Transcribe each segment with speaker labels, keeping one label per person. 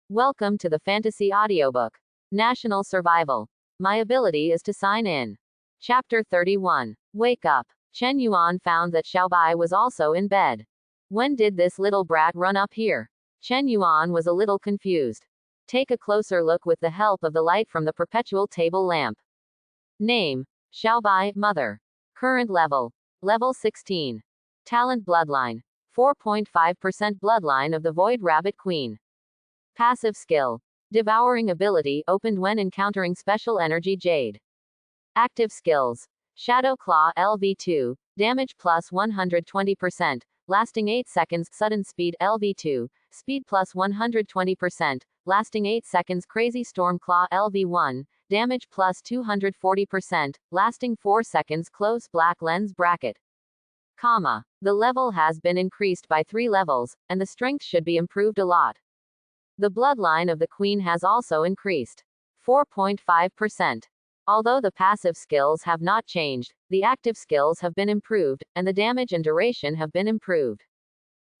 Speaker 1: Welcome to the Fantasy Audiobook. National Survival. My ability is to sign in. Chapter 31. Wake up. Chen Yuan found that Xiaobai was also in bed. When did this little brat run up here? Chen Yuan was a little confused. Take a closer look with the help of the light from the perpetual table lamp. Name: Xiaobai, mother. Current level: Level 16. Talent bloodline: 4.5% bloodline of the Void Rabbit Queen. Passive skill: Devouring ability opened when encountering special energy jade. Active skills: Shadow Claw LV2, damage plus 120%, lasting 8 seconds. Sudden speed LV2, speed plus 120%, lasting 8 seconds. Crazy Storm Claw LV1, damage plus 240%, lasting 4 seconds. Close black lens bracket. Comma. The level has been increased by 3 levels, and the strength should be improved a lot. The bloodline of the queen has also increased. 4.5%. Although the passive skills have not changed, the active skills have been improved, and the damage and duration have been improved.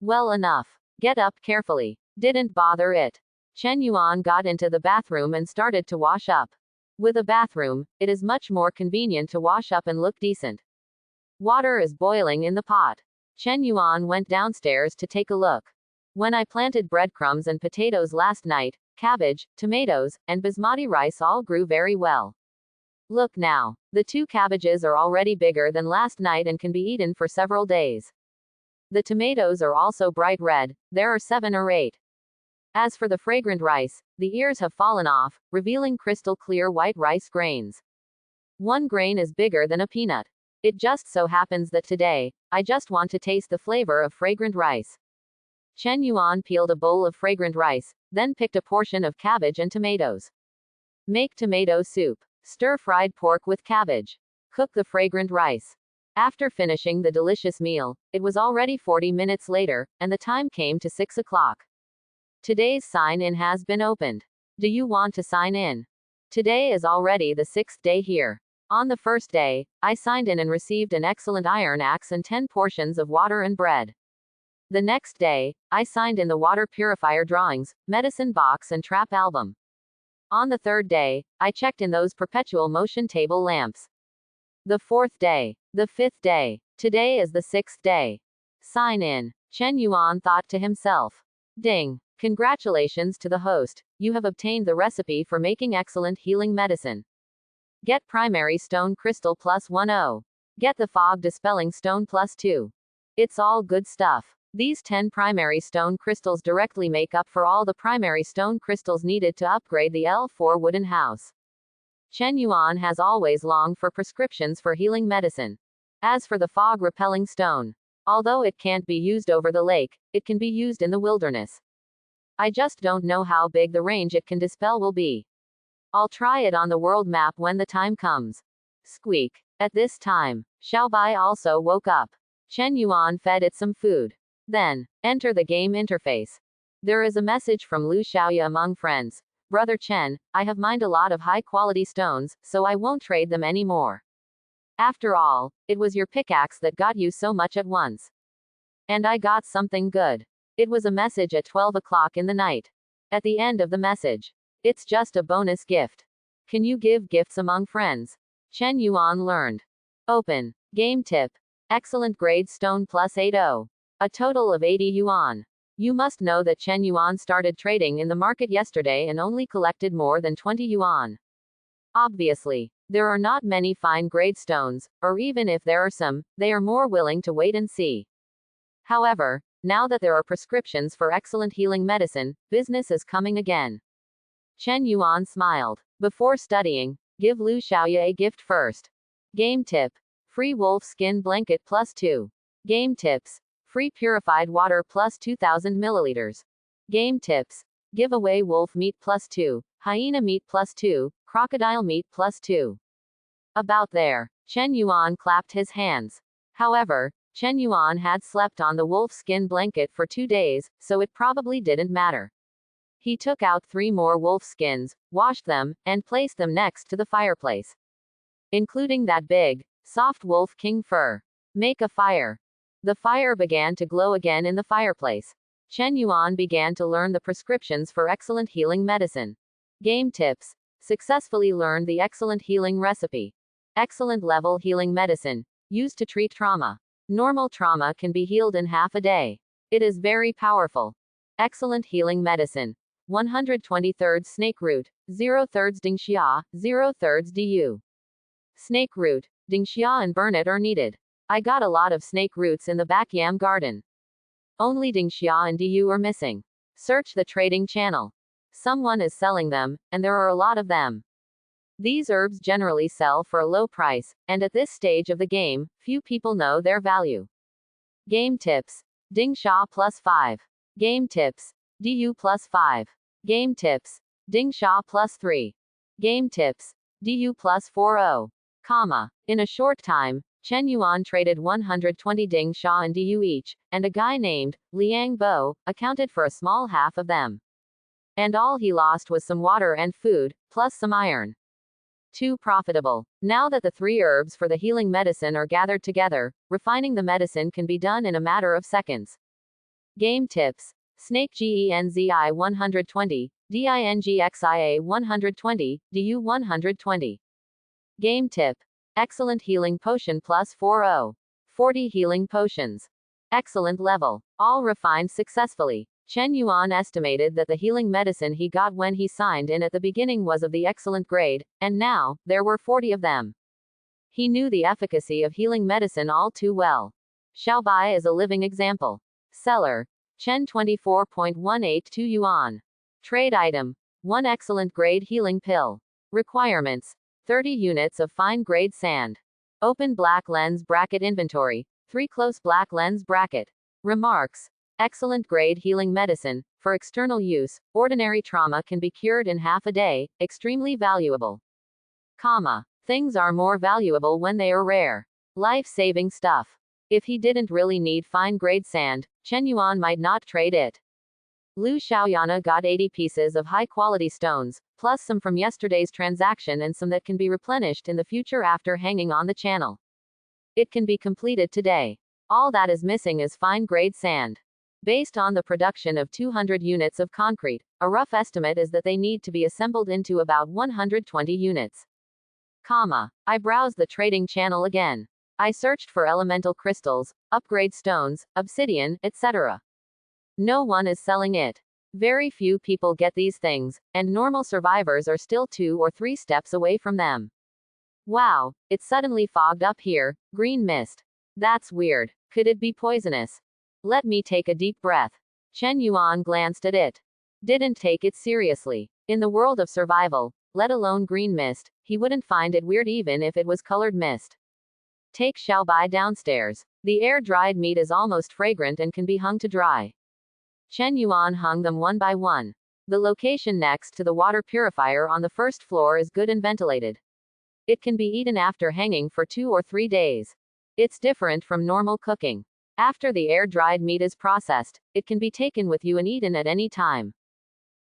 Speaker 1: Well enough. Get up carefully. Didn't bother it. Chen Yuan got into the bathroom and started to wash up. With a bathroom, it is much more convenient to wash up and look decent. Water is boiling in the pot. Chen Yuan went downstairs to take a look. When I planted breadcrumbs and potatoes last night, cabbage, tomatoes, and basmati rice all grew very well. Look now. The 2 cabbages are already bigger than last night and can be eaten for several days. The tomatoes are also bright red, there are 7 or 8. As for the fragrant rice, the ears have fallen off, revealing crystal clear white rice grains. 1 grain is bigger than a peanut. It just so happens that today, I just want to taste the flavor of fragrant rice. Chen Yuan peeled a bowl of fragrant rice, then picked a portion of cabbage and tomatoes. Make tomato soup. Stir-fried pork with cabbage. Cook the fragrant rice. After finishing the delicious meal, it was already 40 minutes later, and the time came to 6 o'clock. Today's sign-in has been opened. Do you want to sign in? Today is already the 6th day here. On the first day, I signed in and received an excellent iron axe and 10 portions of water and bread. The next day, I signed in the water purifier drawings, medicine box and trap album. On the 3rd day, I checked in those perpetual motion table lamps. The 4th day. The 5th day. Today is the 6th day. Sign in. Chen Yuan thought to himself. Ding. Congratulations to the host. You have obtained the recipe for making excellent healing medicine. Get primary stone crystal plus 10. Get the fog dispelling stone plus 2. It's all good stuff. These 10 primary stone crystals directly make up for all the primary stone crystals needed to upgrade the L4 wooden house. Chen Yuan has always longed for prescriptions for healing medicine. As for the fog-repelling stone, although it can't be used over the lake, it can be used in the wilderness. I just don't know how big the range it can dispel will be. I'll try it on the world map when the time comes. Squeak. At this time, Xiaobai also woke up. Chen Yuan fed it some food. Then, enter the game interface. There is a message from Lu Xiaoya among friends. Brother Chen, I have mined a lot of high-quality stones, so I won't trade them anymore. After all, it was your pickaxe that got you so much at once. And I got something good. It was a message at 12 o'clock in the night. At the end of the message. It's just a bonus gift. Can you give gifts among friends? Chen Yuan learned. Open. Game tip. Excellent grade stone plus 80. A total of 80 yuan. You must know that Chen Yuan started trading in the market yesterday and only collected more than 20 yuan. Obviously, there are not many fine grade stones, or even if there are some, they are more willing to wait and see. However, now that there are prescriptions for excellent healing medicine, business is coming again. Chen Yuan smiled. Before studying, give Lu Xiaoya a gift first. Game tip. Free wolf skin blanket plus 2. Game tips. Free purified water plus 2000 milliliters. Game tips. Give away wolf meat plus 2, hyena meat plus 2, crocodile meat plus 2. About there. Chen Yuan clapped his hands. However, Chen Yuan had slept on the wolf skin blanket for 2 days, so it probably didn't matter. He took out 3 more wolf skins, washed them, and placed them next to the fireplace. Including that big, soft wolf king fur. Make a fire. The fire began to glow again in the fireplace. Chen Yuan began to learn the prescriptions for excellent healing medicine. Game tips. Successfully learned the excellent healing recipe. Excellent level healing medicine. Used to treat trauma. Normal trauma can be healed in half a day. It is very powerful. Excellent healing medicine. 123rd snake root, 0/3 dingxia, 0/3 du. Snake root, dingxia and burn it are needed. I got a lot of snake roots in the back yam garden. Only dingxia and du are missing. Search the trading channel. Someone is selling them, and there are a lot of them. These herbs generally sell for a low price, and at this stage of the game, few people know their value. Game tips. Dingxia +5. Game tips. Du +5. Game tips. Dingxia +3. Game tips. Du +40. Comma. In a short time, Chen Yuan traded 120 dingxia and du each, and a guy named Liang Bo accounted for a small half of them. And all he lost was some water and food, plus some iron. Too profitable. Now that the 3 herbs for the healing medicine are gathered together, refining the medicine can be done in a matter of seconds. Game tips. Snake Genzi 120, Dingxia 120, Du 120. Game tip. Excellent healing potion +40. 40 healing potions. Excellent level. All refined successfully. Chen Yuan estimated that the healing medicine he got when he signed in at the beginning was of the excellent grade, and now, there were 40 of them. He knew the efficacy of healing medicine all too well. Xiaobai is a living example. Seller. Chen 24.182 yuan. Trade item. 1 excellent grade healing pill. Requirements. 30 units of fine grade sand. Open black lens bracket inventory. 3 close black lens bracket. Remarks. Excellent grade healing medicine. For external use, ordinary trauma can be cured in half a day, extremely valuable. Comma. Things are more valuable when they are rare. Life-saving stuff. If he didn't really need fine grade sand, Chen Yuan might not trade it. Lu Xiaoyana got 80 pieces of high-quality stones, plus some from yesterday's transaction and some that can be replenished in the future after hanging on the channel. It can be completed today. All that is missing is fine grade sand. Based on the production of 200 units of concrete, a rough estimate is that they need to be assembled into about 120 units. Comma. I browsed the trading channel again. I searched for elemental crystals, upgrade stones, obsidian, etc. No one is selling it. Very few people get these things, and normal survivors are still 2 or 3 steps away from them. Wow, it suddenly fogged up here, green mist. That's weird. Could it be poisonous? Let me take a deep breath. Chen Yuan glanced at it. Didn't take it seriously. In the world of survival, let alone green mist, he wouldn't find it weird even if it was colored mist. Take Xiaobai downstairs. The air-dried meat is almost fragrant and can be hung to dry. Chen Yuan hung them one by one. The location next to the water purifier on the first floor is good and ventilated. It can be eaten after hanging for 2 or 3 days. It's different from normal cooking. After the air-dried meat is processed, it can be taken with you and eaten at any time.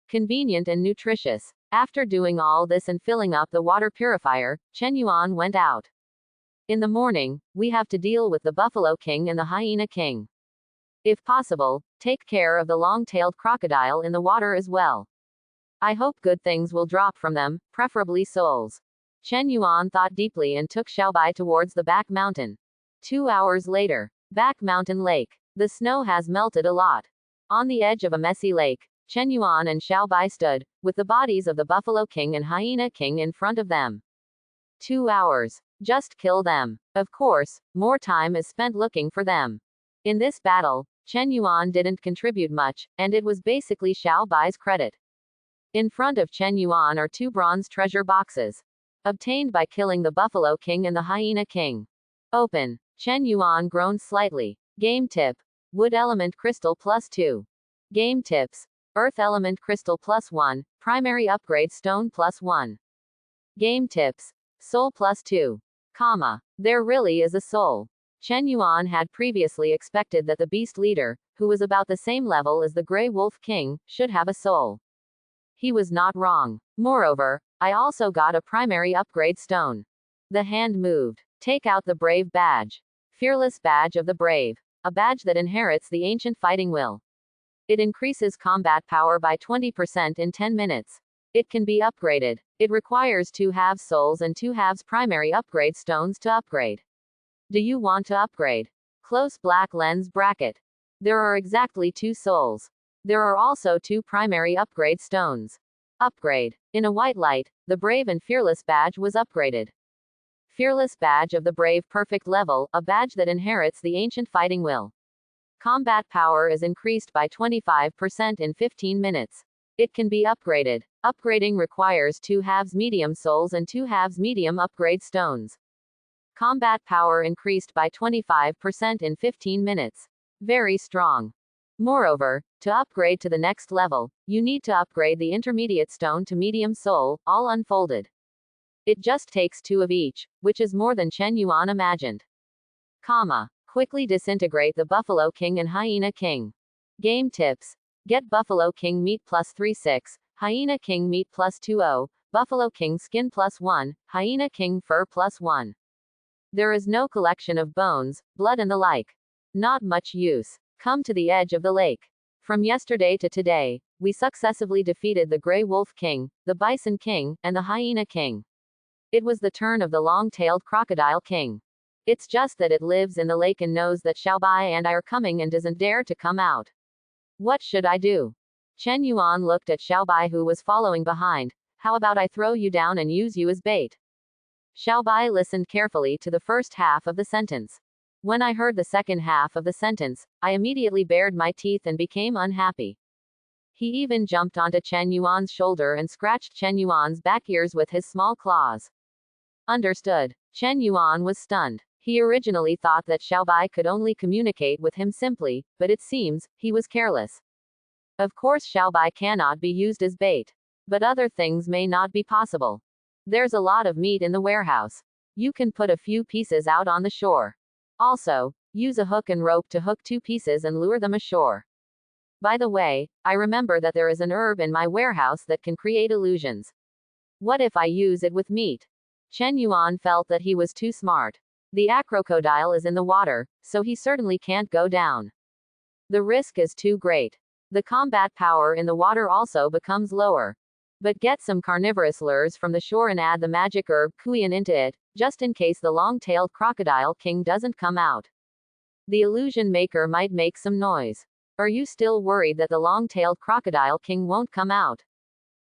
Speaker 1: Convenient and nutritious. After doing all this and filling up the water purifier, Chen Yuan went out. In the morning, we have to deal with the Buffalo King and the Hyena King. If possible, take care of the long-tailed crocodile in the water as well. I hope good things will drop from them, preferably souls. Chen Yuan thought deeply and took Xiaobai towards the back mountain. 2 hours later. Back Mountain Lake. The snow has melted a lot. On the edge of a messy lake, Chen Yuan and Xiaobai stood, with the bodies of the Buffalo King and Hyena King in front of them. 2 hours. Just kill them. Of course, more time is spent looking for them. In this battle, Chen Yuan didn't contribute much, and it was basically Xiaobai's credit. In front of Chen Yuan are 2 bronze treasure boxes. Obtained by killing the Buffalo King and the Hyena King. Open. Chen Yuan groaned slightly. Game tip. Wood element crystal +2. Game tips. Earth element crystal +1, primary upgrade stone +1. Game tips. Soul +2. Comma. There really is a soul. Chen Yuan had previously expected that the beast leader, who was about the same level as the Grey Wolf King, should have a soul. He was not wrong. Moreover, I also got a primary upgrade stone. The hand moved. Take out the Brave badge. Fearless badge of the Brave. A badge that inherits the ancient fighting will. It increases combat power by 20% in 10 minutes. It can be upgraded. It requires 2 halves souls and 2 halves primary upgrade stones to upgrade. Do you want to upgrade? Close black lens bracket. There are exactly 2 souls. There are also 2 primary upgrade stones. Upgrade. In a white light, the Brave and Fearless badge was upgraded. Fearless badge of the Brave perfect level, a badge that inherits the ancient fighting will. Combat power is increased by 25% in 15 minutes. It can be upgraded. Upgrading requires 2 halves medium souls and 2 halves medium upgrade stones. Combat power increased by 25% in 15 minutes. Very strong. Moreover, to upgrade to the next level, you need to upgrade the intermediate stone to medium soul, all unfolded. It just takes 2 of each, which is more than Chen Yuan imagined. Quickly disintegrate the Buffalo King and Hyena King. Game tips. Get Buffalo King meat plus 3/6, Hyena King meat plus 2/0, Buffalo King skin plus 1, Hyena King fur plus 1. There is no collection of bones, blood and the like. Not much use. Come to the edge of the lake. From yesterday to today, we successively defeated the Grey Wolf King, the Bison King, and the Hyena King. It was the turn of the long-tailed Crocodile King. It's just that it lives in the lake and knows that Xiaobai and I are coming and doesn't dare to come out. What should I do? Chen Yuan looked at Xiaobai who was following behind. How about I throw you down and use you as bait? Xiaobai listened carefully to the first half of the sentence. When I heard the second half of the sentence, I immediately bared my teeth and became unhappy. He even jumped onto Chen Yuan's shoulder and scratched Chen Yuan's back ears with his small claws. Understood. Chen Yuan was stunned. He originally thought that Xiaobai could only communicate with him simply, but it seems, he was careless. Of course Xiaobai cannot be used as bait. But other things may not be possible. There's a lot of meat in the warehouse. You can put a few pieces out on the shore. Also, use a hook and rope to hook 2 pieces and lure them ashore. By the way, I remember that there is an herb in my warehouse that can create illusions. What if I use it with meat? Chen Yuan felt that he was too smart. The acrocodile is in the water, so he certainly can't go down. The risk is too great. The combat power in the water also becomes lower. But get some carnivorous lures from the shore and add the magic herb Kuyan into it, just in case the long-tailed Crocodile King doesn't come out. The illusion maker might make some noise. Are you still worried that the long-tailed Crocodile King won't come out?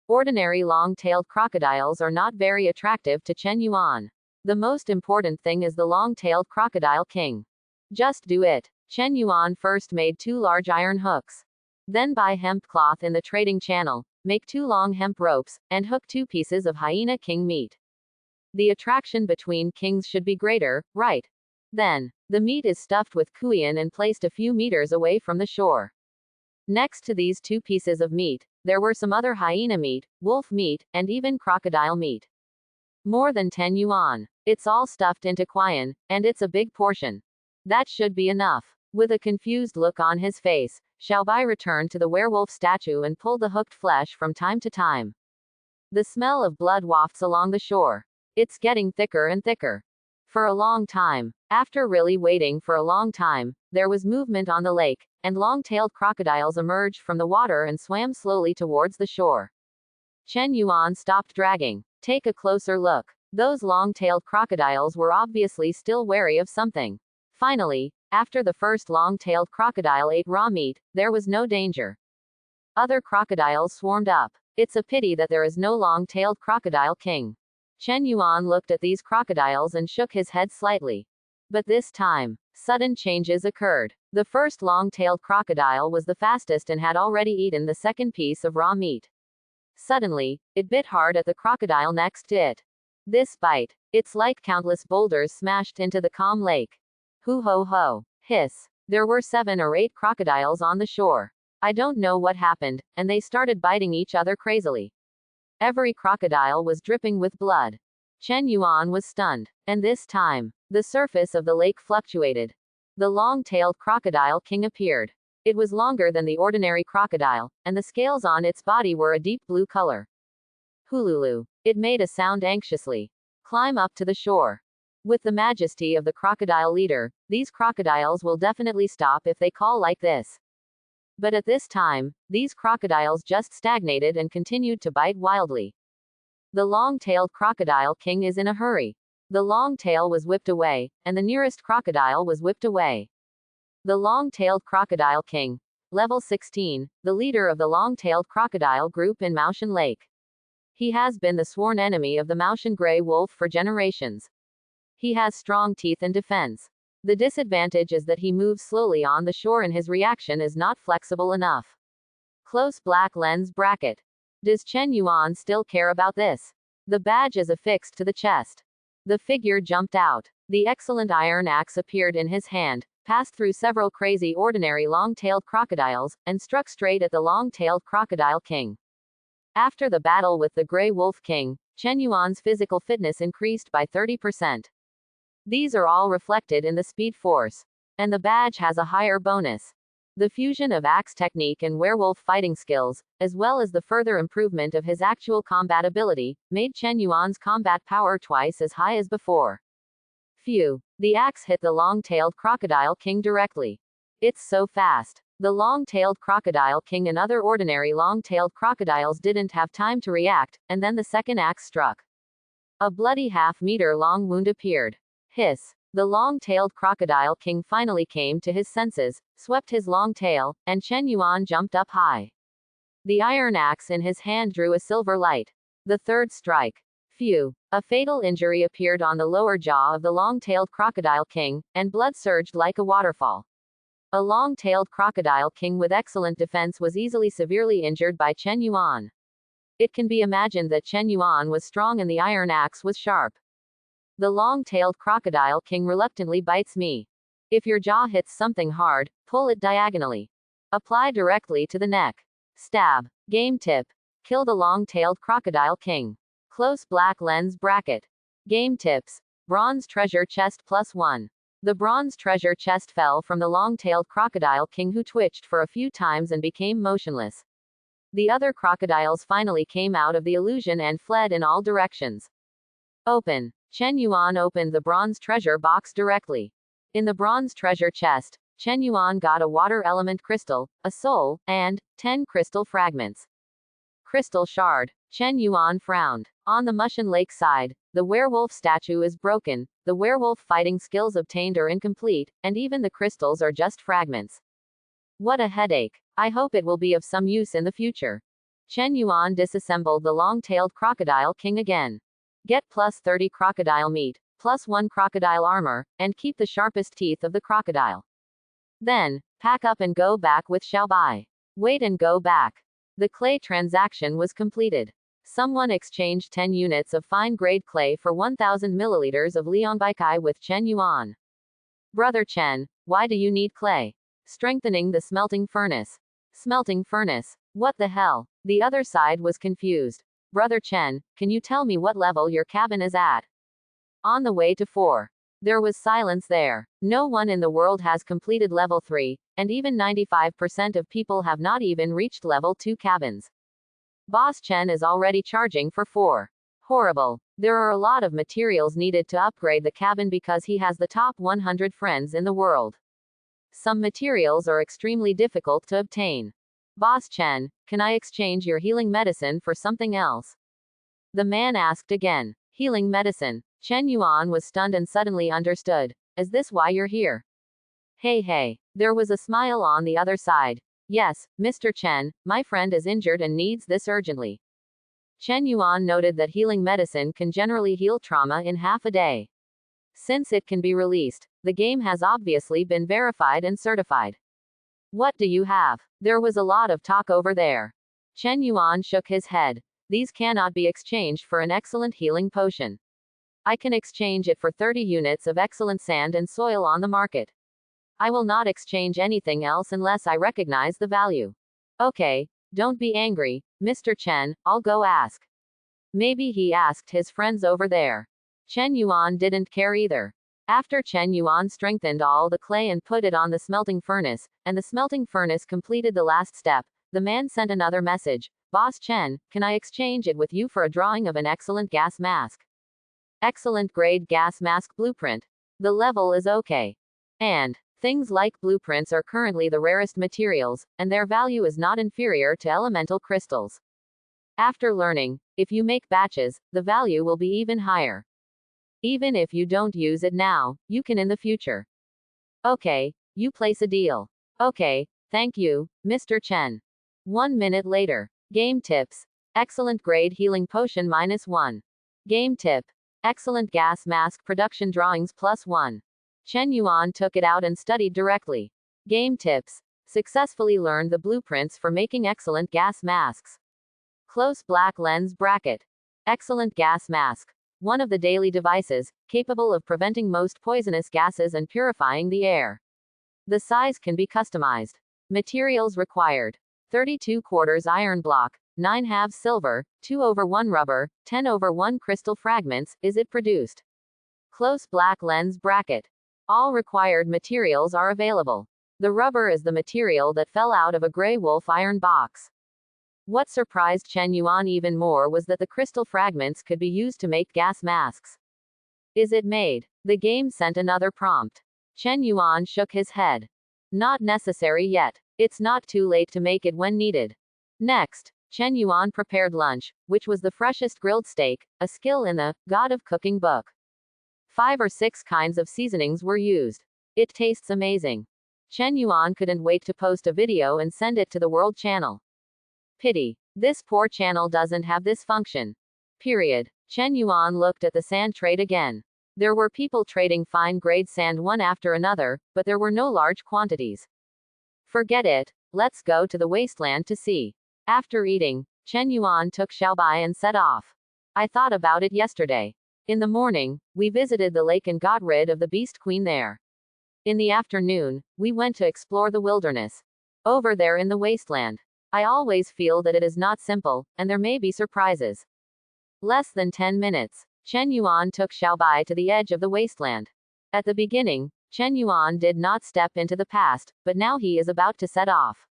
Speaker 1: Ordinary long-tailed crocodiles are not very attractive to Chen Yuan. The most important thing is the long-tailed Crocodile King. Just do it. Chen Yuan first made 2 large iron hooks. Then buy hemp cloth in the trading channel, make 2 long hemp ropes, and hook 2 pieces of Hyena King meat. The attraction between kings should be greater, right? Then, the meat is stuffed with kuyan and placed a few meters away from the shore. Next to these 2 pieces of meat, there were some other hyena meat, wolf meat, and even crocodile meat. More than 10 yuan. It's all stuffed into kuyan, and it's a big portion. That should be enough. With a confused look on his face, Xiaobai returned to the werewolf statue and pulled the hooked flesh from time to time. The smell of blood wafts along the shore. It's getting thicker and thicker. For a long time, after really waiting for a long time, there was movement on the lake, and long-tailed crocodiles emerged from the water and swam slowly towards the shore. Chen Yuan stopped dragging. Take a closer look. Those long-tailed crocodiles were obviously still wary of something. Finally, after the first long-tailed crocodile ate raw meat, there was no danger. Other crocodiles swarmed up. It's a pity that there is no long-tailed crocodile king. Chen Yuan looked at these crocodiles and shook his head slightly. But this time, sudden changes occurred. The first long-tailed crocodile was the fastest and had already eaten the second piece of raw meat. Suddenly, it bit hard at the crocodile next to it. This bite, it's like countless boulders smashed into the calm lake. Hoo ho ho. Hiss. There were 7 or 8 crocodiles on the shore. I don't know what happened, and they started biting each other crazily. Every crocodile was dripping with blood. Chen Yuan was stunned. And this time, the surface of the lake fluctuated. The long-tailed crocodile king appeared. It was longer than the ordinary crocodile, and the scales on its body were a deep blue color. Hululu. It made a sound anxiously. Climb up to the shore. With the majesty of the crocodile leader, these crocodiles will definitely stop if they call like this. But at this time, these crocodiles just stagnated and continued to bite wildly. The long-tailed crocodile king is in a hurry. The long tail was whipped away, and the nearest crocodile was whipped away. The long-tailed crocodile king. Level 16, the leader of the long-tailed crocodile group in Maotian Lake. He has been the sworn enemy of the Maotian gray wolf for generations. He has strong teeth and defense. The disadvantage is that he moves slowly on the shore and his reaction is not flexible enough. Close black lens bracket. Does Chen Yuan still care about this? The badge is affixed to the chest. The figure jumped out. The excellent iron axe appeared in his hand, passed through several crazy ordinary long-tailed crocodiles, and struck straight at the long-tailed crocodile king. After the battle with the Grey Wolf King, Chen Yuan's physical fitness increased by 30%. These are all reflected in the speed force. And the badge has a higher bonus. The fusion of axe technique and werewolf fighting skills, as well as the further improvement of his actual combat ability, made Chen Yuan's combat power twice as high as before. Phew. The axe hit the long-tailed crocodile king directly. It's so fast. The long-tailed crocodile king and other ordinary long-tailed crocodiles didn't have time to react, and then the second axe struck. A bloody half-meter long wound appeared. Hiss. The long-tailed crocodile king finally came to his senses, swept his long tail, and Chen Yuan jumped up high. The iron axe in his hand drew a silver light. The third strike. Phew. A fatal injury appeared on the lower jaw of the long-tailed crocodile king, and blood surged like a waterfall. A long-tailed crocodile king with excellent defense was easily severely injured by Chen Yuan. It can be imagined that Chen Yuan was strong and the iron axe was sharp. The long-tailed crocodile king reluctantly bites me. If your jaw hits something hard, pull it diagonally. Apply directly to the neck. Stab. Game tip. Kill the long-tailed crocodile king. Close black lens bracket. Game tips. Bronze treasure chest +1. The bronze treasure chest fell from the long-tailed crocodile king, who twitched for a few times and became motionless. The other crocodiles finally came out of the illusion and fled in all directions. Open. Chen Yuan opened the bronze treasure box directly. In the bronze treasure chest, Chen Yuan got a water element crystal, a soul, and 10 crystal fragments. Crystal shard. Chen Yuan frowned. On the Maotian Lake side, the werewolf statue is broken, the werewolf fighting skills obtained are incomplete, and even the crystals are just fragments. What a headache. I hope it will be of some use in the future. Chen Yuan disassembled the long-tailed crocodile king again. Get +30 crocodile meat, +1 crocodile armor, and keep the sharpest teeth of the crocodile. Then, pack up and go back with Xiaobai. Wait and go back. The clay transaction was completed. Someone exchanged 10 units of fine-grade clay for 1,000 milliliters of Liangbaikai with Chen Yuan. Brother Chen, why do you need clay? Strengthening the smelting furnace. Smelting furnace. What the hell? The other side was confused. Brother Chen, can you tell me what level your cabin is at? On the way to 4. There was silence there. No one in the world has completed level 3, and even 95% of people have not even reached level 2 cabins. Boss Chen is already charging for 4. Horrible. There are a lot of materials needed to upgrade the cabin because he has the top 100 friends in the world. Some materials are extremely difficult to obtain. Boss Chen, can I exchange your healing medicine for something else? The man asked again. Healing medicine. Chen Yuan was stunned and suddenly understood. Is this why you're here? Hey. There was a smile on the other side. Yes, Mr. Chen, my friend is injured and needs this urgently. Chen Yuan noted that healing medicine can generally heal trauma in half a day. Since it can be released, the game has obviously been verified and certified. What do you have? There was a lot of talk over there. Chen Yuan shook his head. These cannot be exchanged for an excellent healing potion. I can exchange it for 30 units of excellent sand and soil on the market. I will not exchange anything else unless I recognize the value. Okay, don't be angry, Mr. Chen, I'll go ask. Maybe he asked his friends over there. Chen Yuan didn't care either. After Chen Yuan strengthened all the clay and put it on the smelting furnace, and the smelting furnace completed the last step, the man sent another message. Boss Chen, can I exchange it with you for a drawing of an excellent gas mask? Excellent grade gas mask blueprint. The level is okay. And Things like blueprints are currently the rarest materials, and their value is not inferior to elemental crystals. After learning, if you make batches, the value will be even higher. Even if you don't use it now, you can in the future. Okay, you place a deal. Okay, thank you, Mr. Chen. 1 minute later. Game tips. Excellent grade healing potion -1. Game tip. Excellent gas mask production drawings +1. Chen Yuan took it out and studied directly. Game tips. Successfully learned the blueprints for making excellent gas masks. Close black lens bracket. Excellent gas mask. One of the daily devices, capable of preventing most poisonous gases and purifying the air. The size can be customized. Materials required. 32 quarters iron block, 9/2 silver, 2/1 rubber, 10/1 crystal fragments. Is it produced? Close black lens bracket. All required materials are available. The rubber is the material that fell out of a gray wolf iron box. What surprised Chen Yuan even more was that the crystal fragments could be used to make gas masks. Is it made? The game sent another prompt. Chen Yuan shook his head. Not necessary yet. It's not too late to make it when needed. Next, Chen Yuan prepared lunch, which was the freshest grilled steak, a skill in the God of Cooking book. 5 or 6 kinds of seasonings were used. It tastes amazing. Chen Yuan couldn't wait to post a video and send it to the world channel. Pity. This poor channel doesn't have this function. Period. Chen Yuan looked at the sand trade again. There were people trading fine-grade sand one after another, but there were no large quantities. Forget it, let's go to the wasteland to see. After eating, Chen Yuan took Xiaobai and set off. I thought about it yesterday. In the morning, we visited the lake and got rid of the beast queen there. In the afternoon, we went to explore the wilderness. Over there in the wasteland. I always feel that it is not simple, and there may be surprises. Less than 10 minutes. Chen Yuan took Xiaobai to the edge of the wasteland. At the beginning, Chen Yuan did not step into the past, but now he is about to set off.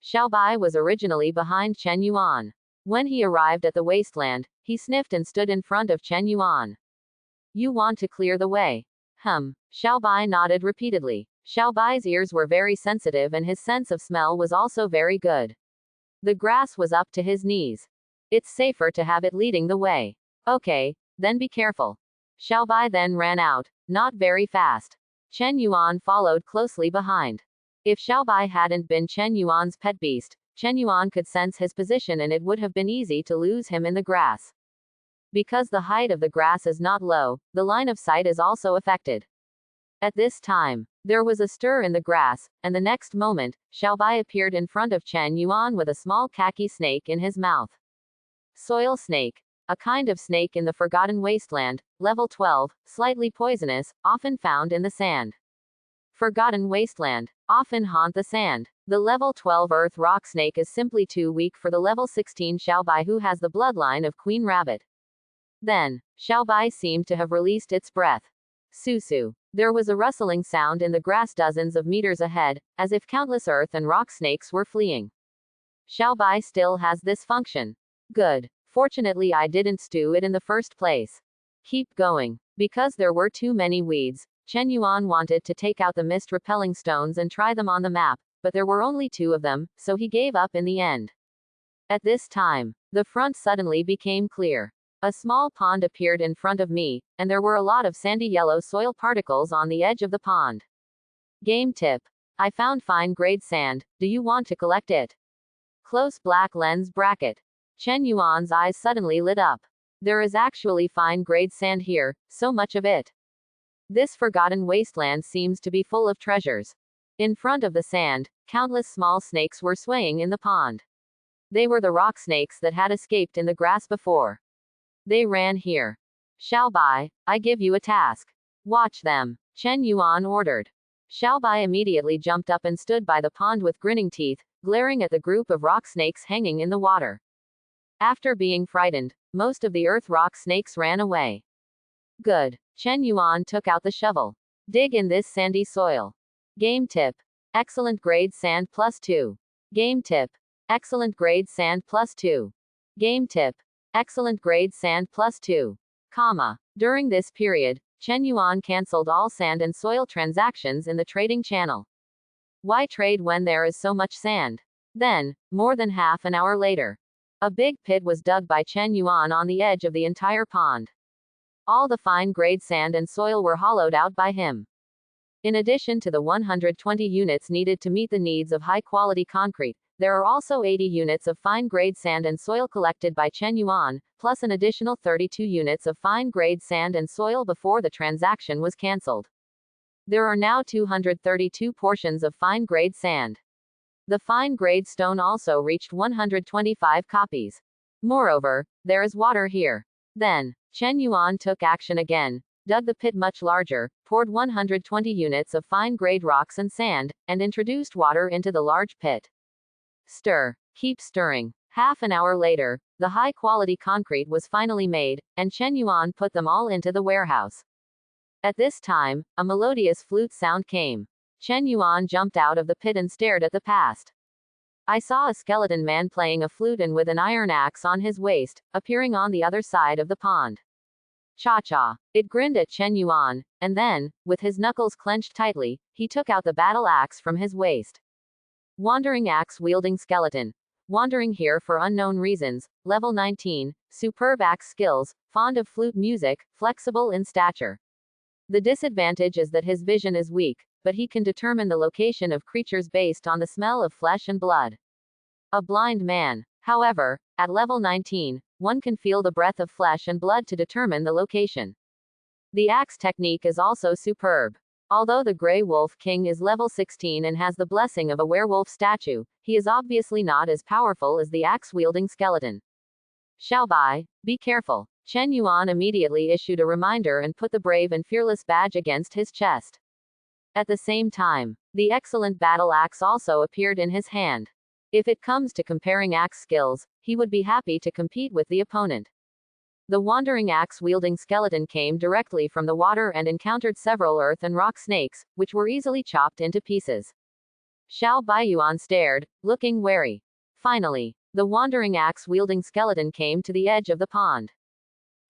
Speaker 1: Xiaobai was originally behind Chen Yuan. When he arrived at the wasteland, he sniffed and stood in front of Chen Yuan. You want to clear the way? Xiaobai nodded repeatedly. Xiaobai's ears were very sensitive and his sense of smell was also very good. The grass was up to his knees. It's safer to have it leading the way. Okay, then be careful. Xiaobai then ran out, not very fast. Chen Yuan followed closely behind. If Xiaobai hadn't been Chen Yuan's pet beast, Chen Yuan could sense his position and it would have been easy to lose him in the grass. Because the height of the grass is not low, the line of sight is also affected. At this time, there was a stir in the grass, and the next moment, Xiaobai appeared in front of Chen Yuan with a small khaki snake in his mouth. Soil snake. A kind of snake in the Forgotten Wasteland, level 12, slightly poisonous, often found in the sand. Forgotten Wasteland. Often haunt the sand. The level 12 earth rock snake is simply too weak for the level 16 Xiaobai who has the bloodline of Queen Rabbit. Then, Xiaobai seemed to have released its breath. Susu. There was a rustling sound in the grass dozens of meters ahead, as if countless earth and rock snakes were fleeing. Xiaobai still has this function. Good. Fortunately I didn't stew it in the first place. Keep going. Because there were too many weeds, Chen Yuan wanted to take out the mist-repelling stones and try them on the map, but there were only 2 of them, so he gave up in the end. At this time, the front suddenly became clear. A small pond appeared in front of me, and there were a lot of sandy yellow soil particles on the edge of the pond. Game tip. I found fine-grade sand, do you want to collect it? Close black lens bracket. Chen Yuan's eyes suddenly lit up. There is actually fine-grade sand here, so much of it. This forgotten wasteland seems to be full of treasures. In front of the sand, countless small snakes were swaying in the pond. They were the rock snakes that had escaped in the grass before. They ran here. Xiaobai, I give you a task. Watch them. Chen Yuan ordered. Xiaobai immediately jumped up and stood by the pond with grinning teeth, glaring at the group of rock snakes hanging in the water. After being frightened, most of the earth rock snakes ran away. Good. Chen Yuan took out the shovel. Dig in this sandy soil. Game tip. Excellent grade sand +2. Game tip. Excellent grade sand +2. Game tip. Excellent grade sand +2. During this period, Chen Yuan cancelled all sand and soil transactions in the trading channel. Why trade when there is so much sand? Then, more than half an hour later, a big pit was dug by Chen Yuan on the edge of the entire pond. All the fine-grade sand and soil were hollowed out by him. In addition to the 120 units needed to meet the needs of high-quality concrete, there are also 80 units of fine-grade sand and soil collected by Chen Yuan, plus an additional 32 units of fine-grade sand and soil before the transaction was cancelled. There are now 232 portions of fine-grade sand. The fine-grade stone also reached 125 copies. Moreover, there is water here. Then, Chen Yuan took action again, dug the pit much larger, poured 120 units of fine-grade rocks and sand, and introduced water into the large pit. Stir. Keep stirring. Half an hour later, the high-quality concrete was finally made, and Chen Yuan put them all into the warehouse. At this time, a melodious flute sound came. Chen Yuan jumped out of the pit and stared at the past. I saw a skeleton man playing a flute and with an iron axe on his waist, appearing on the other side of the pond. Cha-cha. It grinned at Chen Yuan, and then, with his knuckles clenched tightly, he took out the battle axe from his waist. Wandering axe-wielding skeleton. Wandering here for unknown reasons, level 19, superb axe skills, fond of flute music, flexible in stature. The disadvantage is that his vision is weak, but he can determine the location of creatures based on the smell of flesh and blood. A blind man. However, at level 19, one can feel the breath of flesh and blood to determine the location. The axe technique is also superb. Although the Grey Wolf King is level 16 and has the blessing of a werewolf statue, he is obviously not as powerful as the axe-wielding skeleton. Xiaobai, be careful. Chen Yuan immediately issued a reminder and put the brave and fearless badge against his chest. At the same time, the excellent battle axe also appeared in his hand. If it comes to comparing axe skills, he would be happy to compete with the opponent. The wandering axe-wielding skeleton came directly from the water and encountered several earth and rock snakes, which were easily chopped into pieces. Xiao Baiyuan stared, looking wary. Finally, the wandering axe-wielding skeleton came to the edge of the pond.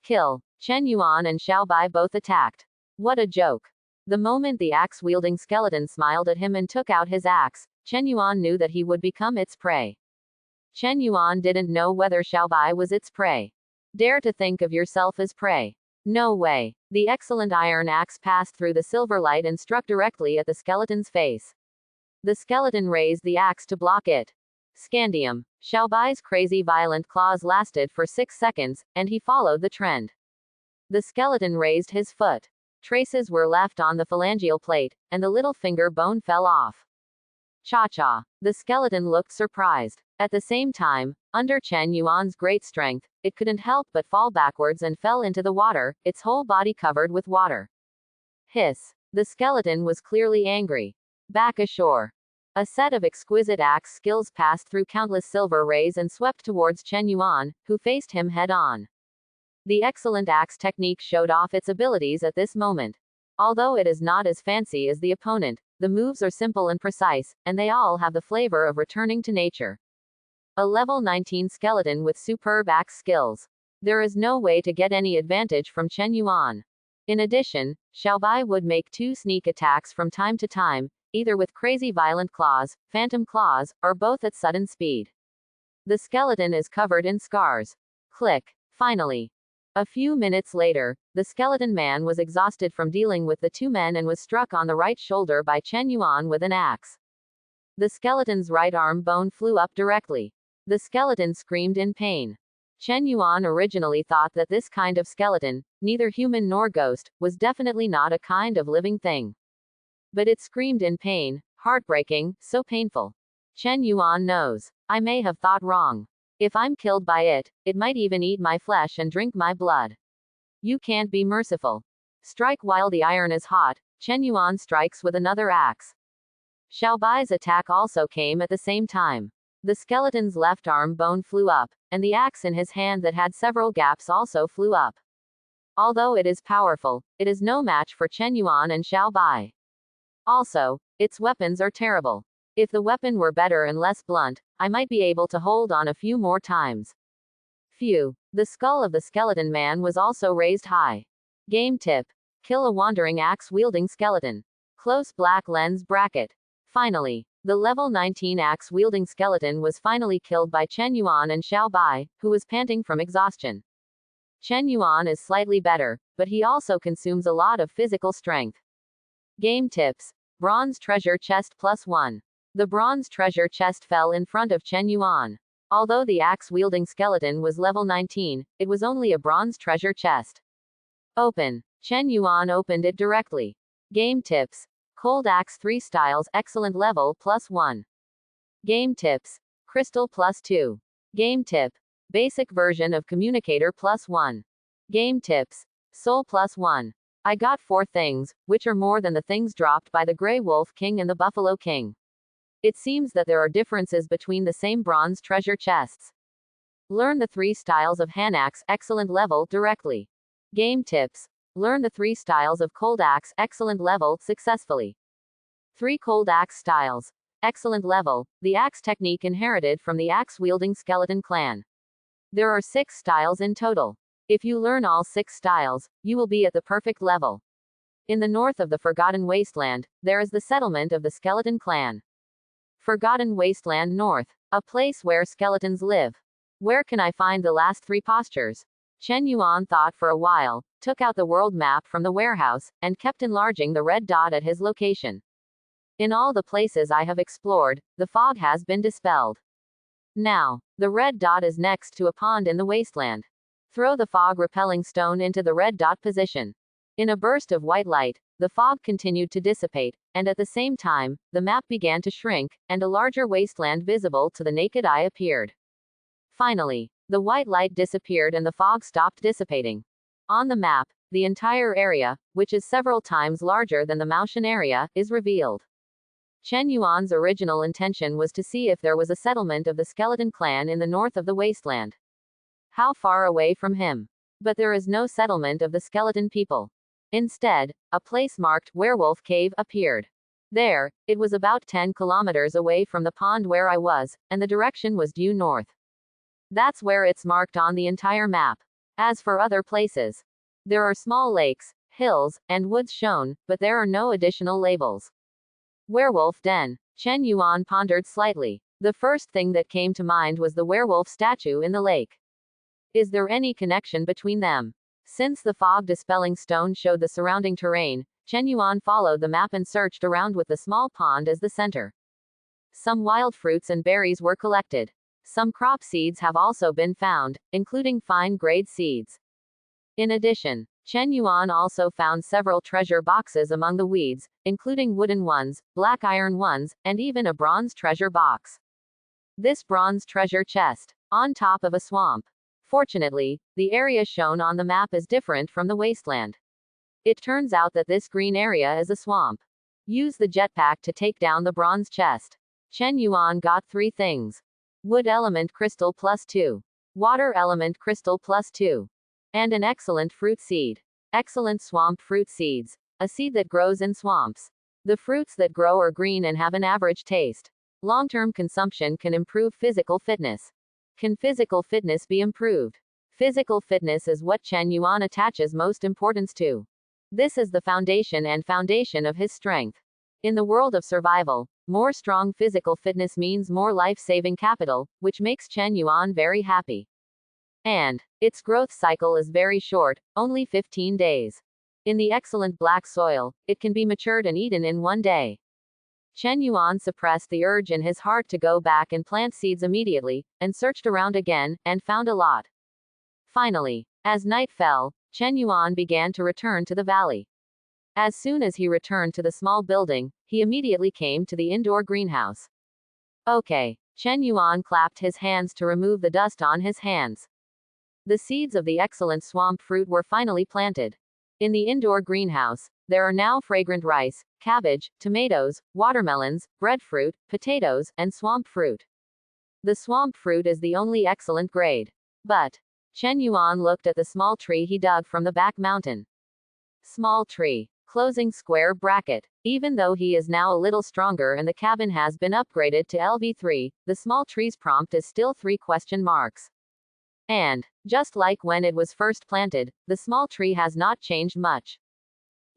Speaker 1: Kill. Chen Yuan and Xiao Bai both attacked. What a joke. The moment the axe-wielding skeleton smiled at him and took out his axe, Chen Yuan knew that he would become its prey. Chen Yuan didn't know whether Xiao Bai was its prey. Dare to think of yourself as prey. No way. The excellent iron axe passed through the silver light and struck directly at the skeleton's face. The skeleton raised the axe to block it. Scandium. Xiao Bai's crazy violent claws lasted for 6 seconds, and he followed the trend. The skeleton raised his foot. Traces were left on the phalangeal plate, and the little finger bone fell off. Cha-cha. The skeleton looked surprised. At the same time, under Chen Yuan's great strength, it couldn't help but fall backwards and fell into the water, its whole body covered with water. Hiss. The skeleton was clearly angry. Back ashore. A set of exquisite axe skills passed through countless silver rays and swept towards Chen Yuan, who faced him head-on. The excellent axe technique showed off its abilities at this moment. Although it is not as fancy as the opponent, the moves are simple and precise, and they all have the flavor of returning to nature. A level 19 skeleton with superb axe skills. There is no way to get any advantage from Chen Yuan. In addition, Xiao Bai would make 2 sneak attacks from time to time, either with crazy violent claws, phantom claws, or both at sudden speed. The skeleton is covered in scars. Click. Finally. A few minutes later, the skeleton man was exhausted from dealing with the 2 men and was struck on the right shoulder by Chen Yuan with an axe. The skeleton's right arm bone flew up directly. The skeleton screamed in pain. Chen Yuan originally thought that this kind of skeleton, neither human nor ghost, was definitely not a kind of living thing. But it screamed in pain, heartbreaking, so painful. Chen Yuan knows. I may have thought wrong. If I'm killed by it, it might even eat my flesh and drink my blood. You can't be merciful. Strike while the iron is hot. Chen Yuan strikes with another axe. Xiao Bai's attack also came at the same time. The skeleton's left arm bone flew up, and the axe in his hand that had several gaps also flew up. Although it is powerful, it is no match for Chen Yuan and Xiao Bai. Also, its weapons are terrible. If the weapon were better and less blunt, I might be able to hold on a few more times. Phew. The skull of the skeleton man was also raised high. Game tip. Kill a wandering axe-wielding skeleton. Close black lens bracket. Finally, the level 19 axe-wielding skeleton was finally killed by Chen Yuan and Xiao Bai, who was panting from exhaustion. Chen Yuan is slightly better, but he also consumes a lot of physical strength. Game tips. Bronze treasure chest +1. The bronze treasure chest fell in front of Chen Yuan. Although the axe-wielding skeleton was level 19, it was only a bronze treasure chest. Open. Chen Yuan opened it directly. Game tips. Cold axe 3 styles excellent level +1. Game tips. Crystal +2. Game tip. Basic version of communicator +1. Game tips. Soul +1. I got 4 things, which are more than the things dropped by the Grey Wolf King and the Buffalo King. It seems that there are differences between the same bronze treasure chests. Learn the 3 styles of hand axe excellent level directly. Game tips. Learn the 3 styles of cold axe excellent level successfully. 3 cold axe styles. Excellent level, the axe technique inherited from the axe-wielding skeleton clan. There are 6 styles in total. If you learn all 6 styles, you will be at the perfect level. In the north of the Forgotten Wasteland, there is the settlement of the skeleton clan. Forgotten Wasteland North. A place where skeletons live. Where can I find the last 3 postures? Chen Yuan thought for a while, took out the world map from the warehouse, and kept enlarging the red dot at his location. In all the places I have explored, the fog has been dispelled. Now, the red dot is next to a pond in the wasteland. Throw the fog-repelling stone into the red dot position. In a burst of white light, the fog continued to dissipate, and at the same time, the map began to shrink, and a larger wasteland visible to the naked eye appeared. Finally, the white light disappeared and the fog stopped dissipating. On the map, the entire area, which is several times larger than the Maotian area, is revealed. Chen Yuan's original intention was to see if there was a settlement of the skeleton clan in the north of the wasteland. How far away from him? But there is no settlement of the skeleton people. Instead, a place marked Werewolf Cave appeared. There, it was about 10 kilometers away from the pond where I was, and the direction was due north. That's where it's marked on the entire map. As for other places, there are small lakes, hills, and woods shown, but there are no additional labels. Werewolf Den. Chen Yuan pondered slightly. The first thing that came to mind was the werewolf statue in the lake. Is there any connection between them? Since the fog-dispelling stone showed the surrounding terrain, Chen Yuan followed the map and searched around with the small pond as the center. Some wild fruits and berries were collected. Some crop seeds have also been found, including fine-grade seeds. In addition, Chen Yuan also found several treasure boxes among the weeds, including wooden ones, black iron ones, and even a bronze treasure box. This bronze treasure chest, on top of a swamp. Fortunately, the area shown on the map is different from the wasteland. It turns out that this green area is a swamp. Use the jetpack to take down the bronze chest. Chen Yuan got 3 things. Wood element crystal +2. Water element crystal +2. And an excellent fruit seed. Excellent swamp fruit seeds. A seed that grows in swamps. The fruits that grow are green and have an average taste. Long-term consumption can improve physical fitness. Can physical fitness be improved? Physical fitness is what Chen Yuan attaches most importance to. This is the foundation of his strength. In the world of survival, more strong physical fitness means more life-saving capital, which makes Chen Yuan very happy. And its growth cycle is very short, only 15 days. In the excellent black soil, it can be matured and eaten in 1 day. Chen Yuan suppressed the urge in his heart to go back and plant seeds immediately, and searched around again, and found a lot. Finally, as night fell, Chen Yuan began to return to the valley. As soon as he returned to the small building, he immediately came to the indoor greenhouse. Okay. Chen Yuan clapped his hands to remove the dust on his hands. The seeds of the excellent swamp fruit were finally planted. In the indoor greenhouse, there are now fragrant rice, cabbage, tomatoes, watermelons, breadfruit, potatoes, and swamp fruit. The swamp fruit is the only excellent grade. But Chen Yuan looked at the small tree he dug from the back mountain. Small tree. Closing square bracket. Even though he is now a little stronger and the cabin has been upgraded to LV3, the small tree's prompt is still 3 question marks. And, just like when it was first planted, the small tree has not changed much.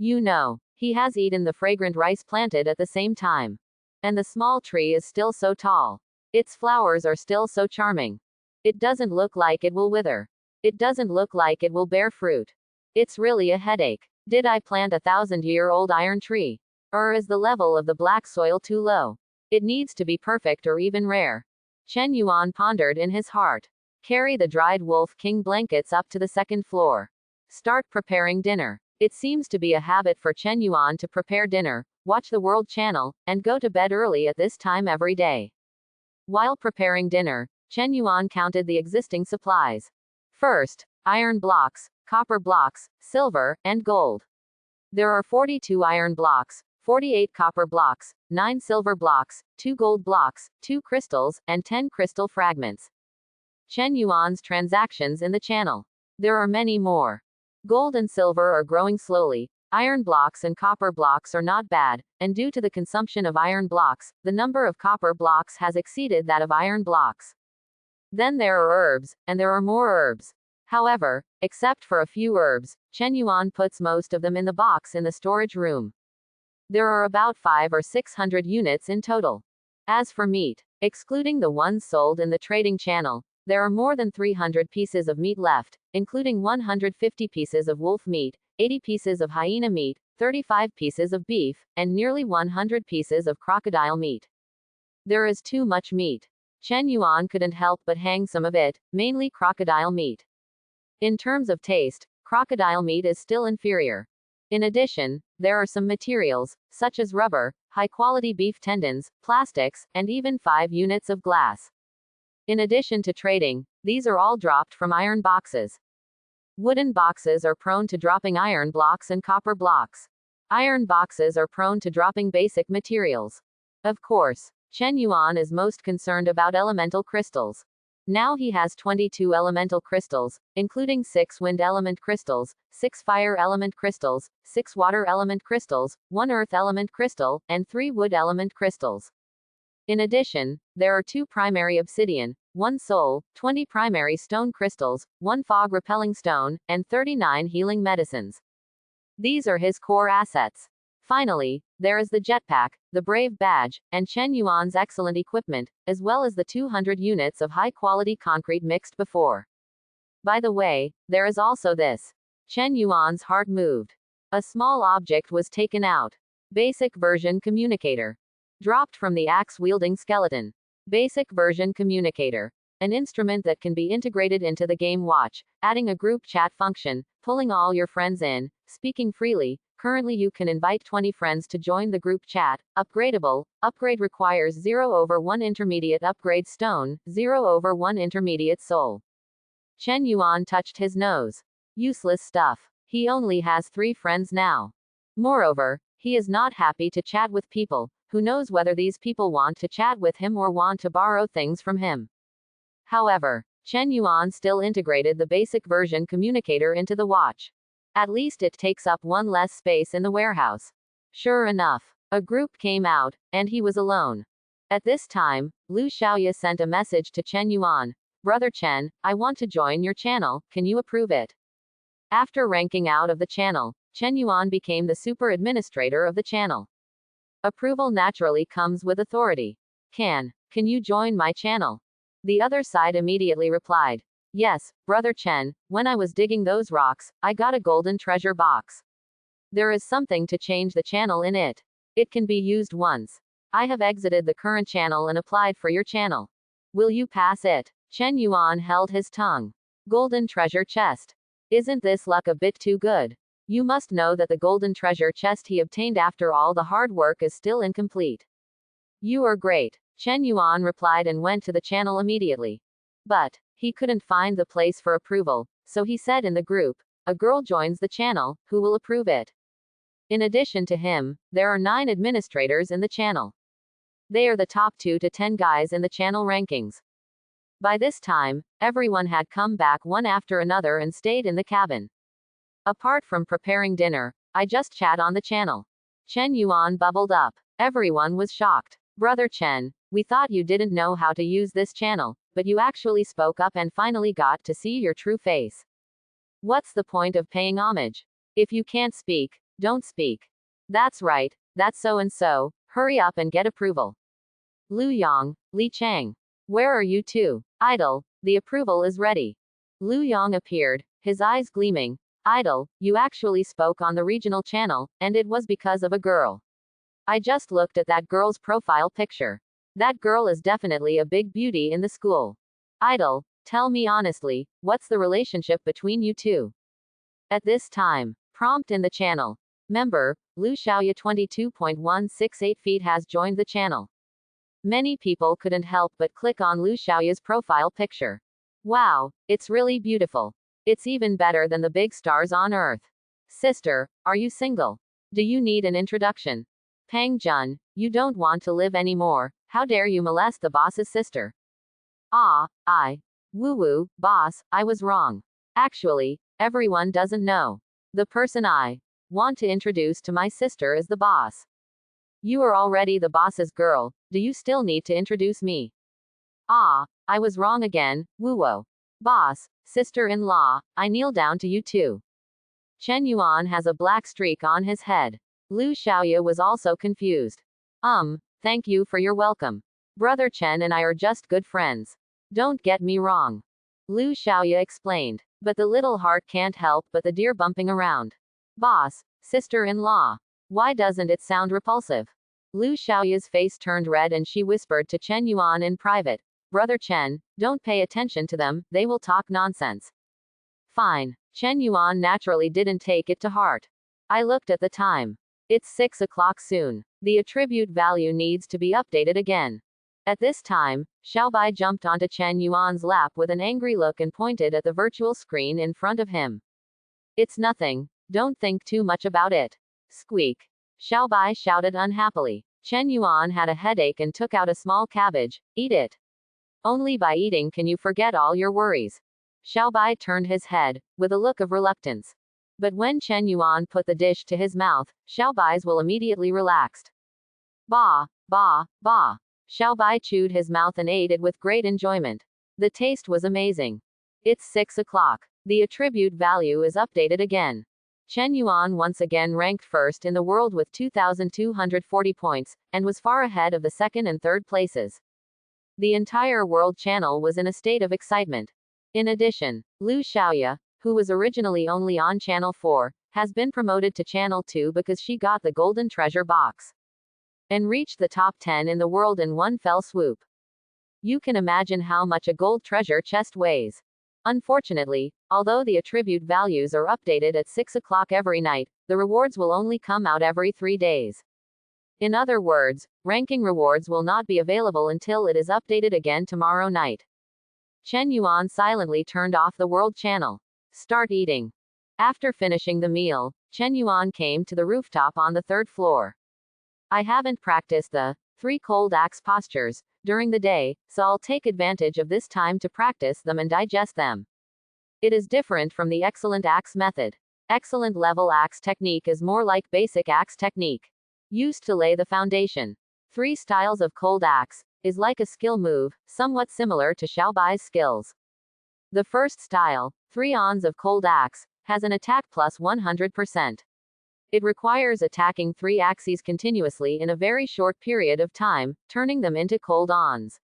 Speaker 1: You know, he has eaten the fragrant rice planted at the same time. And the small tree is still so tall. Its flowers are still so charming. It doesn't look like it will wither. It doesn't look like it will bear fruit. It's really a headache. Did I plant a 1,000-year-old iron tree? Or is the level of the black soil too low? It needs to be perfect or even rare. Chen Yuan pondered in his heart. Carry the dried wolf king blankets up to the second floor. Start preparing dinner. It seems to be a habit for Chen Yuan to prepare dinner, watch the World Channel, and go to bed early at this time every day. While preparing dinner, Chen Yuan counted the existing supplies. First, iron blocks, copper blocks, silver, and gold. There are 42 iron blocks, 48 copper blocks, 9 silver blocks, 2 gold blocks, 2 crystals, and 10 crystal fragments. Chen Yuan's transactions in the channel. There are many more. Gold and silver are growing slowly. Iron blocks and copper blocks are not bad, and due to the consumption of iron blocks, the number of copper blocks has exceeded that of iron blocks. Then there are herbs, and there are more herbs. However, except for a few herbs, Chen Yuan puts most of them in the box in the storage room. There are about 500 or 600 units in total. As for meat, excluding the ones sold in the trading channel, there are more than 300 pieces of meat left, including 150 pieces of wolf meat, 80 pieces of hyena meat, 35 pieces of beef, and nearly 100 pieces of crocodile meat. There is too much meat. Chen Yuan couldn't help but hang some of it, mainly crocodile meat. In terms of taste, crocodile meat is still inferior. In addition, there are some materials, such as rubber, high-quality beef tendons, plastics, and even 5 units of glass. In addition to trading, these are all dropped from iron boxes. Wooden boxes are prone to dropping iron blocks and copper blocks. Iron boxes are prone to dropping basic materials. Of course, Chen Yuan is most concerned about elemental crystals. Now he has 22 elemental crystals, including 6 wind element crystals, 6 fire element crystals, 6 water element crystals, 1 earth element crystal, and 3 wood element crystals. In addition, there are 2 primary obsidian, 1 soul, 20 primary stone crystals, 1 fog repelling stone, and 39 healing medicines. These are his core assets. Finally, there is the jetpack, the brave badge, and Chen Yuan's excellent equipment, as well as the 200 units of high-quality concrete mixed before. By the way, there is also this. Chen Yuan's heart moved. A small object was taken out. Basic version communicator. Dropped from the axe-wielding skeleton. Basic version communicator. An instrument that can be integrated into the game watch, adding a group chat function, pulling all your friends in, speaking freely. Currently you can invite 20 friends to join the group chat. Upgradable. Upgrade requires 0/1 intermediate upgrade stone, 0/1 intermediate soul. Chen Yuan touched his nose. Useless stuff. He only has 3 friends now. Moreover, he is not happy to chat with people. Who knows whether these people want to chat with him or want to borrow things from him. However, Chen Yuan still integrated the basic version communicator into the watch. At least it takes up 1 less space in the warehouse. Sure enough, a group came out, and he was alone. At this time, Lu Xiaoya sent a message to Chen Yuan. Brother Chen, I want to join your channel, can you approve it? After ranking out of the channel, Chen Yuan became the super administrator of the channel. Approval naturally comes with authority. Can you join my channel? The other side immediately replied. Yes, Brother Chen, when I was digging those rocks, I got a golden treasure box. There is something to change the channel in it. It can be used once. I have exited the current channel and applied for your channel. Will you pass it? Chen Yuan held his tongue. Golden treasure chest. Isn't this luck a bit too good? You must know that the golden treasure chest he obtained after all the hard work is still incomplete. You are great. Chen Yuan replied and went to the channel immediately. But he couldn't find the place for approval, so he said in the group, a girl joins the channel, who will approve it. In addition to him, there are 9 administrators in the channel. They are the top 2 to 10 guys in the channel rankings. By this time, everyone had come back one after another and stayed in the cabin. Apart from preparing dinner, I just chat on the channel. Chen Yuan bubbled up. Everyone was shocked. Brother Chen, we thought you didn't know how to use this channel, but you actually spoke up and finally got to see your true face. What's the point of paying homage? If you can't speak, Don't speak. That's right, that's so and so, hurry up and get approval. Lu Yang, Li Chang. Where are you two? Idol, the approval is ready. Lu Yang appeared, his eyes gleaming. Idol, you actually spoke on the regional channel, and it was because of a girl. I just looked at that girl's profile picture. That girl is definitely a big beauty in the school. Idol, tell me honestly, what's the relationship between you two? At this time, prompt in the channel. Member, Lu Xiaoya 22.168 feet has joined the channel. Many people couldn't help but click on Lu Xiaoya's profile picture. Wow, it's really beautiful. It's even better than the big stars on Earth. Sister, are you single? Do you need an introduction? Pang Jun, you don't want to live anymore. How dare you molest the boss's sister? Woo, boss, I was wrong. Actually, everyone doesn't know. The person I want to introduce to my sister is the boss. You are already the boss's girl, do you still need to introduce me? I was wrong again, woo. Boss, sister-in-law, I kneel down to you too. Chen Yuan has a black streak on his head. Lu Xiaoya was also confused. Thank you for your welcome. Brother Chen and I are just good friends. Don't get me wrong. Lu Xiaoya explained. But the little heart can't help but the deer bumping around. Boss, sister-in-law. Why doesn't it sound repulsive? Lu Xiaoya's face turned red and she whispered to Chen Yuan in private. Brother Chen, don't pay attention to them, they will talk nonsense. Fine. Chen Yuan naturally didn't take it to heart. I looked at the time. It's 6 o'clock soon. The attribute value needs to be updated again. At this time, Xiaobai jumped onto Chen Yuan's lap with an angry look and pointed at the virtual screen in front of him. It's nothing. Don't think too much about it. Squeak. Xiaobai shouted unhappily. Chen Yuan had a headache and took out a small cabbage. Eat it. Only by eating can you forget all your worries. Xiaobai turned his head, with a look of reluctance. But when Chen Yuan put the dish to his mouth, Xiaobai's will immediately relaxed. Ba, ba, ba. Xiaobai chewed his mouth and ate it with great enjoyment. The taste was amazing. It's 6 o'clock. The attribute value is updated again. Chen Yuan once again ranked first in the world with 2,240 points, and was far ahead of the second and third places. The entire world channel was in a state of excitement. In addition, Lu Xiaoya, who was originally only on Channel 4, has been promoted to Channel 2 because she got the Golden Treasure Box and reached the top 10 in the world in one fell swoop. You can imagine how much a gold treasure chest weighs. Unfortunately, although the attribute values are updated at 6 o'clock every night, the rewards will only come out every 3 days. In other words, ranking rewards will not be available until it is updated again tomorrow night. Chen Yuan silently turned off the world channel. Start eating. After finishing the meal, Chen Yuan came to the rooftop on the 3rd floor. I haven't practiced the 3 cold axe postures during the day, so I'll take advantage of this time to practice them and digest them. It is different from the excellent axe method. Excellent level axe technique is more like basic axe technique, used to lay the foundation. 3 styles of cold axe is like a skill move, somewhat similar to Xiaobai's skills. The first style, 3 ons of cold axe, has an attack plus 100%. It requires attacking 3 axes continuously in a very short period of time, turning them into cold ons.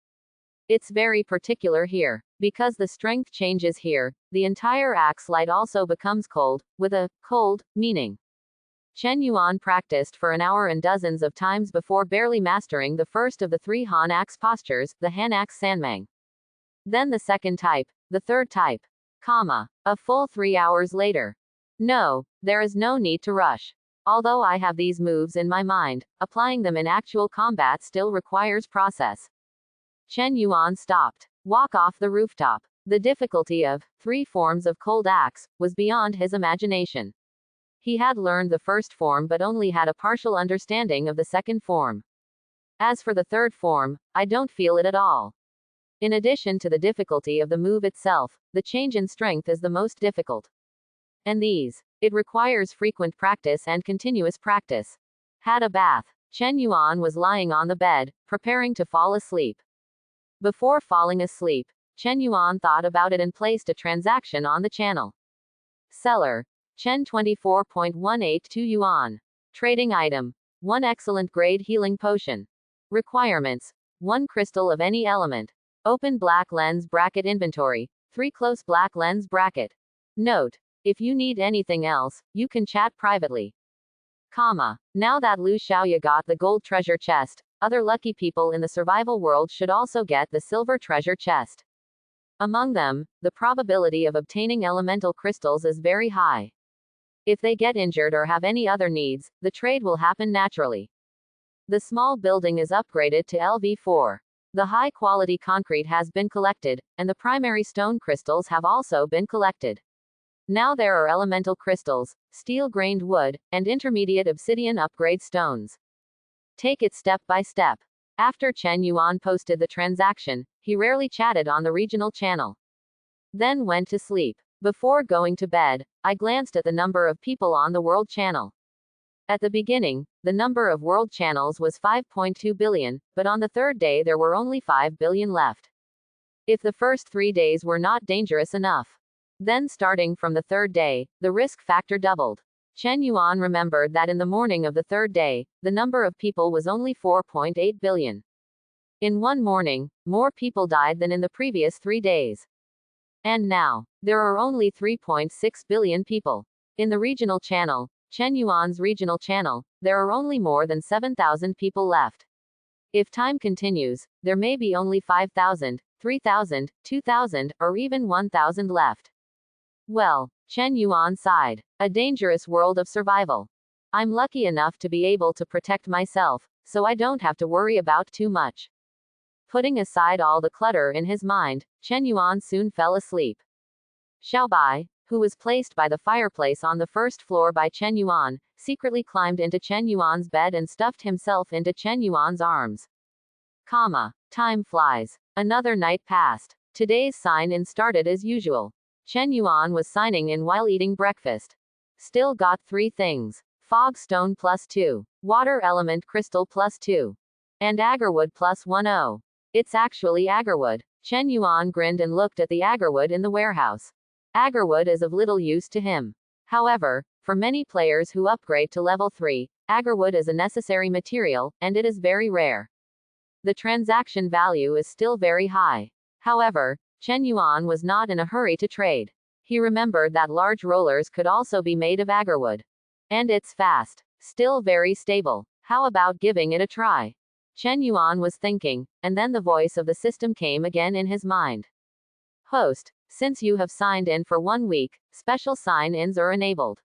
Speaker 1: It's very particular here. Because the strength changes here, the entire axe light also becomes cold, with a cold meaning. Chen Yuan practiced for an hour and dozens of times before barely mastering the first of the 3 Han axe postures, the Han axe Sanmang. Then the second type, the third type. A full 3 hours later. No, there is no need to rush. Although I have these moves in my mind, applying them in actual combat still requires process. Chen Yuan stopped. Walk off the rooftop. The difficulty of 3 forms of cold axe was beyond his imagination. He had learned the first form but only had a partial understanding of the second form. As for the third form, I don't feel it at all. In addition to the difficulty of the move itself, the change in strength is the most difficult. And it requires frequent practice and continuous practice. Had a bath. Chen Yuan was lying on the bed, preparing to fall asleep. Before falling asleep, Chen Yuan thought about it and placed a transaction on the channel. Seller. Chen 24.182 yuan. Trading item. 1 excellent grade healing potion. Requirements. 1 crystal of any element. Open black lens bracket inventory. 3 close black lens bracket. Note. If you need anything else, you can chat privately. Comma. Now that Lu Xiaoya got the gold treasure chest, other lucky people in the survival world should also get the silver treasure chest. Among them, the probability of obtaining elemental crystals is very high. If they get injured or have any other needs, the trade will happen naturally. The small building is upgraded to LV4. The high-quality concrete has been collected, and the primary stone crystals have also been collected. Now there are elemental crystals, steel-grained wood, and intermediate obsidian upgrade stones. Take it step by step. After Chen Yuan posted the transaction, he rarely chatted on the regional channel. Then went to sleep. Before going to bed, I glanced at the number of people on the world channel. At the beginning, the number of world channels was 5.2 billion, but on the third day there were only 5 billion left. If the first 3 days were not dangerous enough, then starting from the third day, the risk factor doubled. Chen Yuan remembered that in the morning of the third day, the number of people was only 4.8 billion. In one morning, more people died than in the previous 3 days. And now, there are only 3.6 billion people. In the regional channel, Chen Yuan's regional channel, there are only more than 7,000 people left. If time continues, there may be only 5,000, 3,000, 2,000, or even 1,000 left. Well, Chen Yuan sighed. A dangerous world of survival. I'm lucky enough to be able to protect myself, so I don't have to worry about too much. Putting aside all the clutter in his mind, Chen Yuan soon fell asleep. Xiaobai, who was placed by the fireplace on the first floor by Chen Yuan, secretly climbed into Chen Yuan's bed and stuffed himself into Chen Yuan's arms. Time flies. Another night passed. Today's sign-in started as usual. Chen Yuan was signing in while eating breakfast. Still got 3 things. Fog stone +2. Water element crystal +2. And agarwood +10. It's actually agarwood. Chen Yuan grinned and looked at the agarwood in the warehouse. Agarwood is of little use to him. However, for many players who upgrade to level 3, agarwood is a necessary material, and it is very rare. The transaction value is still very high. However, Chen Yuan was not in a hurry to trade. He remembered that large rollers could also be made of agarwood. And it's fast. Still very stable. How about giving it a try? Chen Yuan was thinking, and then the voice of the system came again in his mind. Host, since you have signed in for 1 week, special sign-ins are enabled.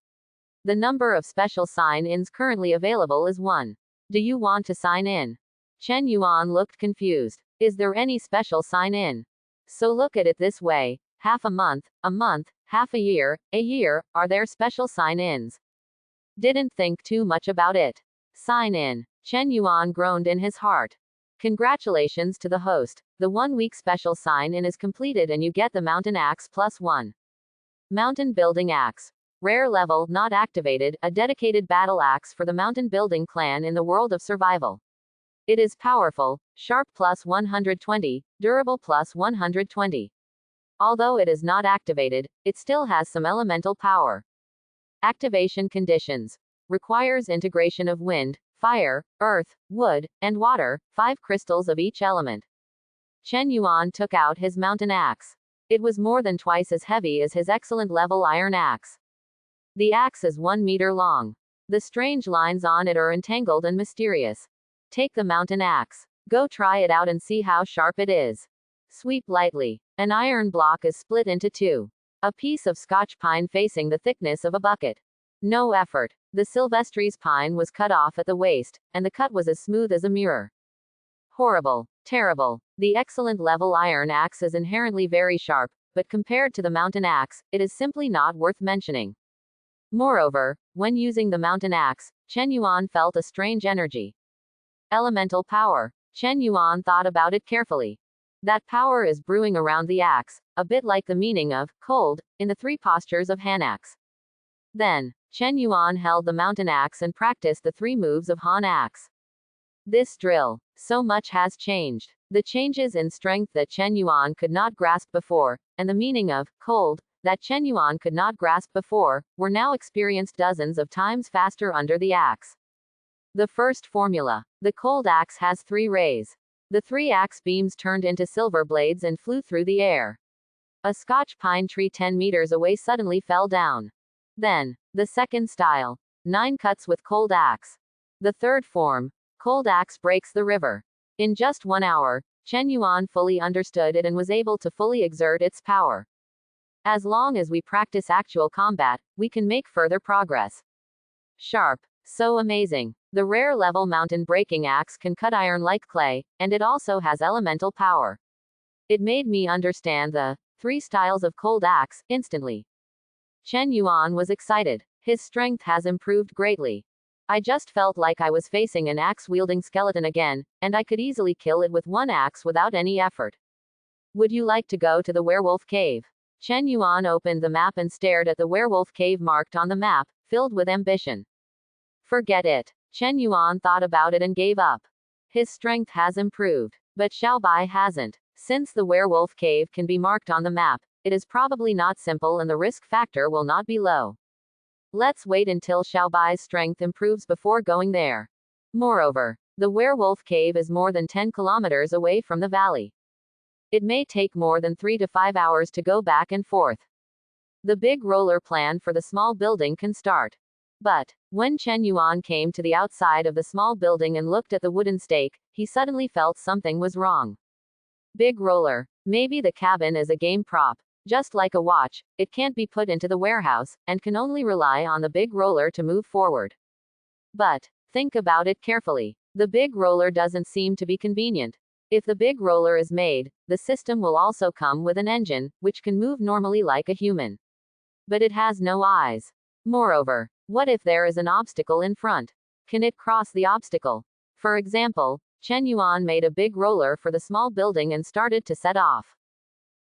Speaker 1: The number of special sign-ins currently available is 1. Do you want to sign in? Chen Yuan looked confused. Is there any special sign-in? So look at it this way, half a month, half a year, are there special sign-ins? Didn't think too much about it. Sign in. Chen Yuan groaned in his heart. Congratulations to the host. The 1-week special sign-in is completed and you get the Mountain Axe +1. Mountain Building Axe. Rare level, not activated, a dedicated battle axe for the mountain building clan in the world of survival. It is powerful, sharp +120, durable +120. Although it is not activated, it still has some elemental power. Activation conditions. Requires integration of wind, fire, earth, wood, and water, 5 crystals of each element. Chen Yuan took out his mountain axe. It was more than twice as heavy as his excellent level iron axe. The axe is 1 meter long. The strange lines on it are entangled and mysterious. Take the mountain axe. Go try it out and see how sharp it is. Sweep lightly. An iron block is split into 2. A piece of Scotch pine facing the thickness of a bucket. No effort. The Silvestris pine was cut off at the waist, and the cut was as smooth as a mirror. Horrible. Terrible. The excellent level iron axe is inherently very sharp, but compared to the mountain axe, it is simply not worth mentioning. Moreover, when using the mountain axe, Chen Yuan felt a strange energy. Elemental power. Chen Yuan thought about it carefully. That power is brewing around the axe, a bit like the meaning of cold in the 3 postures of Han axe. Then, Chen Yuan held the mountain axe and practiced the 3 moves of Han axe. This drill. So much has changed. The changes in strength that Chen Yuan could not grasp before, and the meaning of cold that Chen Yuan could not grasp before, were now experienced dozens of times faster under the axe. The first formula. The cold axe has 3 rays. The 3 axe beams turned into silver blades and flew through the air. A Scotch pine tree 10 meters away suddenly fell down. Then, the second style. 9 cuts with cold axe. The third form. Cold axe breaks the river. In just 1 hour, Chen Yuan fully understood it and was able to fully exert its power. As long as we practice actual combat, we can make further progress. Sharp. So amazing. The rare level mountain breaking axe can cut iron like clay, and it also has elemental power. It made me understand the 3 styles of cold axe instantly. Chen Yuan was excited. His strength has improved greatly. I just felt like I was facing an axe-wielding skeleton again, and I could easily kill it with 1 axe without any effort. Would you like to go to the werewolf cave? Chen Yuan opened the map and stared at the werewolf cave marked on the map, filled with ambition. Forget it. Chen Yuan thought about it and gave up. His strength has improved, but Xiaobai hasn't. Since the werewolf cave can be marked on the map, it is probably not simple and the risk factor will not be low. Let's wait until Xiaobai's strength improves before going there. Moreover, the werewolf cave is more than 10 kilometers away from the valley. It may take more than 3 to 5 hours to go back and forth. The big roller plan for the small building can start. But, when Chen Yuan came to the outside of the small building and looked at the wooden stake, he suddenly felt something was wrong. Big roller. Maybe the cabin is a game prop. Just like a watch, it can't be put into the warehouse, and can only rely on the big roller to move forward. But, think about it carefully. The big roller doesn't seem to be convenient. If the big roller is made, the system will also come with an engine, which can move normally like a human. But it has no eyes. Moreover, what if there is an obstacle in front? Can it cross the obstacle? For example, Chen Yuan made a big roller for the small building and started to set off.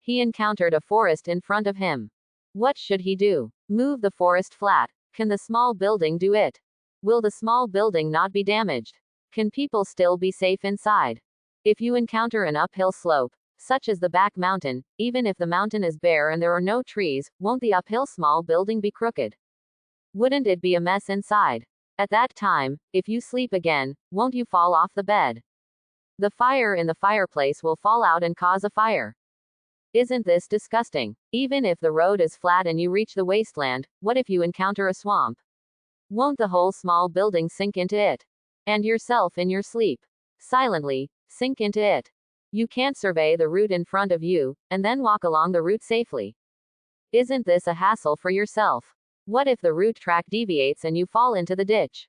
Speaker 1: He encountered a forest in front of him. What should he do? Move the forest flat. Can the small building do it? Will the small building not be damaged? Can people still be safe inside? If you encounter an uphill slope, such as the back mountain, even if the mountain is bare and there are no trees, won't the uphill small building be crooked? Wouldn't it be a mess inside? At that time, if you sleep again, won't you fall off the bed? The fire in the fireplace will fall out and cause a fire. Isn't this disgusting? Even if the road is flat and you reach the wasteland, what if you encounter a swamp? Won't the whole small building sink into it? And yourself in your sleep. Silently, sink into it. You can't survey the route in front of you, and then walk along the route safely. Isn't this a hassle for yourself? What if the route track deviates and you fall into the ditch?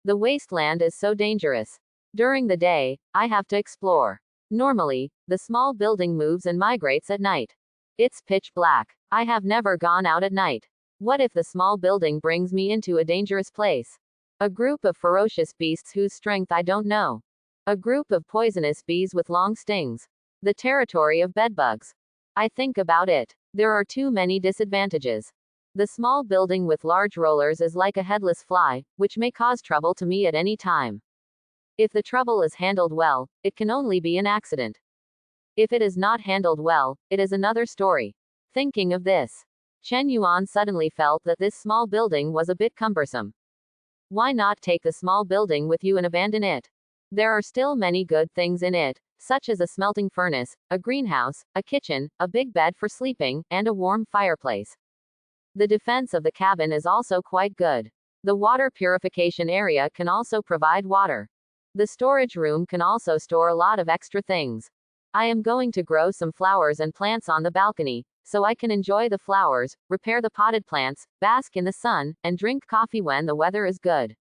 Speaker 1: The wasteland is so dangerous. During the day, I have to explore. Normally, the small building moves and migrates at night. It's pitch black. I have never gone out at night. What if the small building brings me into a dangerous place? A group of ferocious beasts whose strength I don't know. A group of poisonous bees with long stings. The territory of bedbugs. I think about it. There are too many disadvantages. The small building with large rollers is like a headless fly, which may cause trouble to me at any time. If the trouble is handled well, it can only be an accident. If it is not handled well, it is another story. Thinking of this, Chen Yuan suddenly felt that this small building was a bit cumbersome. Why not take the small building with you and abandon it? There are still many good things in it, such as a smelting furnace, a greenhouse, a kitchen, a big bed for sleeping, and a warm fireplace. The defense of the cabin is also quite good. The water purification area can also provide water. The storage room can also store a lot of extra things. I am going to grow some flowers and plants on the balcony, so I can enjoy the flowers, repair the potted plants, bask in the sun, and drink coffee when the weather is good.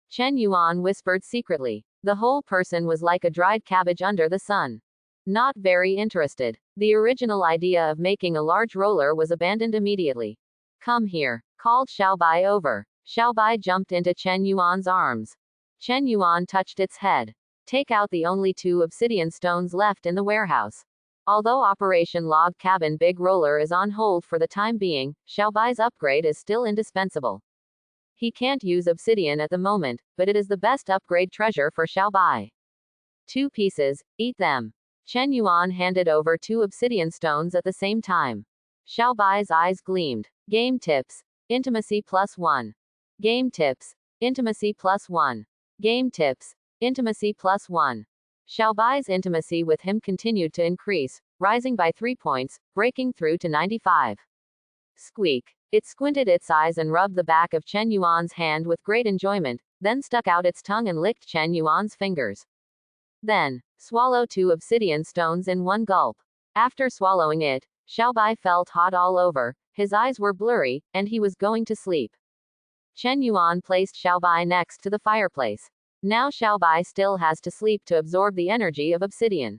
Speaker 1: Chen Yuan whispered secretly. The whole person was like a dried cabbage under the sun. Not very interested. The original idea of making a large roller was abandoned immediately. Come here, called Xiaobai over. Xiaobai jumped into Chen Yuan's arms. Chen Yuan touched its head. Take out the only 2 obsidian stones left in the warehouse. Although Operation Log Cabin Big Roller is on hold for the time being, Xiaobai's upgrade is still indispensable. He can't use obsidian at the moment, but it is the best upgrade treasure for Xiaobai. 2 pieces, eat them. Chen Yuan handed over 2 obsidian stones at the same time. Xiaobai's eyes gleamed. Game tips. Intimacy +1. Game tips. Intimacy +1. Game tips. Intimacy +1. Xiaobai's intimacy with him continued to increase, rising by 3 points, breaking through to 95. Squeak. It squinted its eyes and rubbed the back of Chen Yuan's hand with great enjoyment, then stuck out its tongue and licked Chen Yuan's fingers. Then, swallow 2 obsidian stones in one gulp. After swallowing it, Xiaobai felt hot all over, his eyes were blurry, and he was going to sleep. Chen Yuan placed Xiaobai next to the fireplace. Now Xiaobai still has to sleep to absorb the energy of obsidian.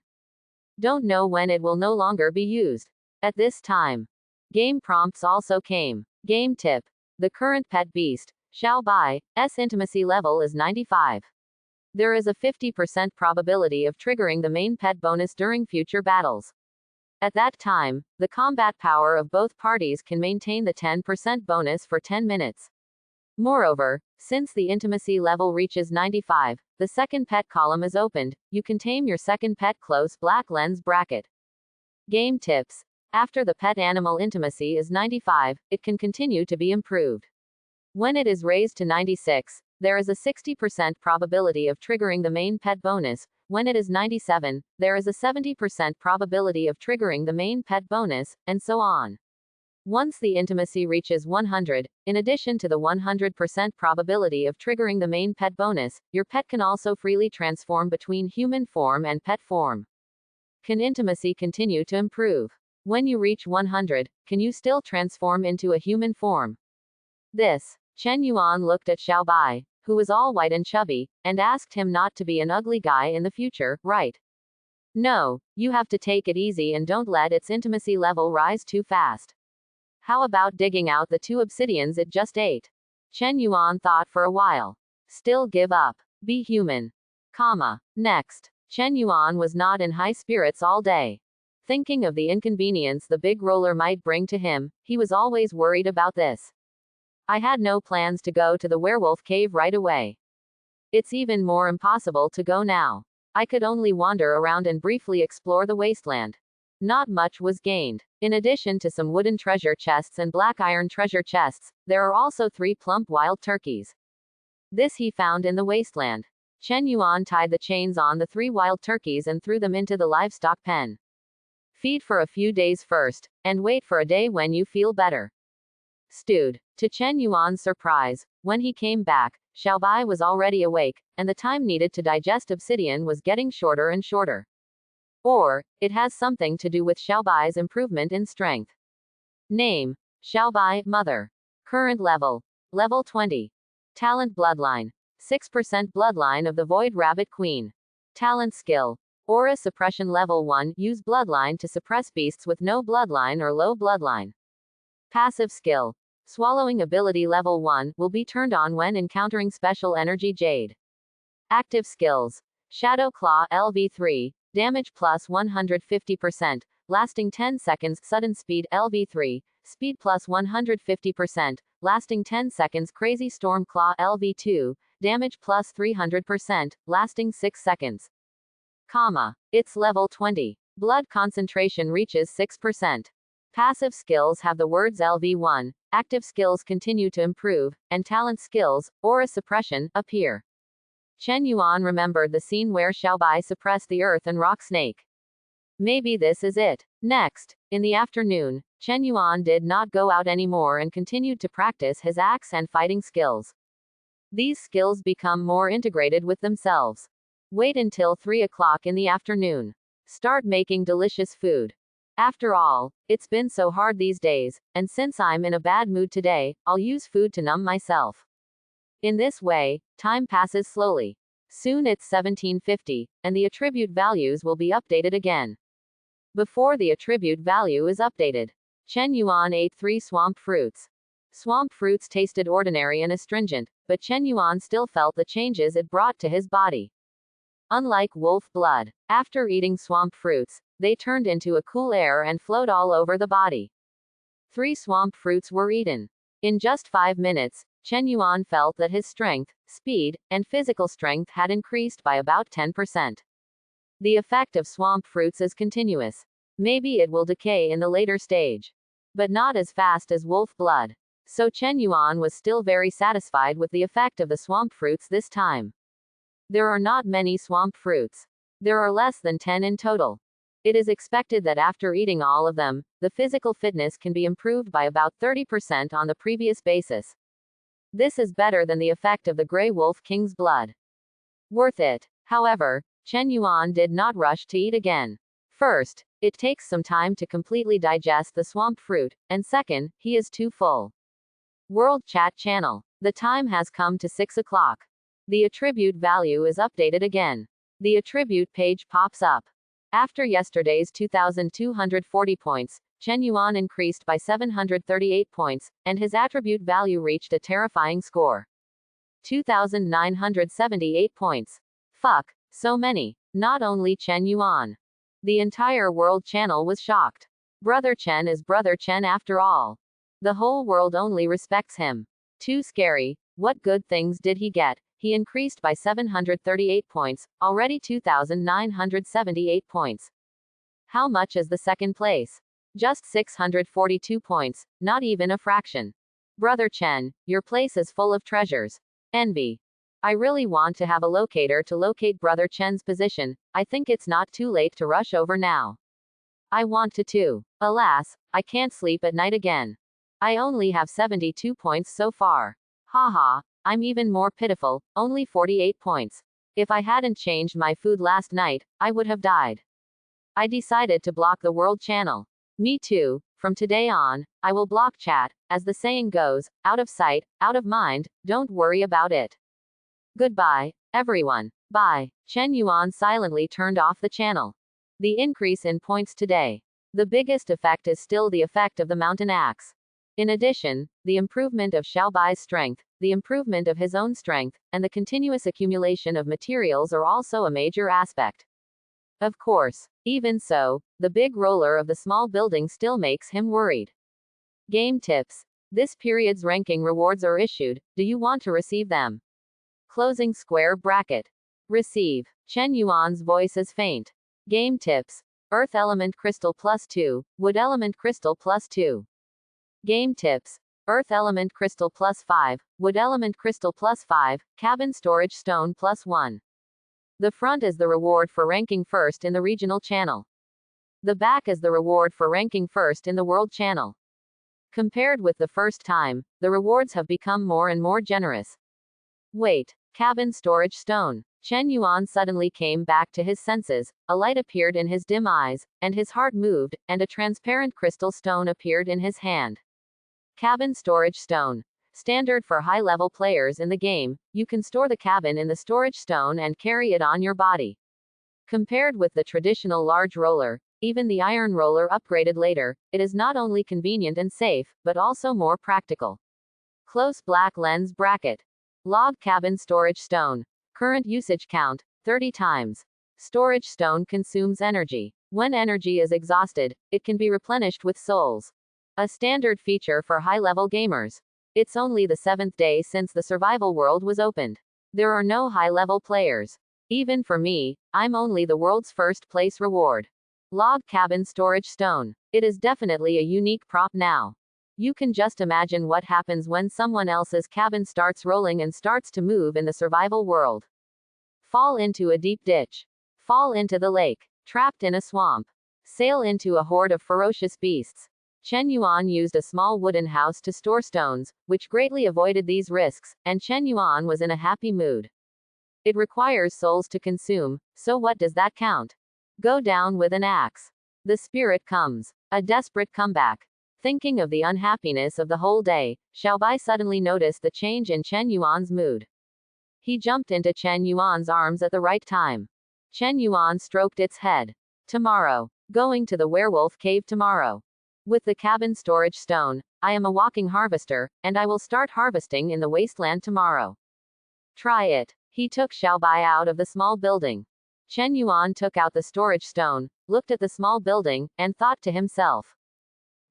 Speaker 1: Don't know when it will no longer be used. At this time, game prompts also came. Game tip. The current pet beast, Xiaobai's intimacy level is 95. There is a 50% probability of triggering the main pet bonus during future battles. At that time, the combat power of both parties can maintain the 10% bonus for 10 minutes. Moreover, since the intimacy level reaches 95, the second pet column is opened, you can tame your second pet close black lens bracket. Game tips. After the pet animal intimacy is 95, it can continue to be improved. When it is raised to 96, there is a 60% probability of triggering the main pet bonus. When it is 97, there is a 70% probability of triggering the main pet bonus, and so on. Once the intimacy reaches 100, in addition to the 100% probability of triggering the main pet bonus, your pet can also freely transform between human form and pet form. Can intimacy continue to improve? When you reach 100, can you still transform into a human form? This. Chen Yuan looked at Xiaobai, who was all white and chubby, and asked him not to be an ugly guy in the future, right? No, you have to take it easy and don't let its intimacy level rise too fast. How about digging out the 2 obsidians it just ate? Chen Yuan thought for a while. Still give up. Be human. Next. Chen Yuan was not in high spirits all day. Thinking of the inconvenience the big roller might bring to him, he was always worried about this. I had no plans to go to the werewolf cave right away. It's even more impossible to go now. I could only wander around and briefly explore the wasteland. Not much was gained. In addition to some wooden treasure chests and black iron treasure chests, there are also 3 plump wild turkeys. This he found in the wasteland. Chen Yuan tied the chains on the 3 wild turkeys and threw them into the livestock pen. Feed for a few days first, and wait for a day when you feel better. Stewed. To Chen Yuan's surprise, when he came back, Xiaobai was already awake, and the time needed to digest obsidian was getting shorter and shorter. Or, it has something to do with Xiaobai's improvement in strength. Name. Xiaobai, Mother. Current level. Level 20. Talent Bloodline. 6% Bloodline of the Void Rabbit Queen. Talent Skill. Aura Suppression Level 1. Use Bloodline to suppress beasts with no bloodline or low bloodline. Passive Skill. Swallowing Ability Level 1 will be turned on when encountering Special Energy Jade. Active Skills. Shadow Claw LV3. Damage plus 150%, lasting 10 seconds. Sudden Speed LV3. Speed plus 150%, lasting 10 seconds. Crazy Storm Claw LV2. Damage plus 300%, lasting 6 seconds. It's level 20. Blood concentration reaches 6%. Passive skills have the words LV1, active skills continue to improve, and talent skills, aura suppression, appear. Chen Yuan remembered the scene where Xiaobai suppressed the earth and rock snake. Maybe this is it. Next, in the afternoon, Chen Yuan did not go out anymore and continued to practice his axe and fighting skills. These skills become more integrated with themselves. Wait until 3 o'clock in the afternoon. Start making delicious food. After all, it's been so hard these days, and since I'm in a bad mood today, I'll use food to numb myself. In this way, time passes slowly. Soon it's 1750, and the attribute values will be updated again. Before the attribute value is updated, Chen Yuan ate 3 swamp fruits. Swamp fruits tasted ordinary and astringent, but Chen Yuan still felt the changes it brought to his body. Unlike wolf blood, after eating swamp fruits, they turned into a cool air and flowed all over the body. 3 swamp fruits were eaten. In just 5 minutes, Chen Yuan felt that his strength, speed, and physical strength had increased by about 10%. The effect of swamp fruits is continuous. Maybe it will decay in the later stage. but not as fast as wolf blood. So Chen Yuan was still very satisfied with the effect of the swamp fruits this time. There are not many swamp fruits. There are less than 10 in total. It is expected that after eating all of them, the physical fitness can be improved by about 30% on the previous basis. This is better than the effect of the Grey Wolf King's blood. Worth it. However, Chen Yuan did not rush to eat again. First, it takes some time to completely digest the swamp fruit, and second, he is too full. World Chat Channel. The time has come to 6 o'clock. The attribute value is updated again. The attribute page pops up. After yesterday's 2,240 points, Chen Yuan increased by 738 points, and his attribute value reached a terrifying score. 2,978 points. Fuck, so many. Not only Chen Yuan. The entire world channel was shocked. Brother Chen is Brother Chen after all. The whole world only respects him. Too scary. What good things did he get? He increased by 738 points, already 2,978 points. How much is the second place? Just 642 points, not even a fraction. Brother Chen, your place is full of treasures. Envy. I really want to have a locator to locate Brother Chen's position. I think it's not too late to rush over now. I want to too. Alas, I can't sleep at night again. I only have 72 points so far. Haha. I'm even more pitiful, only 48 points. If I hadn't changed my food last night, I would have died. I decided to block the world channel. Me too. From today on, I will block chat, as the saying goes, out of sight, out of mind, don't worry about it. Goodbye, everyone. Bye. Chen Yuan silently turned off the channel. The increase in points today. The biggest effect is still the effect of the mountain axe. In addition, the improvement of Xiaobai's strength, the improvement of his own strength, and the continuous accumulation of materials are also a major aspect. Of course, even so, the big roller of the small building still makes him worried. Game tips. This period's ranking rewards are issued. Do you want to receive them? Closing square bracket. Receive. Chen Yuan's voice is faint. Game tips. Earth element crystal +2, wood element crystal +2. Game tips. Earth element crystal +5, wood element crystal +5, cabin storage stone +1. The front is the reward for ranking first in the regional channel. The back is the reward for ranking first in the world channel. Compared with the first time, the rewards have become more and more generous. Wait, cabin storage stone. Chen Yuan suddenly came back to his senses, a light appeared in his dim eyes, and his heart moved, and a transparent crystal stone appeared in his hand. Cabin storage stone. Standard for high-level players in the game, you can store the cabin in the storage stone and carry it on your body. Compared with the traditional large roller, even the iron roller upgraded later, it is not only convenient and safe, but also more practical. Close black lens bracket. Log cabin storage stone. Current usage count, 30 times. Storage stone consumes energy. When energy is exhausted, it can be replenished with souls. A standard feature for high-level gamers. It's only the 7th day since the survival world was opened. There are no high-level players. Even for me, I'm only the world's first place reward. Log cabin storage stone. It is definitely a unique prop now. You can just imagine what happens when someone else's cabin starts rolling and starts to move in the survival world. Fall into a deep ditch. Fall into the lake. Trapped in a swamp. Sail into a horde of ferocious beasts. Chen Yuan used a small wooden house to store stones, which greatly avoided these risks, and Chen Yuan was in a happy mood. It requires souls to consume, so what does that count? Go down with an axe. The spirit comes. A desperate comeback. Thinking of the unhappiness of the whole day, Xiaobai suddenly noticed the change in Chen Yuan's mood. He jumped into Chen Yuan's arms at the right time. Chen Yuan stroked its head. Tomorrow. Going to the werewolf cave tomorrow. With the cabin storage stone, I am a walking harvester, and I will start harvesting in the wasteland tomorrow. Try it. He took Xiaobai out of the small building. Chen Yuan took out the storage stone, looked at the small building, and thought to himself.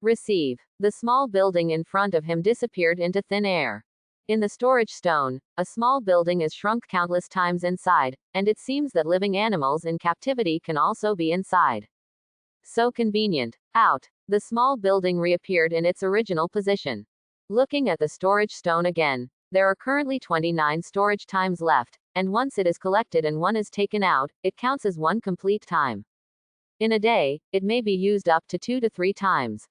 Speaker 1: Receive. The small building in front of him disappeared into thin air. In the storage stone, a small building is shrunk countless times inside, and it seems that living animals in captivity can also be inside. So convenient. Out. The small building reappeared in its original position. Looking at the storage stone again, there are currently 29 storage times left, and once it is collected and one is taken out, it counts as one complete time. In a day, it may be used up to 2 to 3 times.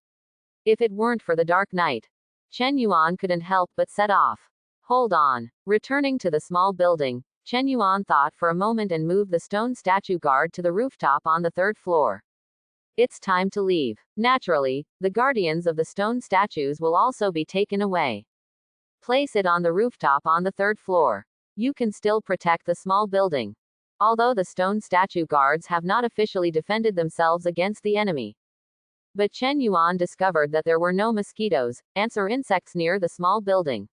Speaker 1: If it weren't for the dark night, Chen Yuan couldn't help but set off. Hold on. Returning to the small building, Chen Yuan thought for a moment and moved the stone statue guard to the rooftop on the 3rd floor. It's time to leave. Naturally, the guardians of the stone statues will also be taken away. Place it on the rooftop on the 3rd floor. You can still protect the small building. Although the stone statue guards have not officially defended themselves against the enemy. But Chen Yuan discovered that there were no mosquitoes, ants or insects near the small building.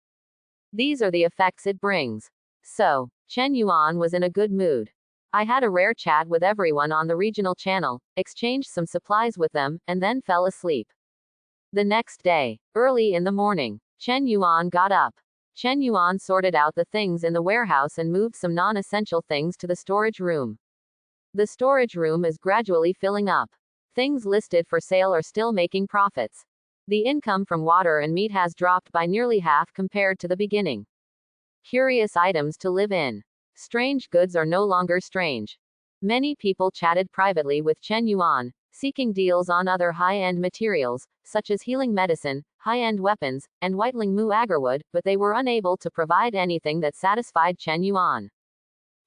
Speaker 1: These are the effects it brings. So, Chen Yuan was in a good mood. I had a rare chat with everyone on the regional channel, exchanged some supplies with them, and then fell asleep. The next day, early in the morning, Chen Yuan got up. Chen Yuan sorted out the things in the warehouse and moved some non-essential things to the storage room. The storage room is gradually filling up. Things listed for sale are still making profits. The income from water and meat has dropped by nearly half compared to the beginning. Curious items to live in. Strange goods are no longer strange. Many people chatted privately with Chen Yuan, seeking deals on other high-end materials, such as healing medicine, high-end weapons, and whiteling mu agarwood, but they were unable to provide anything that satisfied Chen Yuan.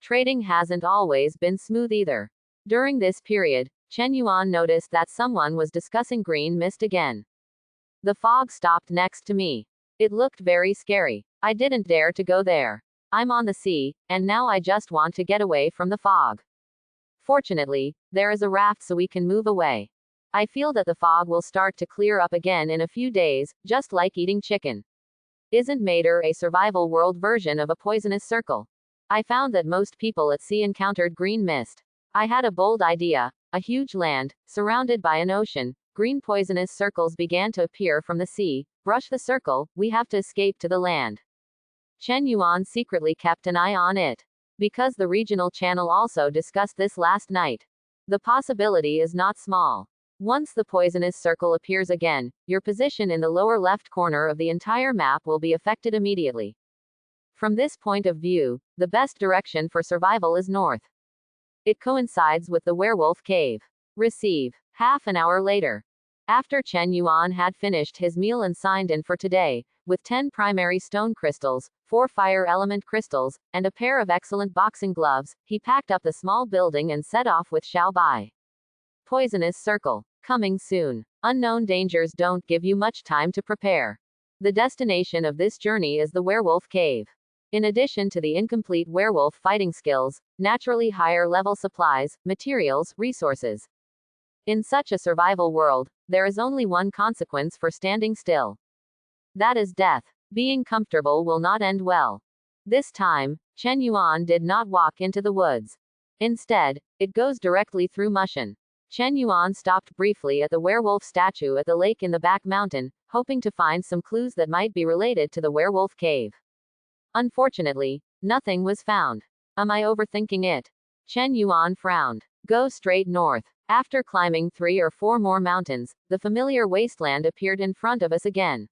Speaker 1: Trading hasn't always been smooth either. During this period, Chen Yuan noticed that someone was discussing green mist again. The fog stopped next to me. It looked very scary. I didn't dare to go there. I'm on the sea, and now I just want to get away from the fog. Fortunately, there is a raft so we can move away. I feel that the fog will start to clear up again in a few days, just like eating chicken. Isn't Mater a survival world version of a poisonous circle? I found that most people at sea encountered green mist. I had a bold idea. A huge land, surrounded by an ocean, green poisonous circles began to appear from the sea. Brush the circle, we have to escape to the land. Chen Yuan secretly kept an eye on it. Because the regional channel also discussed this last night. The possibility is not small. Once the poisonous circle appears again, your position in the lower left corner of the entire map will be affected immediately. From this point of view, the best direction for survival is north. It coincides with the werewolf cave. Receive. Half an hour later. After Chen Yuan had finished his meal and signed in for today, with 10 primary stone crystals, 4 fire element crystals, and a pair of excellent boxing gloves, he packed up the small building and set off with Xiao Bai. Poisonous circle. Coming soon. Unknown dangers don't give you much time to prepare. The destination of this journey is the werewolf cave. In addition to the incomplete werewolf fighting skills, naturally higher level supplies, materials, resources. In such a survival world, there is only one consequence for standing still. That is death. Being comfortable will not end well. This time, Chen Yuan did not walk into the woods. Instead, it goes directly through Mushan. Chen Yuan stopped briefly at the werewolf statue at the lake in the back mountain, hoping to find some clues that might be related to the werewolf cave. Unfortunately, nothing was found. Am I overthinking it? Chen Yuan frowned. Go straight north. After climbing 3 or 4 more mountains, the familiar wasteland appeared in front of us again.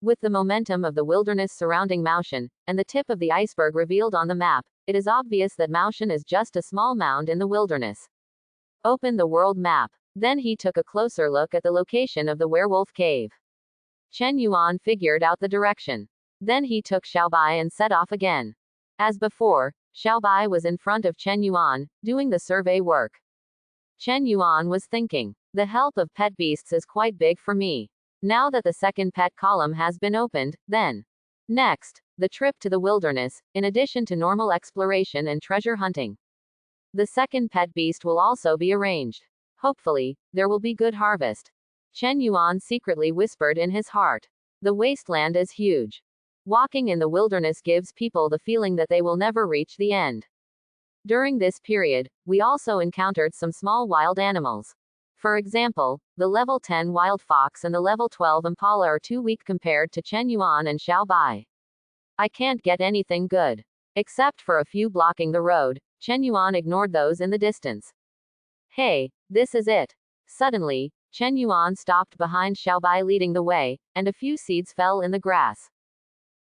Speaker 1: With the momentum of the wilderness surrounding Maoshan, and the tip of the iceberg revealed on the map, it is obvious that Maoshan is just a small mound in the wilderness. Open the world map. Then he took a closer look at the location of the werewolf cave. Chen Yuan figured out the direction. Then he took Xiao Bai and set off again. As before, Xiao Bai was in front of Chen Yuan, doing the survey work. Chen Yuan was thinking, the help of pet beasts is quite big for me. Now that the second pet column has been opened, then. Next, the trip to the wilderness, in addition to normal exploration and treasure hunting. The second pet beast will also be arranged. Hopefully, there will be good harvest. Chen Yuan secretly whispered in his heart. The wasteland is huge. Walking in the wilderness gives people the feeling that they will never reach the end. During this period, we also encountered some small wild animals. For example, the level 10 wild fox and the level 12 impala are too weak compared to Chen Yuan and Xiao Bai. I can't get anything good. Except for a few blocking the road, Chen Yuan ignored those in the distance. Hey, this is it. Suddenly, Chen Yuan stopped behind Xiaobai leading the way, and a few seeds fell in the grass.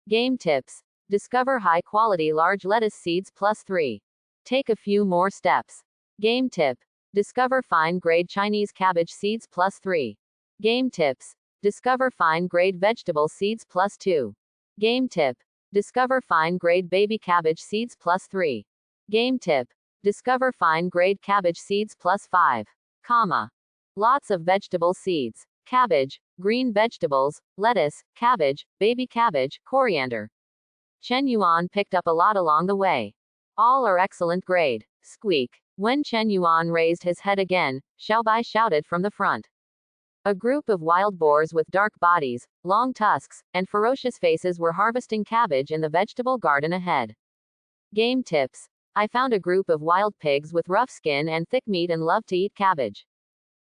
Speaker 1: Game tips. Discover high-quality large lettuce seeds +3. Take a few more steps. Game tip. Discover fine-grade Chinese cabbage seeds +3. Game tips. Discover fine-grade vegetable seeds +2. Game tip. Discover fine-grade baby cabbage seeds +3. Game tip. Discover fine-grade cabbage seeds +5. Comma. Lots of vegetable seeds. Cabbage, green vegetables, lettuce, cabbage, baby cabbage, coriander. Chen Yuan picked up a lot along the way. All are excellent grade. Squeak. When Chen Yuan raised his head again, Xiaobai shouted from the front. A group of wild boars with dark bodies, long tusks, and ferocious faces were harvesting cabbage in the vegetable garden ahead. Game tips. I found a group of wild pigs with rough skin and thick meat and love to eat cabbage.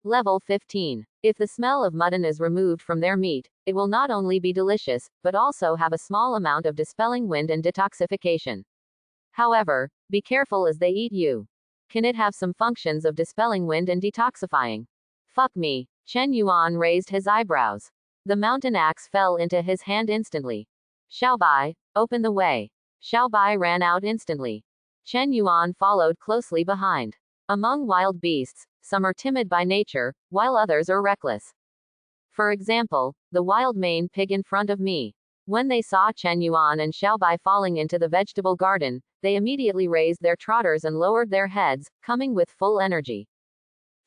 Speaker 1: Level 15. If the smell of mutton is removed from their meat, it will not only be delicious, but also have a small amount of dispelling wind and detoxification. However, be careful as they eat you. Can it have some functions of dispelling wind and detoxifying? Fuck me. Chen Yuan raised his eyebrows. The mountain axe fell into his hand instantly. Xiaobai, open the way. Xiaobai ran out instantly. Chen Yuan followed closely behind. Among wild beasts, some are timid by nature, while others are reckless. For example, the wild Maine pig in front of me. When they saw Chen Yuan and Xiaobai falling into the vegetable garden, they immediately raised their trotters and lowered their heads, coming with full energy.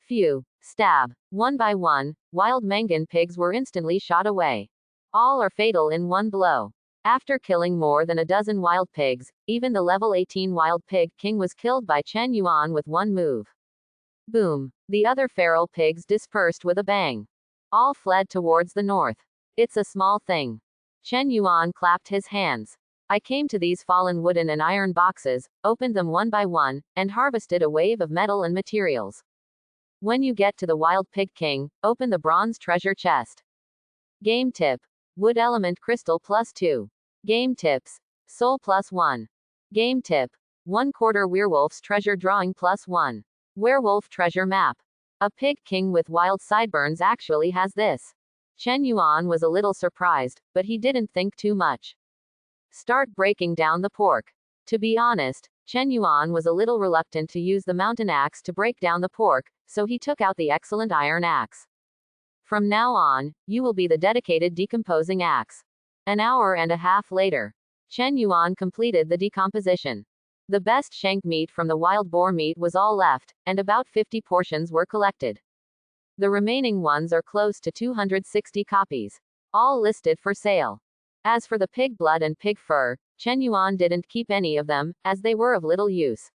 Speaker 1: Phew. Stab. One by one, wild Mangan pigs were instantly shot away. All are fatal in one blow. After killing more than a dozen wild pigs, even the level 18 wild pig king was killed by Chen Yuan with one move. Boom. The other feral pigs dispersed with a bang. All fled towards the north. It's a small thing. Chen Yuan clapped his hands. I came to these fallen wooden and iron boxes, opened them one by one, and harvested a wave of metal and materials. When you get to the Wild Pig King, open the bronze treasure chest. Game tip. Wood element crystal +2. Game tips. Soul +1. Game tip. 1/4 werewolf's treasure drawing +1. Werewolf treasure map. A pig king with wild sideburns actually has this. Chen Yuan was a little surprised, but he didn't think too much. Start breaking down the pork. To be honest, Chen Yuan was a little reluctant to use the mountain axe to break down the pork, so he took out the excellent iron axe. From now on, you will be the dedicated decomposing axe. An hour and a half later, Chen Yuan completed the decomposition. The best shank meat from the wild boar meat was all left, and about 50 portions were collected. The remaining ones are close to 260 copies. All listed for sale. As for the pig blood and pig fur, Chen Yuan didn't keep any of them, as they were of little use.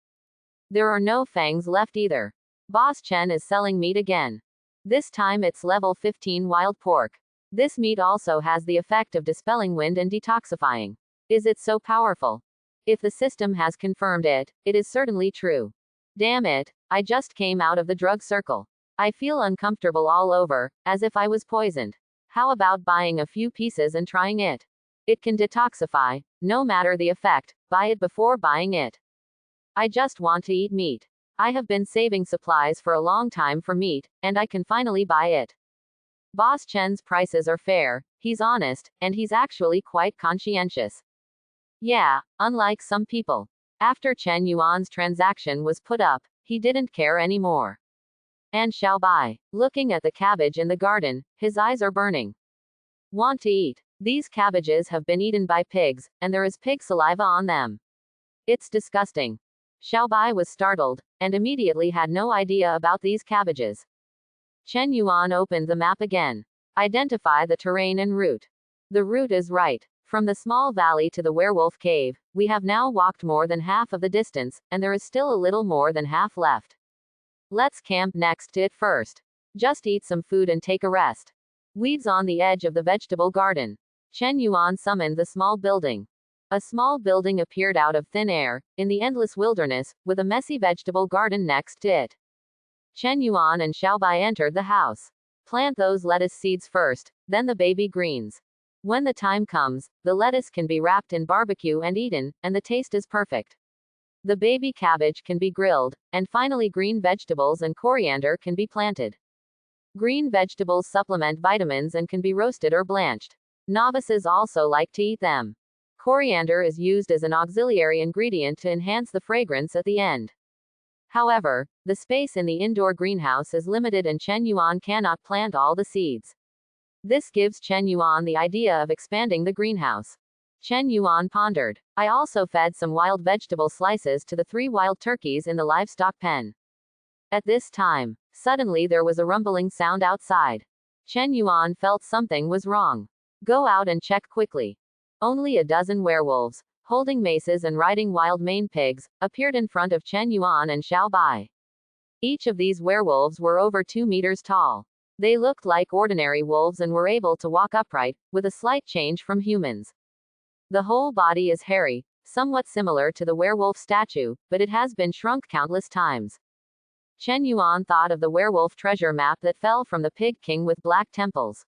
Speaker 1: There are no fangs left either. Boss Chen is selling meat again. This time it's level 15 wild pork. This meat also has the effect of dispelling wind and detoxifying. Is it so powerful? If the system has confirmed it, it is certainly true. Damn it, I just came out of the drug circle. I feel uncomfortable all over, as if I was poisoned. How about buying a few pieces and trying it? It can detoxify, no matter the effect, buy it before buying it. I just want to eat meat. I have been saving supplies for a long time for meat, and I can finally buy it. Boss Chen's prices are fair, he's honest, and he's actually quite conscientious. Yeah, unlike some people. After Chen Yuan's transaction was put up, he didn't care anymore. And Xiaobai, looking at the cabbage in the garden, his eyes are burning. Want to eat. These cabbages have been eaten by pigs, and there is pig saliva on them. It's disgusting. Xiaobai was startled, and immediately had no idea about these cabbages. Chen Yuan opened the map again. Identify the terrain and route. The route is right. From the small valley to the werewolf cave, we have now walked more than half of the distance, and there is still a little more than half left. Let's camp next to it first. Just eat some food and take a rest. Weeds on the edge of the vegetable garden. Chen Yuan summoned the small building. A small building appeared out of thin air, in the endless wilderness, with a messy vegetable garden next to it. Chen Yuan and Xiaobai entered the house. Plant those lettuce seeds first, then the baby greens. When the time comes, the lettuce can be wrapped in barbecue and eaten, and the taste is perfect. The baby cabbage can be grilled, and finally green vegetables and coriander can be planted. Green vegetables supplement vitamins and can be roasted or blanched. Novices also like to eat them. Coriander is used as an auxiliary ingredient to enhance the fragrance at the end. However, the space in the indoor greenhouse is limited and Chen Yuan cannot plant all the seeds. This gives Chen Yuan the idea of expanding the greenhouse. Chen Yuan pondered. I also fed some wild vegetable slices to the 3 wild turkeys in the livestock pen. At this time, suddenly there was a rumbling sound outside. Chen Yuan felt something was wrong. Go out and check quickly. Only a dozen werewolves, holding maces and riding wild Maine pigs, appeared in front of Chen Yuan and Xiao Bai. Each of these werewolves were over 2 meters tall. They looked like ordinary wolves and were able to walk upright, with a slight change from humans. The whole body is hairy, somewhat similar to the werewolf statue, but it has been shrunk countless times. Chen Yuan thought of the werewolf treasure map that fell from the pig king with black temples.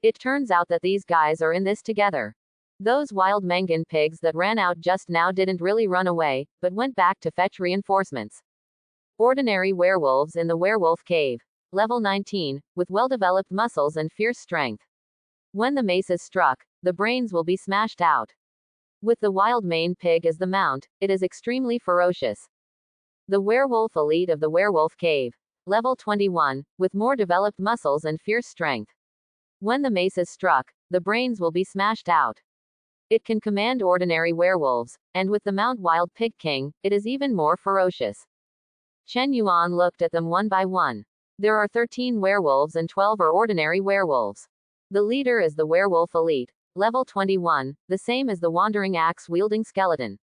Speaker 1: It turns out that these guys are in this together. Those wild Mengan pigs that ran out just now didn't really run away, but went back to fetch reinforcements. Ordinary werewolves in the werewolf cave. Level 19, with well-developed muscles and fierce strength. When the mace is struck, the brains will be smashed out. With the wild Maine pig as the mount, it is extremely ferocious. The werewolf elite of the werewolf cave. Level 21, with more developed muscles and fierce strength. When the mace is struck, the brains will be smashed out. It can command ordinary werewolves, and with the mount Wild Pig King, it is even more ferocious. Chen Yuan looked at them one by one. There are 13 werewolves and 12 are ordinary werewolves. The leader is the werewolf elite, level 21, the same as the wandering axe-wielding skeleton.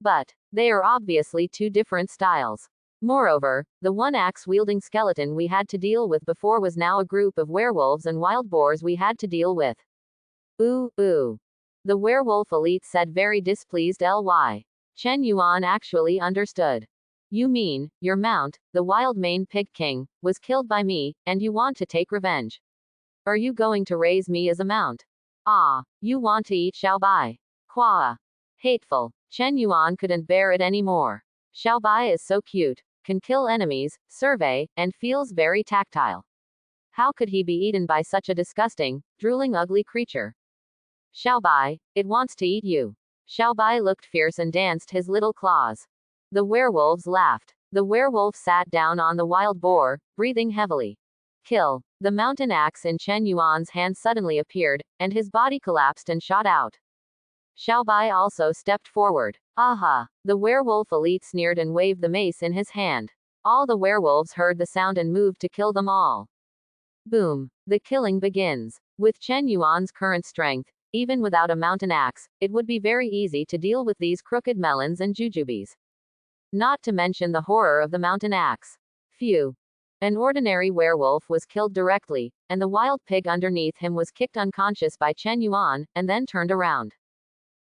Speaker 1: But they are obviously 2 different styles. Moreover, the one axe-wielding skeleton we had to deal with before was now a group of werewolves and wild boars we had to deal with. Ooh, ooh. The werewolf elite said, very displeased. Ly. Chen Yuan actually understood. You mean, your mount, the wild Maine Pig King, was killed by me, and you want to take revenge? Are you going to raise me as a mount? Ah, you want to eat Xiao Bai. Hua. Hateful. Chen Yuan couldn't bear it anymore. Xiao Bai is so cute, can kill enemies, survey, and feels very tactile. How could he be eaten by such a disgusting, drooling ugly creature? Xiao Bai, it wants to eat you. Xiao Bai looked fierce and danced his little claws. The werewolves laughed. The werewolf sat down on the wild boar, breathing heavily. Kill. The mountain axe in Chen Yuan's hand suddenly appeared, and his body collapsed and shot out. Xiao Bai also stepped forward. Aha! The werewolf elite sneered and waved the mace in his hand. All the werewolves heard the sound and moved to kill them all. Boom! The killing begins. With Chen Yuan's current strength, even without a mountain axe, it would be very easy to deal with these crooked melons and jujubes. Not to mention the horror of the mountain axe. Phew. An ordinary werewolf was killed directly, and the wild pig underneath him was kicked unconscious by Chen Yuan, and then turned around.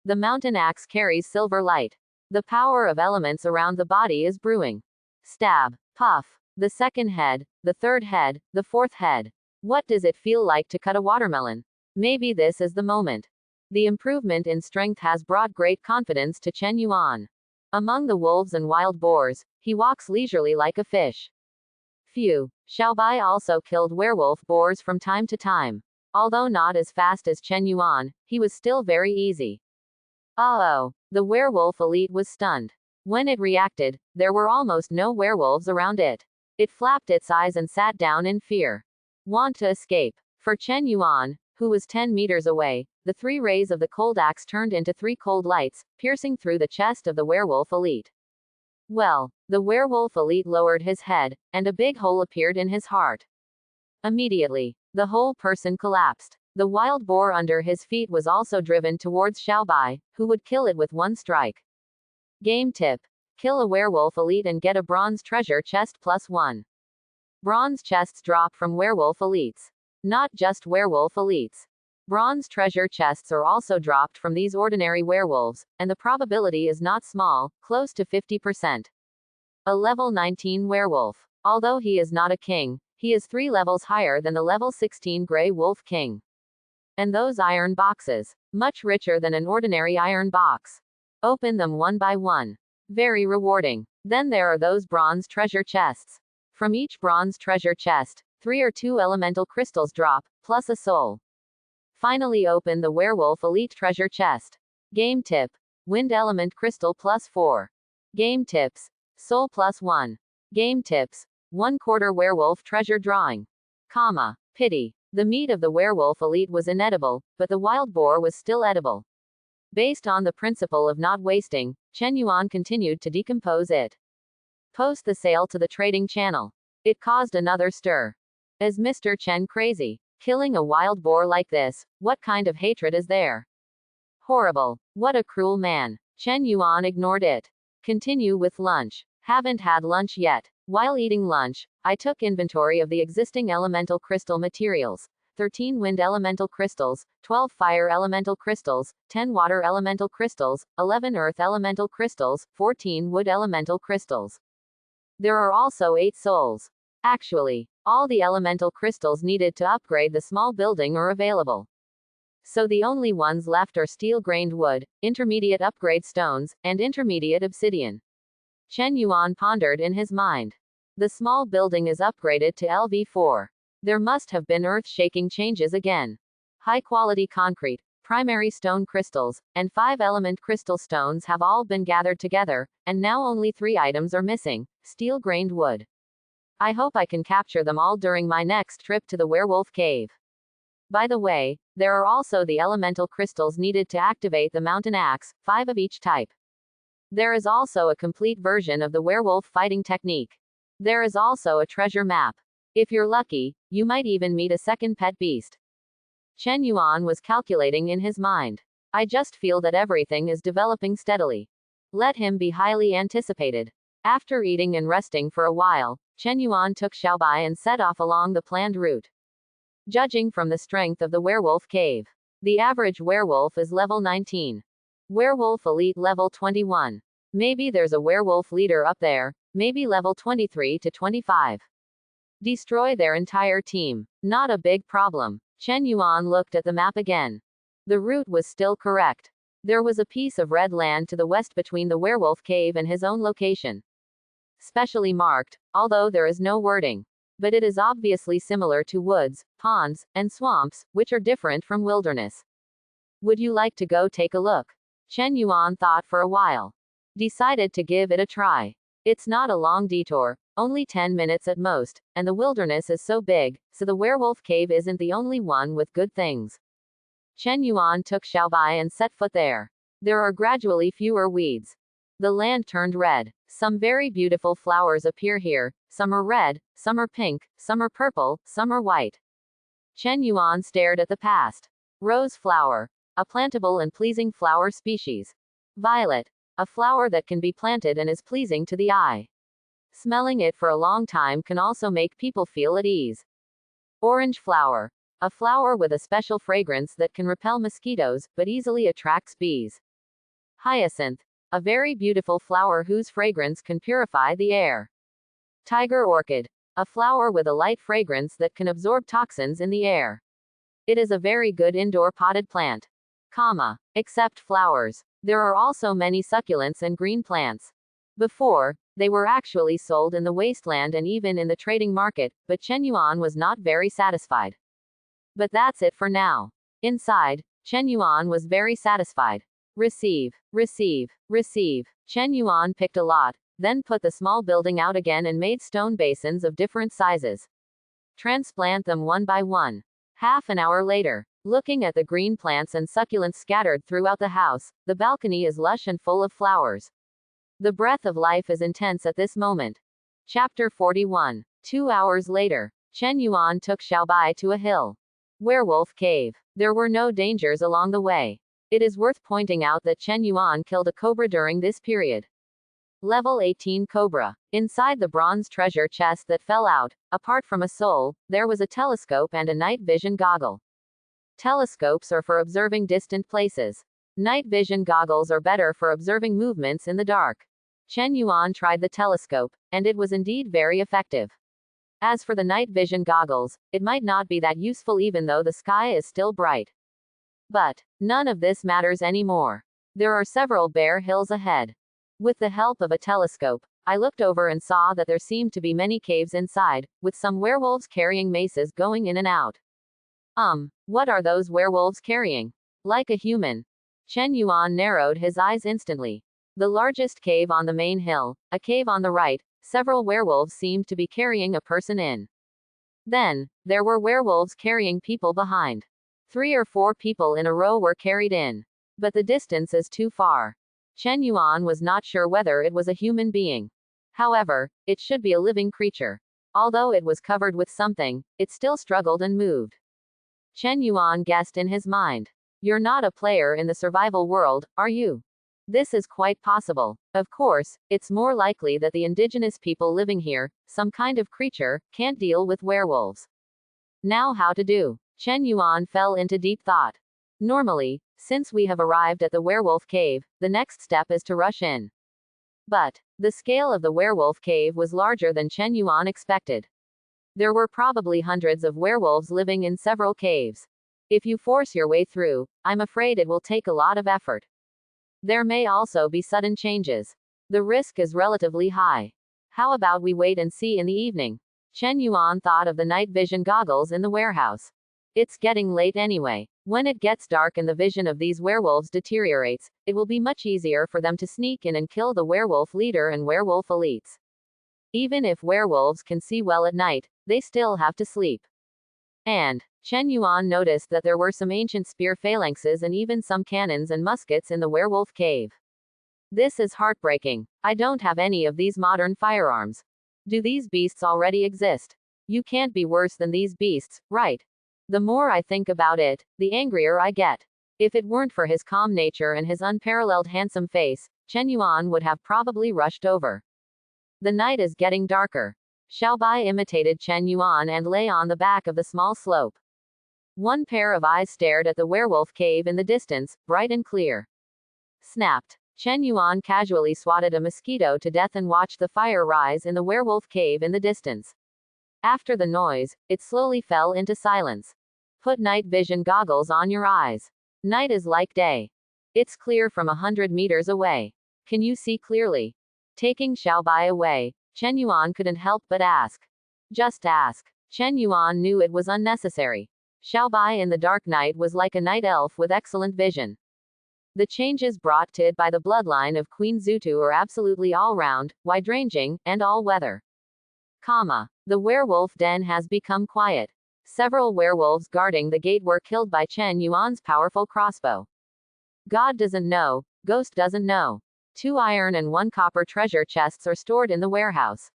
Speaker 1: The mountain axe carries silver light. The power of elements around the body is brewing. Stab. Puff. The second head, the third head, the fourth head. What does it feel like to cut a watermelon? Maybe this is the moment. The improvement in strength has brought great confidence to Chen Yuan. Among the wolves and wild boars, he walks leisurely like a fish. Phew. Xiao Bai also killed werewolf boars from time to time. Although not as fast as Chen Yuan, he was still very easy. Oh, the werewolf elite was stunned. When it reacted, there were almost no werewolves around it. It flapped its eyes and sat down in fear. Want to escape? For Chen Yuan, who was 10 meters away, the 3 rays of the cold axe turned into 3 cold lights, piercing through the chest of the werewolf elite. Well, the werewolf elite lowered his head, and a big hole appeared in his heart. Immediately, the whole person collapsed. The wild boar under his feet was also driven towards Xiao Bai, who would kill it with 1 strike. Game tip. Kill a werewolf elite and get a bronze treasure chest +1. Bronze chests drop from werewolf elites. Not just werewolf elites. Bronze treasure chests are also dropped from these ordinary werewolves, and the probability is not small, close to 50%. A level 19 werewolf. Although he is not a king, he is 3 levels higher than the level 16 Grey Wolf King. And those iron boxes. Much richer than an ordinary iron box. Open them one by one. Very rewarding. Then there are those bronze treasure chests. From each bronze treasure chest, 3 or 2 elemental crystals drop, plus a soul. Finally open the Werewolf Elite treasure chest. Game tip. Wind element crystal plus 4. Game tips. Soul plus 1. Game tips. 1/4 werewolf treasure drawing. Pity. The meat of the Werewolf Elite was inedible, but the wild boar was still edible. Based on the principle of not wasting, Chen Yuan continued to decompose it. Post the sale to the trading channel. It caused another stir. Is Mr. Chen crazy? Killing a wild boar like this, what kind of hatred is there? Horrible. What a cruel man. Chen Yuan ignored it. Continue with lunch. Haven't had lunch yet. While eating lunch, I took inventory of the existing elemental crystal materials. 13 wind elemental crystals, 12 fire elemental crystals, 10 water elemental crystals, 11 earth elemental crystals, 14 wood elemental crystals. There are also 8 souls. Actually, all the elemental crystals needed to upgrade the small building are available. So the only ones left are steel-grained wood, intermediate upgrade stones, and intermediate obsidian. Chen Yuan pondered in his mind. The small building is upgraded to LV4. There must have been earth-shaking changes again. High-quality concrete, primary stone crystals, and 5 element crystal stones have all been gathered together, and now only 3 items are missing: steel-grained wood. I hope I can capture them all during my next trip to the Werewolf Cave. By the way, there are also the elemental crystals needed to activate the mountain axe, 5 of each type. There is also a complete version of the werewolf fighting technique. There is also a treasure map. If you're lucky, you might even meet a second pet beast. Chen Yuan was calculating in his mind. I just feel that everything is developing steadily. Let him be highly anticipated. After eating and resting for a while, Chen Yuan took Xiaobai and set off along the planned route. Judging from the strength of the werewolf cave, the average werewolf is level 19. Werewolf Elite level 21. Maybe there's a werewolf leader up there, maybe level 23 to 25. Destroy their entire team. Not a big problem. Chen Yuan looked at the map again. The route was still correct. There was a piece of red land to the west between the werewolf cave and his own location. Specially marked, although there is no wording. But it is obviously similar to woods, ponds, and swamps, which are different from wilderness. Would you like to go take a look? Chen Yuan thought for a while. Decided to give it a try. It's not a long detour, only 10 minutes at most, and the wilderness is so big, so the werewolf cave isn't the only one with good things. Chen Yuan took Xiaobai and set foot there. There are gradually fewer weeds. The land turned red. Some very beautiful flowers appear here. Some are red, some are pink, some are purple, some are white. Chen Yuan stared at the past. Rose flower. A plantable and pleasing flower species. Violet. A flower that can be planted and is pleasing to the eye. Smelling it for a long time can also make people feel at ease. Orange flower. A flower with a special fragrance that can repel mosquitoes, but easily attracts bees. Hyacinth. A very beautiful flower whose fragrance can purify the air. Tiger orchid. A flower with a light fragrance that can absorb toxins in the air. It is a very good indoor potted plant. Except flowers. There are also many succulents and green plants. Before, they were actually sold in the wasteland and even in the trading market, but Chen Yuan was not very satisfied. But that's it for now. Inside, Chen Yuan was very satisfied. Receive, receive, receive. Chen Yuan picked a lot, then put the small building out again and made stone basins of different sizes. Transplant them one by one. Half an hour later, looking at the green plants and succulents scattered throughout the house, the balcony is lush and full of flowers. The breath of life is intense at this moment. Chapter 41. 2 hours later, Chen Yuan took Xiaobai to a hill. Werewolf cave. There were no dangers along the way. It is worth pointing out that Chen Yuan killed a cobra during this period. Level 18 cobra. Inside the bronze treasure chest that fell out, apart from a soul, there was a telescope and a night vision goggle. Telescopes are for observing distant places. Night vision goggles are better for observing movements in the dark. Chen Yuan tried the telescope, and it was indeed very effective. As for the night vision goggles, it might not be that useful even though the sky is still bright. But none of this matters anymore. There are several bare hills ahead. With the help of a telescope, I looked over and saw that there seemed to be many caves inside, with some werewolves carrying maces going in and out. What are those werewolves carrying? Like a human. Chen Yuan narrowed his eyes instantly. The largest cave on the main hill, a cave on the right, several werewolves seemed to be carrying a person in. Then, there were werewolves carrying people behind. 3 or 4 people in a row were carried in. But the distance is too far. Chen Yuan was not sure whether it was a human being. However, it should be a living creature. Although it was covered with something, it still struggled and moved. Chen Yuan guessed in his mind. You're not a player in the survival world, are you? This is quite possible. Of course, it's more likely that the indigenous people living here, some kind of creature, can't deal with werewolves. Now how to do? Chen Yuan fell into deep thought. Normally, since we have arrived at the werewolf cave, the next step is to rush in. But, the scale of the werewolf cave was larger than Chen Yuan expected. There were probably hundreds of werewolves living in several caves. If you force your way through, I'm afraid it will take a lot of effort. There may also be sudden changes. The risk is relatively high. How about we wait and see in the evening? Chen Yuan thought of the night vision goggles in the warehouse. It's getting late anyway. When it gets dark and the vision of these werewolves deteriorates, it will be much easier for them to sneak in and kill the werewolf leader and werewolf elites. Even if werewolves can see well at night, they still have to sleep. And, Chen Yuan noticed that there were some ancient spear phalanxes and even some cannons and muskets in the werewolf cave. This is heartbreaking. I don't have any of these modern firearms. Do these beasts already exist? You can't be worse than these beasts, right? The more I think about it, the angrier I get. If it weren't for his calm nature and his unparalleled handsome face, Chen Yuan would have probably rushed over. The night is getting darker. Xiaobai imitated Chen Yuan and lay on the back of the small slope. One pair of eyes stared at the werewolf cave in the distance, bright and clear. Snapped. Chen Yuan casually swatted a mosquito to death and watched the fire rise in the werewolf cave in the distance. After the noise, it slowly fell into silence. Put night vision goggles on your eyes. Night is like day. It's clear from 100 meters away. Can you see clearly? Taking Xiaobai away, Chen Yuan couldn't help but ask. Just ask. Chen Yuan knew it was unnecessary. Xiaobai in the dark night was like a night elf with excellent vision. The changes brought to it by the bloodline of Queen Zutu are absolutely all-round, wide-ranging, and all-weather. The werewolf den has become quiet. Several werewolves guarding the gate were killed by Chen Yuan's powerful crossbow. God doesn't know, Ghost doesn't know. 2 iron and 1 copper treasure chests are stored in the warehouse.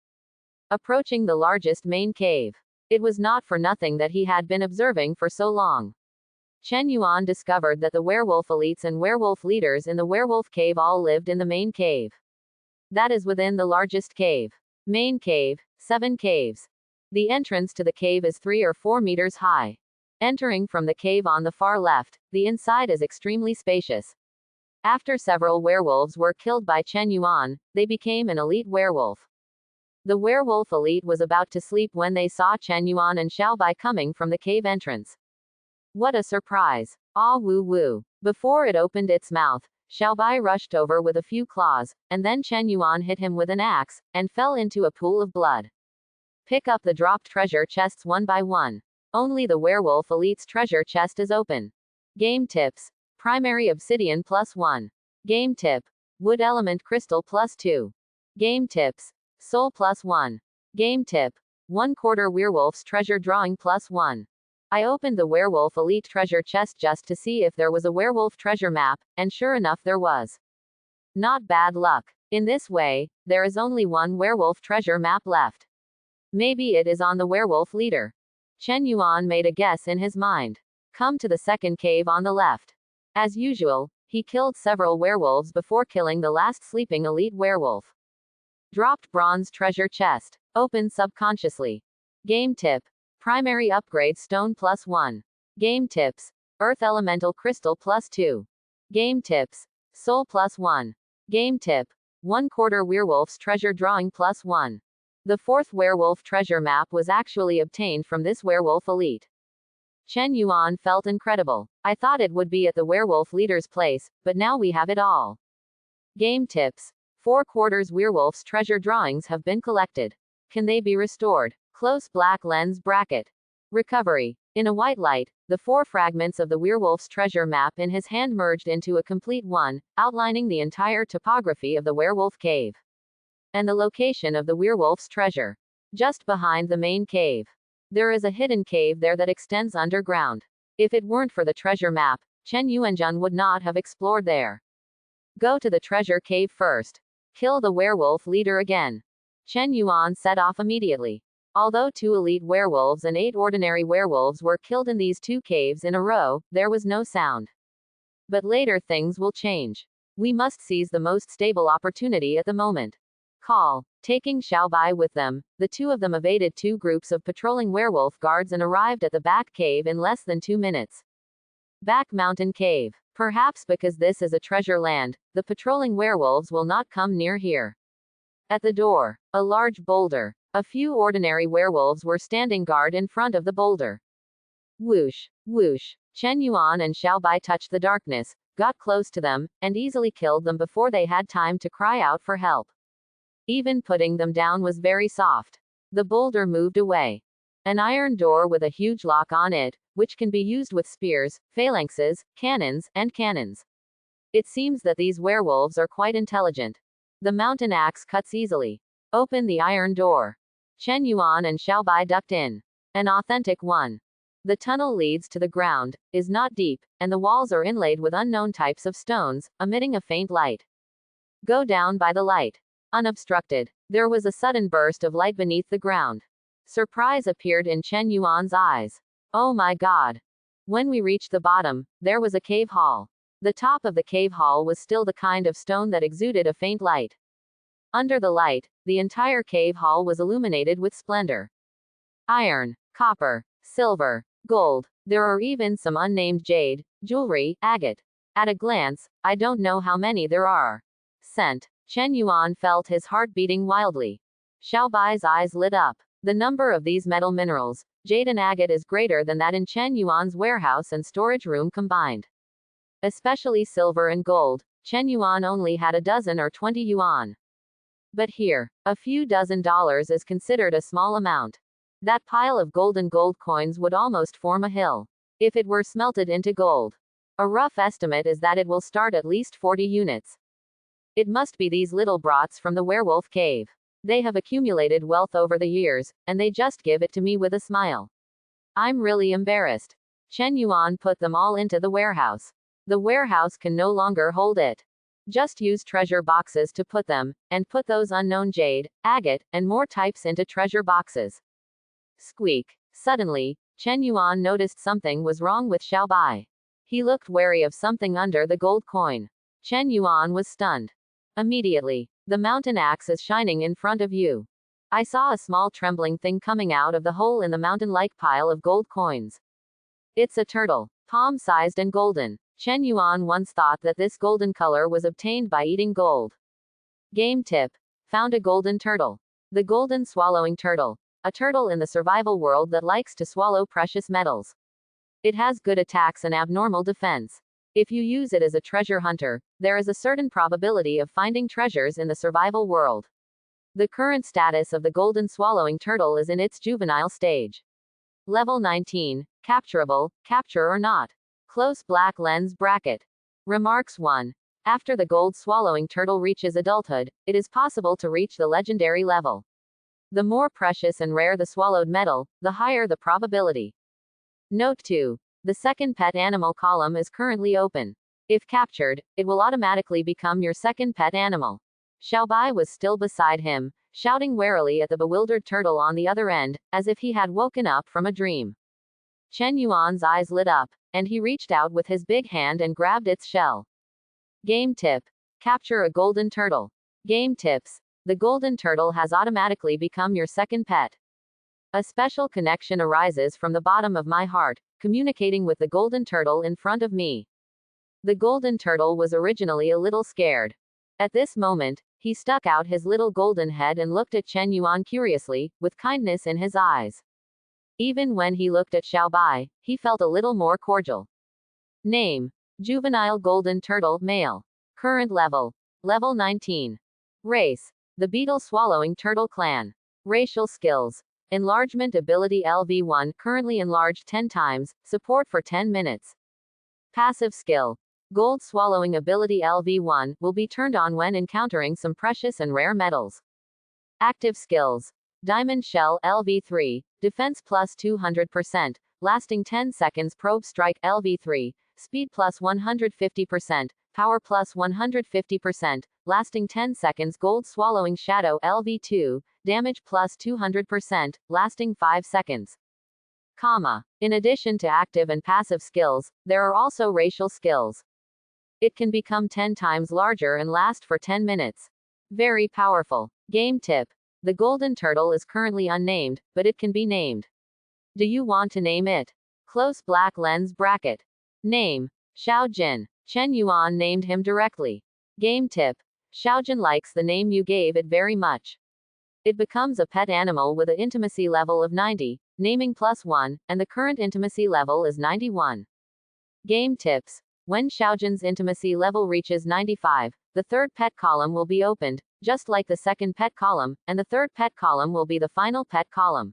Speaker 1: Approaching the largest main cave. It was not for nothing that he had been observing for so long. Chen Yuan discovered that the werewolf elites and werewolf leaders in the werewolf cave all lived in the main cave. That is within the largest cave. Main cave, 7 caves. The entrance to the cave is 3 or 4 meters high. Entering from the cave on the far left, the inside is extremely spacious. After several werewolves were killed by Chen Yuan, they became an elite werewolf. The werewolf elite was about to sleep when they saw Chen Yuan and Xiaobai coming from the cave entrance. What a surprise! Ah woo woo. Before it opened its mouth, Xiaobai rushed over with a few claws, and then Chen Yuan hit him with an axe, and fell into a pool of blood. Pick up the dropped treasure chests one by one. Only the werewolf elite's treasure chest is open. Game tips. Primary obsidian +1. Game tip. Wood element crystal +2. Game tips. Soul +1. Game tip. 1/4 werewolf's treasure drawing +1. I opened the werewolf elite treasure chest just to see if there was a werewolf treasure map, and sure enough there was. Not bad luck. In this way, there is only one werewolf treasure map left. Maybe it is on the werewolf leader. Chen Yuan made a guess in his mind. Come to the second cave on the left. As usual, he killed several werewolves before killing the last sleeping elite werewolf. Dropped bronze treasure chest. Open subconsciously. Game tip. Primary upgrade stone +1. Game tips. Earth elemental crystal +2. Game tips. Soul +1. Game tip. 1/4 werewolf's treasure drawing +1. The 4th werewolf treasure map was actually obtained from this werewolf elite. Chen Yuan felt incredible. I thought it would be at the werewolf leader's place, but now we have it all. Game tips. 4/4 werewolf's treasure drawings have been collected. Can they be restored? Close black lens bracket. Recovery. In a white light, the 4 fragments of the werewolf's treasure map in his hand merged into a complete one, outlining the entire topography of the werewolf cave. And the location of the werewolf's treasure. Just behind the main cave. There is a hidden cave there that extends underground. If it weren't for the treasure map, Chen Yuanjun would not have explored there. Go to the treasure cave first. Kill the werewolf leader again. Chen Yuan set off immediately. Although 2 elite werewolves and 8 ordinary werewolves were killed in these 2 caves in a row, there was no sound. But later things will change. We must seize the most stable opportunity at the moment. Call. Taking Xiaobai with them, the 2 of them evaded 2 groups of patrolling werewolf guards and arrived at the back cave in less than 2 minutes. Back mountain cave. Perhaps because this is a treasure land, the patrolling werewolves will not come near here. At the door, a large boulder. A few ordinary werewolves were standing guard in front of the boulder. Whoosh, whoosh. Chen Yuan and Xiaobai touched the darkness, got close to them, and easily killed them before they had time to cry out for help. Even putting them down was very soft. The boulder moved away. An iron door with a huge lock on it, which can be used with spears, phalanxes, cannons, and cannons. It seems that these werewolves are quite intelligent. The mountain axe cuts easily. Open the iron door. Chen Yuan and Xiaobai ducked in. An authentic one. The tunnel leads to the ground, is not deep, and the walls are inlaid with unknown types of stones, emitting a faint light. Go down by the light. Unobstructed. There was a sudden burst of light beneath the ground. Surprise appeared in Chen Yuan's eyes. Oh my god. When we reached the bottom, there was a cave hall. The top of the cave hall was still the kind of stone that exuded a faint light. Under the light, the entire cave hall was illuminated with splendor. Iron, copper, silver, gold. There are even some unnamed jade, jewelry, agate. At a glance, I don't know how many there are. Scent. Chen Yuan felt his heart beating wildly. Xiaobai's eyes lit up. The number of these metal minerals, jade and agate, is greater than that in Chen Yuan's warehouse and storage room combined. Especially silver and gold, Chen Yuan only had a dozen or 20 yuan. But here, a few dozen dollars is considered a small amount. That pile of golden gold coins would almost form a hill. If it were smelted into gold. A rough estimate is that it will start at least 40 units. It must be these little brats from the werewolf cave. They have accumulated wealth over the years, and they just give it to me with a smile. I'm really embarrassed. Chen Yuan put them all into the warehouse. The warehouse can no longer hold it. Just use treasure boxes to put them, and put those unknown jade, agate, and more types into treasure boxes. Squeak. Suddenly, Chen Yuan noticed something was wrong with Xiaobai. He looked wary of something under the gold coin. Chen Yuan was stunned. Immediately, the mountain axe is shining in front of you. I saw a small trembling thing coming out of the hole in the mountain-like pile of gold coins. It's a turtle, palm-sized and golden. Chen Yuan once thought that this golden color was obtained by eating gold. Game tip. Found a golden turtle. The golden swallowing turtle. A turtle in the survival world that likes to swallow precious metals. It has good attacks and abnormal defense. If you use it as a treasure hunter, there is a certain probability of finding treasures in the survival world. The current status of the golden swallowing turtle is in its juvenile stage. Level 19, capturable, capture or not. Close black lens bracket. Remarks 1. After the gold swallowing turtle reaches adulthood, it is possible to reach the legendary level. The more precious and rare the swallowed metal, the higher the probability. Note 2. The second pet animal column is currently open. If captured, it will automatically become your second pet animal. Xiaobai was still beside him, shouting warily at the bewildered turtle on the other end, as if he had woken up from a dream. Chen Yuan's eyes lit up, and he reached out with his big hand and grabbed its shell. Game tip. Capture a golden turtle. Game tips. The golden turtle has automatically become your second pet. A special connection arises from the bottom of my heart, communicating with the golden turtle in front of me. The golden turtle was originally a little scared. At this moment, he stuck out his little golden head and looked at Chen Yuan curiously, with kindness in his eyes. Even when he looked at Xiaobai, he felt a little more cordial. Name. Juvenile golden turtle, male. Current level. Level 19. Race. The beetle-swallowing turtle clan. Racial skills. Enlargement ability LV1 currently enlarged 10 times, support for 10 minutes. Passive skill. Gold swallowing ability LV1 will be turned on when encountering some precious and rare metals. Active skills. Diamond shell LV3, defense plus 200%, lasting 10 seconds. Probe strike LV3, speed plus 150%, power plus 150%, lasting 10 seconds. Gold swallowing shadow LV2, damage plus 200%, lasting 5 seconds. In addition to active and passive skills, there are also racial skills. It can become 10 times larger and last for 10 minutes. Very powerful. Game tip. The golden turtle is currently unnamed, but it can be named. Do you want to name it? Close black lens bracket. Name. Xiaojin. Chen Yuan named him directly. Game tip. Xiaojin likes the name you gave it very much. It becomes a pet animal with an intimacy level of 90, naming +1, and the current intimacy level is 91. Game tips. When Xiaojin's intimacy level reaches 95, the third pet column will be opened, just like the second pet column, and the third pet column will be the final pet column.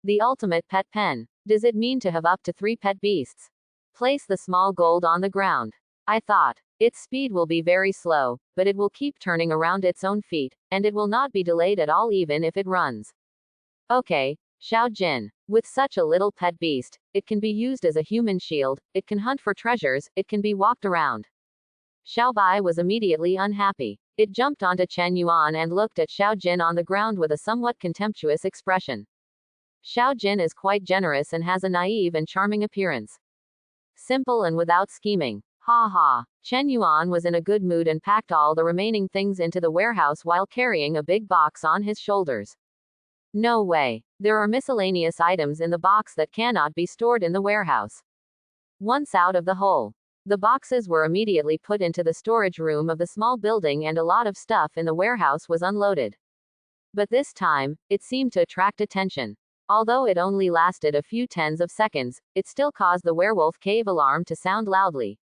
Speaker 1: The ultimate pet pen. Does it mean to have up to 3 pet beasts? Place the small gold on the ground. I thought. Its speed will be very slow, but it will keep turning around its own feet, and it will not be delayed at all even if it runs. Okay, Xiaojin. With such a little pet beast, it can be used as a human shield, it can hunt for treasures, it can be walked around. Xiaobai was immediately unhappy. It jumped onto Chen Yuan and looked at Xiaojin on the ground with a somewhat contemptuous expression. Xiaojin is quite generous and has a naive and charming appearance. Simple and without scheming. Ha ha. Chen Yuan was in a good mood and packed all the remaining things into the warehouse while carrying a big box on his shoulders. No way. There are miscellaneous items in the box that cannot be stored in the warehouse. Once out of the hole, the boxes were immediately put into the storage room of the small building and a lot of stuff in the warehouse was unloaded. But this time, it seemed to attract attention. Although it only lasted a few tens of seconds, it still caused the werewolf cave alarm to sound loudly.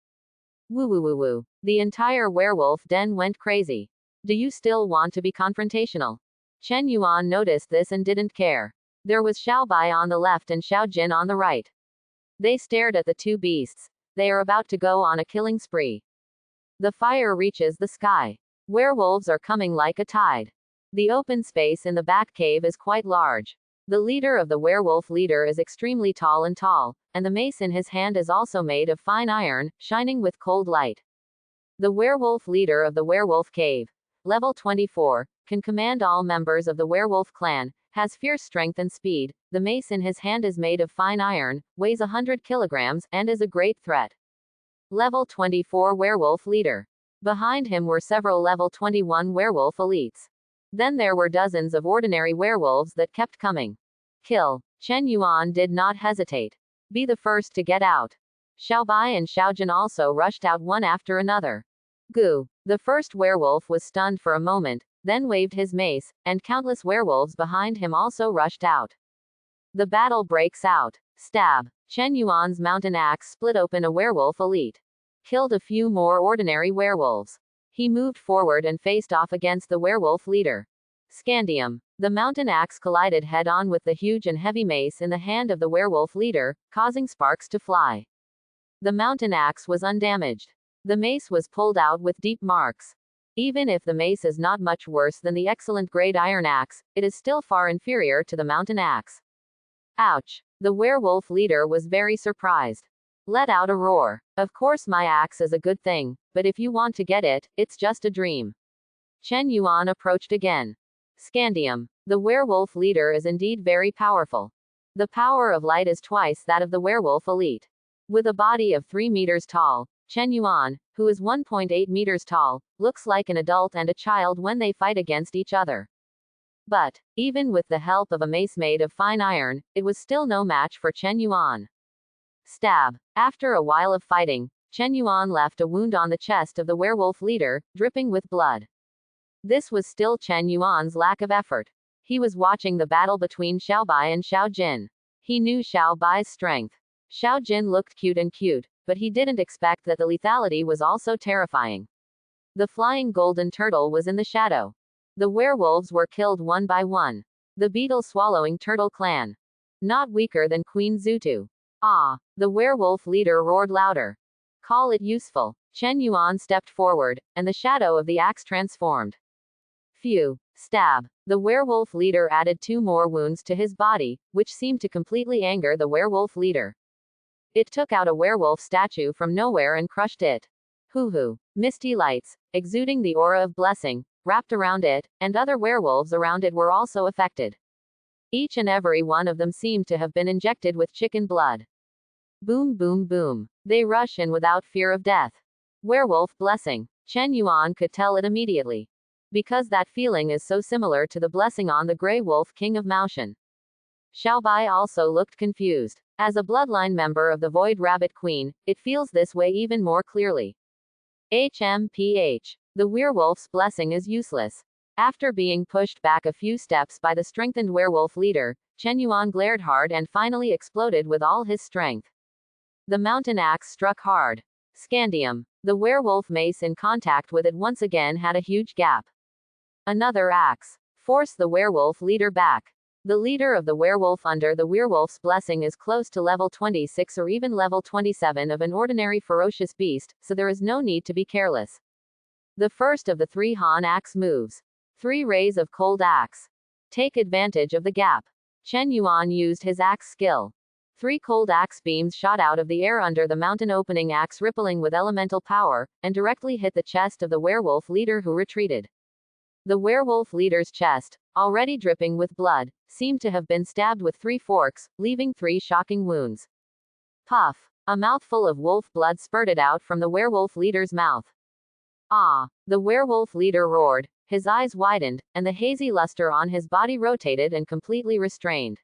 Speaker 1: Woo woo woo woo. The entire werewolf den went crazy. Do you still want to be confrontational? Chen Yuan noticed this and didn't care. There was Xiaobai on the left and Xiaojin on the right. They stared at the two beasts. They are about to go on a killing spree. The fire reaches the sky. Werewolves are coming like a tide. The open space in the back cave is quite large. The leader of the werewolf leader is extremely tall, and the mace in his hand is also made of fine iron, shining with cold light. The werewolf leader of the werewolf cave, level 24, can command all members of the werewolf clan, has fierce strength and speed, the mace in his hand is made of fine iron, weighs 100 kilograms, and is a great threat. Level 24 werewolf leader. Behind him were several level 21 werewolf elites. Then there were dozens of ordinary werewolves that kept coming. Kill. Chen Yuan did not hesitate. Be the first to get out. Xiaobai and Xiaojin also rushed out one after another. Gu. The first werewolf was stunned for a moment, then waved his mace, and countless werewolves behind him also rushed out. The battle breaks out. Stab. Chen Yuan's mountain axe split open a werewolf elite. Killed a few more ordinary werewolves. He moved forward and faced off against the werewolf leader. Scandium. The mountain axe collided head-on with the huge and heavy mace in the hand of the werewolf leader, causing sparks to fly. The mountain axe was undamaged. The mace was pulled out with deep marks. Even if the mace is not much worse than the excellent grade iron axe, it is still far inferior to the mountain axe. Ouch. The werewolf leader was very surprised. Let out a roar. Of course my axe is a good thing, but if you want to get it, it's just a dream. Chen Yuan approached again. Scandium. The werewolf leader is indeed very powerful. The power of light is twice that of the werewolf elite. With a body of 3 meters tall, Chen Yuan, who is 1.8 meters tall, looks like an adult and a child when they fight against each other. But, even with the help of a mace made of fine iron, it was still no match for Chen Yuan. Stab. After a while of fighting, Chen Yuan left a wound on the chest of the werewolf leader, dripping with blood. This was still Chen Yuan's lack of effort. He was watching the battle between Xiaobai and Xiaojin. He knew Xiaobai's strength. Xiaojin looked cute, but he didn't expect that the lethality was also terrifying. The flying golden turtle was in the shadow. The werewolves were killed one by one. The beetle-swallowing turtle clan. Not weaker than Queen Zutu. Ah! The werewolf leader roared louder. Call it useful. Chen Yuan stepped forward, and the shadow of the axe transformed. Phew! Stab! The werewolf leader added 2 more wounds to his body, which seemed to completely anger the werewolf leader. It took out a werewolf statue from nowhere and crushed it. Hoo-hoo! Misty lights, exuding the aura of blessing, wrapped around it, and other werewolves around it were also affected. Each and every one of them seemed to have been injected with chicken blood. Boom boom boom. They rush in without fear of death. Werewolf blessing. Chen Yuan could tell it immediately. Because that feeling is so similar to the blessing on the Grey Wolf King of Maoshan. Xiaobai also looked confused. As a bloodline member of the Void Rabbit Queen, it feels this way even more clearly. HMPH. The werewolf's blessing is useless. After being pushed back a few steps by the strengthened werewolf leader, Chen Yuan glared hard and finally exploded with all his strength. The mountain axe struck hard. Scandium. The werewolf mace in contact with it once again had a huge gap. Another axe. Force the werewolf leader back. The leader of the werewolf under the werewolf's blessing is close to level 26 or even level 27 of an ordinary ferocious beast, so there is no need to be careless. The first of the 3 Han axe moves. 3 rays of cold axe. Take advantage of the gap. Chen Yuan used his axe skill. 3 cold axe beams shot out of the air under the mountain opening axe rippling with elemental power, and directly hit the chest of the werewolf leader who retreated. The werewolf leader's chest, already dripping with blood, seemed to have been stabbed with 3 forks, leaving 3 shocking wounds. Puff! A mouthful of wolf blood spurted out from the werewolf leader's mouth. Ah! The werewolf leader roared, his eyes widened, and the hazy luster on his body rotated and completely restrained.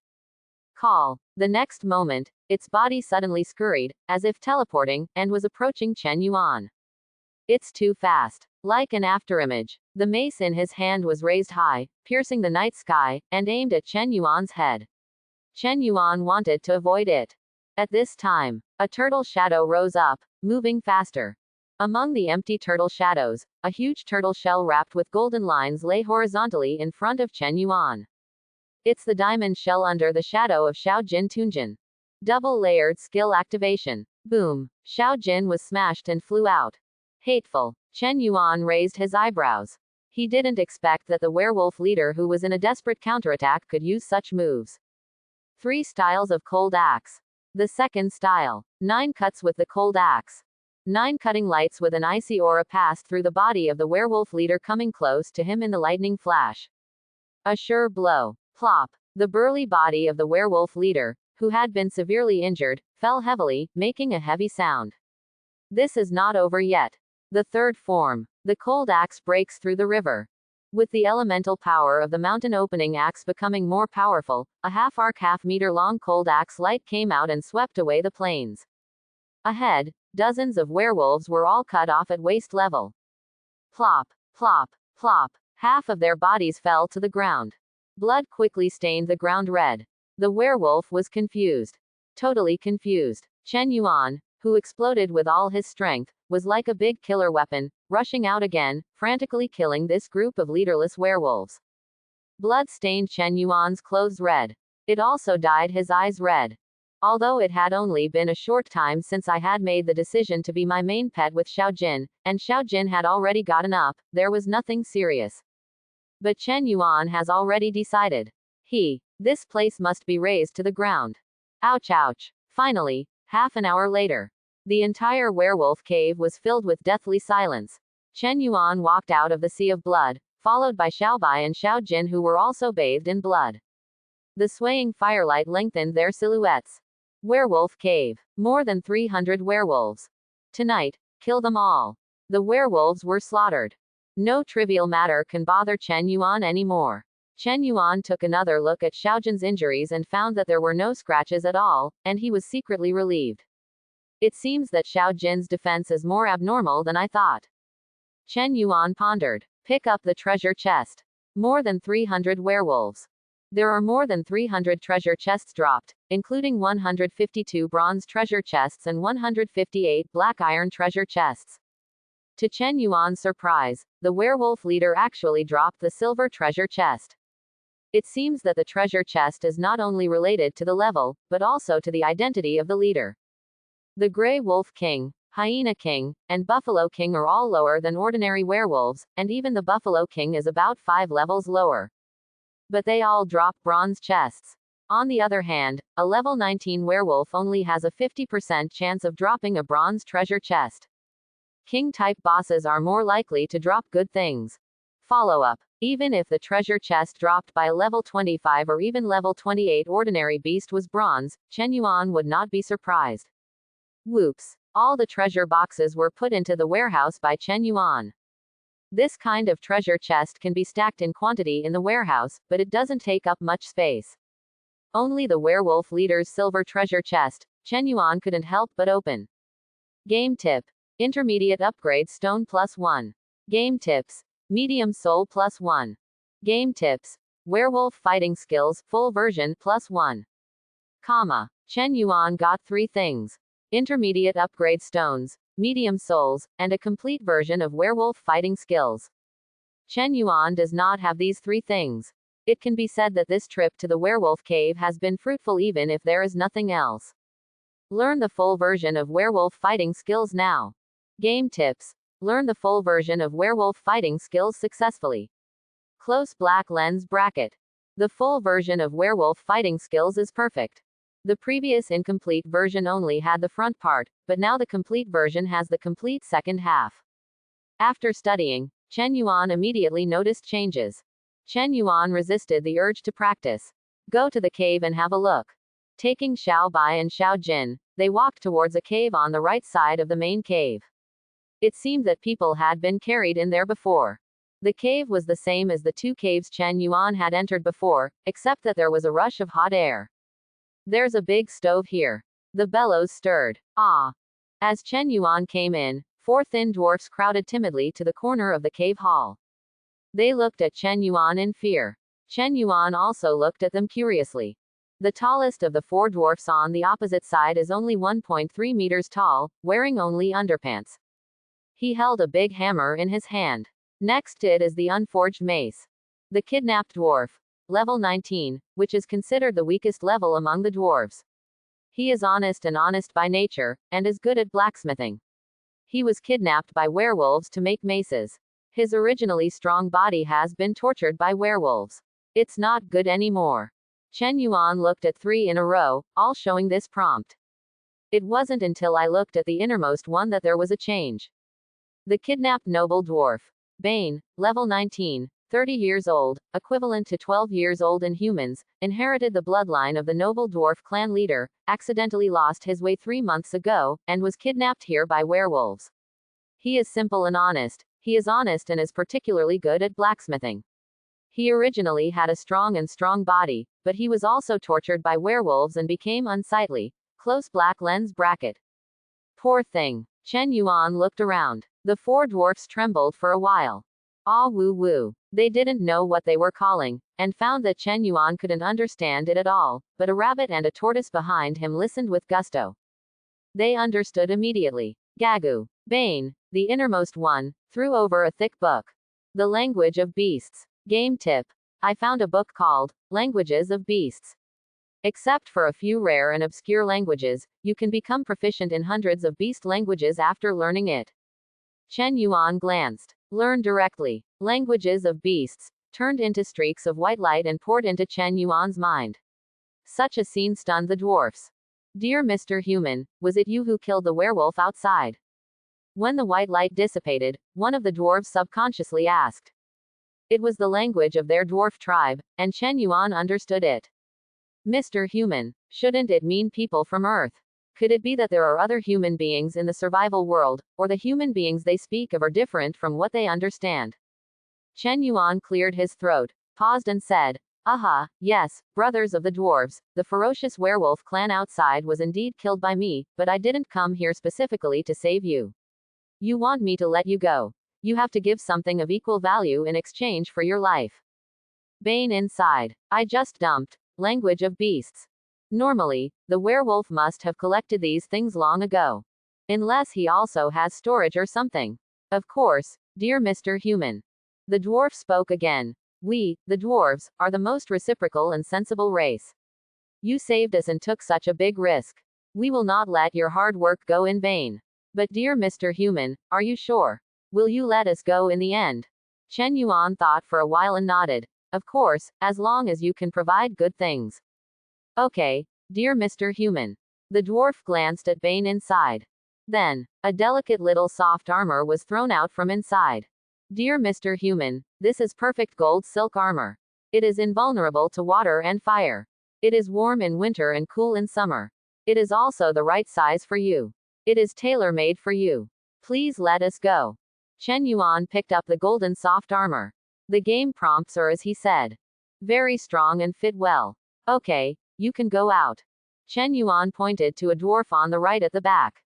Speaker 1: Call. The next moment, its body suddenly scurried, as if teleporting, and was approaching Chen Yuan. It's too fast. Like an afterimage, the mace in his hand was raised high, piercing the night sky, and aimed at Chen Yuan's head. Chen Yuan wanted to avoid it. At this time, a turtle shadow rose up, moving faster. Among the empty turtle shadows, a huge turtle shell wrapped with golden lines lay horizontally in front of Chen Yuan. It's the diamond shell under the shadow of Xiao Jin Tunjin. Double-layered skill activation. Boom. Xiao Jin was smashed and flew out. Hateful. Chen Yuan raised his eyebrows. He didn't expect that the werewolf leader who was in a desperate counterattack could use such moves. 3 styles of cold axe. The second style. 9 cuts with the cold axe. 9 cutting lights with an icy aura passed through the body of the werewolf leader, coming close to him in the lightning flash. A sure blow. Plop. The burly body of the werewolf leader, who had been severely injured, fell heavily, making a heavy sound. This is not over yet. The third form. The cold axe breaks through the river. With the elemental power of the mountain opening axe becoming more powerful, a half-arc half-meter-long cold axe light came out and swept away the plains. Ahead, dozens of werewolves were all cut off at waist level. Plop, plop, plop. Half of their bodies fell to the ground. Blood quickly stained the ground red. The werewolf was confused. Totally confused. Chen Yuan, who exploded with all his strength, was like a big killer weapon, rushing out again, frantically killing this group of leaderless werewolves. Blood stained Chen Yuan's clothes red. It also dyed his eyes red. Although it had only been a short time since I had made the decision to be my main pet with Xiao Jin, and Xiao Jin had already gotten up, there was nothing serious. But Chen Yuan has already decided. This place must be razed to the ground. Ouch ouch. Finally, half an hour later. The entire werewolf cave was filled with deathly silence. Chen Yuan walked out of the sea of blood, followed by Xiaobai and Xiao Jin, who were also bathed in blood. The swaying firelight lengthened their silhouettes. Werewolf cave. More than 300 werewolves. Tonight, kill them all. The werewolves were slaughtered. No trivial matter can bother Chen Yuan anymore. Chen Yuan took another look at Xiao Jin's injuries and found that there were no scratches at all, and he was secretly relieved. It seems that Xiao Jin's defense is more abnormal than I thought. Chen Yuan pondered. Pick up the treasure chest. More than 300 werewolves. There are more than 300 treasure chests dropped, including 152 bronze treasure chests and 158 black iron treasure chests. To Chen Yuan's surprise, the werewolf leader actually dropped the silver treasure chest. It seems that the treasure chest is not only related to the level, but also to the identity of the leader. The Gray Wolf King, Hyena King, and Buffalo King are all lower than ordinary werewolves, and even the Buffalo King is about 5 levels lower. But they all drop bronze chests. On the other hand, a level 19 werewolf only has a 50% chance of dropping a bronze treasure chest. King-type bosses are more likely to drop good things. Follow-up. Even if the treasure chest dropped by a level 25 or even level 28 ordinary beast was bronze, Chen Yuan would not be surprised. Whoops. All the treasure boxes were put into the warehouse by Chen Yuan. This kind of treasure chest can be stacked in quantity in the warehouse, but it doesn't take up much space. Only the werewolf leader's silver treasure chest, Chen Yuan couldn't help but open. Game tip. Intermediate upgrade stone +1. Game tips. Medium soul +1. Game tips. Werewolf fighting skills, full version +1. Comma. Chen Yuan got 3 things. Intermediate upgrade stones, medium souls, and a complete version of werewolf fighting skills. Chen Yuan does not have these 3 things. It can be said that this trip to the werewolf cave has been fruitful even if there is nothing else. Learn the full version of werewolf fighting skills now. Game tips. Learn the full version of werewolf fighting skills successfully. Close black lens bracket. The full version of werewolf fighting skills is perfect. The previous incomplete version only had the front part, but now the complete version has the complete second half. After studying, Chen Yuan immediately noticed changes. Chen Yuan resisted the urge to practice. Go to the cave and have a look. Taking Xiao Bai and Xiao Jin, they walked towards a cave on the right side of the main cave. It seemed that people had been carried in there before. The cave was the same as the 2 caves Chen Yuan had entered before, except that there was a rush of hot air. There's a big stove here. The bellows stirred. Ah. As Chen Yuan came in, 4 thin dwarfs crowded timidly to the corner of the cave hall. They looked at Chen Yuan in fear. Chen Yuan also looked at them curiously. The tallest of the 4 dwarfs on the opposite side is only 1.3 meters tall, wearing only underpants. He held a big hammer in his hand. Next it is the unforged mace. The kidnapped dwarf. Level 19, which is considered the weakest level among the dwarves. He is honest by nature, and is good at blacksmithing. He was kidnapped by werewolves to make maces. His originally strong body has been tortured by werewolves. It's not good anymore. Chen Yuan looked at 3 in a row, all showing this prompt. It wasn't until I looked at the innermost one that there was a change. The kidnapped noble dwarf. Bane, level 19, 30 years old, equivalent to 12 years old in humans, inherited the bloodline of the noble dwarf clan leader, accidentally lost his way 3 months ago, and was kidnapped here by werewolves. He is simple and honest. He is honest and is particularly good at blacksmithing. He originally had a strong body, but he was also tortured by werewolves and became unsightly. Close black lens bracket. Poor thing. Chen Yuan looked around. The 4 dwarfs trembled for a while. Ah woo woo. They didn't know what they were calling, and found that Chen Yuan couldn't understand it at all, but a rabbit and a tortoise behind him listened with gusto. They understood immediately. Gagu. Bane, the innermost one, threw over a thick book. The Language of Beasts. Game tip. I found a book called Languages of Beasts. Except for a few rare and obscure languages, you can become proficient in hundreds of beast languages after learning it. Chen Yuan glanced. Learn directly. Languages of Beasts, turned into streaks of white light and poured into Chen Yuan's mind. Such a scene stunned the dwarfs. Dear Mr. Human, was it you who killed the werewolf outside? When the white light dissipated, one of the dwarves subconsciously asked. It was the language of their dwarf tribe, and Chen Yuan understood it. Mr. Human, shouldn't it mean people from Earth? Could it be that there are other human beings in the survival world, or the human beings they speak of are different from what they understand? Chen Yuan cleared his throat, paused and said, aha, yes, brothers of the dwarves, the ferocious werewolf clan outside was indeed killed by me, but I didn't come here specifically to save you. You want me to let you go. You have to give something of equal value in exchange for your life. Bane inside. I just dumped. Language of Beasts. Normally, the werewolf must have collected these things long ago. Unless he also has storage or something. Of course, dear Mr. Human. The dwarf spoke again. We, the dwarves, are the most reciprocal and sensible race. You saved us and took such a big risk. We will not let your hard work go in vain. But dear Mr. Human, are you sure? Will you let us go in the end? Chen Yuan thought for a while and nodded. Of course, as long as you can provide good things. Okay, dear Mr. Human. The dwarf glanced at Bane inside. Then, a delicate little soft armor was thrown out from inside. Dear Mr. Human, this is perfect gold silk armor. It is invulnerable to water and fire. It is warm in winter and cool in summer. It is also the right size for you. It is tailor-made for you. Please let us go. Chen Yuan picked up the golden soft armor. The game prompts are as he said. Very strong and fit well. Okay, you can go out. Chen Yuan pointed to a dwarf on the right at the back.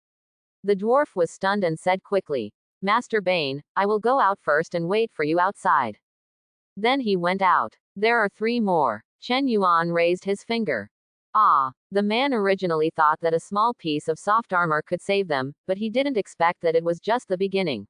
Speaker 1: The dwarf was stunned and said quickly, Master Bane, I will go out first and wait for you outside. Then he went out. There are 3 more. Chen Yuan raised his finger. Ah, the man originally thought that a small piece of soft armor could save them, but he didn't expect that it was just the beginning.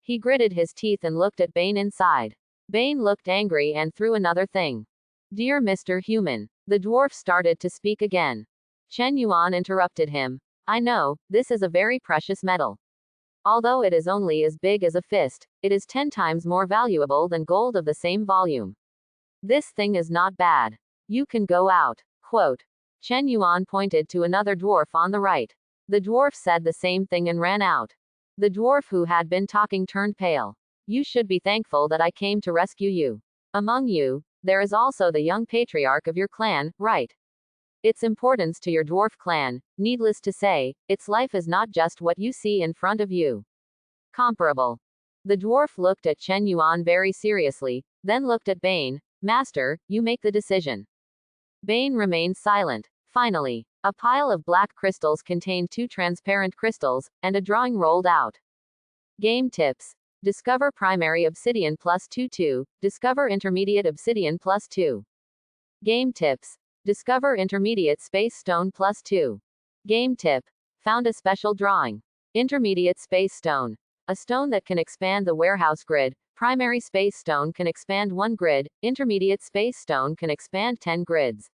Speaker 1: He gritted his teeth and looked at Bane inside. Bane looked angry and threw another thing. Dear Mr. Human. The dwarf started to speak again. Chen Yuan interrupted him. I know, this is a very precious metal. Although it is only as big as a fist, it is 10 times more valuable than gold of the same volume. This thing is not bad. You can go out. Quote. Chen Yuan pointed to another dwarf on the right. The dwarf said the same thing and ran out. The dwarf who had been talking turned pale. You should be thankful that I came to rescue you. Among you, there is also the young patriarch of your clan, right? Its importance to your dwarf clan, needless to say, its life is not just what you see in front of you. Comparable. The dwarf looked at Chen Yuan very seriously, then looked at Bane. Master, you make the decision. Bane remained silent. Finally, a pile of black crystals contained 2 transparent crystals, and a drawing rolled out. Game tips. Discover primary obsidian plus 2. Discover intermediate obsidian plus 2. Game tips. Discover intermediate space stone plus 2. Game tip. Found a special drawing. Intermediate space stone. A stone that can expand the warehouse grid. Primary space stone can expand 1 grid. Intermediate space stone can expand 10 grids.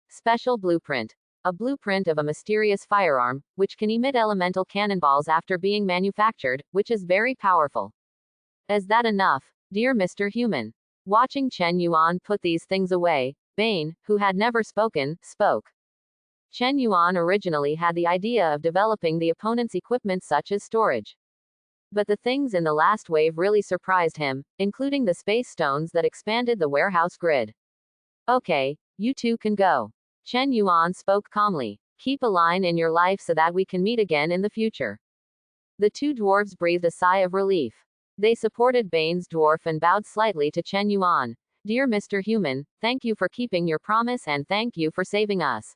Speaker 1: Special blueprint. A blueprint of a mysterious firearm, which can emit elemental cannonballs after being manufactured, which is very powerful. Is that enough, dear Mr. Human? Watching Chen Yuan put these things away, Bane, who had never spoken, spoke. Chen Yuan originally had the idea of developing the opponent's equipment such as storage. But the things in the last wave really surprised him, including the space stones that expanded the warehouse grid. Okay, you 2 can go. Chen Yuan spoke calmly. Keep a line in your life so that we can meet again in the future. The 2 dwarves breathed a sigh of relief. They supported Bane's dwarf and bowed slightly to Chen Yuan. Dear Mr. Human, thank you for keeping your promise and thank you for saving us.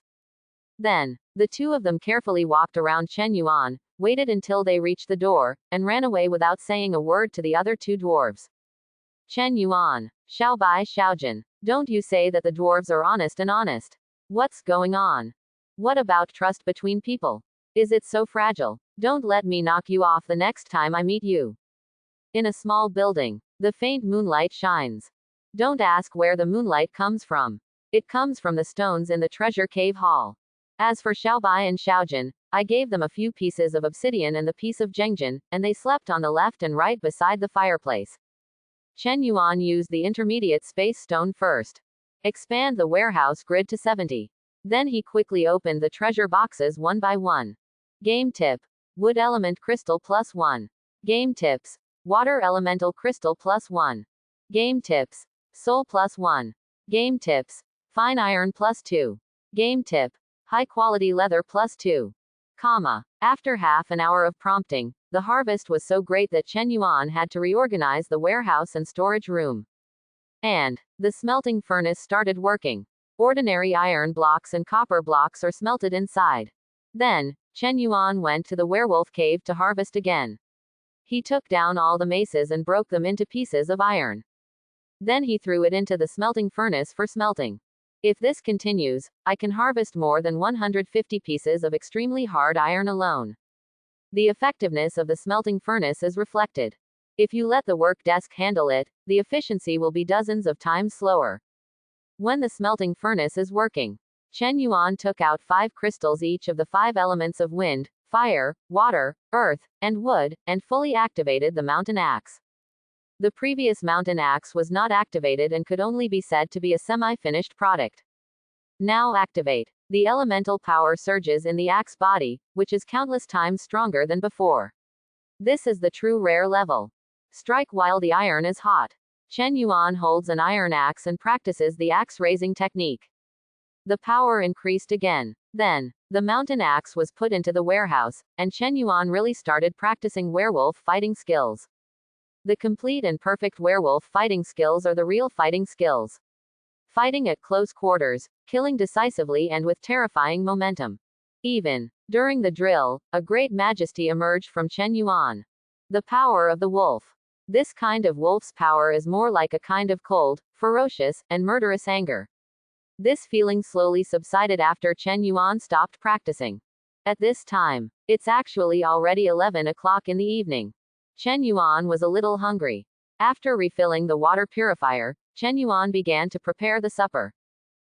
Speaker 1: Then, the 2 of them carefully walked around Chen Yuan, waited until they reached the door, and ran away without saying a word to the other 2 dwarves. Chen Yuan. Xiaobai Xiaojin. Don't you say that the dwarves are honest and honest. What's going on? What about trust between people? Is it so fragile? Don't let me knock you off the next time I meet you. In a small building, the faint moonlight shines. Don't ask where the moonlight comes from. It comes from the stones in the treasure cave hall. As for Xiaobai and Xiaojin, I gave them a few pieces of obsidian and the piece of Zhengjin, and they slept on the left and right beside the fireplace. Chen Yuan used the intermediate space stone first. Expand the warehouse grid to 70. Then he quickly opened the treasure boxes one by one. Game tip. Wood element crystal plus 1. Game tips. Water elemental crystal plus 1. Game tips. Soul plus 1. Game tips. Fine iron plus 2. Game tip. High quality leather plus 2. After half an hour of prompting, the harvest was so great that Chen Yuan had to reorganize the warehouse and storage room. And the smelting furnace started working. Ordinary iron blocks and copper blocks are smelted inside. Then, Chen Yuan went to the werewolf cave to harvest again. He took down all the maces and broke them into pieces of iron. Then he threw it into the smelting furnace for smelting. If this continues, I can harvest more than 150 pieces of extremely hard iron alone. The effectiveness of the smelting furnace is reflected. If you let the work desk handle it, the efficiency will be dozens of times slower. When the smelting furnace is working, Chen Yuan took out 5 crystals, each of the 5 elements of wind, fire, water, earth, and wood, and fully activated the mountain axe. The previous mountain axe was not activated and could only be said to be a semi-finished product. Now activate. The elemental power surges in the axe body, which is countless times stronger than before. This is the true rare level. Strike while the iron is hot. Chen Yuan holds an iron axe and practices the axe raising technique. The power increased again. Then, the mountain axe was put into the warehouse, and Chen Yuan really started practicing werewolf fighting skills. The complete and perfect werewolf fighting skills are the real fighting skills. Fighting at close quarters, killing decisively and with terrifying momentum. Even during the drill, a great majesty emerged from Chen Yuan. The power of the wolf. This kind of wolf's power is more like a kind of cold, ferocious, and murderous anger. This feeling slowly subsided after Chen Yuan stopped practicing. At this time, it's actually already 11 o'clock in the evening. Chen Yuan was a little hungry. After refilling the water purifier, Chen Yuan began to prepare the supper.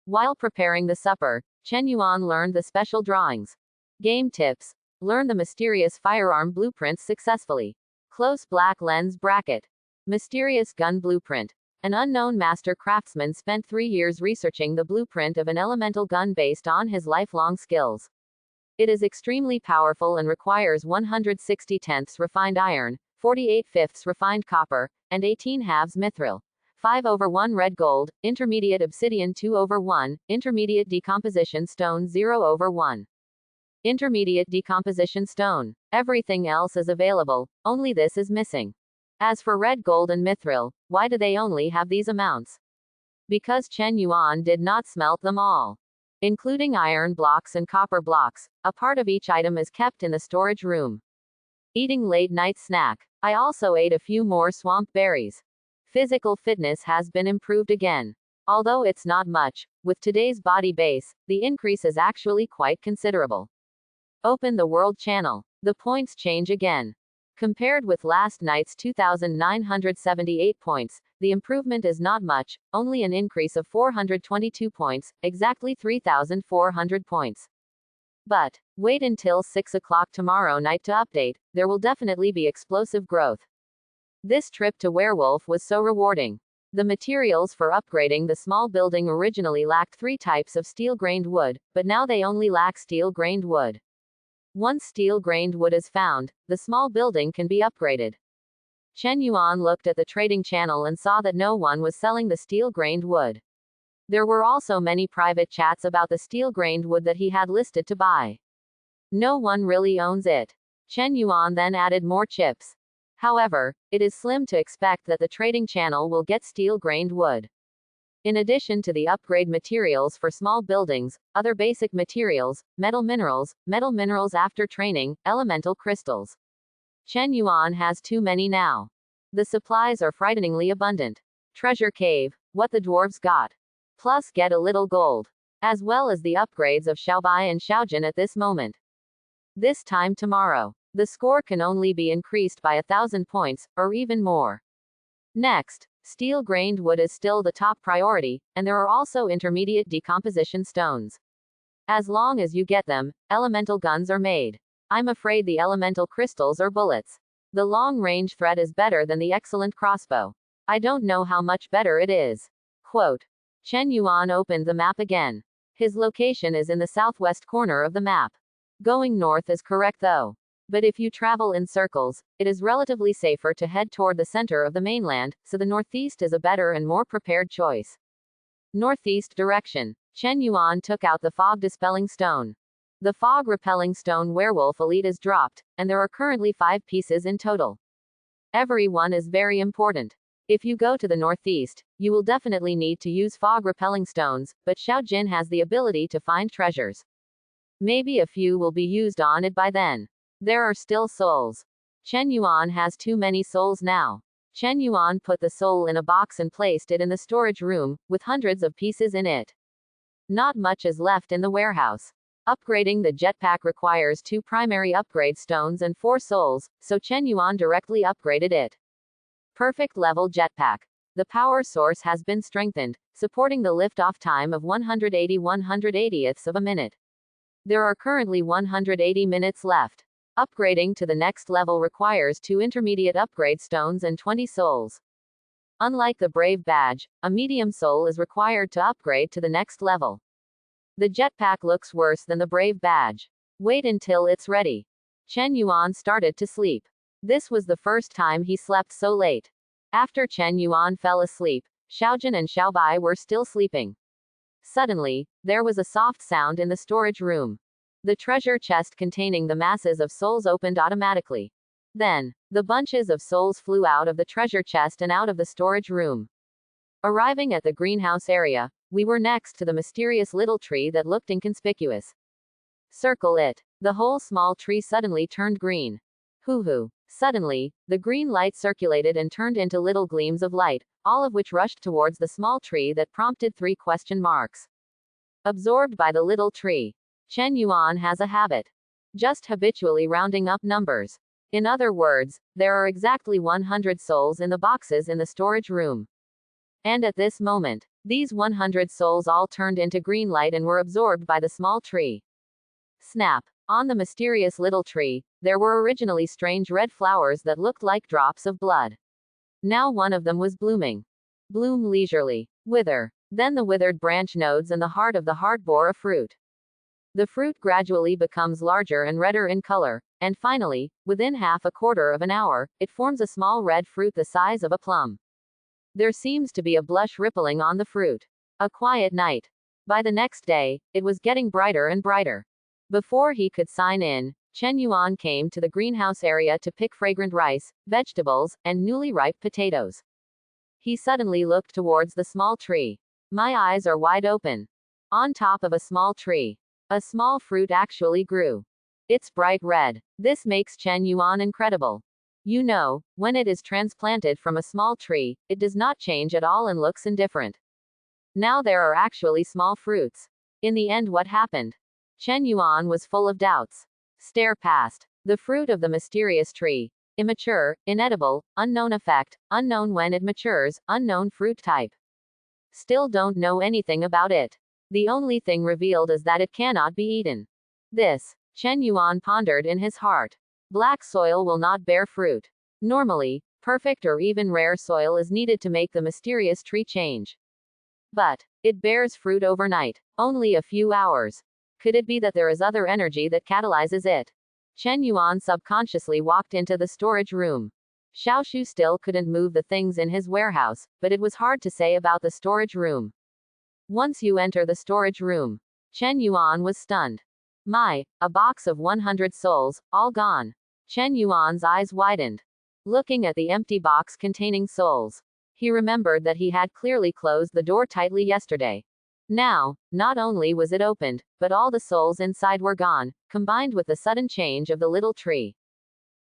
Speaker 1: While preparing the supper, Chen Yuan learned the special drawings. Game tips. Learn the mysterious firearm blueprints successfully. Close black lens bracket. Mysterious gun blueprint. An unknown master craftsman spent 3 years researching the blueprint of an elemental gun based on his lifelong skills. It is extremely powerful and requires 160/10 refined iron, 48/5 refined copper, and 18/2 mithril. 5/1 red gold, intermediate obsidian 2/1, intermediate decomposition stone 0/1. Intermediate decomposition stone. Everything else is available, only this is missing. As for red gold and mithril, why do they only have these amounts? Because Chen Yuan did not smelt them all. Including iron blocks and copper blocks, a part of each item is kept in the storage room. Eating late night snack. I also ate a few more swamp berries. Physical fitness has been improved again. Although it's not much, with today's body base, the increase is actually quite considerable. Open the World Channel. The points change again. Compared with last night's 2,978 points, the improvement is not much, only an increase of 422 points, exactly 3,400 points. But, wait until 6 o'clock tomorrow night to update, there will definitely be explosive growth. This trip to Werewolf was so rewarding. The materials for upgrading the small building originally lacked 3 types of steel-grained wood, but now they only lack steel-grained wood. Once steel-grained wood is found, the small building can be upgraded. Chen Yuan looked at the trading channel and saw that no one was selling the steel-grained wood. There were also many private chats about the steel-grained wood that he had listed to buy. No one really owns it. Chen Yuan then added more chips. However, it is slim to expect that the trading channel will get steel-grained wood. In addition to the upgrade materials for small buildings, other basic materials, metal minerals after training, elemental crystals. Chen Yuan has too many now. The supplies are frighteningly abundant. Treasure cave, what the dwarves got. Plus get a little gold. As well as the upgrades of Xiaobai and Xiaojin at this moment. This time tomorrow, the score can only be increased by 1,000 points, or even more. Next, steel-grained wood is still the top priority, and there are also intermediate decomposition stones. As long as you get them, elemental guns are made. I'm afraid the elemental crystals are bullets. The long-range threat is better than the excellent crossbow. I don't know how much better it is. Quote. Chen Yuan opened the map again. His location is in the southwest corner of the map. Going north is correct though. But if you travel in circles, it is relatively safer to head toward the center of the mainland, so the northeast is a better and more prepared choice. Northeast direction. Chen Yuan took out the fog-dispelling stone. The fog-repelling stone werewolf elite is dropped, and there are currently 5 pieces in total. Every one is very important. If you go to the northeast, you will definitely need to use fog-repelling stones, but Xiaojin has the ability to find treasures. Maybe a few will be used on it by then. There are still souls. Chen Yuan has too many souls now. Chen Yuan put the soul in a box and placed it in the storage room, with hundreds of pieces in it. Not much is left in the warehouse. Upgrading the jetpack requires 2 primary upgrade stones and 4 souls, so Chen Yuan directly upgraded it. Perfect level jetpack. The power source has been strengthened, supporting the liftoff time of 180/180ths of a minute. There are currently 180 minutes left. Upgrading to the next level requires 2 intermediate upgrade stones and 20 souls. Unlike the Brave badge, a medium soul is required to upgrade to the next level. The jetpack looks worse than the Brave badge. Wait until it's ready. Chen Yuan started to sleep. This was the first time he slept so late. After Chen Yuan fell asleep, Xiaojun and Xiaobai were still sleeping. Suddenly, there was a soft sound in the storage room. The treasure chest containing the masses of souls opened automatically. Then, the bunches of souls flew out of the treasure chest and out of the storage room. Arriving at the greenhouse area, we were next to the mysterious little tree that looked inconspicuous. Circle it. The whole small tree suddenly turned green. Hoo-hoo. Suddenly, the green light circulated and turned into little gleams of light, all of which rushed towards the small tree that prompted 3 question marks. Absorbed by the little tree. Chen Yuan has a habit. Just habitually rounding up numbers. In other words, there are exactly 100 souls in the boxes in the storage room. And at this moment, these 100 souls all turned into green light and were absorbed by the small tree. Snap. On the mysterious little tree, there were originally strange red flowers that looked like drops of blood. Now one of them was blooming. Bloom leisurely. Wither. Then the withered branch nodes and the heart of the heart bore a fruit. The fruit gradually becomes larger and redder in color, and finally, within half a quarter of an hour, it forms a small red fruit the size of a plum. There seems to be a blush rippling on the fruit. A quiet night. By the next day, it was getting brighter and brighter. Before he could sign in, Chen Yuan came to the greenhouse area to pick fragrant rice, vegetables, and newly ripe potatoes. He suddenly looked towards the small tree. My eyes are wide open. On top of a small tree, a small fruit actually grew. It's bright red. This makes Chen Yuan incredible. You know, when it is transplanted from a small tree, it does not change at all and looks indifferent. Now there are actually small fruits. In the end, what happened? Chen Yuan was full of doubts. Stare past. The fruit of the mysterious tree. Immature, inedible, unknown effect, unknown when it matures, unknown fruit type. Still don't know anything about it. The only thing revealed is that it cannot be eaten. This, Chen Yuan pondered in his heart. Black soil will not bear fruit. Normally, perfect or even rare soil is needed to make the mysterious tree change. But, it bears fruit overnight, only a few hours. Could it be that there is other energy that catalyzes it? Chen Yuan subconsciously walked into the storage room. Xiaoshu still couldn't move the things in his warehouse, but it was hard to say about the storage room. Once you enter the storage room, Chen Yuan was stunned. My, a box of 100 souls, all gone. Chen Yuan's eyes widened. Looking at the empty box containing souls, he remembered that he had clearly closed the door tightly yesterday. Now, not only was it opened, but all the souls inside were gone, combined with the sudden change of the little tree.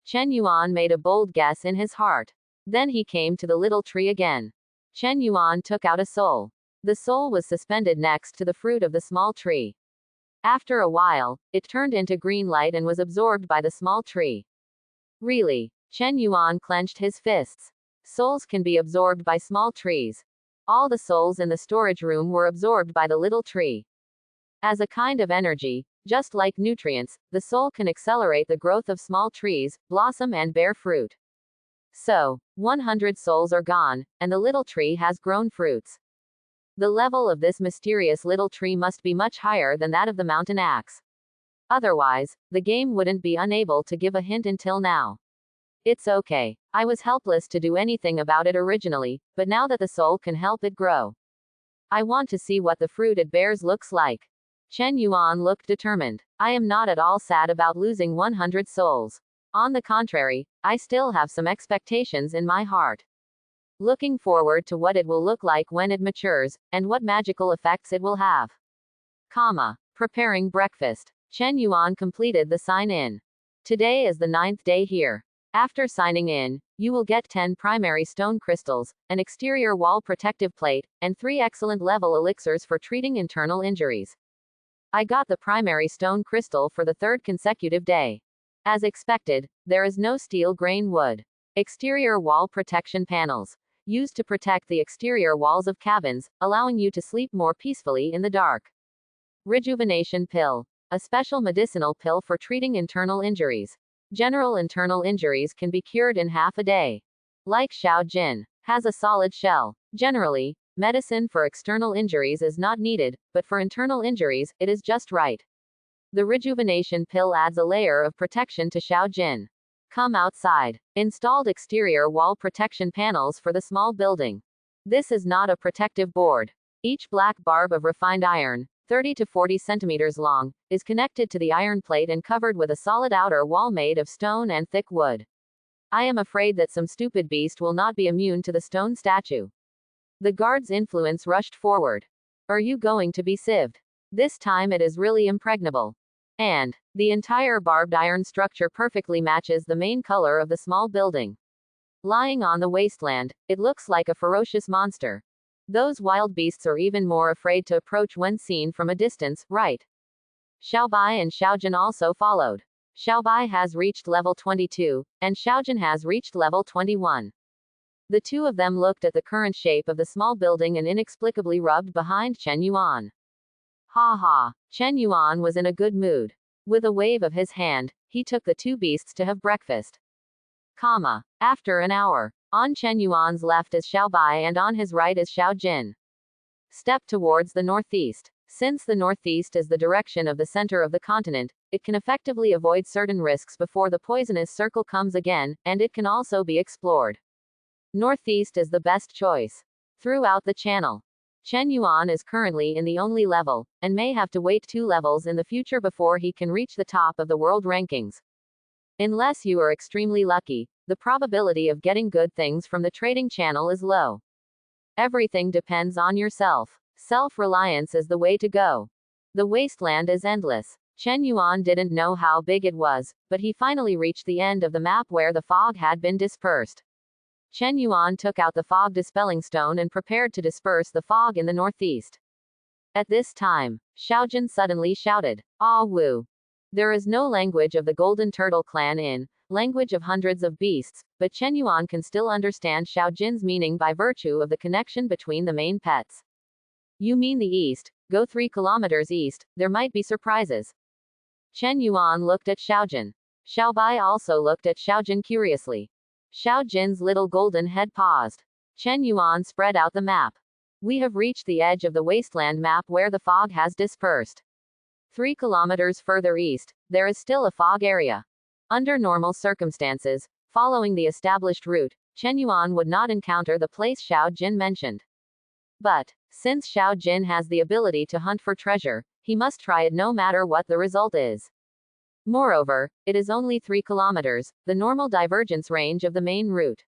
Speaker 1: Chen Yuan made a bold guess in his heart. Then he came to the little tree again. Chen Yuan took out a soul. The soul was suspended next to the fruit of the small tree. After a while, it turned into green light and was absorbed by the small tree. Really? Chen Yuan clenched his fists. Souls can be absorbed by small trees. All the souls in the storage room were absorbed by the little tree. As a kind of energy, just like nutrients, the soul can accelerate the growth of small trees, blossom and bear fruit. So, 100 souls are gone, and the little tree has grown fruits. The level of this mysterious little tree must be much higher than that of the mountain axe. Otherwise, the game wouldn't be unable to give a hint until now. It's okay. I was helpless to do anything about it originally, but now that the soul can help it grow, I want to see what the fruit it bears looks like. Chen Yuan looked determined. I am not at all sad about losing 100 souls. On the contrary, I still have some expectations in my heart. Looking forward to what it will look like when it matures, and what magical effects it will have. Preparing breakfast. Chen Yuan completed the sign-in. Today is the 9th day here. After signing in, you will get 10 primary stone crystals, an exterior wall protective plate, and 3 excellent level elixirs for treating internal injuries. I got the primary stone crystal for the third consecutive day. As expected, there is no steel grain wood. Exterior wall protection panels. Used to protect the exterior walls of cabins, allowing you to sleep more peacefully in the dark. Rejuvenation pill. A special medicinal pill for treating internal injuries. General internal injuries can be cured in half a day. Like Xiao Jin. Has a solid shell. Generally, medicine for external injuries is not needed, but for internal injuries, it is just right. The rejuvenation pill adds a layer of protection to Xiao Jin. Come outside. Installed exterior wall protection panels for the small building. This is not a protective board. Each black barb of refined iron, 30 to 40 centimeters long, is connected to the iron plate and covered with a solid outer wall made of stone and thick wood. I am afraid that some stupid beast will not be immune to the stone statue. The guard's influence rushed forward. Are you going to be sieved? This time it is really impregnable. And the entire barbed iron structure perfectly matches the main color of the small building. Lying on the wasteland, it looks like a ferocious monster. Those wild beasts are even more afraid to approach when seen from a distance, right? Xiaobai and Xiaojin also followed. Xiaobai has reached level 22, and Xiaojin has reached level 21. The two of them looked at the current shape of the small building and inexplicably rubbed behind Chen Yuan. Ha ha! Chen Yuan was in a good mood. With a wave of his hand, he took the two beasts to have breakfast. After an hour, on Chen Yuan's left is Xiaobai and on his right is Xiao Jin. Step towards the northeast. Since the northeast is the direction of the center of the continent, it can effectively avoid certain risks before the poisonous circle comes again, and it can also be explored. Northeast is the best choice. Throughout the channel, Chen Yuan is currently in the only level, and may have to wait 2 levels in the future before he can reach the top of the world rankings. Unless you are extremely lucky, the probability of getting good things from the trading channel is low. Everything depends on yourself. Self-reliance is the way to go. The wasteland is endless. Chen Yuan didn't know how big it was, but he finally reached the end of the map where the fog had been dispersed. Chen Yuan took out the fog dispelling stone and prepared to disperse the fog in the northeast. At this time, Xiaojin suddenly shouted, "Ah woo! There is no language of the Golden Turtle clan in, language of hundreds of beasts, but Chen Yuan can still understand Xiaojin's meaning by virtue of the connection between the main pets. You mean the east? Go 3 kilometers east, there might be surprises." Chen Yuan looked at Xiaojin. Xiaobai also looked at Xiaojin curiously. Xiaojin's little golden head paused. Chen Yuan spread out the map. We have reached the edge of the wasteland map where the fog has dispersed. 3 kilometers further east, there is still a fog area. Under normal circumstances, following the established route, Chen Yuan would not encounter the place Xiao Jin mentioned. But, since Xiao Jin has the ability to hunt for treasure, he must try it no matter what the result is. Moreover, it is only 3 kilometers, the normal divergence range of the main route.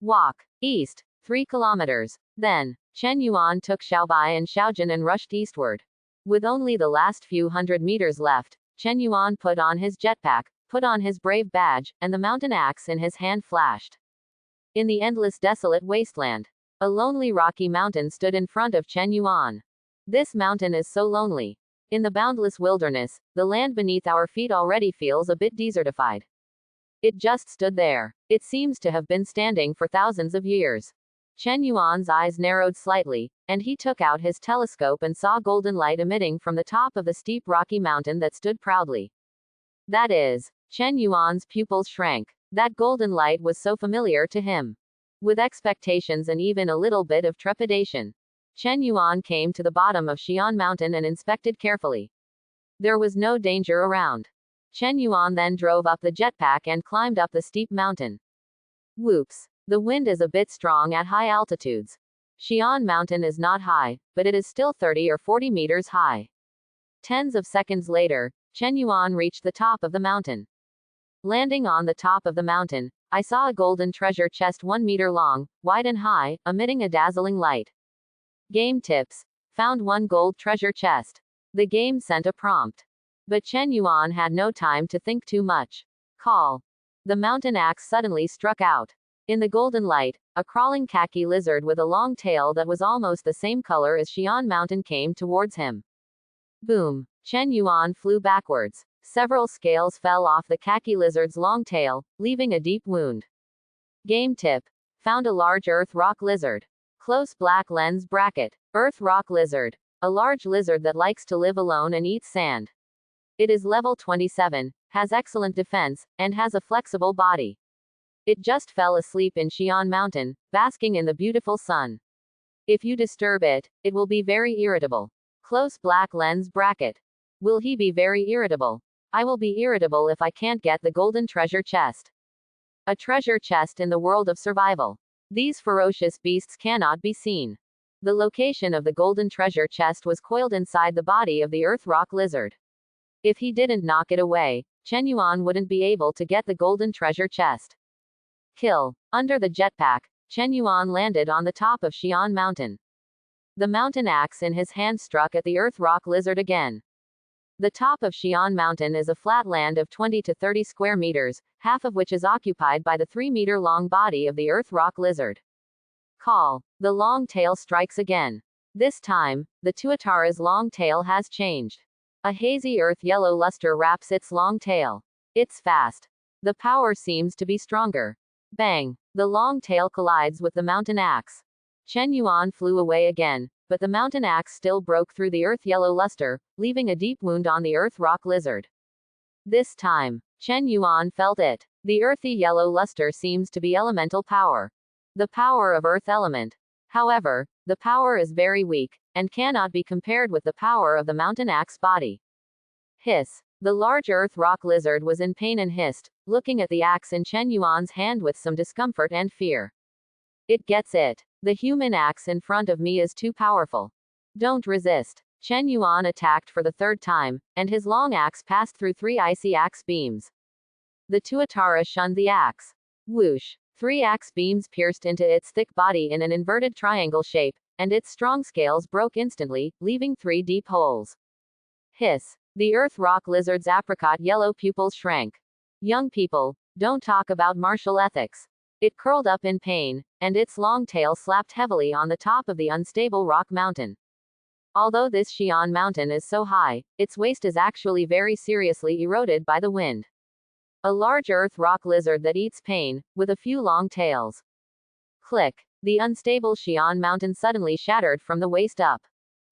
Speaker 1: Walk east, 3 kilometers. Then, Chen Yuan took Xiaobai and Xiaojin and rushed eastward. With only the last few hundred meters left, Chen Yuan put on his jetpack, put on his brave badge, and the mountain axe in his hand flashed. In the endless desolate wasteland, a lonely rocky mountain stood in front of Chen Yuan. This mountain is so lonely. In the boundless wilderness, the land beneath our feet already feels a bit desertified. It just stood there. It seems to have been standing for thousands of years. Chen Yuan's eyes narrowed slightly, and he took out his telescope and saw golden light emitting from the top of the steep rocky mountain that stood proudly. That is, Chen Yuan's pupils shrank. That golden light was so familiar to him. With expectations and even a little bit of trepidation, Chen Yuan came to the bottom of Xi'an Mountain and inspected carefully. There was no danger around. Chen Yuan then drove up the jetpack and climbed up the steep mountain. Whoops! The wind is a bit strong at high altitudes. Xi'an Mountain is not high, but it is still 30 or 40 meters high. Tens of seconds later, Chen Yuan reached the top of the mountain. Landing on the top of the mountain, I saw a golden treasure chest 1 meter long, wide and high, emitting a dazzling light. Game tips. Found 1 gold treasure chest. The game sent a prompt. But Chen Yuan had no time to think too much. Call. The mountain axe suddenly struck out. In the golden light, a crawling khaki lizard with a long tail that was almost the same color as Xi'an Mountain came towards him. Boom. Chen Yuan flew backwards. Several scales fell off the khaki lizard's long tail, leaving a deep wound. Game tip. Found a large earth rock lizard. Close black lens bracket. Earth rock lizard. A large lizard that likes to live alone and eat sand. It is level 27, has excellent defense, and has a flexible body. It just fell asleep in Xi'an Mountain, basking in the beautiful sun. If you disturb it, it will be very irritable. Close black lens bracket. Will he be very irritable? I will be irritable if I can't get the golden treasure chest. A treasure chest in the world of survival. These ferocious beasts cannot be seen. The location of the golden treasure chest was coiled inside the body of the earth rock lizard. If he didn't knock it away, Chen Yuan wouldn't be able to get the golden treasure chest. Kill. Under the jetpack, Chen Yuan landed on the top of Xi'an Mountain. The mountain axe in his hand struck at the earth rock lizard again. The top of Xi'an Mountain is a flat land of 20 to 30 square meters, half of which is occupied by the 3-meter-long body of the earth rock lizard. Call. The long tail strikes again. This time, the tuatara's long tail has changed. A hazy earth yellow luster wraps its long tail. It's fast. The power seems to be stronger. Bang! The long tail collides with the mountain axe. Chen Yuan flew away again, but the mountain axe still broke through the earth yellow luster, leaving a deep wound on the earth rock lizard. This time, Chen Yuan felt it. The earthy yellow luster seems to be elemental power. The power of earth element. However, the power is very weak, and cannot be compared with the power of the mountain axe body. Hiss. The large earth rock lizard was in pain and hissed, looking at the axe in Chen Yuan's hand with some discomfort and fear. It gets it. The human axe in front of me is too powerful. Don't resist. Chen Yuan attacked for the third time, and his long axe passed through 3 icy axe beams. The tuatara shunned the axe. Whoosh. 3 axe beams pierced into its thick body in an inverted triangle shape, and its strong scales broke instantly, leaving 3 deep holes. Hiss. The earth rock lizard's apricot yellow pupils shrank. Young people, don't talk about martial ethics. It curled up in pain, and its long tail slapped heavily on the top of the unstable rock mountain. Although this Xi'an mountain is so high, its waist is actually very seriously eroded by the wind. A large earth rock lizard that eats pain, with a few long tails. Click. The unstable Xi'an mountain suddenly shattered from the waist up.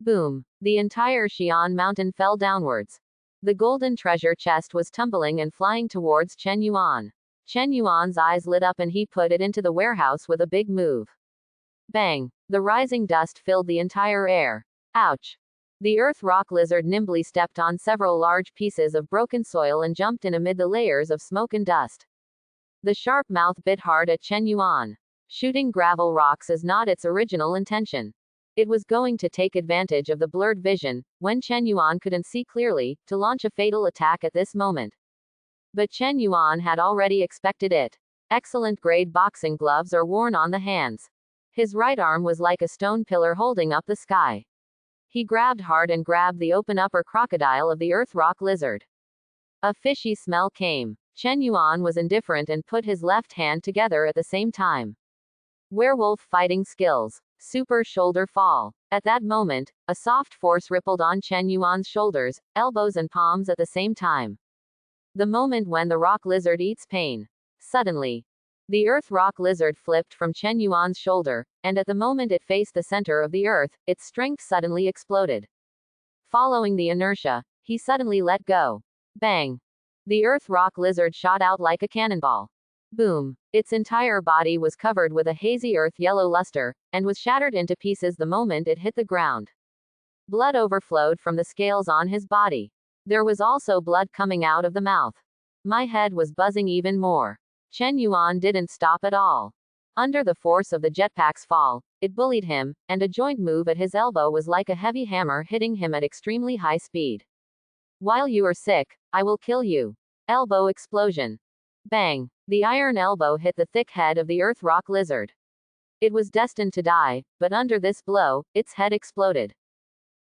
Speaker 1: Boom. The entire Xi'an mountain fell downwards. The golden treasure chest was tumbling and flying towards Chen Yuan. Chen Yuan's eyes lit up and he put it into the warehouse with a big move. Bang! The rising dust filled the entire air. Ouch! The earth rock lizard nimbly stepped on several large pieces of broken soil and jumped in amid the layers of smoke and dust. The sharp mouth bit hard at Chen Yuan. Shooting gravel rocks is not its original intention. It was going to take advantage of the blurred vision, when Chen Yuan couldn't see clearly, to launch a fatal attack at this moment. But Chen Yuan had already expected it. Excellent grade boxing gloves are worn on the hands. His right arm was like a stone pillar holding up the sky. He grabbed hard and grabbed the open upper crocodile of the earth rock lizard. A fishy smell came. Chen Yuan was indifferent and put his left hand together at the same time. Werewolf fighting skills. Super shoulder fall. At that moment, a soft force rippled on Chen Yuan's shoulders, elbows and palms at the same time. The moment when the rock lizard eats pain. Suddenly, the earth rock lizard flipped from Chen Yuan's shoulder, and at the moment it faced the center of the earth, its strength suddenly exploded. Following the inertia, he suddenly let go. Bang! The earth rock lizard shot out like a cannonball. Boom! Its entire body was covered with a hazy earth yellow luster, and was shattered into pieces the moment it hit the ground. Blood overflowed from the scales on his body. There was also blood coming out of the mouth. My head was buzzing even more. Chen Yuan didn't stop at all. Under the force of the jetpack's fall, it bullied him, and a joint move at his elbow was like a heavy hammer hitting him at extremely high speed. While you are sick, I will kill you. Elbow explosion. Bang! The iron elbow hit the thick head of the earth rock lizard. It was destined to die, but under this blow, its head exploded.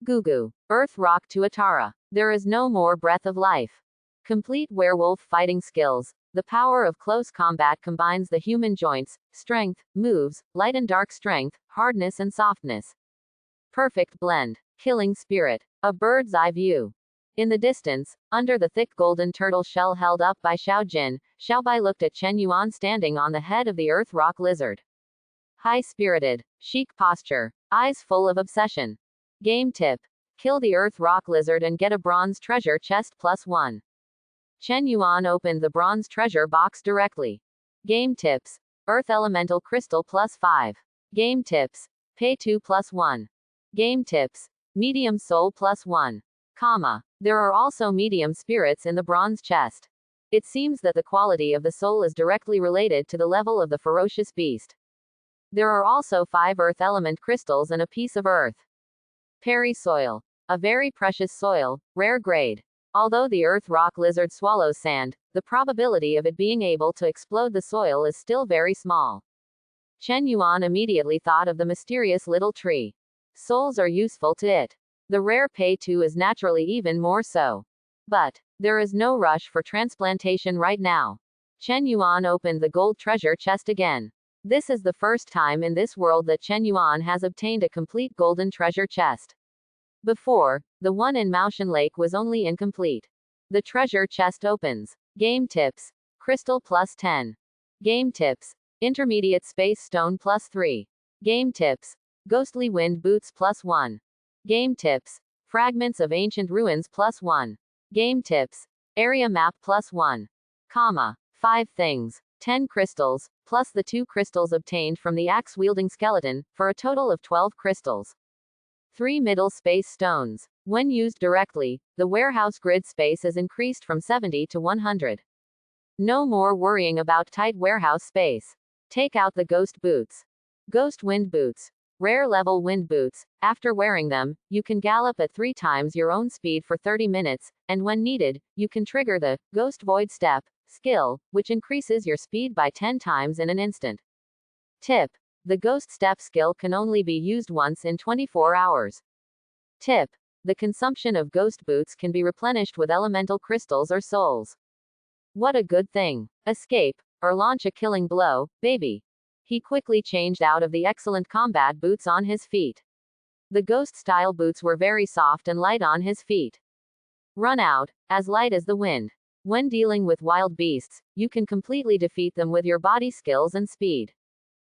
Speaker 1: Goo. Earth rock tuatara. There is no more breath of life. Complete werewolf fighting skills. The power of close combat combines the human joints, strength, moves, light and dark strength, hardness and softness. Perfect blend. Killing spirit. A bird's eye view. In the distance, under the thick golden turtle shell held up by Xiao Jin, Xiaobai looked at Chen Yuan standing on the head of the earth rock lizard. High-spirited, chic posture, eyes full of obsession. Game tip. Kill the earth rock lizard and get a bronze treasure chest +1. Chen Yuan opened the bronze treasure box directly. Game tips. Earth elemental crystal +5. Game tips. Pay 2 +1. Game tips. Medium soul +1. There are also medium spirits in the bronze chest. It seems that the quality of the soul is directly related to the level of the ferocious beast. There are also 5 earth element crystals and a piece of earth. Peri soil. A very precious soil, rare grade. Although the earth rock lizard swallows sand, the probability of it being able to explode the soil is still very small. Chen Yuan immediately thought of the mysterious little tree. Souls are useful to it. The rare Pei 2 is naturally even more so. But there is no rush for transplantation right now. Chen Yuan opened the gold treasure chest again. This is the first time in this world that Chen Yuan has obtained a complete golden treasure chest. Before, the one in Maoshan Lake was only incomplete. The treasure chest opens. Game tips. Crystal +10. Game tips. Intermediate space stone +3. Game tips. Ghostly wind boots +1. Game tips. Fragments of ancient ruins +1. Game tips. Area map +1. 5 things. 10 crystals, plus the 2 crystals obtained from the axe-wielding skeleton, for a total of 12 crystals. 3 middle space stones. When used directly, the warehouse grid space is increased from 70 to 100. No more worrying about tight warehouse space. Take out the ghost boots. Ghost wind boots. Rare level wind boots. After wearing them, you can gallop at 3 times your own speed for 30 minutes, and when needed, you can trigger the Ghost Void Step skill, which increases your speed by 10 times in an instant. Tip. The Ghost Step skill can only be used once in 24 hours. Tip. The consumption of ghost boots can be replenished with elemental crystals or souls. What a good thing. Escape, or launch a killing blow, baby. He quickly changed out of the excellent combat boots on his feet. The ghost-style boots were very soft and light on his feet. Run out, as light as the wind. When dealing with wild beasts, you can completely defeat them with your body skills and speed.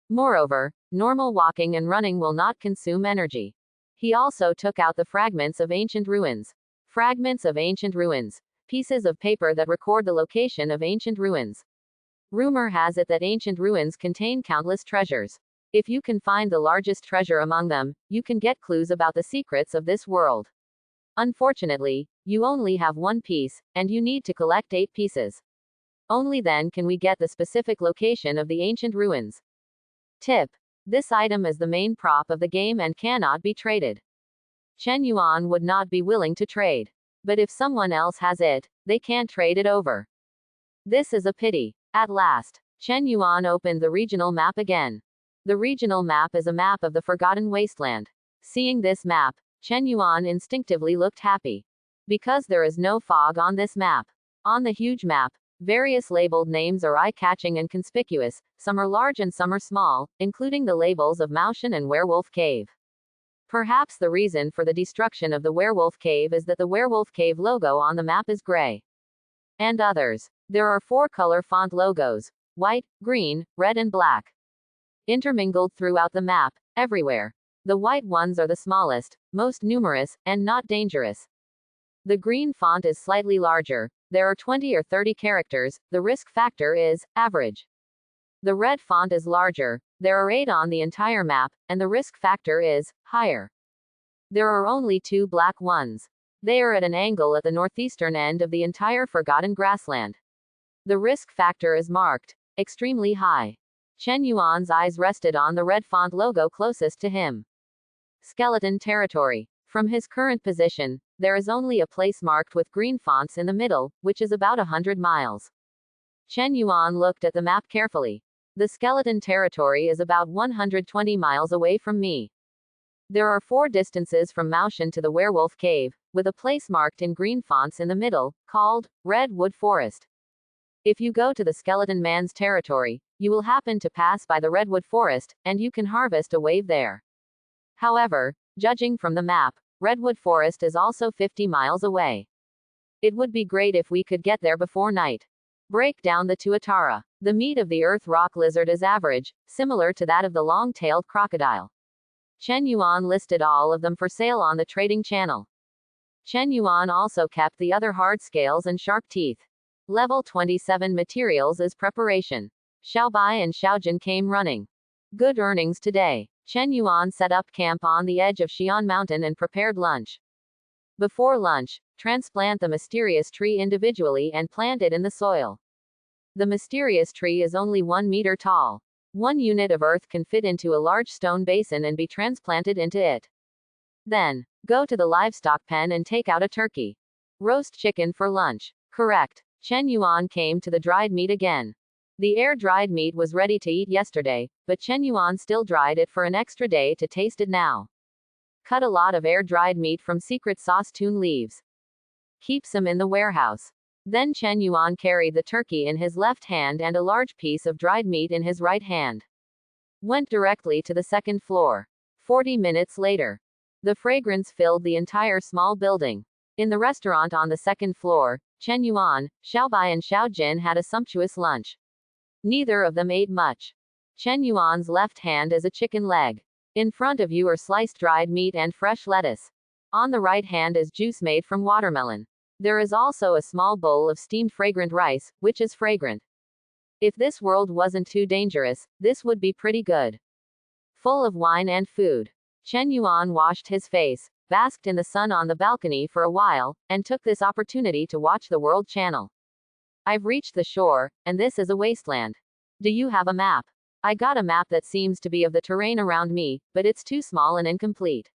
Speaker 1: Moreover, normal walking and running will not consume energy. He also took out the fragments of ancient ruins. Fragments of ancient ruins. Pieces of paper that record the location of ancient ruins. Rumor has it that ancient ruins contain countless treasures. If you can find the largest treasure among them, you can get clues about the secrets of this world. Unfortunately, you only have 1 piece, and you need to collect 8 pieces. Only then can we get the specific location of the ancient ruins. Tip. This item is the main prop of the game and cannot be traded. Chen Yuan would not be willing to trade. But if someone else has it, they can't trade it over. This is a pity. At last, Chen Yuan opened the regional map again. The regional map is a map of the Forgotten Wasteland. Seeing this map, Chen Yuan instinctively looked happy. Because there is no fog on this map. On the huge map, various labeled names are eye-catching and conspicuous, some are large and some are small, including the labels of Maoshan and Werewolf Cave. Perhaps the reason for the destruction of the Werewolf Cave is that the Werewolf Cave logo on the map is gray. And others. There are 4 color font logos: white, green, red and black. Intermingled throughout the map, everywhere. The white ones are the smallest, most numerous, and not dangerous. The green font is slightly larger. There are 20 or 30 characters, the risk factor is average. The red font is larger. There are 8 on the entire map, and the risk factor is higher. There are only 2 black ones. They are at an angle at the northeastern end of the entire Forgotten Grassland. The risk factor is marked extremely high. Chen Yuan's eyes rested on the red font logo closest to him. Skeleton territory. From his current position, there is only a place marked with green fonts in the middle, which is about 100 miles. Chen Yuan looked at the map carefully. The skeleton territory is about 120 miles away from me. There are 4 distances from Maoshan to the Werewolf Cave, with a place marked in green fonts in the middle, called Redwood Forest. If you go to the Skeleton Man's territory, you will happen to pass by the Redwood Forest, and you can harvest a wave there. However, judging from the map, Redwood Forest is also 50 miles away. It would be great if we could get there before night. Break down the tuatara. The meat of the earth rock lizard is average, similar to that of the long-tailed crocodile. Chen Yuan listed all of them for sale on the trading channel. Chen Yuan also kept the other hard scales and sharp teeth. Level 27 materials is preparation. Xiaobai and Xiaojin came running. Good earnings today. Chen Yuan set up camp on the edge of Xi'an Mountain and prepared lunch. Before lunch, transplant the mysterious tree individually and plant it in the soil. The mysterious tree is only 1 meter tall. 1 unit of earth can fit into a large stone basin and be transplanted into it. Then, go to the livestock pen and take out a turkey. Roast chicken for lunch. Correct. Chen Yuan came to the dried meat again. The air-dried meat was ready to eat yesterday, but Chen Yuan still dried it for an extra day to taste it now. Cut a lot of air-dried meat from secret sauce tune leaves. Keep some in the warehouse. Then Chen Yuan carried the turkey in his left hand and a large piece of dried meat in his right hand. Went directly to the second floor. 40 minutes later. The fragrance filled the entire small building. In the restaurant on the second floor, Chen Yuan, Xiaobai and Xiaojin had a sumptuous lunch. Neither of them ate much. Chen Yuan's left hand is a chicken leg. In front of you are sliced dried meat and fresh lettuce. On the right hand is juice made from watermelon. There is also a small bowl of steamed fragrant rice, which is fragrant. If this world wasn't too dangerous, this would be pretty good. Full of wine and food. Chen Yuan washed his face, basked in the sun on the balcony for a while, and took this opportunity to watch the World Channel. I've reached the shore, and this is a wasteland. Do you have a map? I got a map that seems to be of the terrain around me, but it's too small and incomplete.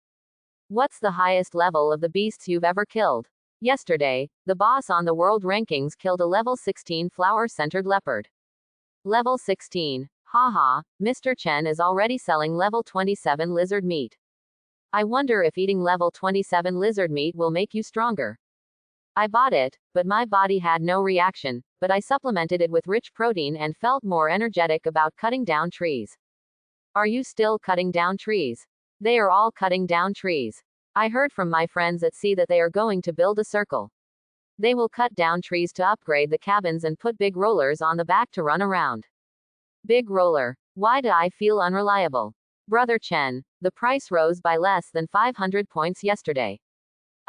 Speaker 1: What's the highest level of the beasts you've ever killed? Yesterday, the boss on the world rankings killed a level 16 flower-centered leopard. Level 16. Haha, Mr. Chen is already selling level 27 lizard meat. I wonder if eating level 27 lizard meat will make you stronger. I bought it, but my body had no reaction, but I supplemented it with rich protein and felt more energetic about cutting down trees. Are you still cutting down trees? They are all cutting down trees. I heard from my friends at sea that they are going to build a circle. They will cut down trees to upgrade the cabins and put big rollers on the back to run around. Big roller. Why do I feel unreliable? Brother Chen, the price rose by less than 500 points yesterday.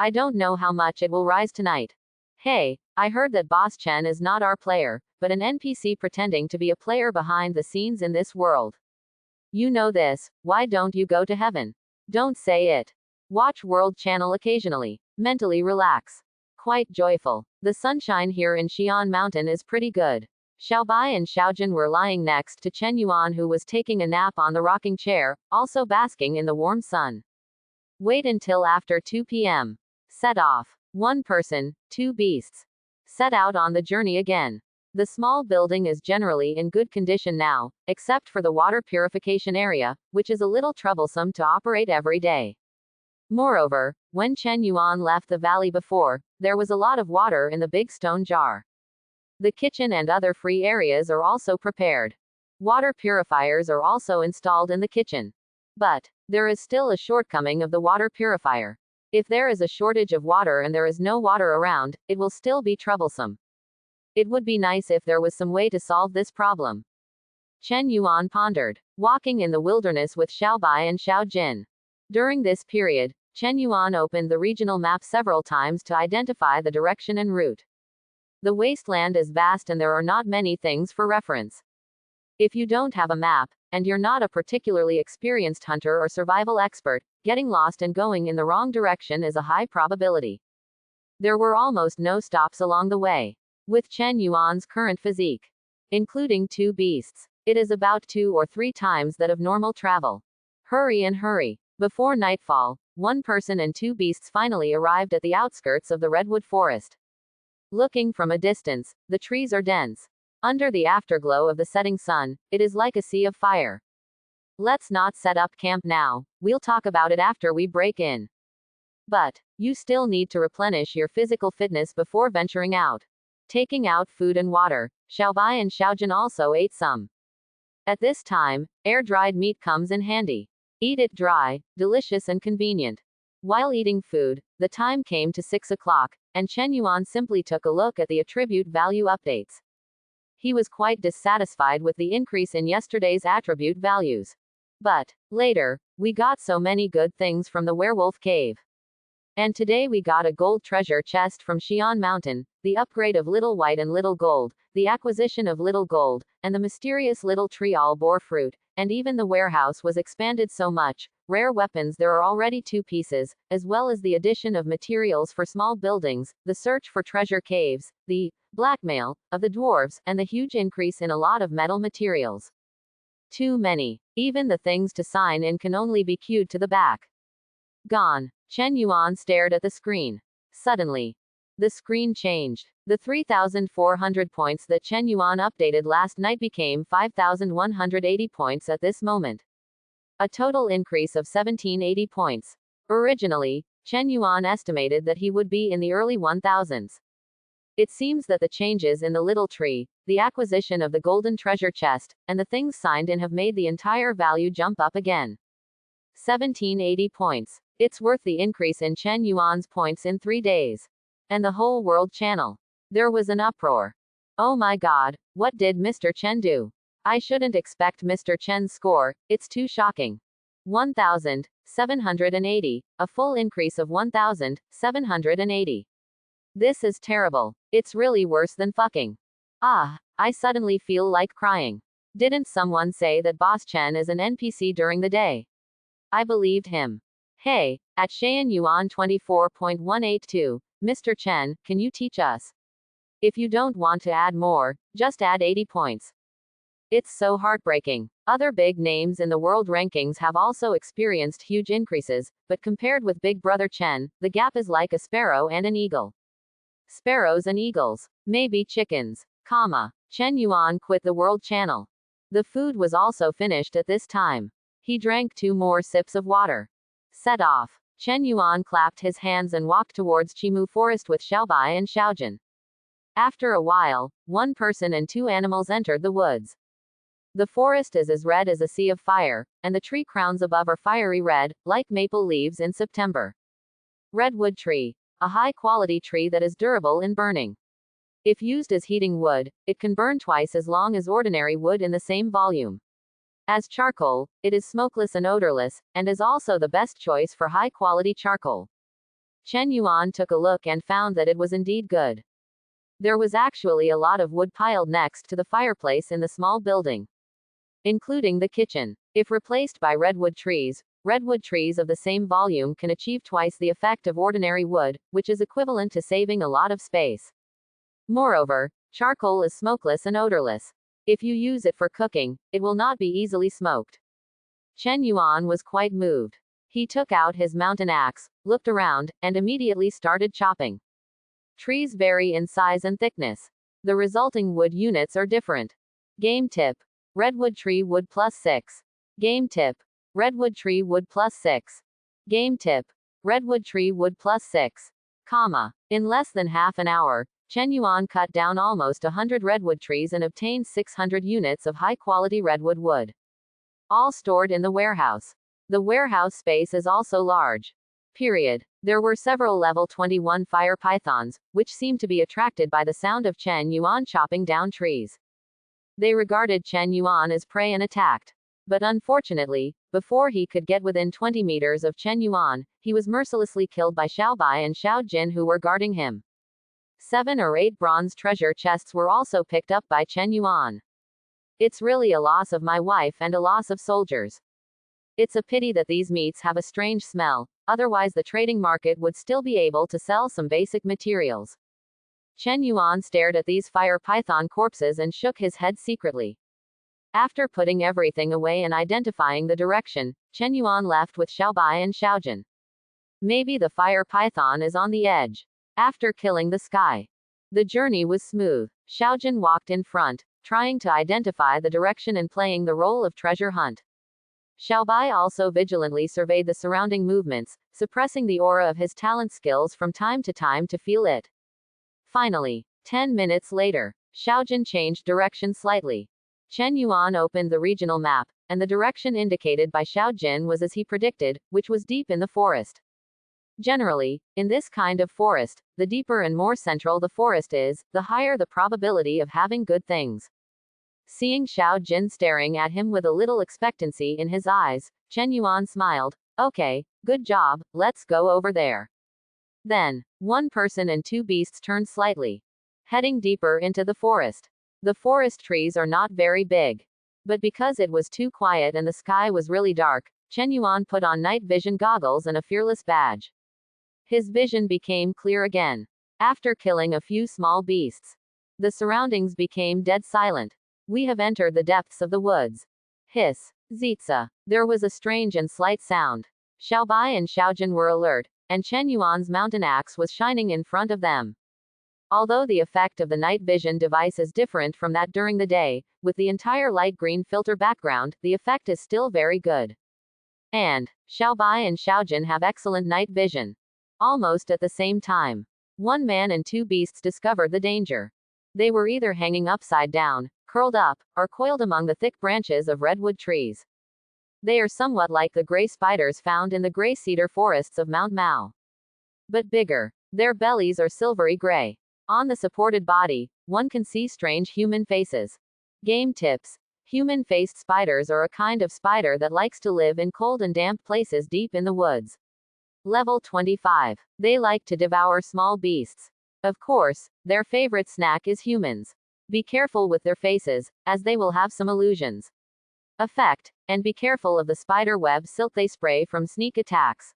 Speaker 1: I don't know how much it will rise tonight. Hey, I heard that Boss Chen is not our player, but an NPC pretending to be a player behind the scenes in this world. You know this, why don't you go to heaven? Don't say it. Watch World Channel occasionally. Mentally relax. Quite joyful. The sunshine here in Xi'an Mountain is pretty good. Xiaobai and Xiaojin were lying next to Chen Yuan, who was taking a nap on the rocking chair, also basking in the warm sun. Wait until after 2 p.m. Set off. 1 person, 2 beasts. Set out on the journey again. The small building is generally in good condition now, except for the water purification area, which is a little troublesome to operate every day. Moreover, when Chen Yuan left the valley before, there was a lot of water in the big stone jar. The kitchen and other free areas are also prepared. Water purifiers are also installed in the kitchen. But there is still a shortcoming of the water purifier. If there is a shortage of water and there is no water around, it will still be troublesome. It would be nice if there was some way to solve this problem. Chen Yuan pondered, walking in the wilderness with Xiaobai and Xiaojin. During this period, Chen Yuan opened the regional map several times to identify the direction and route. The wasteland is vast and there are not many things for reference. If you don't have a map, and you're not a particularly experienced hunter or survival expert, getting lost and going in the wrong direction is a high probability. There were almost no stops along the way. With Chen Yuan's current physique, including 2 beasts, it is about 2 or 3 times that of normal travel. Hurry and hurry. Before nightfall, 1 person and 2 beasts finally arrived at the outskirts of the redwood forest. Looking from a distance, the trees are dense. Under the afterglow of the setting sun, it is like a sea of fire. Let's not set up camp now, we'll talk about it after we break in. But you still need to replenish your physical fitness before venturing out. Taking out food and water, Xiaobai and Xiaojin also ate some. At this time, air-dried meat comes in handy. Eat it dry, delicious and convenient. While eating food, the time came to 6 o'clock, and Chen Yuan simply took a look at the attribute value updates. He was quite dissatisfied with the increase in yesterday's attribute values. But, later, we got so many good things from the werewolf cave. And today we got a gold treasure chest from Xi'an Mountain, the upgrade of Little White and Little Gold, the acquisition of Little Gold, and the mysterious little tree all bore fruit, and even the warehouse was expanded so much. Rare weapons there are already 2 pieces, as well as the addition of materials for small buildings, the search for treasure caves, the blackmail of the dwarves, and the huge increase in a lot of metal materials. Too many. Even the things to sign in can only be queued to the back. Gone. Chen Yuan stared at the screen. Suddenly, the screen changed. The 3,400 points that Chen Yuan updated last night became 5,180 points at this moment. A total increase of 1,780 points. Originally, Chen Yuan estimated that he would be in the early 1000s. It seems that the changes in the little tree, the acquisition of the golden treasure chest, and the things signed in have made the entire value jump up again. 1,780 points. It's worth the increase in Chen Yuan's points in 3 days. And the whole world channel. There was an uproar. Oh my god, what did Mr. Chen do? I shouldn't expect Mr. Chen's score, it's too shocking. 1,780, a full increase of 1,780. This is terrible. It's really worse than fucking. Ah, I suddenly feel like crying. Didn't someone say that Boss Chen is an NPC during the day? I believed him. Hey, at Shein Yuan 24.182, Mr. Chen, can you teach us? If you don't want to add more, just add 80 points. It's so heartbreaking. Other big names in the world rankings have also experienced huge increases, but compared with Big Brother Chen, the gap is like a sparrow and an eagle. Sparrows and eagles. Maybe chickens. Chen Yuan quit the world channel. The food was also finished at this time. He drank 2 more sips of water. Set off. Chen Yuan clapped his hands and walked towards Chimu Forest with Xiaobai and Xiaojun. After a while, 1 person and 2 animals entered the woods. The forest is as red as a sea of fire, and the tree crowns above are fiery red, like maple leaves in September. Redwood tree. A high-quality tree that is durable in burning. If used as heating wood, it can burn twice as long as ordinary wood in the same volume. As charcoal, it is smokeless and odorless, and is also the best choice for high-quality charcoal. Chen Yuan took a look and found that it was indeed good. There was actually a lot of wood piled next to the fireplace in the small building, including the kitchen. If replaced by redwood trees of the same volume can achieve twice the effect of ordinary wood, which is equivalent to saving a lot of space. Moreover, charcoal is smokeless and odorless. If you use it for cooking, it will not be easily smoked. Chen Yuan was quite moved. He took out his mountain axe, looked around, and immediately started chopping. Trees vary in size and thickness. The resulting wood units are different. Game tip. Redwood tree wood +6. Game tip. Redwood tree wood +6. Game tip. Redwood tree wood +6. In less than half an hour, Chen Yuan cut down almost 100 redwood trees and obtained 600 units of high-quality redwood wood. All stored in the warehouse. The warehouse space is also large. There were several level 21 fire pythons, which seemed to be attracted by the sound of Chen Yuan chopping down trees. They regarded Chen Yuan as prey and attacked. But unfortunately, before he could get within 20 meters of Chen Yuan, he was mercilessly killed by Xiaobai and Xiaojun who were guarding him. 7 or 8 bronze treasure chests were also picked up by Chen Yuan. It's really a loss of my wife and a loss of soldiers. It's a pity that these meats have a strange smell, otherwise the trading market would still be able to sell some basic materials. Chen Yuan stared at these fire python corpses and shook his head secretly. After putting everything away and identifying the direction, Chen Yuan left with Xiaobai and Xiaojun. Maybe the fire python is on the edge. After killing the sky, the journey was smooth. Xiaojun walked in front, trying to identify the direction and playing the role of treasure hunt. Xiaobai also vigilantly surveyed the surrounding movements, suppressing the aura of his talent skills from time to time to feel it. Finally, 10 minutes later, Xiaojun changed direction slightly. Chen Yuan opened the regional map, and the direction indicated by Xiaojun was as he predicted, which was deep in the forest. Generally, in this kind of forest, the deeper and more central the forest is, the higher the probability of having good things. Seeing Xiao Jin staring at him with a little expectancy in his eyes, Chen Yuan smiled. Okay, good job, let's go over there. Then, one person and two beasts turned slightly, heading deeper into the forest. The forest trees are not very big. But because it was too quiet and the sky was really dark, Chen Yuan put on night vision goggles and a fearless badge. His vision became clear again. After killing a few small beasts, the surroundings became dead silent. We have entered the depths of the woods. Hiss. Zitza. There was a strange and slight sound. Xiaobai and Xiaojin were alert, and Chen Yuan's mountain axe was shining in front of them. Although the effect of the night vision device is different from that during the day, with the entire light green filter background, the effect is still very good. And Xiaobai and Xiaojin have excellent night vision. Almost at the same time, one man and two beasts discovered the danger. They were either hanging upside down, curled up, or coiled among the thick branches of redwood trees. They are somewhat like the gray spiders found in the gray cedar forests of Mount Mao, but bigger. Their bellies are silvery gray. On the supported body, one can see strange human faces. Game tips. Human-faced spiders are a kind of spider that likes to live in cold and damp places deep in the woods. Level 25. They like to devour small beasts. Of course, their favorite snack is humans. Be careful with their faces, as they will have some illusions. Effect, and be careful of the spider web silk they spray from sneak attacks.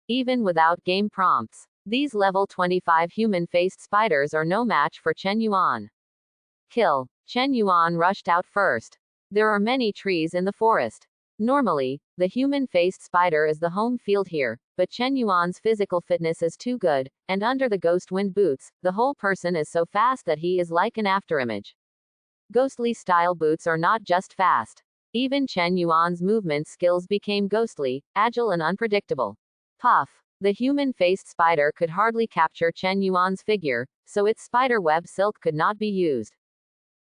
Speaker 1: Even without game prompts, these level 25 human-faced spiders are no match for Chen Yuan. Kill. Chen Yuan rushed out first. There are many trees in the forest. Normally, the human-faced spider is the home field here, but Chen Yuan's physical fitness is too good, and under the ghost wind boots, the whole person is so fast that he is like an afterimage. Ghostly-style boots are not just fast. Even Chen Yuan's movement skills became ghostly, agile and unpredictable. Puff. The human-faced spider could hardly capture Chen Yuan's figure, so its spider web silk could not be used.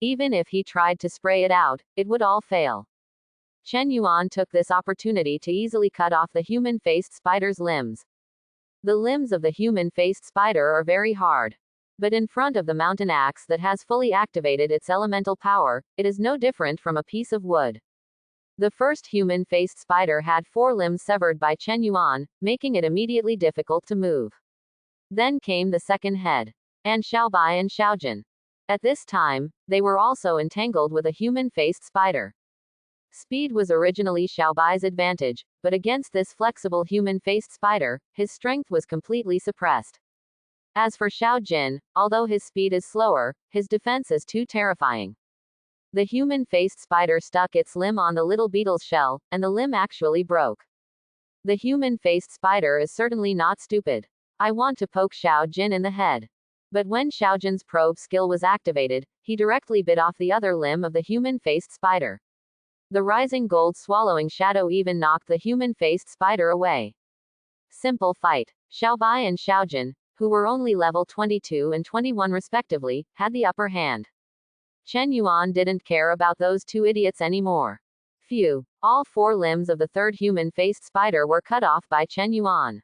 Speaker 1: Even if he tried to spray it out, it would all fail. Chen Yuan took this opportunity to easily cut off the human-faced spider's limbs. The limbs of the human-faced spider are very hard. But in front of the mountain axe that has fully activated its elemental power, it is no different from a piece of wood. The first human-faced spider had 4 limbs severed by Chen Yuan, making it immediately difficult to move. Then came the second head. And Xiaobai and Xiaojin. At this time, they were also entangled with a human-faced spider. Speed was originally Xiaobai's advantage, but against this flexible human-faced spider, his strength was completely suppressed. As for Xiaojin, although his speed is slower, his defense is too terrifying. The human-faced spider stuck its limb on the little beetle's shell, and the limb actually broke. The human-faced spider is certainly not stupid. I want to poke Xiaojin in the head. But when Xiaojin's probe skill was activated, he directly bit off the other limb of the human-faced spider. The rising gold swallowing shadow even knocked the human-faced spider away. Simple fight. Xiaobai and Xiaojin, who were only level 22 and 21 respectively, had the upper hand. Chen Yuan didn't care about those two idiots anymore. Phew. All 4 limbs of the third human-faced spider were cut off by Chen Yuan.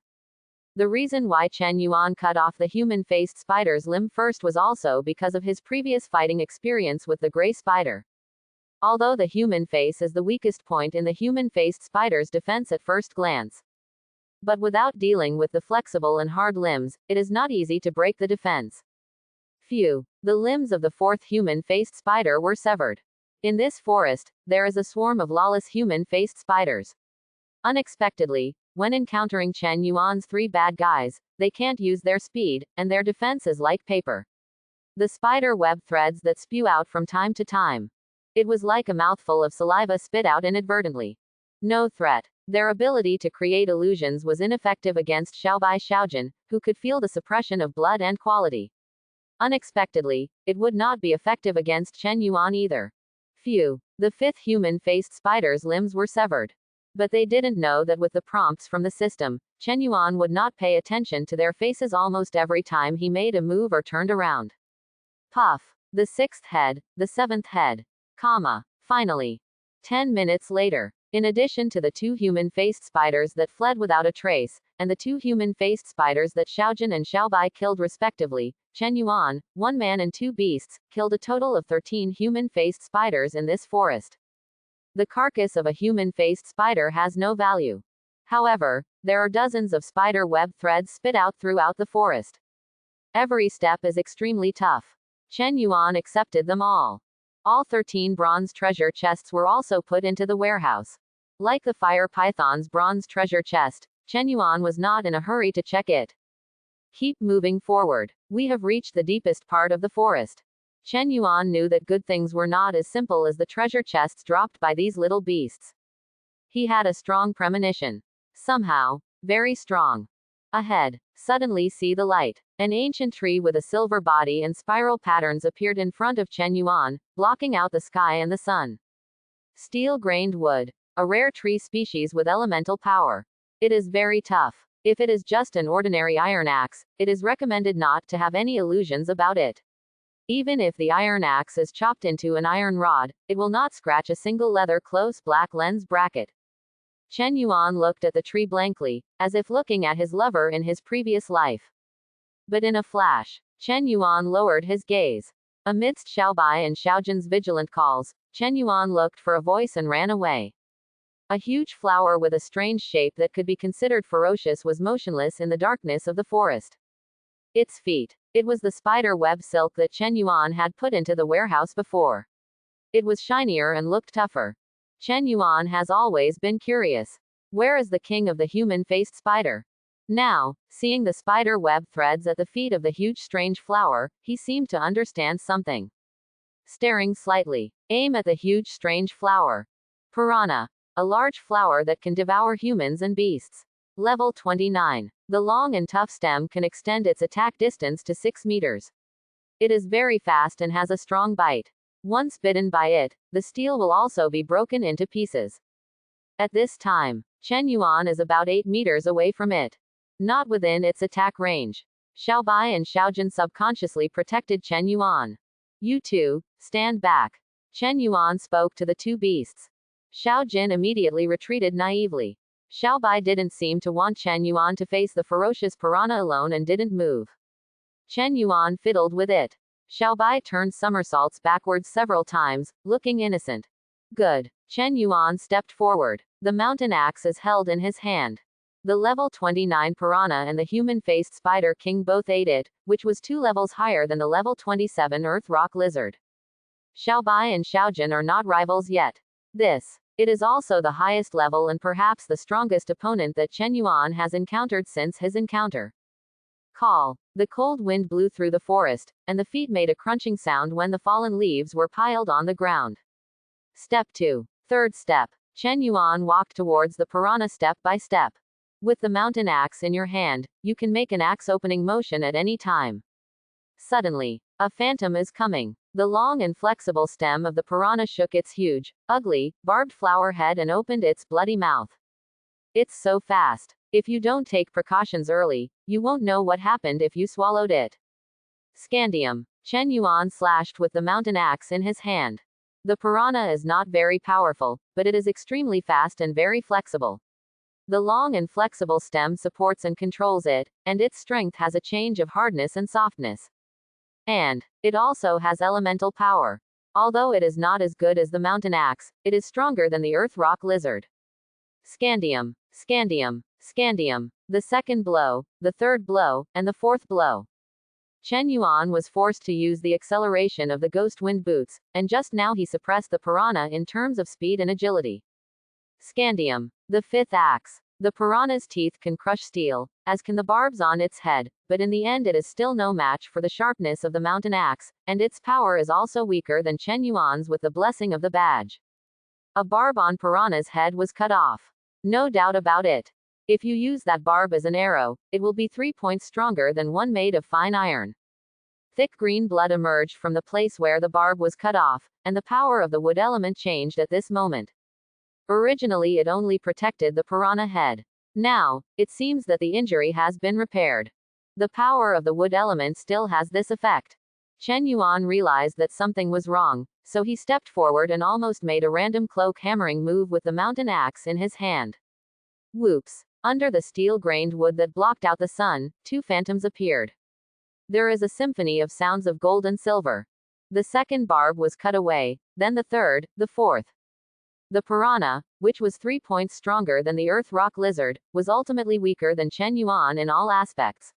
Speaker 1: The reason why Chen Yuan cut off the human-faced spider's limb first was also because of his previous fighting experience with the gray spider. Although the human face is the weakest point in the human-faced spider's defense at first glance. But without dealing with the flexible and hard limbs, it is not easy to break the defense. Phew. The limbs of the fourth human-faced spider were severed. In this forest, there is a swarm of lawless human-faced spiders. Unexpectedly, when encountering Chen Yuan's 3 bad guys, they can't use their speed, and their defense is like paper. The spider web threads that spew out from time to time. It was like a mouthful of saliva spit out inadvertently. No threat. Their ability to create illusions was ineffective against Xiaobai Xiaojin, who could feel the suppression of blood and quality. Unexpectedly, it would not be effective against Chen Yuan either. Phew. The 5th human-faced spider's limbs were severed. But they didn't know that with the prompts from the system, Chen Yuan would not pay attention to their faces almost every time he made a move or turned around. Puff. The 6th head, the 7th head. Finally. 10 minutes later. In addition to the 2 human-faced spiders that fled without a trace, and the 2 human-faced spiders that Xiaojun and Xiaobai killed respectively, Chen Yuan, 1 man and 2 beasts, killed a total of 13 human-faced spiders in this forest. The carcass of a human-faced spider has no value. However, there are dozens of spider web threads spit out throughout the forest. Every step is extremely tough. Chen Yuan accepted them all. All 13 bronze treasure chests were also put into the warehouse. Like the fire python's bronze treasure chest, Chen Yuan was not in a hurry to check it. Keep moving forward. We have reached the deepest part of the forest. Chen Yuan knew that good things were not as simple as the treasure chests dropped by these little beasts. He had a strong premonition. Somehow, very strong. Ahead, suddenly see the light. An ancient tree with a silver body and spiral patterns appeared in front of Chen Yuan, blocking out the sky and the sun. Steel-grained wood. A rare tree species with elemental power. It is very tough. If it is just an ordinary iron axe, it is recommended not to have any illusions about it. Even if the iron axe is chopped into an iron rod, it will not scratch a single leather close black lens bracket. Chen Yuan looked at the tree blankly, as if looking at his lover in his previous life. But in a flash, Chen Yuan lowered his gaze. Amidst Xiaobai and Xiaojun's vigilant calls, Chen Yuan looked for a voice and ran away. A huge flower with a strange shape that could be considered ferocious was motionless in the darkness of the forest. Its feet. It was the spider web silk that Chen Yuan had put into the warehouse before. It was shinier and looked tougher. Chen Yuan has always been curious. Where is the king of the human-faced spider? Now, seeing the spider web threads at the feet of the huge strange flower, he seemed to understand something. Staring slightly, aim at the huge strange flower. Piranha. A large flower that can devour humans and beasts. Level 29. The long and tough stem can extend its attack distance to 6 meters. It is very fast and has a strong bite. Once bitten by it, the steel will also be broken into pieces. At this time, Chen Yuan is about 8 meters away from it. Not within its attack range. Xiaobai and Xiaojun subconsciously protected Chen Yuan. You two, stand back. Chen Yuan spoke to the 2 beasts. Xiaojun immediately retreated naively. Xiaobai didn't seem to want Chen Yuan to face the ferocious piranha alone and didn't move. Chen Yuan fiddled with it. Xiaobai turned somersaults backwards several times, looking innocent. Good. Chen Yuan stepped forward. The mountain axe is held in his hand. The level 29 piranha and the human-faced spider king both ate it, which was 2 levels higher than the level 27 earth rock lizard. Xiaobai and Xiaojun are not rivals yet. It is also the highest level and perhaps the strongest opponent that Chen Yuan has encountered since his encounter. Call. The cold wind blew through the forest, and the feet made a crunching sound when the fallen leaves were piled on the ground. Step 2. Third step. Chen Yuan walked towards the piranha step by step. With the mountain axe in your hand, you can make an axe opening motion at any time. Suddenly, a phantom is coming. The long and flexible stem of the piranha shook its huge, ugly, barbed flower head and opened its bloody mouth. It's so fast. If you don't take precautions early, you won't know what happened if you swallowed it. Scandium. Chen Yuan slashed with the mountain axe in his hand. The piranha is not very powerful, but it is extremely fast and very flexible. The long and flexible stem supports and controls it, and its strength has a change of hardness and softness. And it also has elemental power. Although it is not as good as the mountain axe, it is stronger than the earth rock lizard. Scandium, scandium, scandium. The second blow, the third blow, and the fourth blow. Chen Yuan was forced to use the acceleration of the ghost wind boots, and just now he suppressed the piranha in terms of speed and agility. Scandium. The fifth axe. The piranha's teeth can crush steel, as can the barbs on its head, but in the end it is still no match for the sharpness of the mountain axe, and its power is also weaker than Chen Yuan's with the blessing of the badge. A barb on piranha's head was cut off. No doubt about it. If you use that barb as an arrow, it will be 3 points stronger than one made of fine iron. Thick green blood emerged from the place where the barb was cut off, and the power of the wood element changed at this moment. Originally it only protected the piranha head. Now, it seems that the injury has been repaired. The power of the wood element still has this effect. Chen Yuan realized that something was wrong, so he stepped forward and almost made a random cloak hammering move with the mountain axe in his hand. Whoops! Under the steel-grained wood that blocked out the sun, two phantoms appeared. There is a symphony of sounds of gold and silver. The second barb was cut away, then the third, the fourth. The piranha, which was 3 points stronger than the earth rock lizard, was ultimately weaker than Chen Yuan in all aspects.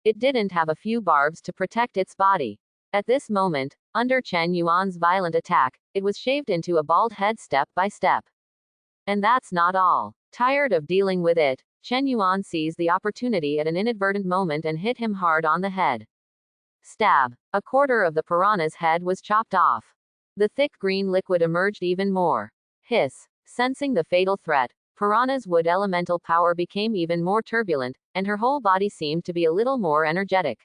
Speaker 1: It didn't have a few barbs to protect its body. At this moment, under Chen Yuan's violent attack, it was shaved into a bald head step by step. And that's not all. Tired of dealing with it, Chen Yuan seized the opportunity at an inadvertent moment and hit him hard on the head. Stab. A quarter of the piranha's head was chopped off. The thick green liquid emerged even more. Hiss. Sensing the fatal threat, Piranha's wood elemental power became even more turbulent, and her whole body seemed to be a little more energetic.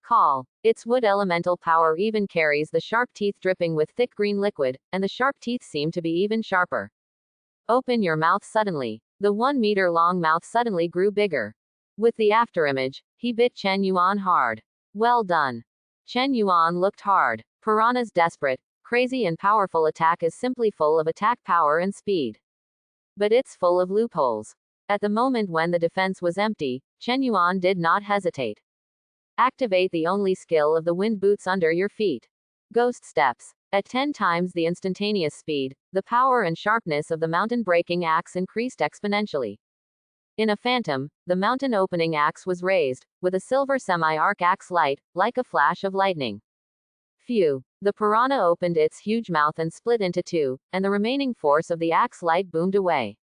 Speaker 1: Call. Its wood elemental power even carries the sharp teeth dripping with thick green liquid, and the sharp teeth seem to be even sharper. Open your mouth suddenly. The 1-meter-long mouth suddenly grew bigger. With the afterimage, he bit Chen Yuan hard. Well done. Chen Yuan looked hard. Piranha's desperate, crazy and powerful attack is simply full of attack power and speed. But it's full of loopholes. At the moment when the defense was empty, Chen Yuan did not hesitate. Activate the only skill of the wind boots under your feet. Ghost steps. At 10 times the instantaneous speed, the power and sharpness of the mountain-breaking axe increased exponentially. In a phantom, the mountain-opening axe was raised, with a silver semi-arc axe light, like a flash of lightning. Phew. The piranha opened its huge mouth and split into two, and the remaining force of the axe light boomed away.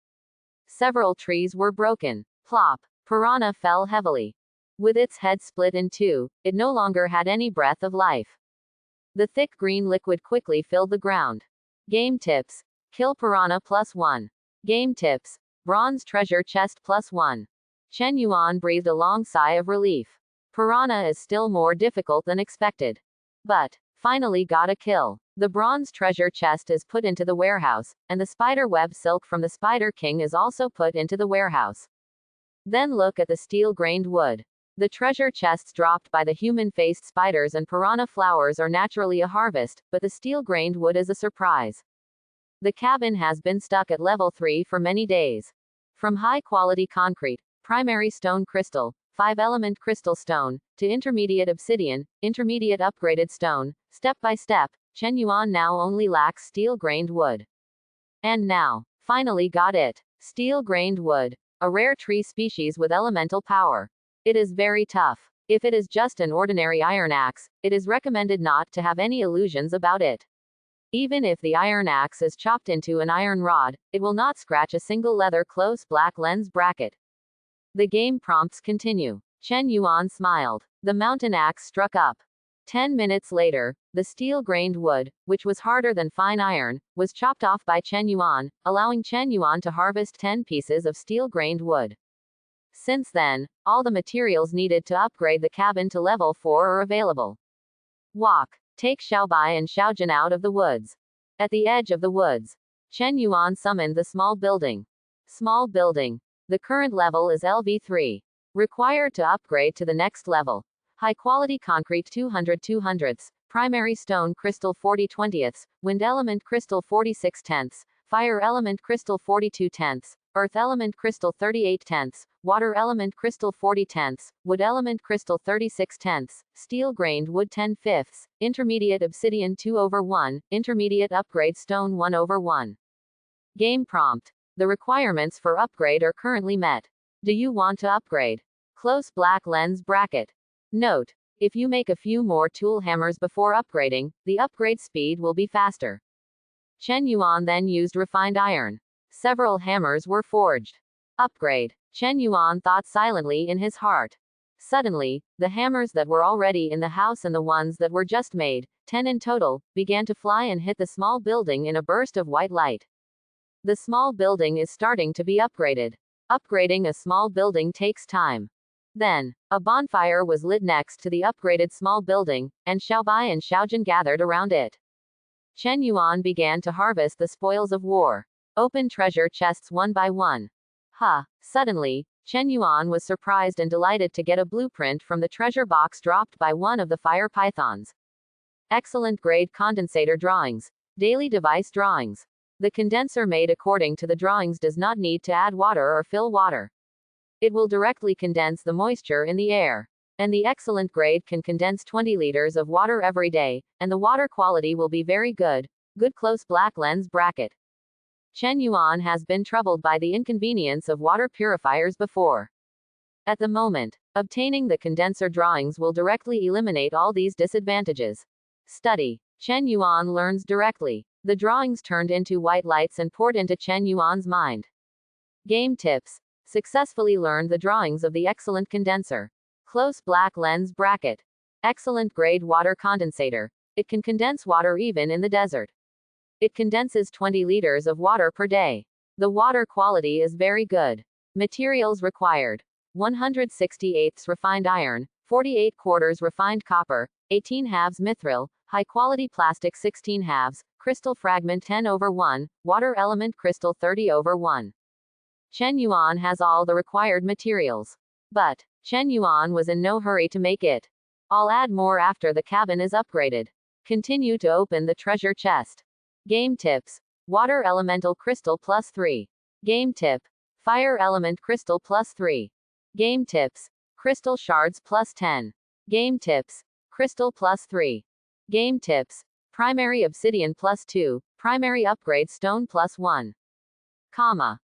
Speaker 1: Several trees were broken. Plop. Piranha fell heavily. With its head split in two, it no longer had any breath of life. The thick green liquid quickly filled the ground. Game tips. Kill piranha +1. Game tips. Bronze treasure chest +1. Chen Yuan breathed a long sigh of relief. Piranha is still more difficult than expected. But, finally got a kill. The bronze treasure chest is put into the warehouse, and the spider web silk from the Spider King is also put into the warehouse. Then look at the steel-grained wood. The treasure chests dropped by the human-faced spiders and piranha flowers are naturally a harvest, but the steel-grained wood is a surprise. The cabin has been stuck at level 3 for many days. From high-quality concrete, primary stone crystal, 5-element crystal stone, to intermediate obsidian, intermediate upgraded stone, step by step, Chen Yuan now only lacks steel-grained wood. And now, finally got it. Steel-grained wood. A rare tree species with elemental power. It is very tough. If it is just an ordinary iron axe, it is recommended not to have any illusions about it. Even if the iron axe is chopped into an iron rod, it will not scratch a single leather close black lens bracket. The game prompts continue. Chen Yuan smiled. The mountain axe struck up. 10 minutes later, the steel-grained wood, which was harder than fine iron, was chopped off by Chen Yuan, allowing Chen Yuan to harvest 10 pieces of steel-grained wood. Since then, all the materials needed to upgrade the cabin to level 4 are available. Walk. Take Xiaobai and Xiaojun out of the woods. At the edge of the woods, Chen Yuan summoned the small building. Small building. The current level is LV3. Required to upgrade to the next level. High-quality concrete 200/200ths, primary stone crystal 40/20ths, wind element crystal 46/10ths, fire element crystal 42/10ths, earth element crystal 38/10ths, water element crystal 40/10ths, wood element crystal 36/10ths, steel-grained wood 10/5ths, intermediate obsidian 2/1, intermediate upgrade stone 1/1. Game prompt. The requirements for upgrade are currently met. Do you want to upgrade? Close black lens bracket. Note. If you make a few more tool hammers before upgrading, the upgrade speed will be faster. Chen Yuan then used refined iron. Several hammers were forged. Upgrade. Chen Yuan thought silently in his heart. Suddenly, the hammers that were already in the house and the ones that were just made, 10 in total, began to fly and hit the small building in a burst of white light. The small building is starting to be upgraded. Upgrading a small building takes time. Then, a bonfire was lit next to the upgraded small building, and Xiaobai and Xiaojun gathered around it. Chen Yuan began to harvest the spoils of war. Open treasure chests one by one. Suddenly, Chen Yuan was surprised and delighted to get a blueprint from the treasure box dropped by one of the fire pythons. Excellent grade condensator drawings. Daily device drawings. The condenser made according to the drawings does not need to add water or fill water. It will directly condense the moisture in the air. And the excellent grade can condense 20 liters of water every day, and the water quality will be very good. Good close black lens bracket. Chen Yuan has been troubled by the inconvenience of water purifiers before. At the moment, obtaining the condenser drawings will directly eliminate all these disadvantages. Study. Chen Yuan learns directly. The drawings turned into white lights and poured into Chen Yuan's mind. Game tips. Successfully learned the drawings of the excellent condenser. Close black lens bracket. Excellent grade water condensator. It can condense water even in the desert. It condenses 20 liters of water per day. The water quality is very good. Materials required. 168 refined iron, 48 quarters refined copper, 18 halves mithril, high quality plastic 16 halves, crystal fragment 10/1, water element crystal 30/1. Chen Yuan has all the required materials. But Chen Yuan was in no hurry to make it. I'll add more after the cabin is upgraded. Continue to open the treasure chest. Game tips. Water elemental crystal +3. Game tip. Fire element crystal +3. Game tips. Crystal shards +10. Game tips. Crystal +3. Game tips. Primary obsidian +2. Primary upgrade stone +1.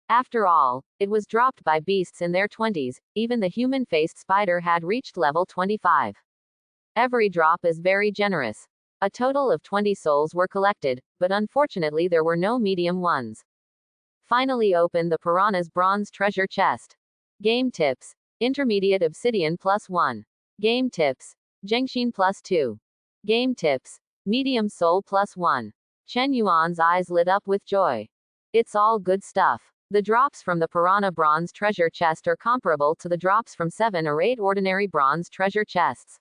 Speaker 1: After all, it was dropped by beasts in their 20s, even the human-faced spider had reached level 25. Every drop is very generous. A total of 20 souls were collected, but unfortunately there were no medium ones. Finally open the Piranha's bronze treasure chest. Game tips. Intermediate obsidian +1. Game tips. Zhengxin +2. Game tips. Medium soul +1. Chen Yuan's eyes lit up with joy. It's all good stuff. The drops from the Piranha bronze treasure chest are comparable to the drops from 7 or 8 ordinary bronze treasure chests.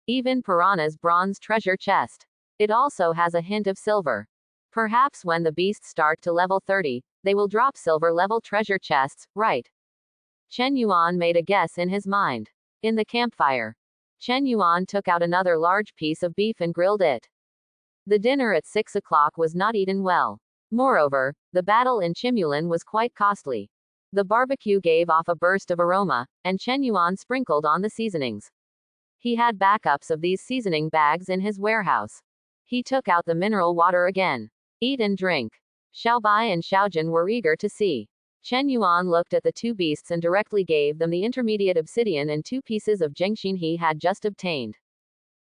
Speaker 1: Even Piranha's bronze treasure chest. It also has a hint of silver. Perhaps when the beasts start to level 30, they will drop silver level treasure chests, right? Chen Yuan made a guess in his mind. In the campfire, Chen Yuan took out another large piece of beef and grilled it. The dinner at 6 o'clock was not eaten well. Moreover, the battle in Chimulan was quite costly. The barbecue gave off a burst of aroma, and Chen Yuan sprinkled on the seasonings. He had backups of these seasoning bags in his warehouse. He took out the mineral water again. Eat and drink. Xiaobai and Xiaojun were eager to see. Chen Yuan looked at the two beasts and directly gave them the intermediate obsidian and 2 pieces of Zhengxin he had just obtained.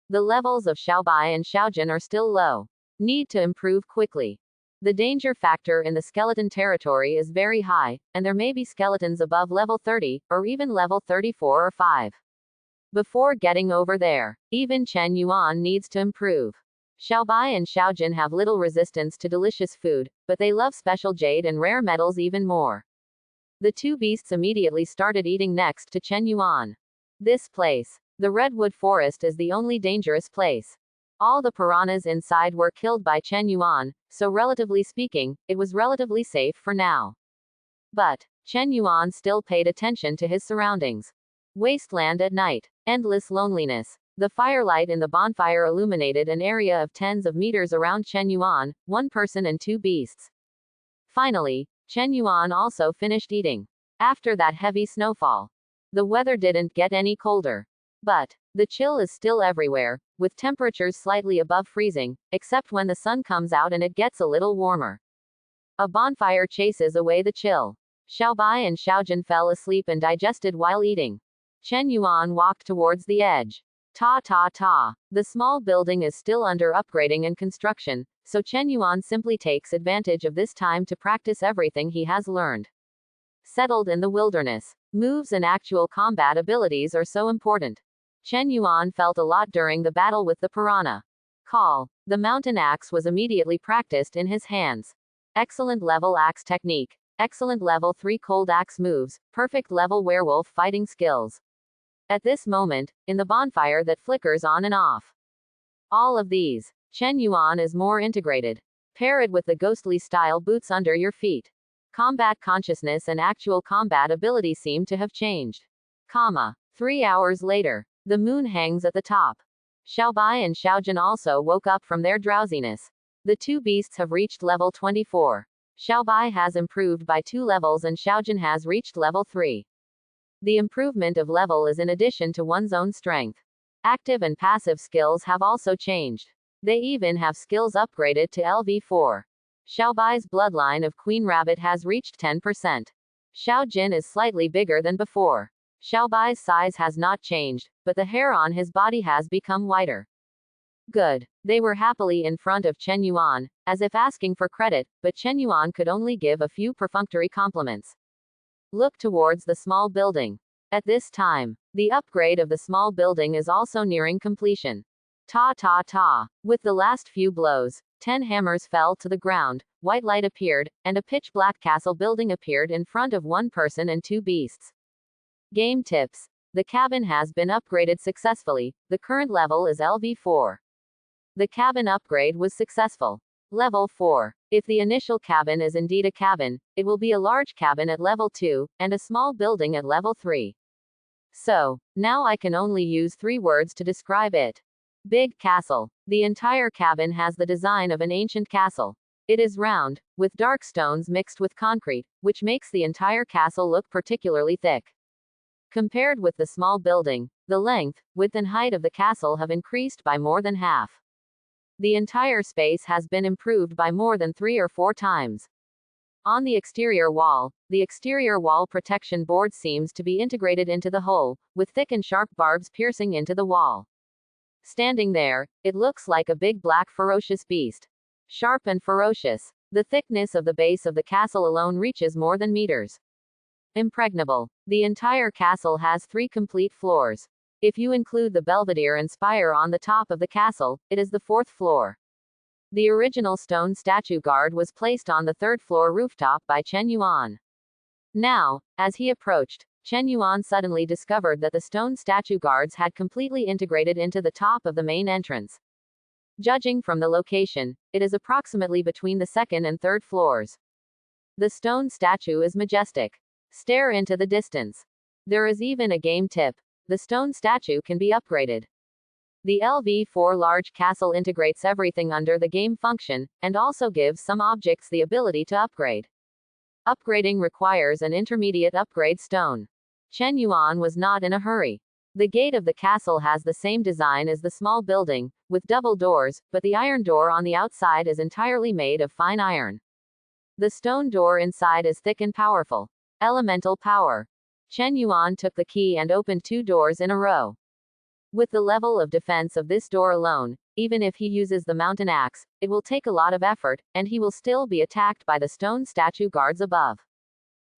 Speaker 1: The levels of Xiaobai and Xiaojun are still low. Need to improve quickly. The danger factor in the skeleton territory is very high, and there may be skeletons above level 30, or even level 34 or 5. Before getting over there, even Chen Yuan needs to improve. Xiaobai and Xiaojun have little resistance to delicious food, but they love special jade and rare metals even more. The two beasts immediately started eating next to Chen Yuan. This place, the redwood forest, is the only dangerous place. All the piranhas inside were killed by Chen Yuan, so relatively speaking, it was relatively safe for now. But Chen Yuan still paid attention to his surroundings. Wasteland at night. Endless loneliness. The firelight in the bonfire illuminated an area of tens of meters around Chen Yuan, 1 person and 2 beasts. Finally, Chen Yuan also finished eating. After that heavy snowfall, the weather didn't get any colder. But the chill is still everywhere, with temperatures slightly above freezing, except when the sun comes out and it gets a little warmer. A bonfire chases away the chill. Xiaobai and Xiaojun fell asleep and digested while eating. Chen Yuan walked towards the edge. The small building is still under upgrading and construction, so Chen Yuan simply takes advantage of this time to practice everything he has learned. Settled in the wilderness. Moves and actual combat abilities are so important. Chen Yuan felt a lot during the battle with the piranha. The mountain axe was immediately practiced in his hands. Excellent level axe technique. Excellent level 3 cold axe moves. Perfect level werewolf fighting skills. At this moment, in the bonfire that flickers on and off. All of these, Chen Yuan is more integrated. Pair it with the ghostly style boots under your feet. Combat consciousness and actual combat ability seem to have changed. 3 hours later, the moon hangs at the top. Xiaobai and Xiaojun also woke up from their drowsiness. The two beasts have reached level 24. Xiaobai has improved by 2 levels and Xiaojun has reached level 3. The improvement of level is in addition to one's own strength. Active and passive skills have also changed. They even have skills upgraded to LV4. Xiaobai's bloodline of Queen Rabbit has reached 10%. Xiao Jin is slightly bigger than before. Xiaobai's size has not changed, but the hair on his body has become whiter. Good. They were happily in front of Chen Yuan, as if asking for credit, but Chen Yuan could only give a few perfunctory compliments. Look towards the small building. At this time, the upgrade of the small building is also nearing completion. Ta ta ta. With the last few blows, 10 hammers fell to the ground, white light appeared, and a pitch-black castle building appeared in front of one person and two beasts. Game tips. The cabin has been upgraded successfully. The current level is LV4. The cabin upgrade was successful. Level 4. If the initial cabin is indeed a cabin, it will be a large cabin at level 2, and a small building at level 3. So, now I can only use 3 words to describe it. Big castle. The entire cabin has the design of an ancient castle. It is round, with dark stones mixed with concrete, which makes the entire castle look particularly thick. Compared with the small building, the length, width and height of the castle have increased by more than half. The entire space has been improved by more than 3 or 4 times. On the exterior wall protection board seems to be integrated into the whole, with thick and sharp barbs piercing into the wall. Standing there, it looks like a big black ferocious beast. Sharp and ferocious. The thickness of the base of the castle alone reaches more than meters. Impregnable. The entire castle has 3 complete floors. If you include the belvedere and spire on the top of the castle, it is the 4th floor. The original stone statue guard was placed on the 3rd floor rooftop by Chen Yuan. Now, as he approached, Chen Yuan suddenly discovered that the stone statue guards had completely integrated into the top of the main entrance. Judging from the location, it is approximately between the 2nd and 3rd floors. The stone statue is majestic. Stare into the distance. There is even a game tip. The stone statue can be upgraded. The LV4 large castle integrates everything under the game function, and also gives some objects the ability to upgrade. Upgrading requires an intermediate upgrade stone. Chen Yuan was not in a hurry. The gate of the castle has the same design as the small building, with double doors, but the iron door on the outside is entirely made of fine iron. The stone door inside is thick and powerful. Elemental power. Chen Yuan took the key and opened 2 doors in a row. With the level of defense of this door alone, even if he uses the mountain axe, it will take a lot of effort, and he will still be attacked by the stone statue guards above.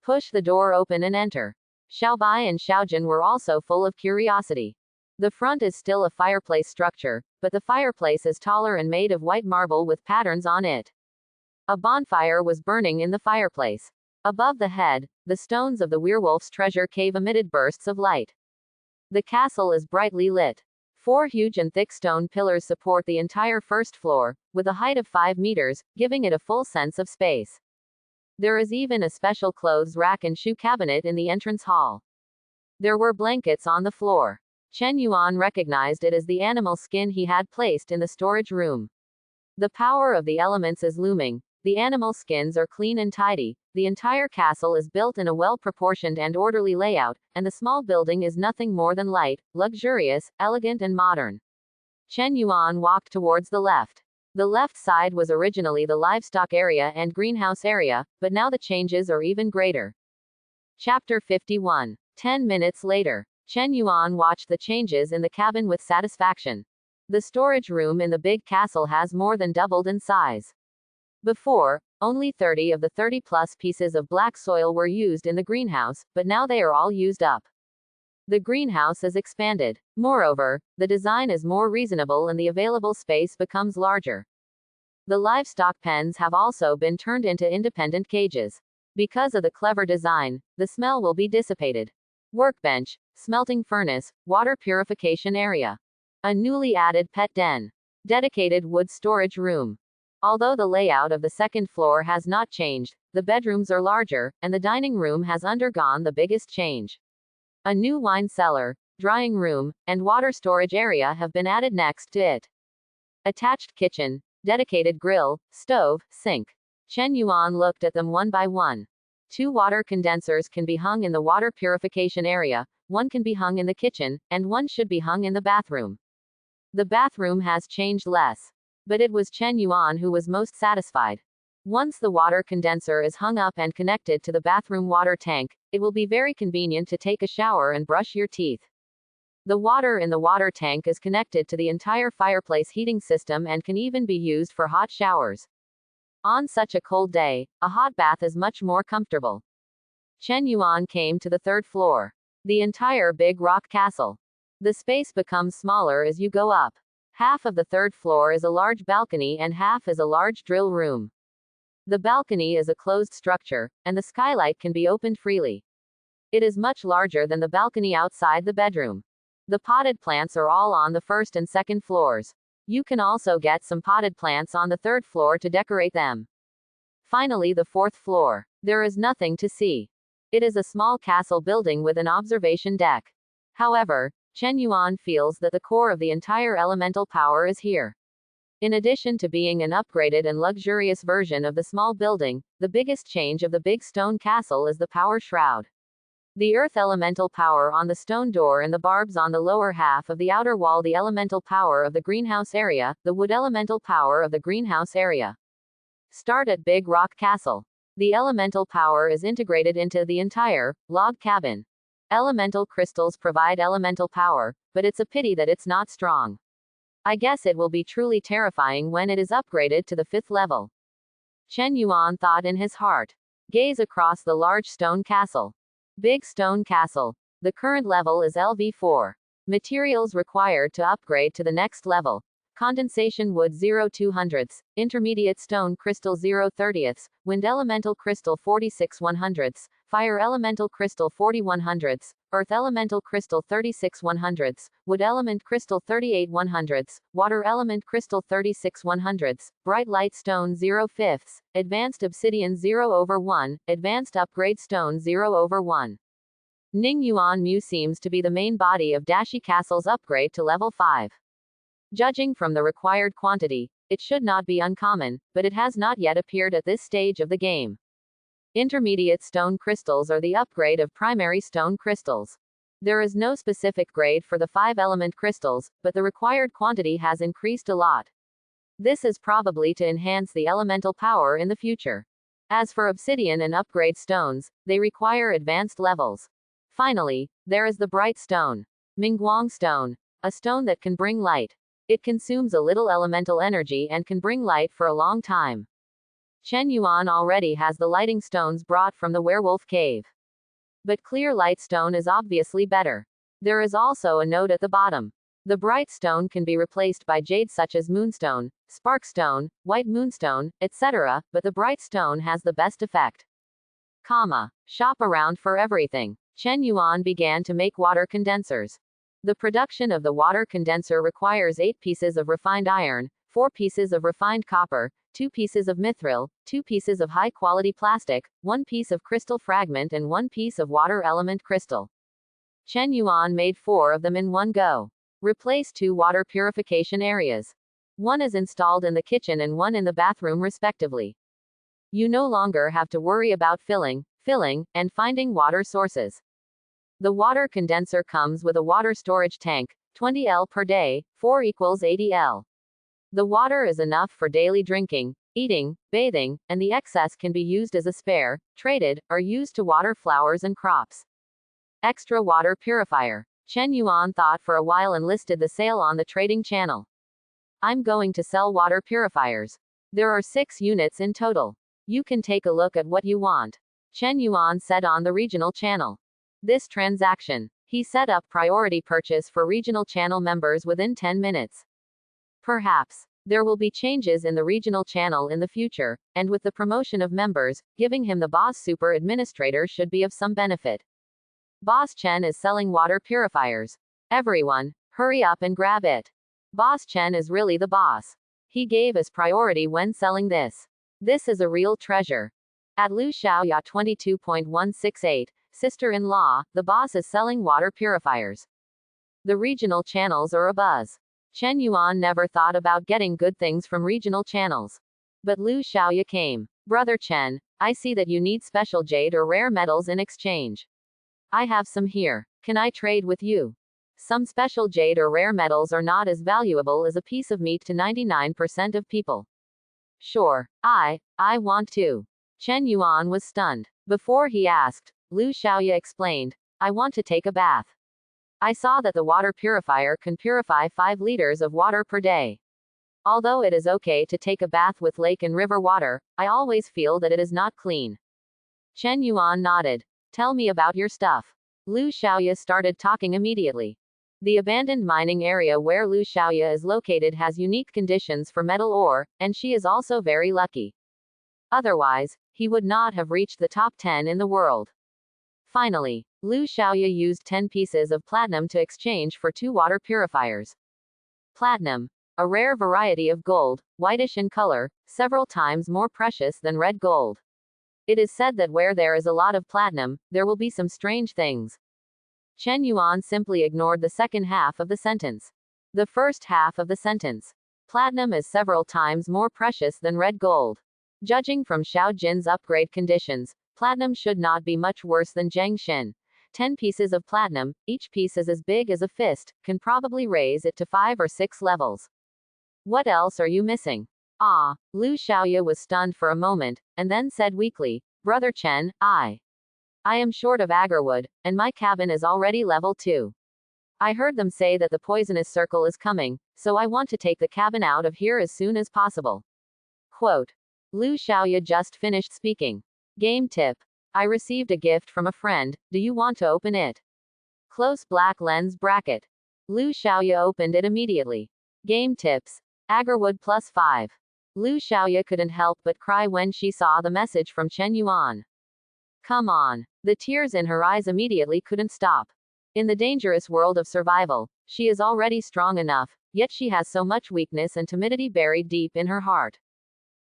Speaker 1: Push the door open and enter. Xiaobai and Xiaojin were also full of curiosity. The front is still a fireplace structure, but the fireplace is taller and made of white marble with patterns on it. A bonfire was burning in the fireplace. Above the head, the stones of the werewolf's treasure cave emitted bursts of light. The castle is brightly lit. 4 huge and thick stone pillars support the entire 1st floor, with a height of 5 meters, giving it a full sense of space. There is even a special clothes rack and shoe cabinet in the entrance hall. There were blankets on the floor. Chen Yuan recognized it as the animal skin he had placed in the storage room. The power of the elements is looming. The animal skins are clean and tidy. The entire castle is built in a well-proportioned and orderly layout, and the small building is nothing more than light, luxurious, elegant and modern. Chen Yuan walked towards the left. The left side was originally the livestock area and greenhouse area, but now the changes are even greater. Chapter 51. 10 minutes later, Chen Yuan watched the changes in the cabin with satisfaction. The storage room in the big castle has more than doubled in size. Before, only 30 of the 30-plus pieces of black soil were used in the greenhouse, but now they are all used up. The greenhouse is expanded. Moreover, the design is more reasonable and the available space becomes larger. The livestock pens have also been turned into independent cages. Because of the clever design, the smell will be dissipated. Workbench, smelting furnace, water purification area. A newly added pet den. Dedicated wood storage room. Although the layout of the 2nd floor has not changed, the bedrooms are larger, and the dining room has undergone the biggest change. A new wine cellar, drying room, and water storage area have been added next to it. Attached kitchen, dedicated grill, stove, sink. Chen Yuan looked at them one by one. 2 water condensers can be hung in the water purification area, 1 can be hung in the kitchen, and 1 should be hung in the bathroom. The bathroom has changed less. But it was Chen Yuan who was most satisfied. Once the water condenser is hung up and connected to the bathroom water tank, it will be very convenient to take a shower and brush your teeth. The water in the water tank is connected to the entire fireplace heating system and can even be used for hot showers. On such a cold day, a hot bath is much more comfortable. Chen Yuan came to the 3rd floor. The entire big rock castle. The space becomes smaller as you go up. Half of the 3rd floor is a large balcony and half is a large drill room. The balcony is a closed structure, and the skylight can be opened freely. It is much larger than the balcony outside the bedroom. The potted plants are all on the 1st and 2nd floors. You can also get some potted plants on the 3rd floor to decorate them. Finally, the 4th floor. There is nothing to see. It is a small castle building with an observation deck. However, Chen Yuan feels that the core of the entire elemental power is here. In addition to being an upgraded and luxurious version of the small building, the biggest change of the big stone castle is the power shroud. The earth elemental power on the stone door and the barbs on the lower half of the outer wall, the elemental power of the greenhouse area, the wood elemental power of the greenhouse area. Start at Big Rock Castle. The elemental power is integrated into the entire log cabin. Elemental crystals provide elemental power, but it's a pity that it's not strong. I guess it will be truly terrifying when it is upgraded to the 5th level. Chen Yuan thought in his heart. Gaze across the large stone castle. Big Stone Castle. The current level is LV4. Materials required to upgrade to the next level. Condensation wood 0.200, intermediate stone crystal 0.30, wind elemental crystal 46/100, fire elemental crystal 40/100, earth elemental crystal 36/100, wood element crystal 38/100, water element crystal 36/100, bright light stone 0.5, advanced obsidian 0/1, advanced upgrade stone 0/1. Ning Yuan Mu seems to be the main body of Dashi Castle's upgrade to level 5. Judging from the required quantity, it should not be uncommon, but it has not yet appeared at this stage of the game. Intermediate stone crystals are the upgrade of primary stone crystals. There is no specific grade for the 5-element crystals, but the required quantity has increased a lot. This is probably to enhance the elemental power in the future. As for obsidian and upgrade stones, they require advanced levels. Finally, there is the bright stone. Mingguang stone. A stone that can bring light. It consumes a little elemental energy and can bring light for a long time. Chen Yuan already has the lighting stones brought from the werewolf cave. But clear light stone is obviously better. There is also a note at the bottom. The bright stone can be replaced by jade such as moonstone, sparkstone, white moonstone, etc., but the bright stone has the best effect. Shop around for everything. Chen Yuan began to make water condensers. The production of the water condenser requires 8 pieces of refined iron, 4 pieces of refined copper, 2 pieces of mithril, 2 pieces of high-quality plastic, 1 piece of crystal fragment and 1 piece of water element crystal. Chen Yuan made 4 of them in one go. Replace 2 water purification areas. 1 is installed in the kitchen and 1 in the bathroom respectively. You no longer have to worry about filling, and finding water sources. The water condenser comes with a water storage tank, 20 L per day, 4 equals 80 L. The water is enough for daily drinking, eating, bathing, and the excess can be used as a spare, traded, or used to water flowers and crops. Extra water purifier. Chen Yuan thought for a while and listed the sale on the trading channel. I'm going to sell water purifiers. There are 6 units in total. You can take a look at what you want. Chen Yuan said on the regional channel. This transaction. He set up priority purchase for regional channel members within 10 minutes. Perhaps there will be changes in the regional channel in the future, and with the promotion of members, giving him the boss super administrator should be of some benefit. Boss Chen is selling water purifiers. Everyone, hurry up and grab it. Boss Chen is really the boss. He gave us priority when selling this. This is a real treasure. At Lu Xiaoya 22.168, sister-in-law, the boss is selling water purifiers. The regional channels are abuzz. Chen Yuan never thought about getting good things from regional channels. But Lu Xiaoya came. Brother Chen, I see that you need special jade or rare metals in exchange. I have some here. Can I trade with you? Some special jade or rare metals are not as valuable as a piece of meat to 99% of people. Sure, I want to. Chen Yuan was stunned. Before he asked, Lu Xiaoya explained, I want to take a bath. I saw that the water purifier can purify 5 liters of water per day. Although it is okay to take a bath with lake and river water, I always feel that it is not clean. Chen Yuan nodded. Tell me about your stuff. Lu Xiaoya started talking immediately. The abandoned mining area where Lu Xiaoya is located has unique conditions for metal ore, and she is also very lucky. Otherwise, he would not have reached the top 10 in the world. Finally, Lu Xiaoya used 10 pieces of platinum to exchange for 2 water purifiers. Platinum, a rare variety of gold, whitish in color, several times more precious than red gold. It is said that where there is a lot of platinum, there will be some strange things. Chen Yuan simply ignored the second half of the sentence. The first half of the sentence. Platinum is several times more precious than red gold. Judging from Xiao Jin's upgrade conditions, platinum should not be much worse than Zheng Shen. 10 pieces of platinum, each piece is as big as a fist, can probably raise it to 5 or 6 levels. What else are you missing? Ah, Lu Xiaoya was stunned for a moment, and then said weakly, Brother Chen, I am short of agarwood, and my cabin is already level 2. I heard them say that the poisonous circle is coming, so I want to take the cabin out of here as soon as possible. Quote. Lu Xiaoya just finished speaking. Game tip. I received a gift from a friend, do you want to open it? Close black lens bracket. Lu Xiaoya opened it immediately. Game tips. Agarwood +5. Lu Xiaoya couldn't help but cry when she saw the message from Chen Yuan. Come on. The tears in her eyes immediately couldn't stop. In the dangerous world of survival, she is already strong enough, yet she has so much weakness and timidity buried deep in her heart.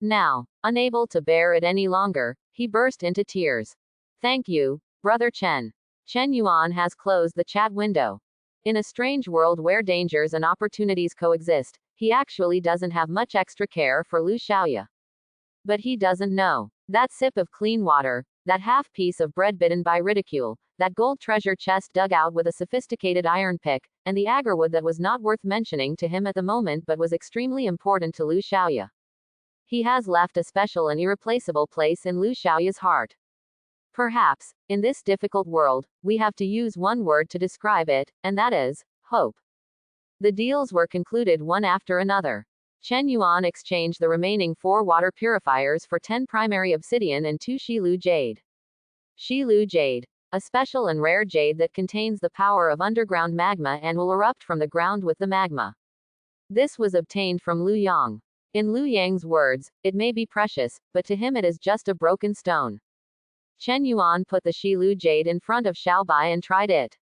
Speaker 1: Now, unable to bear it any longer, he burst into tears. Thank you, Brother Chen. Chen Yuan has closed the chat window. In a strange world where dangers and opportunities coexist, he actually doesn't have much extra care for Lu Xiaoya. But he doesn't know. That sip of clean water, that half piece of bread bitten by ridicule, that gold treasure chest dug out with a sophisticated iron pick, and the agarwood that was not worth mentioning to him at the moment but was extremely important to Lu Xiaoya. He has left a special and irreplaceable place in Lu Xiaoya's heart. Perhaps, in this difficult world, we have to use one word to describe it, and that is, hope. The deals were concluded one after another. Chen Yuan exchanged the remaining 4 water purifiers for 10 primary obsidian and 2 Shilu jade. Shilu jade, a special and rare jade that contains the power of underground magma and will erupt from the ground with the magma. This was obtained from Lu Yang. In Lu Yang's words, it may be precious, but to him it is just a broken stone. Chen Yuan put the Shilu jade in front of Xiao Bai and tried it.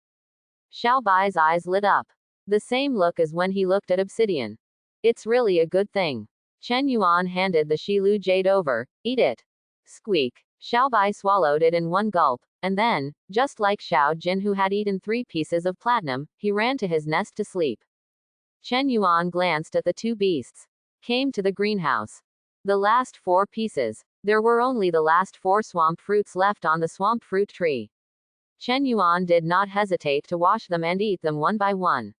Speaker 1: Xiao Bai's eyes lit up. The same look as when he looked at obsidian. It's really a good thing. Chen Yuan handed the Shilu jade over. Eat it. Squeak. Xiao Bai swallowed it in one gulp, and then, just like Xiao Jin who had eaten 3 pieces of platinum, he ran to his nest to sleep. Chen Yuan glanced at the 2 beasts. Came to the greenhouse. The last 4 pieces. There were only the last 4 swamp fruits left on the swamp fruit tree. Chen Yuan did not hesitate to wash them and eat them one by one.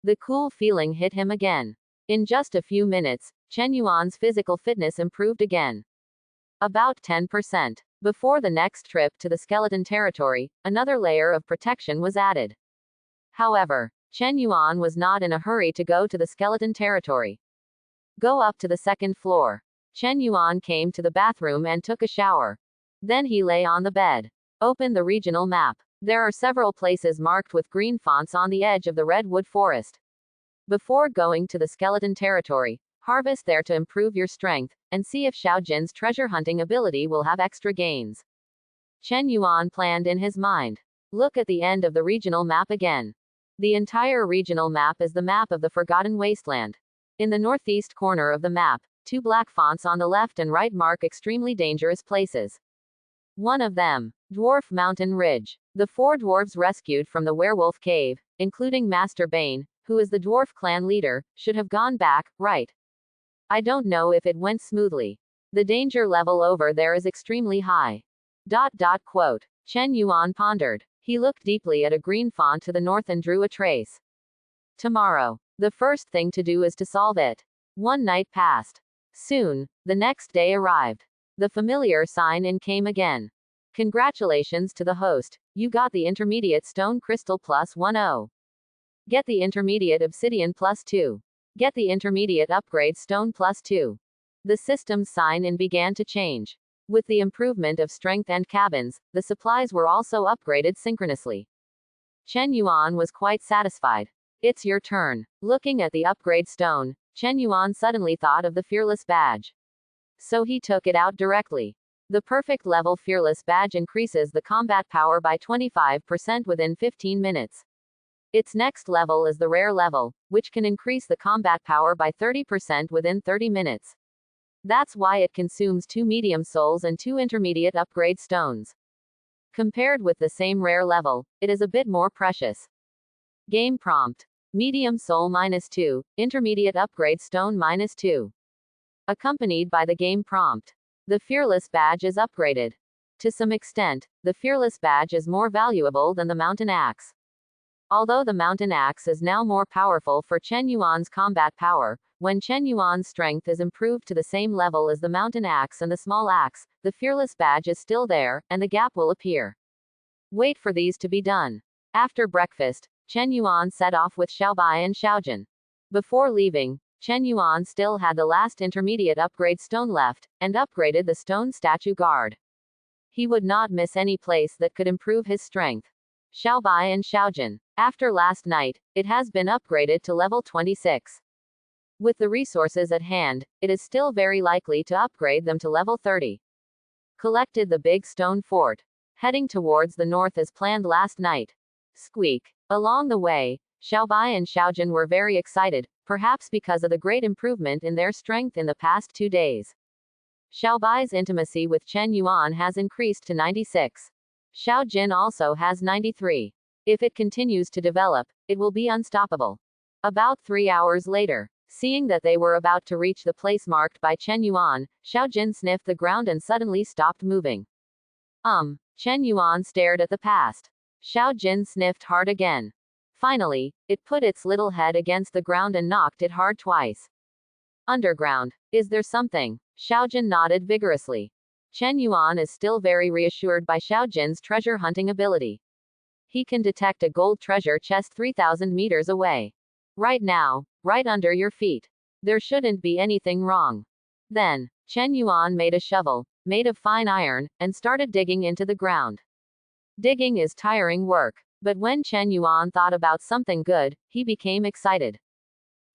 Speaker 1: The cool feeling hit him again. In just a few minutes, Chen Yuan's physical fitness improved again. About 10%. Before the next trip to the skeleton territory, another layer of protection was added. However, Chen Yuan was not in a hurry to go to the skeleton territory. Go up to the 2nd floor. Chen Yuan came to the bathroom and took a shower. Then he lay on the bed. Open the regional map. There are several places marked with green fonts on the edge of the redwood forest. Before going to the skeleton territory, harvest there to improve your strength, and see if Xiao Jin's treasure hunting ability will have extra gains. Chen Yuan planned in his mind. Look at the end of the regional map again. The entire regional map is the map of the Forgotten Wasteland. In the northeast corner of the map, 2 black fonts on the left and right mark extremely dangerous places. One of them, Dwarf Mountain Ridge. The 4 dwarves rescued from the werewolf cave, including Master Bane, who is the dwarf clan leader, should have gone back, right? I don't know if it went smoothly. The danger level over there is extremely high. Quote. Chen Yuan pondered. He looked deeply at a green font to the north and drew a trace. Tomorrow. The first thing to do is to solve it. One night passed. Soon, the next day arrived. The familiar sign-in came again. Congratulations to the host, you got the intermediate stone crystal plus 10. Get the intermediate obsidian plus 2. Get the intermediate upgrade stone plus 2. The system's sign-in began to change. With the improvement of strength and cabins, the supplies were also upgraded synchronously. Chen Yuan was quite satisfied. It's your turn. Looking at the upgrade stone, Chen Yuan suddenly thought of the Fearless badge. So he took it out directly. The perfect level Fearless badge increases the combat power by 25% within 15 minutes. Its next level is the rare level, which can increase the combat power by 30% within 30 minutes. That's why it consumes 2 medium souls and 2 intermediate upgrade stones. Compared with the same rare level, it is a bit more precious. Game prompt. Medium soul -2, intermediate upgrade stone -2. Accompanied by the game prompt. The Fearless badge is upgraded. To some extent, the Fearless badge is more valuable than the Mountain Axe. Although the Mountain Axe is now more powerful for Chen Yuan's combat power, when Chen Yuan's strength is improved to the same level as the Mountain Axe and the Small Axe, the Fearless badge is still there, and the gap will appear. Wait for these to be done. After breakfast, Chen Yuan set off with Xiaobai and Xiaojun. Before leaving, Chen Yuan still had the last intermediate upgrade stone left, and upgraded the stone statue guard. He would not miss any place that could improve his strength. Xiaobai and Xiaojun. After last night, it has been upgraded to level 26. With the resources at hand, it is still very likely to upgrade them to level 30. Collected the big stone fort. Heading towards the north as planned last night. Squeak. Along the way, Xiaobai and Xiaojun were very excited, perhaps because of the great improvement in their strength in the past 2 days. Xiaobai's intimacy with Chen Yuan has increased to 96. Xiaojun also has 93. If it continues to develop, it will be unstoppable. About 3 hours later, seeing that they were about to reach the place marked by Chen Yuan, Xiaojun sniffed the ground and suddenly stopped moving. Chen Yuan stared at the past. Xiaojun sniffed hard again. Finally, it put its little head against the ground and knocked it hard twice. Underground. Is there something? Xiaojun nodded vigorously. Chen Yuan is still very reassured by Xiaojun's treasure hunting ability. He can detect a gold treasure chest 3,000 meters away. Right now, right under your feet. There shouldn't be anything wrong. Then, Chen Yuan made a shovel, made of fine iron, and started digging into the ground. Digging is tiring work. But when Chen Yuan thought about something good, he became excited.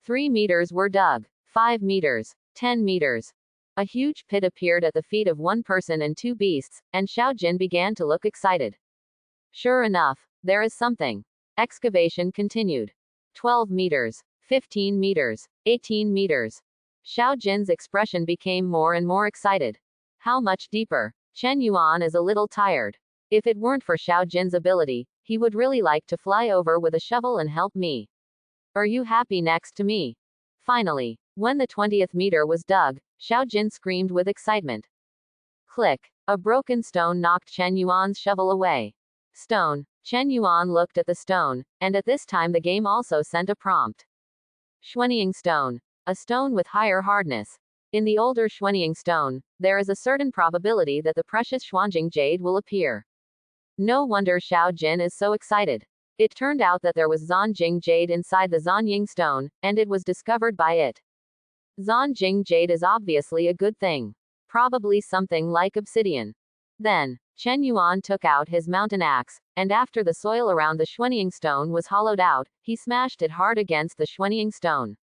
Speaker 1: 3 meters were dug. 5 meters. 10 meters. A huge pit appeared at the feet of one person and 2 beasts, and Xiaojun began to look excited. Sure enough, there is something. Excavation continued. 12 meters. 15 meters. 18 meters. Xiaojun's expression became more and more excited. How much deeper? Chen Yuan is a little tired. If it weren't for Xiaojun's ability, he would really like to fly over with a shovel and help me. Are you happy next to me? Finally, when the 20th meter was dug, Xiaojun screamed with excitement. Click. A broken stone knocked Chen Yuan's shovel away. Stone. Chen Yuan looked at the stone, and at this time the game also sent a prompt. Xuanying stone. A stone with higher hardness. In the older Xuanying stone, there is a certain probability that the precious Xuanying jade will appear. No wonder Xiaojun is so excited. It turned out that there was Xuanying jade inside the Xuanying stone, and it was discovered by it. Xuanying jade is obviously a good thing. Probably something like obsidian. Then, Chen Yuan took out his mountain axe, and after the soil around the Xuanying stone was hollowed out, he smashed it hard against the Xuanying stone.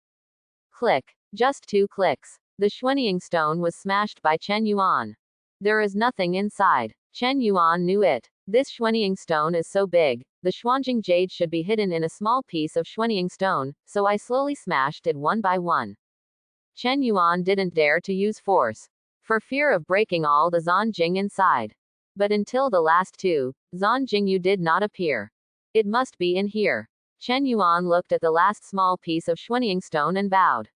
Speaker 1: Click. Just 2 clicks. The Xuanying stone was smashed by Chen Yuan. There is nothing inside. Chen Yuan knew it. This Xuanying stone is so big, the Xuanying jade should be hidden in a small piece of Xuanying stone, so I slowly smashed it one by one. Chen Yuan didn't dare to use force, for fear of breaking all the Xuanying inside. But until the last 2, Xuanying did not appear. It must be in here. Chen Yuan looked at the last small piece of Xuanying stone and bowed.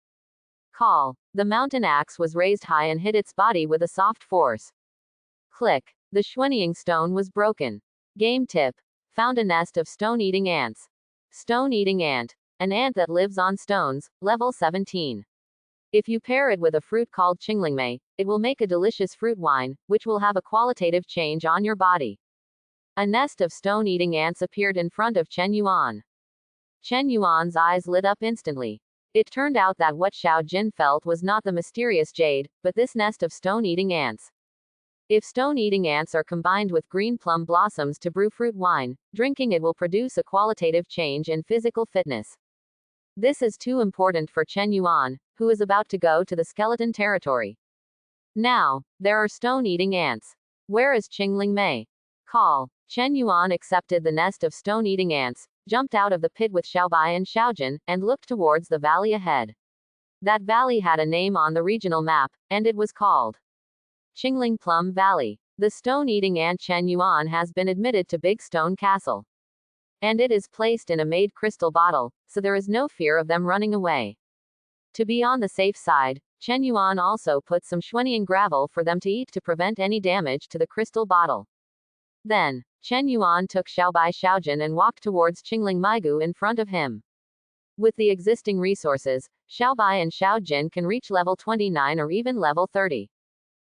Speaker 1: Call. The mountain axe was raised high and hit its body with a soft force. Click. The Schwenning stone was broken. Game tip. Found a nest of stone-eating ants. Stone-eating ant. An ant that lives on stones, level 17. If you pair it with a fruit called qinglingmei, it will make a delicious fruit wine, which will have a qualitative change on your body. A nest of stone-eating ants appeared in front of Chen Yuan. Chen Yuan's eyes lit up instantly. It turned out that what Xiao Jin felt was not the mysterious jade, but this nest of stone-eating ants. If stone-eating ants are combined with green plum blossoms to brew fruit wine, drinking it will produce a qualitative change in physical fitness. This is too important for Chen Yuan, who is about to go to the skeleton territory. Now, there are stone-eating ants. Where is Qinglingmei? Call. Chen Yuan accepted the nest of stone-eating ants, jumped out of the pit with Xiaobai and Xiaojin, and looked towards the valley ahead. That valley had a name on the regional map, and it was called Qingling Plum Valley. The stone-eating ant Chen Yuan has been admitted to Big Stone Castle. And it is placed in a made crystal bottle, so there is no fear of them running away. To be on the safe side, Chen Yuan also put some Schwenning gravel for them to eat to prevent any damage to the crystal bottle. Then, Chen Yuan took Xiaobai Xiaojin and walked towards Qingling Maigu in front of him. With the existing resources, Xiaobai and Xiaojin can reach level 29 or even level 30.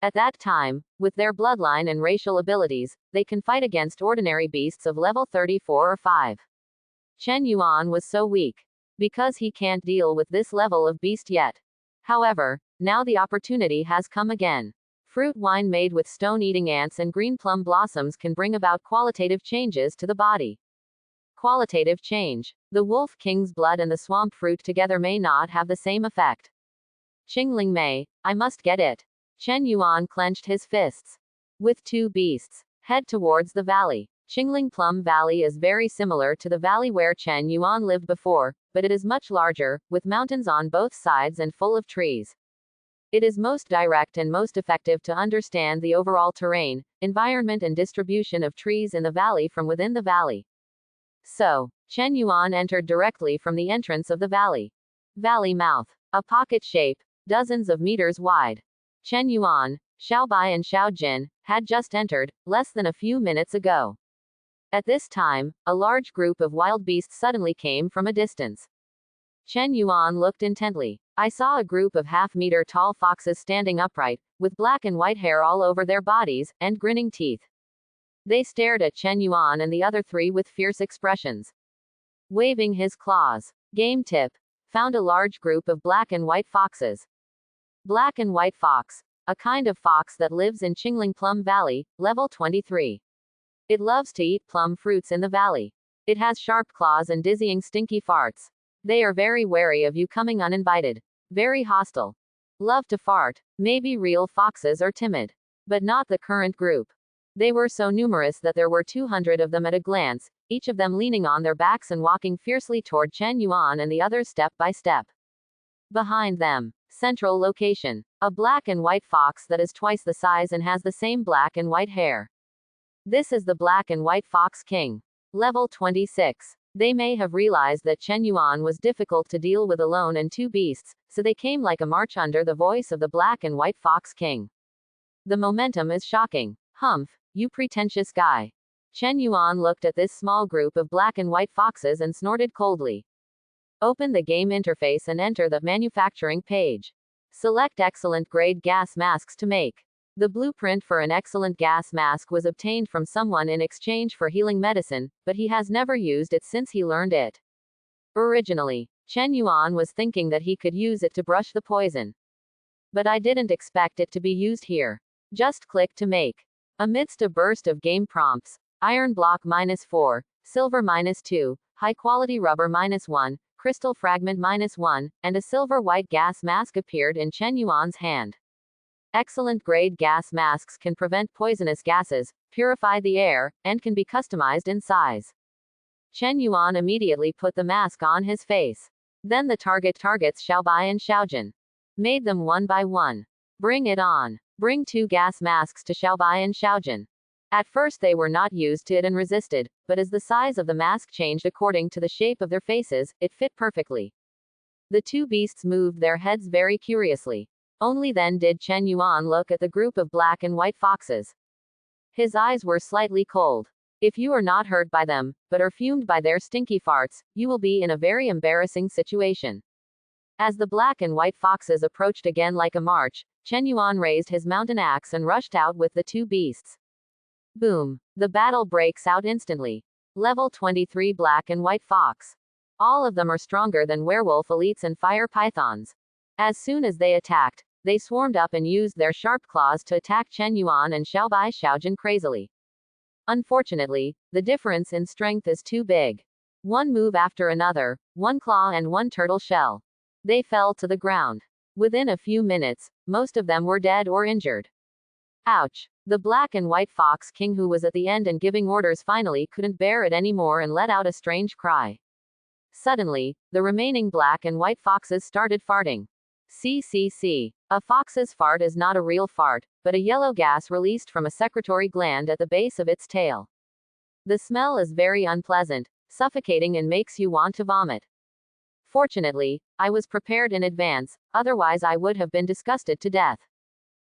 Speaker 1: At that time, with their bloodline and racial abilities, they can fight against ordinary beasts of level 34 or 5. Chen Yuan was so weak, because he can't deal with this level of beast yet. However, now the opportunity has come again. Fruit wine made with stone-eating ants and green plum blossoms can bring about qualitative changes to the body. Qualitative change. The Wolf King's blood and the swamp fruit together may not have the same effect. Qinglingmei, I must get it. Chen Yuan clenched his fists. With two beasts, head towards the valley. Qingling Plum Valley is very similar to the valley where Chen Yuan lived before, but it is much larger, with mountains on both sides and full of trees. It is most direct and most effective to understand the overall terrain, environment and distribution of trees in the valley from within the valley. So, Chen Yuan entered directly from the entrance of the valley. Valley mouth. A pocket shape, dozens of meters wide. Chen Yuan, Xiaobai and Xiaojin had just entered, less than a few minutes ago. At this time, a large group of wild beasts suddenly came from a distance. Chen Yuan looked intently. I saw a group of half-meter tall foxes standing upright, with black and white hair all over their bodies, and grinning teeth. They stared at Chen Yuan and the other three with fierce expressions. Waving his claws. Game tip. Found a large group of black and white foxes. Black and white fox. A kind of fox that lives in Qingling Plum Valley, level 23. It loves to eat plum fruits in the valley. It has sharp claws and dizzying stinky farts. They are very wary of you coming uninvited. Very hostile. Love to fart. Maybe real foxes are timid. But not the current group. They were so numerous that there were 200 of them at a glance, each of them leaning on their backs and walking fiercely toward Chen Yuan and the others step by step. Behind them. Central location. A black and white fox that is twice the size and has the same black and white hair. This is the Black and White Fox King. Level 26. They may have realized that Chen Yuan was difficult to deal with alone and two beasts, so they came like a march under the voice of the Black and White Fox King. The momentum is shocking. Humph, you pretentious guy. Chen Yuan looked at this small group of black and white foxes and snorted coldly. Open the game interface and enter the manufacturing page. Select excellent grade gas masks to make. The blueprint for an excellent gas mask was obtained from someone in exchange for healing medicine, but he has never used it since he learned it. Originally, Chen Yuan was thinking that he could use it to brush the poison. But I didn't expect it to be used here. Just click to make. Amidst a burst of game prompts, iron block -4, silver -2, high quality rubber -1, crystal fragment -1, and a silver white gas mask appeared in Chen Yuan's hand. Excellent grade gas masks can prevent poisonous gases, purify the air, and can be customized in size. Chen Yuan immediately put the mask on his face. Then the targets Xiaobai and Xiaojin. Made them one by one. Bring it on. Bring 2 gas masks to Xiaobai and Xiaojin. At first they were not used to it and resisted, but as the size of the mask changed according to the shape of their faces, it fit perfectly. The two beasts moved their heads very curiously. Only then did Chen Yuan look at the group of black and white foxes. His eyes were slightly cold. If you are not hurt by them, but are fumed by their stinky farts, you will be in a very embarrassing situation. As the black and white foxes approached again like a march, Chen Yuan raised his mountain axe and rushed out with the two beasts. Boom! The battle breaks out instantly. Level 23 Black and White Fox. All of them are stronger than werewolf elites and fire pythons. As soon as they attacked, they swarmed up and used their sharp claws to attack Chen Yuan and Xiaobai Xiaojun crazily. Unfortunately, the difference in strength is too big. One move after another, one claw and one turtle shell. They fell to the ground. Within a few minutes, most of them were dead or injured. Ouch! The black and white fox king, who was at the end and giving orders, finally couldn't bear it anymore and let out a strange cry. Suddenly, the remaining black and white foxes started farting. CCC. A fox's fart is not a real fart, but a yellow gas released from a secretory gland at the base of its tail. The smell is very unpleasant, suffocating, and makes you want to vomit. Fortunately, I was prepared in advance, otherwise I would have been disgusted to death.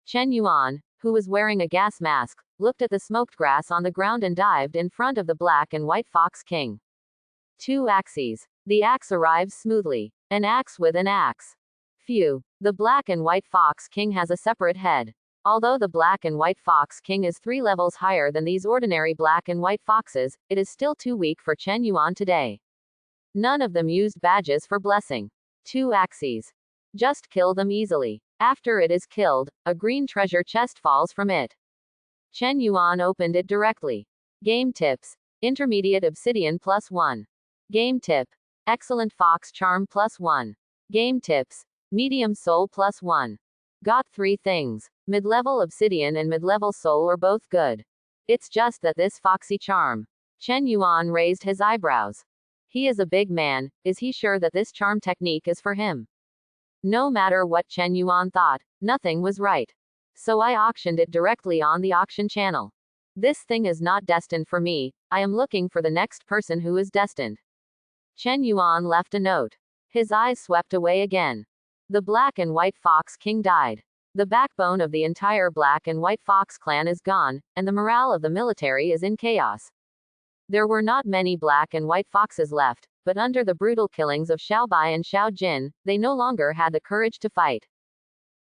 Speaker 1: Chen Yuan, who was wearing a gas mask, looked at the smoked grass on the ground and dived in front of the black and white fox king. Two axes. The axe arrives smoothly. An axe with an axe. Phew. The black and white fox king has a separate head. Although the black and white fox king is 3 levels higher than these ordinary black and white foxes, it is still too weak for Chen Yuan today. None of them used badges for blessing. Two axes. Just kill them easily. After it is killed, a green treasure chest falls from it. Chen Yuan opened it directly. Game tips. Intermediate obsidian +1. Game tip. Excellent fox charm +1. Game tips. Medium soul +1. Got 3 things. Mid-level obsidian and mid-level soul are both good. It's just that this foxy charm. Chen Yuan raised his eyebrows. He is a big man, is he sure that this charm technique is for him? No matter what Chen Yuan thought, nothing was right. So I auctioned it directly on the auction channel. This thing is not destined for me, I am looking for the next person who is destined. Chen Yuan left a note. His eyes swept away again. The black and white fox king died. The backbone of the entire black and white fox clan is gone, and the morale of the military is in chaos. There were not many black and white foxes left, but under the brutal killings of Xiaobai and Xiao Jin, they no longer had the courage to fight.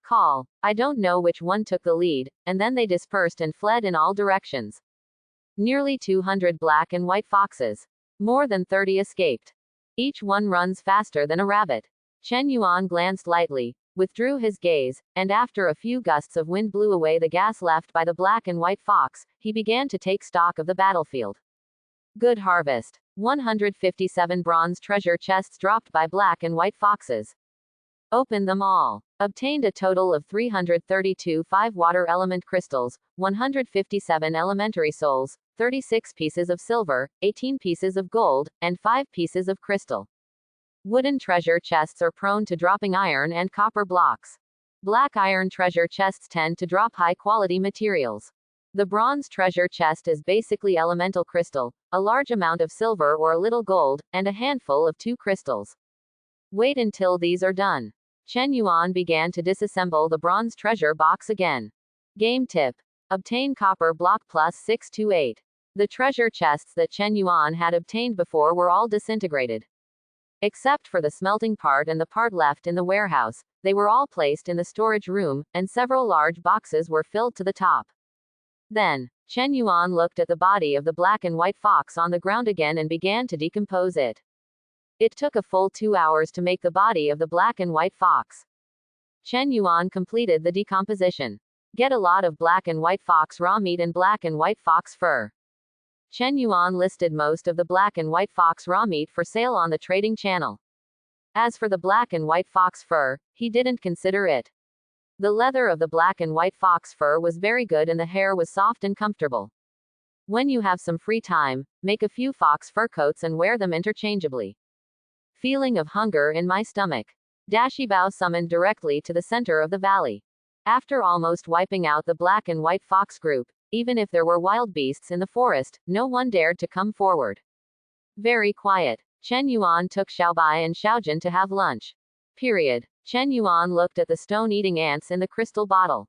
Speaker 1: Call. I don't know which one took the lead, and then they dispersed and fled in all directions. Nearly 200 black and white foxes. More than 30 escaped. Each one runs faster than a rabbit. Chen Yuan glanced lightly, withdrew his gaze, and after a few gusts of wind blew away the gas left by the black and white fox, he began to take stock of the battlefield. Good harvest. 157 bronze treasure chests dropped by black and white foxes. Opened them all. Obtained a total of 332 5-water element crystals, 157 elementary souls, 36 pieces of silver, 18 pieces of gold, and 5 pieces of crystal. Wooden treasure chests are prone to dropping iron and copper blocks. Black iron treasure chests tend to drop high-quality materials. The bronze treasure chest is basically elemental crystal, a large amount of silver or a little gold, and a handful of 2 crystals. Wait until these are done. Chen Yuan began to disassemble the bronze treasure box again. Game tip. Obtain copper block +6 to 8. The treasure chests that Chen Yuan had obtained before were all disintegrated. Except for the smelting part and the part left in the warehouse, they were all placed in the storage room, and several large boxes were filled to the top. Then, Chen Yuan looked at the body of the black and white fox on the ground again and began to decompose it. It took a full 2 hours to make the body of the black and white fox. Chen Yuan completed the decomposition. Get a lot of black and white fox raw meat and black and white fox fur. Chen Yuan listed most of the black and white fox raw meat for sale on the trading channel. As for the black and white fox fur, he didn't consider it. The leather of the black and white fox fur was very good and the hair was soft and comfortable. When you have some free time, make a few fox fur coats and wear them interchangeably. Feeling of hunger in my stomach. Dashibao summoned directly to the center of the valley. After almost wiping out the black and white fox group, even if there were wild beasts in the forest, no one dared to come forward. Very quiet. Chen Yuan took Xiaobai and Xiaojun to have lunch. Period. Chen Yuan looked at the stone-eating ants in the crystal bottle.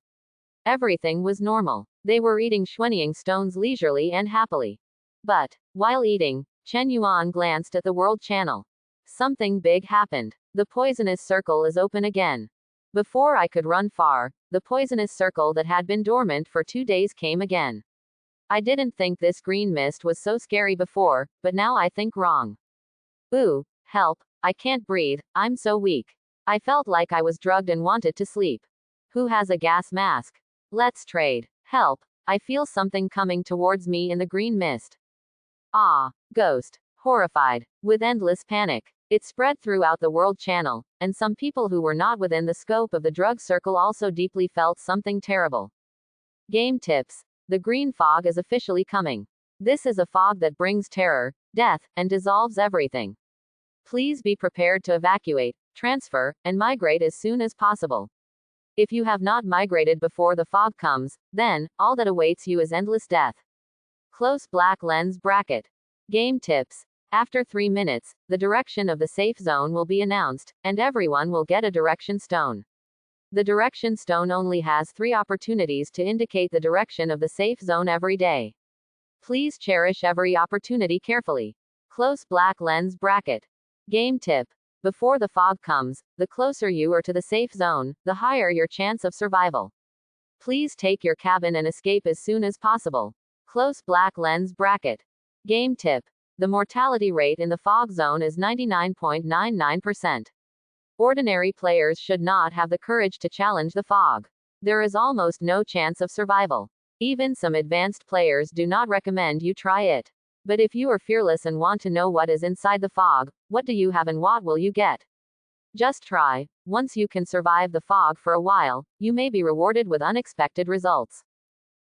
Speaker 1: Everything was normal. They were eating Xuanying stones leisurely and happily. But, while eating, Chen Yuan glanced at the world channel. Something big happened. The poisonous circle is open again. Before I could run far, the poisonous circle that had been dormant for 2 days came again. I didn't think this green mist was so scary before, but now I think wrong. Ooh, help, I can't breathe, I'm so weak. I felt like I was drugged and wanted to sleep. Who has a gas mask? Let's trade. Help, I feel something coming towards me in the green mist. Ah, ghost. Horrified, with endless panic. It spread throughout the world channel, and some people who were not within the scope of the drug circle also deeply felt something terrible. Game tips. The green fog is officially coming. This is a fog that brings terror, death, and dissolves everything. Please be prepared to evacuate, transfer, and migrate as soon as possible. If you have not migrated before the fog comes, then, all that awaits you is endless death. Close black lens bracket. Game tips. After 3 minutes, the direction of the safe zone will be announced, and everyone will get a direction stone. The direction stone only has 3 opportunities to indicate the direction of the safe zone every day. Please cherish every opportunity carefully. Close black lens bracket. Game tip. Before the fog comes, the closer you are to the safe zone, the higher your chance of survival. Please take your cabin and escape as soon as possible. Close black lens bracket. Game tip. The mortality rate in the fog zone is 99.99%. Ordinary players should not have the courage to challenge the fog. There is almost no chance of survival. Even some advanced players do not recommend you try it. But if you are fearless and want to know what is inside the fog, what do you have and what will you get? Just try. Once you can survive the fog for a while, you may be rewarded with unexpected results.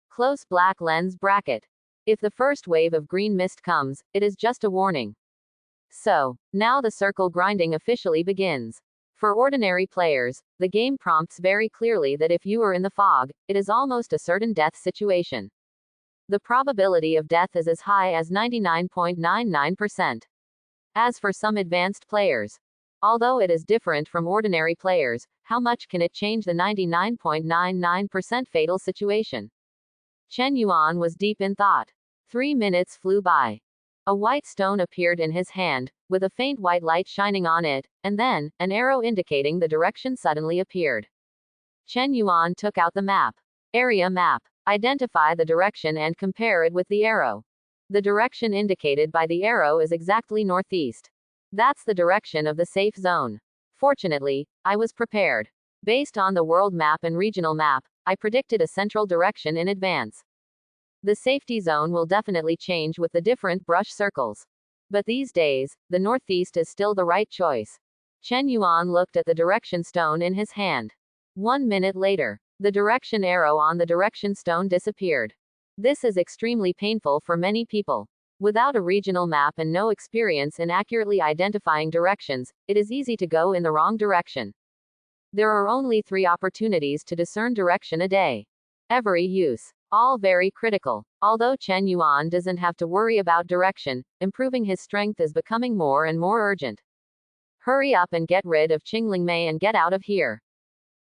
Speaker 1: Close black lens bracket. If the first wave of green mist comes, it is just a warning. So, now the circle grinding officially begins. For ordinary players, the game prompts very clearly that if you are in the fog, it is almost a certain death situation. The probability of death is as high as 99.99%. As for some advanced players, although it is different from ordinary players, how much can it change the 99.99% fatal situation? Chen Yuan was deep in thought. 3 minutes flew by. A white stone appeared in his hand, with a faint white light shining on it, and then, an arrow indicating the direction suddenly appeared. Chen Yuan took out the map. Area map. Identify the direction and compare it with the arrow. The direction indicated by the arrow is exactly northeast. That's the direction of the safe zone. Fortunately, I was prepared. Based on the world map and regional map, I predicted a central direction in advance. The safety zone will definitely change with the different brush circles. But these days, the northeast is still the right choice. Chen Yuan looked at the direction stone in his hand. 1 minute later, the direction arrow on the direction stone disappeared. This is extremely painful for many people. Without a regional map and no experience in accurately identifying directions, it is easy to go in the wrong direction. There are only 3 opportunities to discern direction a day. Every use. All very critical. Although Chen Yuan doesn't have to worry about direction, improving his strength is becoming more and more urgent. Hurry up and get rid of Qingling Mei and get out of here.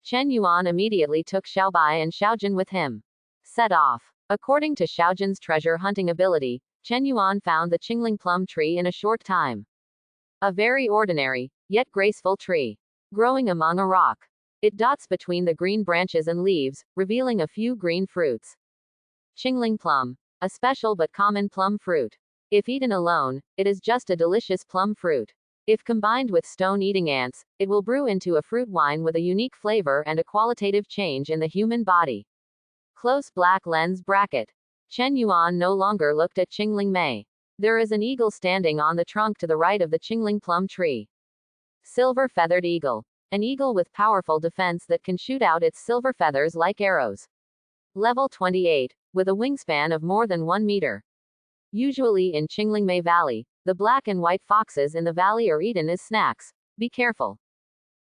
Speaker 1: Chen Yuan immediately took Xiaobai and Xiaojun with him. Set off. According to Xiaojun's treasure hunting ability, Chen Yuan found the Qingling plum tree in a short time. A very ordinary, yet graceful tree. Growing among a rock. It dots between the green branches and leaves, revealing a few green fruits. Qingling plum. A special but common plum fruit. If eaten alone, it is just a delicious plum fruit. If combined with stone-eating ants, it will brew into a fruit wine with a unique flavor and a qualitative change in the human body. Close black lens bracket. Chen Yuan no longer looked at Qingling Mei. There is an eagle standing on the trunk to the right of the Qingling plum tree. Silver-feathered eagle. An eagle with powerful defense that can shoot out its silver feathers like arrows. Level 28, with a wingspan of more than 1 meter. Usually in Qingling Mei Valley, the black and white foxes in the valley are eaten as snacks. Be careful.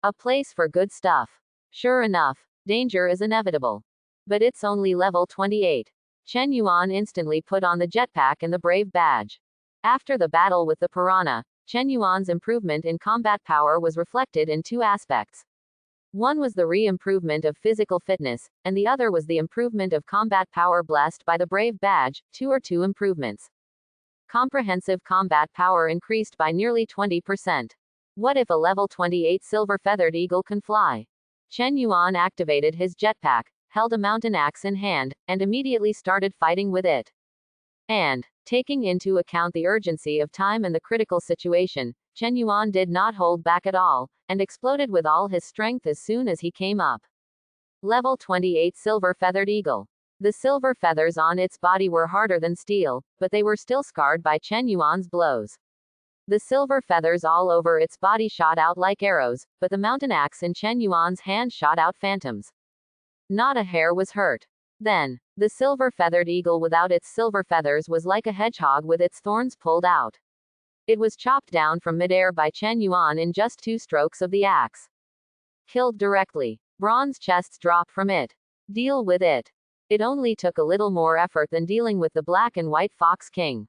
Speaker 1: A place for good stuff. Sure enough, danger is inevitable. But it's only level 28. Chen Yuan instantly put on the jetpack and the brave badge. After the battle with the piranha, Chen Yuan's improvement in combat power was reflected in two aspects. One was the re-improvement of physical fitness, and the other was the improvement of combat power blessed by the Brave Badge, two improvements. Comprehensive combat power increased by nearly 20%. What if a level 28 silver-feathered eagle can fly? Chen Yuan activated his jetpack, held a mountain axe in hand, and immediately started fighting with it. And, taking into account the urgency of time and the critical situation, Chen Yuan did not hold back at all, and exploded with all his strength as soon as he came up. Level 28 silver-feathered eagle. The silver feathers on its body were harder than steel, but they were still scarred by Chen Yuan's blows. The silver feathers all over its body shot out like arrows, but the mountain axe in Chen Yuan's hand shot out phantoms. Not a hair was hurt. Then, the silver-feathered eagle without its silver feathers was like a hedgehog with its thorns pulled out. It was chopped down from midair by Chen Yuan in just 2 strokes of the axe. Killed directly. Bronze chests drop from it. Deal with it. It only took a little more effort than dealing with the black and white fox king.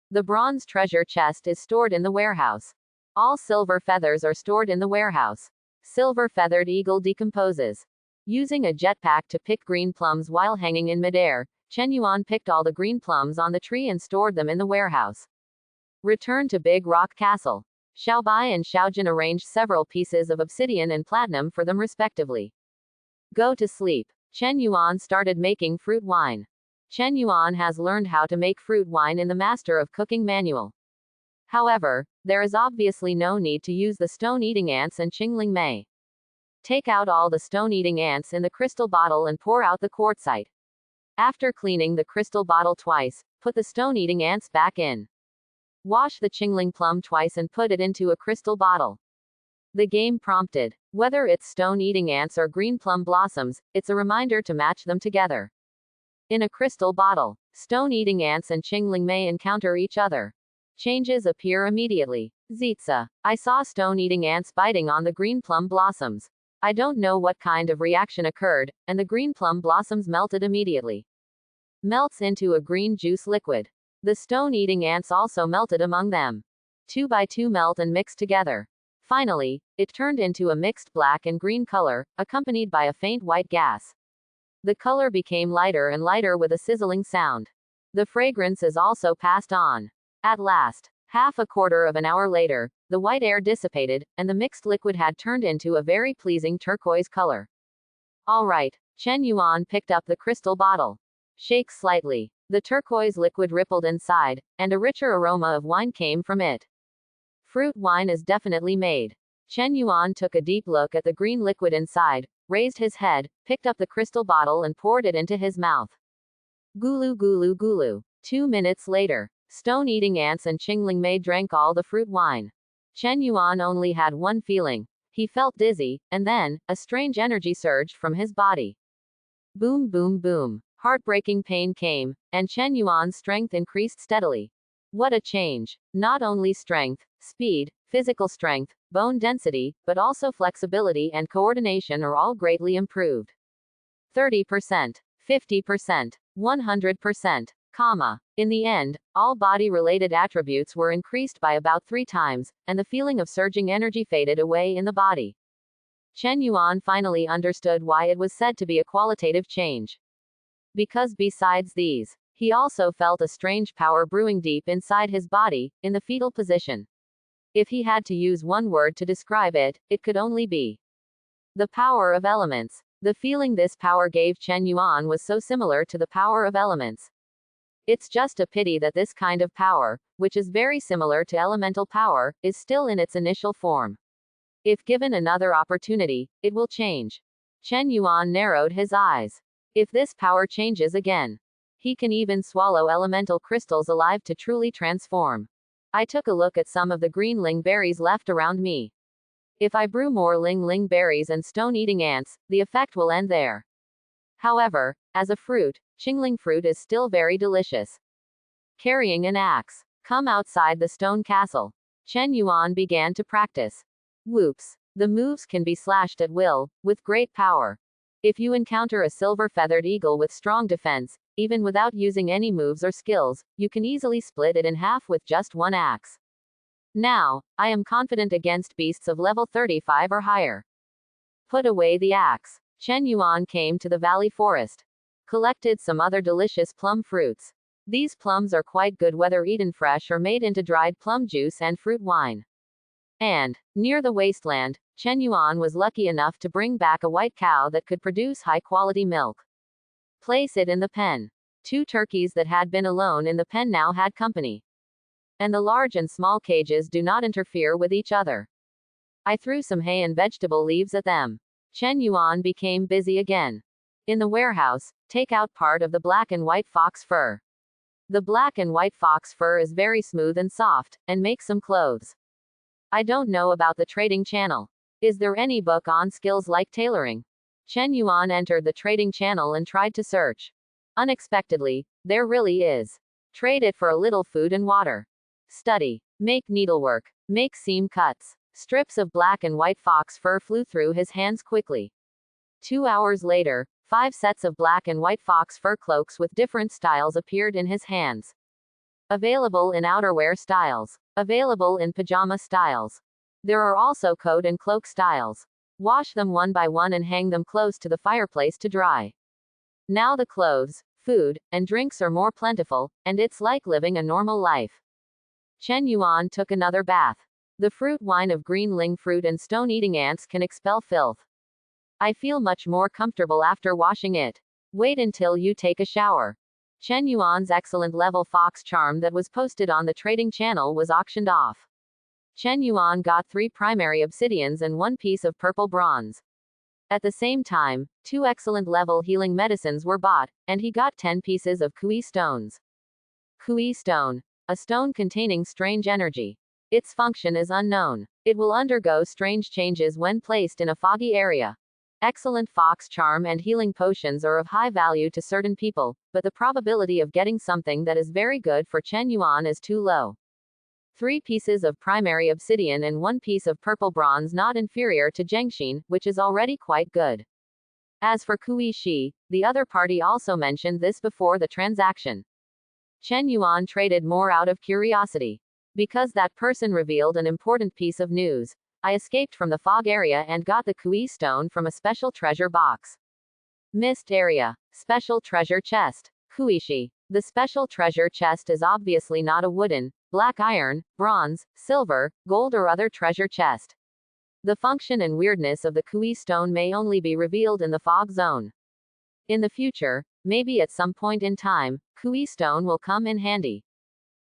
Speaker 1: The bronze treasure chest is stored in the warehouse. All silver feathers are stored in the warehouse. Silver-feathered eagle decomposes. Using a jetpack to pick green plums while hanging in midair, Chen Yuan picked all the green plums on the tree and stored them in the warehouse. Return to Big Rock Castle. Xiaobai and Xiaojun arranged several pieces of obsidian and platinum for them respectively. Go to sleep. Chen Yuan started making fruit wine. Chen Yuan has learned how to make fruit wine in the Master of Cooking manual. However, there is obviously no need to use the stone-eating ants and Qingling Mei. Take out all the stone-eating ants in the crystal bottle and pour out the quartzite. After cleaning the crystal bottle twice, put the stone-eating ants back in. Wash the Qingling plum twice and put it into a crystal bottle. The game prompted. Whether it's stone-eating ants or green plum blossoms, it's a reminder to match them together. In a crystal bottle, stone-eating ants and Qingling Mei encounter each other. Changes appear immediately. Zitza. I saw stone-eating ants biting on the green plum blossoms. I don't know what kind of reaction occurred, and the green plum blossoms melted immediately. Melts into a green juice liquid. The stone-eating ants also melted among them. 2 by 2 melt and mix together. Finally, it turned into a mixed black and green color, accompanied by a faint white gas. The color became lighter and lighter with a sizzling sound. The fragrance is also passed on. At last, half a quarter of an hour later, the white air dissipated, and the mixed liquid had turned into a very pleasing turquoise color. All right, Chen Yuan picked up the crystal bottle. Shake slightly. The turquoise liquid rippled inside, and a richer aroma of wine came from it. Fruit wine is definitely made. Chen Yuan took a deep look at the green liquid inside, raised his head, picked up the crystal bottle and poured it into his mouth. Gulu gulu gulu. 2 minutes later, stone-eating ants and Qingling Mei drank all the fruit wine. Chen Yuan only had one feeling. He felt dizzy, and then, a strange energy surged from his body. Boom boom boom. Heartbreaking pain came, and Chen Yuan's strength increased steadily. What a change. Not only strength, speed, physical strength, bone density, but also flexibility and coordination are all greatly improved. 30%, 50%, 100%, In the end, all body-related attributes were increased by about 3 times, and the feeling of surging energy faded away in the body. Chen Yuan finally understood why it was said to be a qualitative change. Because besides these, he also felt a strange power brewing deep inside his body, in the fetal position. If he had to use one word to describe it, it could only be the power of elements. The feeling this power gave Chen Yuan was so similar to the power of elements. It's just a pity that this kind of power, which is very similar to elemental power, is still in its initial form. If given another opportunity, it will change. Chen Yuan narrowed his eyes. If this power changes again, he can even swallow elemental crystals alive to truly transform. I took a look at some of the green ling berries left around me. If I brew more ling berries and stone-eating ants, the effect will end there. However, as a fruit, Qingling fruit is still very delicious. Carrying an axe. Come outside the stone castle. Chen Yuan began to practice. Whoops. The moves can be slashed at will, with great power. If you encounter a silver-feathered eagle with strong defense, even without using any moves or skills, you can easily split it in half with just one axe. Now, I am confident against beasts of level 35 or higher. Put away the axe. Chen Yuan came to the valley forest. Collected some other delicious plum fruits. These plums are quite good whether eaten fresh or made into dried plum juice and fruit wine. And, near the wasteland, Chen Yuan was lucky enough to bring back a white cow that could produce high-quality milk. Place it in the pen. 2 turkeys that had been alone in the pen now had company. And the large and small cages do not interfere with each other. I threw some hay and vegetable leaves at them. Chen Yuan became busy again. In the warehouse, take out part of the black and white fox fur. The black and white fox fur is very smooth and soft, and make some clothes. I don't know about the trading channel. Is there any book on skills like tailoring? Chen Yuan entered the trading channel and tried to search. Unexpectedly, there really is. Trade it for a little food and water. Study. Make needlework. Make seam cuts. Strips of black and white fox fur flew through his hands quickly. 2 hours later, 5 sets of black and white fox fur cloaks with different styles appeared in his hands. Available in outerwear styles. Available in pajama styles. There are also coat and cloak styles. Wash them one by one and hang them close to the fireplace to dry. Now the clothes, food, and drinks are more plentiful, and it's like living a normal life. Chen Yuan took another bath. The fruit wine of green ling fruit and stone-eating ants can expel filth. I feel much more comfortable after washing it. Wait until you take a shower. Chen Yuan's excellent level fox charm that was posted on the trading channel was auctioned off. Chen Yuan got 3 primary obsidians and 1 piece of purple bronze. At the same time, 2 excellent level healing medicines were bought, and he got 10 pieces of kui stones. Kui stone. A stone containing strange energy. Its function is unknown. It will undergo strange changes when placed in a foggy area. Excellent fox charm and healing potions are of high value to certain people, but the probability of getting something that is very good for Chen Yuan is too low. 3 pieces of primary obsidian and 1 piece of purple bronze not inferior to Zhengxin, which is already quite good. As for Kui Shi, the other party also mentioned this before the transaction. Chen Yuan traded more out of curiosity. Because that person revealed an important piece of news, I escaped from the fog area and got the kui stone from a special treasure box. Mist area. Special treasure chest. Kuishi. The special treasure chest is obviously not a wooden, black iron, bronze, silver, gold or other treasure chest. The function and weirdness of the kui stone may only be revealed in the fog zone. In the future, maybe at some point in time, kui stone will come in handy.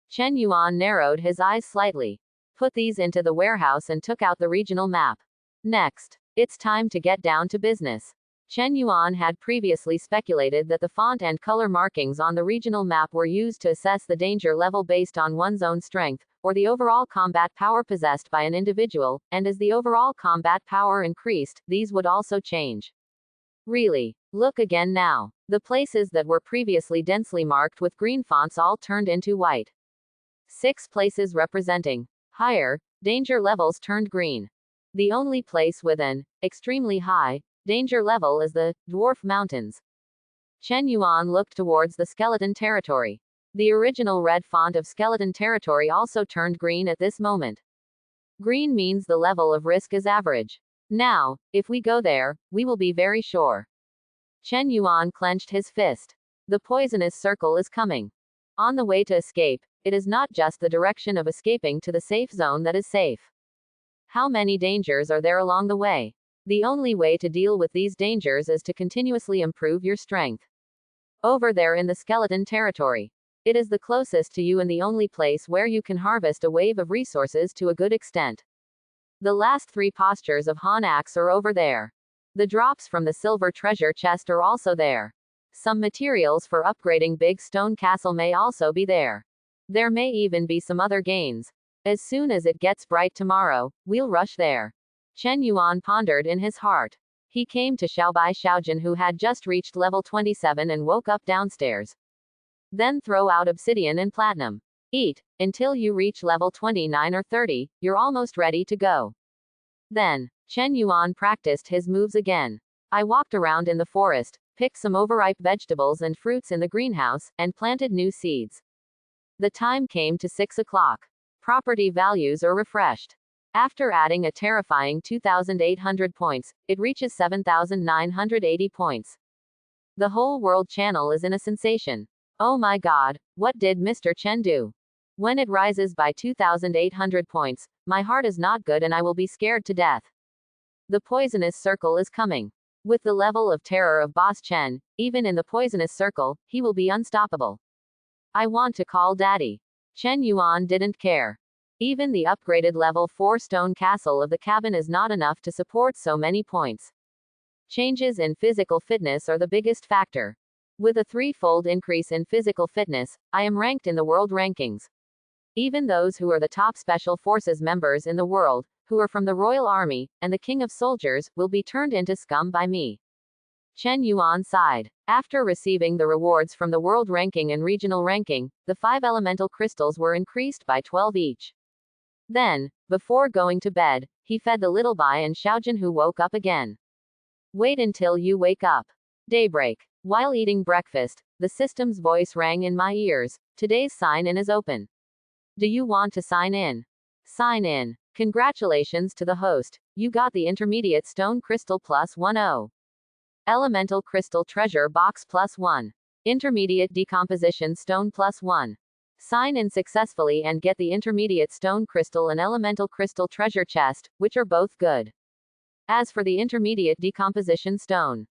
Speaker 1: Chen Yuan narrowed his eyes slightly. Put these into the warehouse and took out the regional map. Next, it's time to get down to business. Chen Yuan had previously speculated that the font and color markings on the regional map were used to assess the danger level based on one's own strength, or the overall combat power possessed by an individual, and as the overall combat power increased, these would also change. Really? Look again now. The places that were previously densely marked with green fonts all turned into white. 6 places representing higher danger levels turned green. The only place with an extremely high danger level is the dwarf mountains. Chen Yuan looked towards the skeleton territory. The original red font of skeleton territory also turned green at this moment. Green means the level of risk is average. Now, if we go there, we will be very sure. Chen Yuan clenched his fist. The poisonous circle is coming. On the way to escape, it is not just the direction of escaping to the safe zone that is safe. How many dangers are there along the way? The only way to deal with these dangers is to continuously improve your strength. Over there in the skeleton territory. It is the closest to you and the only place where you can harvest a wave of resources to a good extent. The last 3 postures of Han Axe are over there. The drops from the silver treasure chest are also there. Some materials for upgrading Big Stone Castle may also be there. There may even be some other gains. As soon as it gets bright tomorrow, we'll rush there. Chen Yuan pondered in his heart. He came to Xiaobai Xiaojin who had just reached level 27 and woke up downstairs. Then throw out obsidian and platinum. Eat, until you reach level 29 or 30, you're almost ready to go. Then, Chen Yuan practiced his moves again. I walked around in the forest, picked some overripe vegetables and fruits in the greenhouse, and planted new seeds. The time came to 6 o'clock. Property values are refreshed. After adding a terrifying 2,800 points, it reaches 7,980 points. The whole world channel is in a sensation. Oh my god, what did Mr. Chen do? When it rises by 2,800 points, my heart is not good and I will be scared to death. The poisonous circle is coming. With the level of terror of Boss Chen, even in the poisonous circle, he will be unstoppable. I want to call Daddy. Chen Yuan didn't care. Even the upgraded level 4 stone castle of the cabin is not enough to support so many points. Changes in physical fitness are the biggest factor. With a threefold increase in physical fitness, I am ranked in the world rankings. Even those who are the top special forces members in the world, who are from the royal army, and the king of soldiers, will be turned into scum by me. Chen Yuan sighed. After receiving the rewards from the world ranking and regional ranking, the 5 elemental crystals were increased by 12 each. Then, before going to bed, he fed the little Bai and Xiaojun, who woke up again. Wait until you wake up. Daybreak. While eating breakfast, the system's voice rang in my ears. Today's sign-in is open. Do you want to sign in? Sign in. Congratulations to the host. You got the intermediate stone crystal +10. Elemental crystal treasure box +1. Intermediate decomposition stone +1. Sign in successfully and get the intermediate stone crystal and elemental crystal treasure chest, which are both good. As for the intermediate decomposition stone.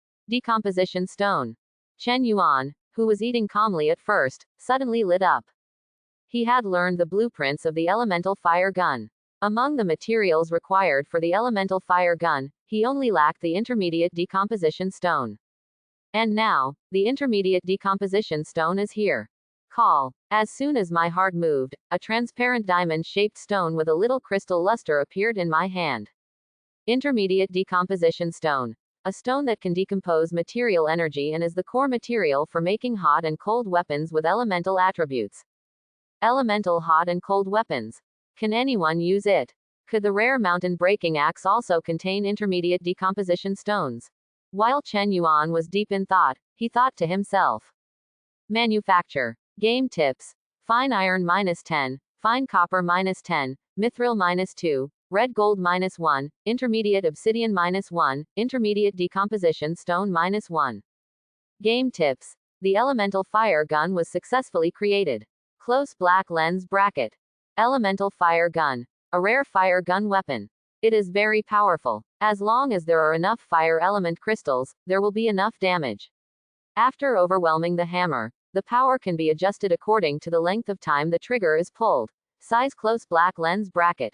Speaker 1: Chen Yuan, who was eating calmly at first, suddenly lit up. He had learned the blueprints of the elemental fire gun. Among the materials required for the elemental fire gun, he only lacked the intermediate decomposition stone. And now, the intermediate decomposition stone is here. Call. As soon as my heart moved, a transparent diamond-shaped stone with a little crystal luster appeared in my hand. Intermediate decomposition stone. A stone that can decompose material energy and is the core material for making hot and cold weapons with elemental attributes. Elemental hot and cold weapons. Can anyone use it? Could the rare mountain breaking axe also contain intermediate decomposition stones? While Chen Yuan was deep in thought, he thought to himself. Manufacture. Game tips. Fine iron -10, fine copper -10, mithril -2, red gold -1, intermediate obsidian -1, intermediate decomposition stone -1. Game tips. The elemental fire gun was successfully created. Close black lens bracket. Elemental fire gun. A rare fire gun weapon. It is very powerful. As long as there are enough fire element crystals, there will be enough damage. After overwhelming the hammer, the power can be adjusted according to the length of time the trigger is pulled. Size close black lens bracket.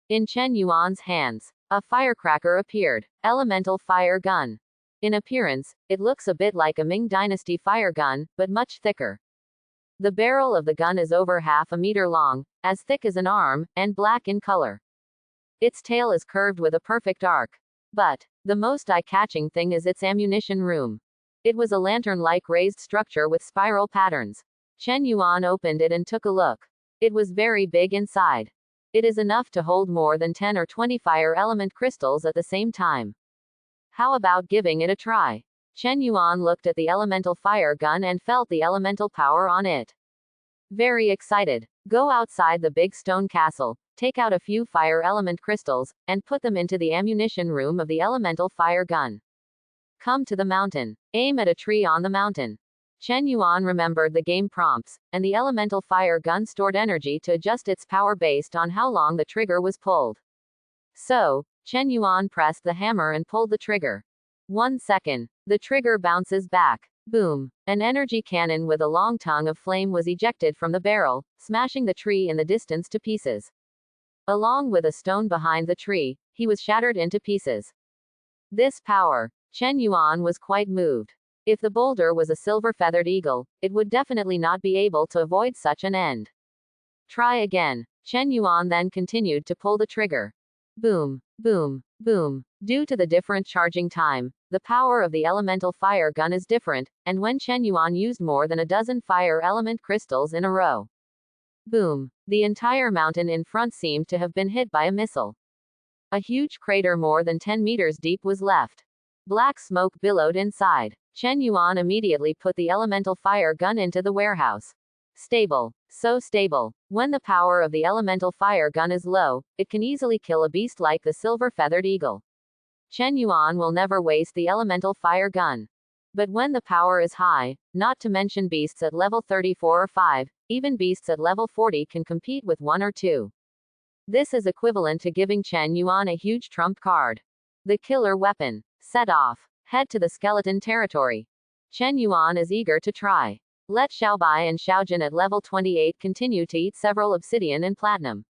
Speaker 1: In Chen Yuan's hands, a firecracker appeared. Elemental fire gun. In appearance, it looks a bit like a Ming Dynasty fire gun, but much thicker. The barrel of the gun is over half a meter long, as thick as an arm, and black in color. Its tail is curved with a perfect arc. But the most eye-catching thing is its ammunition room. It was a lantern-like raised structure with spiral patterns. Chen Yuan opened it and took a look. It was very big inside. It is enough to hold more than 10 or 20 fire element crystals at the same time. How about giving it a try? Chen Yuan looked at the elemental fire gun and felt the elemental power on it. Very excited. Go outside the big stone castle, take out a few fire element crystals, and put them into the ammunition room of the elemental fire gun. Come to the mountain. Aim at a tree on the mountain. Chen Yuan remembered the game prompts, and the elemental fire gun stored energy to adjust its power based on how long the trigger was pulled. So, Chen Yuan pressed the hammer and pulled the trigger. 1 second. The trigger bounces back. Boom. An energy cannon with a long tongue of flame was ejected from the barrel, smashing the tree in the distance to pieces. Along with a stone behind the tree, he was shattered into pieces. This power. Chen Yuan was quite moved. If the boulder was a silver-feathered eagle, it would definitely not be able to avoid such an end. Try again. Chen Yuan then continued to pull the trigger. Boom, boom, boom. Due to the different charging time, the power of the elemental fire gun is different, and when Chen Yuan used more than a dozen fire element crystals in a row. Boom. The entire mountain in front seemed to have been hit by a missile. A huge crater more than 10 meters deep was left. Black smoke billowed inside. Chen Yuan immediately put the elemental fire gun into the warehouse. Stable. So stable. When the power of the elemental fire gun is low, it can easily kill a beast like the silver-feathered eagle. Chen Yuan will never waste the elemental fire gun. But when the power is high, not to mention beasts at level 34 or 5, even beasts at level 40 can compete with 1 or 2. This is equivalent to giving Chen Yuan a huge trump card. The killer weapon. Set off. Head to the skeleton territory. Chen Yuan is eager to try. Let Xiaobai and Xiaojin at level 28 continue to eat several obsidian and platinum.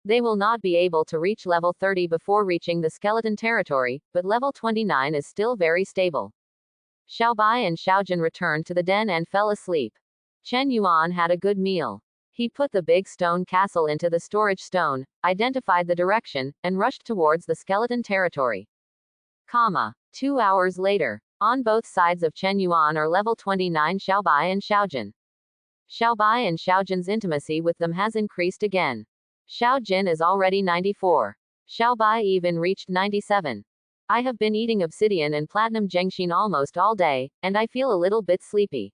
Speaker 1: They will not be able to reach level 30 before reaching the skeleton territory, but level 29 is still very stable. Xiaobai and Xiaojin returned to the den and fell asleep. Chen Yuan had a good meal. He put the big stone castle into the storage stone, identified the direction, and rushed towards the skeleton territory. 2 hours later. On both sides of Chen Yuan are level 29 Xiaobai and Xiaojin. Xiaobai and Xiaojin's intimacy with them has increased again. Xiaojin is already 94. Xiaobai even reached 97. I have been eating obsidian and platinum Zhengxin almost all day, and I feel a little bit sleepy.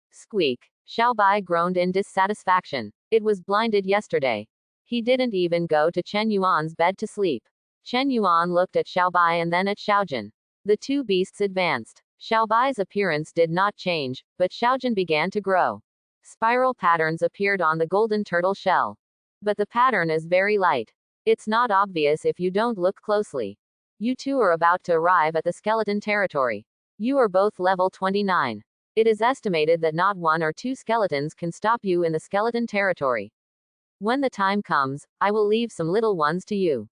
Speaker 1: Squeak. Xiaobai groaned in dissatisfaction. It was blinded yesterday. He didn't even go to Chen Yuan's bed to sleep. Chen Yuan looked at Xiaobai and then at Xiaojin. The two beasts advanced. Xiaobai's appearance did not change, but Xiaojin began to grow. Spiral patterns appeared on the golden turtle shell. But the pattern is very light. It's not obvious if you don't look closely. You two are about to arrive at the skeleton territory. You are both level 29. It is estimated that not 1 or 2 skeletons can stop you in the skeleton territory. When the time comes, I will leave some little ones to you.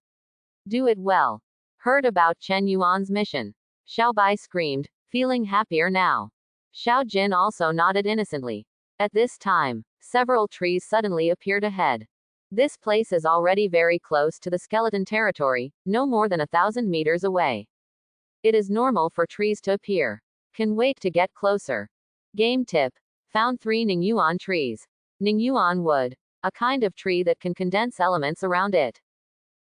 Speaker 1: Do it well. Heard about Chen Yuan's mission. Xiaobai screamed, feeling happier now. Xiaojin also nodded innocently. At this time, several trees suddenly appeared ahead. This place is already very close to the skeleton territory, no more than 1,000 meters away. It is normal for trees to appear. Can wait to get closer. Game tip. Found 3 Ningyuan trees. Ningyuan wood. A kind of tree that can condense elements around it.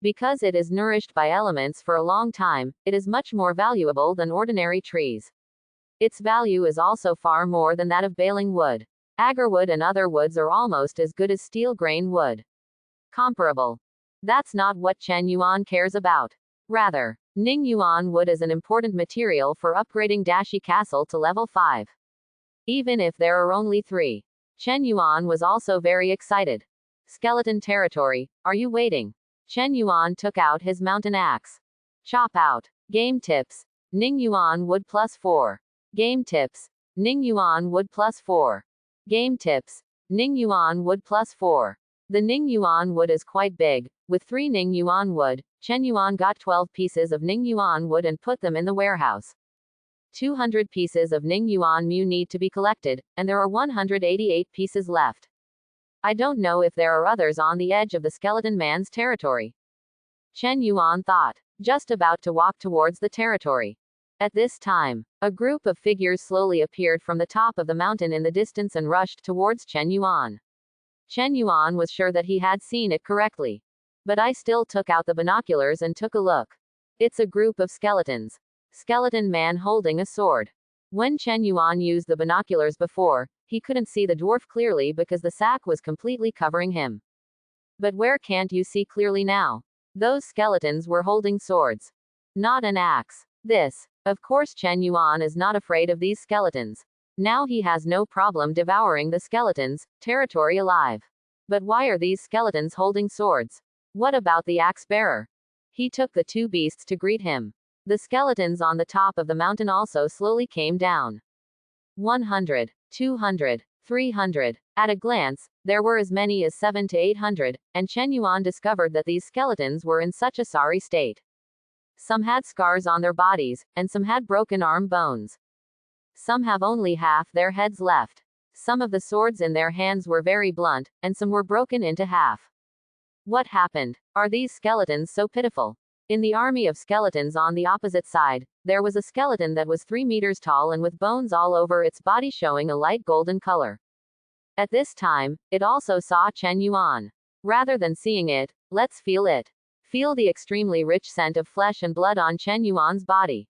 Speaker 1: Because it is nourished by elements for a long time, it is much more valuable than ordinary trees. Its value is also far more than that of baling wood. Agarwood and other woods are almost as good as steel grain wood. Comparable. That's not what Chen Yuan cares about. Rather, Ningyuan wood is an important material for upgrading Dashi Castle to level 5. Even if there are only 3. Chen Yuan was also very excited. Skeleton territory, are you waiting? Chen Yuan took out his mountain axe. Chop out. Game tips. Ningyuan wood +4. Game tips. Ningyuan wood +4. Game tips. Ningyuan wood +4. The Ningyuan wood is quite big. With 3 Ningyuan wood, Chen Yuan got 12 pieces of Ningyuan wood and put them in the warehouse. 200 pieces of Ningyuan mu need to be collected, and there are 188 pieces left. I don't know if there are others on the edge of the skeleton man's territory. Chen Yuan thought, just about to walk towards the territory. At this time, a group of figures slowly appeared from the top of the mountain in the distance and rushed towards Chen Yuan. Chen Yuan was sure that he had seen it correctly. But I still took out the binoculars and took a look. It's a group of skeletons. Skeleton man holding a sword. When Chen Yuan used the binoculars before, he couldn't see the dwarf clearly because the sack was completely covering him. But where can't you see clearly now? Those skeletons were holding swords. Not an axe. Of course Chen Yuan is not afraid of these skeletons. Now he has no problem devouring the skeletons, territory alive. But why are these skeletons holding swords? What about the axe bearer? He took the 2 beasts to greet him. The skeletons on the top of the mountain also slowly came down. 100, 200, 300. At a glance, there were as many as 700 to 800, and Chen Yuan discovered that these skeletons were in such a sorry state. Some had scars on their bodies, and some had broken arm bones. Some have only half their heads left. Some of the swords in their hands were very blunt, and some were broken into half. What happened? Are these skeletons so pitiful? In the army of skeletons on the opposite side, there was a skeleton that was 3 meters tall and with bones all over its body showing a light golden color. At this time, it also saw Chen Yuan. Rather than seeing it, let's feel it. Feel the extremely rich scent of flesh and blood on Chen Yuan's body.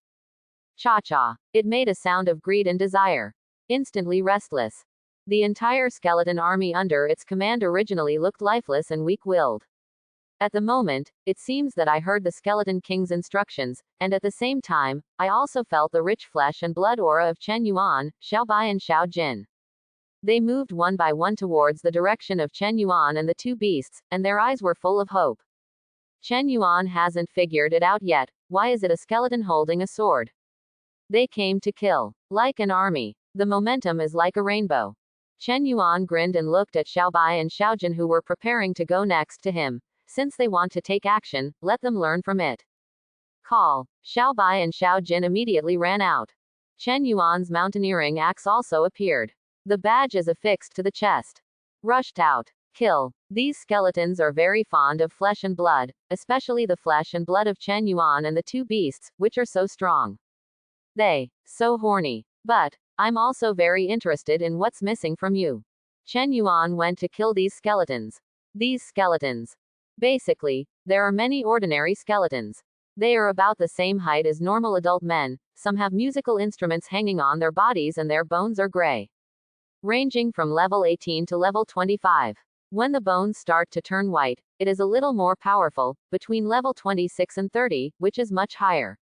Speaker 1: Cha-cha. It made a sound of greed and desire. Instantly restless. The entire skeleton army under its command originally looked lifeless and weak-willed. At the moment, it seems that I heard the Skeleton King's instructions, and at the same time, I also felt the rich flesh and blood aura of Chen Yuan, Xiao Bai and Xiao Jin. They moved one by one towards the direction of Chen Yuan and the two beasts, and their eyes were full of hope. Chen Yuan hasn't figured it out yet. Why is it a skeleton holding a sword? They came to kill. Like an army. The momentum is like a rainbow. Chen Yuan grinned and looked at Xiao Bai and Xiao Jin, who were preparing to go next to him. Since they want to take action, let them learn from it. Call. Xiao Bai and Xiao Jin immediately ran out. Chen Yuan's mountaineering axe also appeared. The badge is affixed to the chest. Rushed out. Kill. These skeletons are very fond of flesh and blood, especially the flesh and blood of Chen Yuan and the two beasts, which are so strong. So horny. But, I'm also very interested in what's missing from you. Chen Yuan went to kill these skeletons. These skeletons. Basically, there are many ordinary skeletons. They are about the same height as normal adult men, some have musical instruments hanging on their bodies and their bones are gray. Ranging from level 18 to level 25. When the bones start to turn white, it is a little more powerful, between level 26 and 30, which is much higher.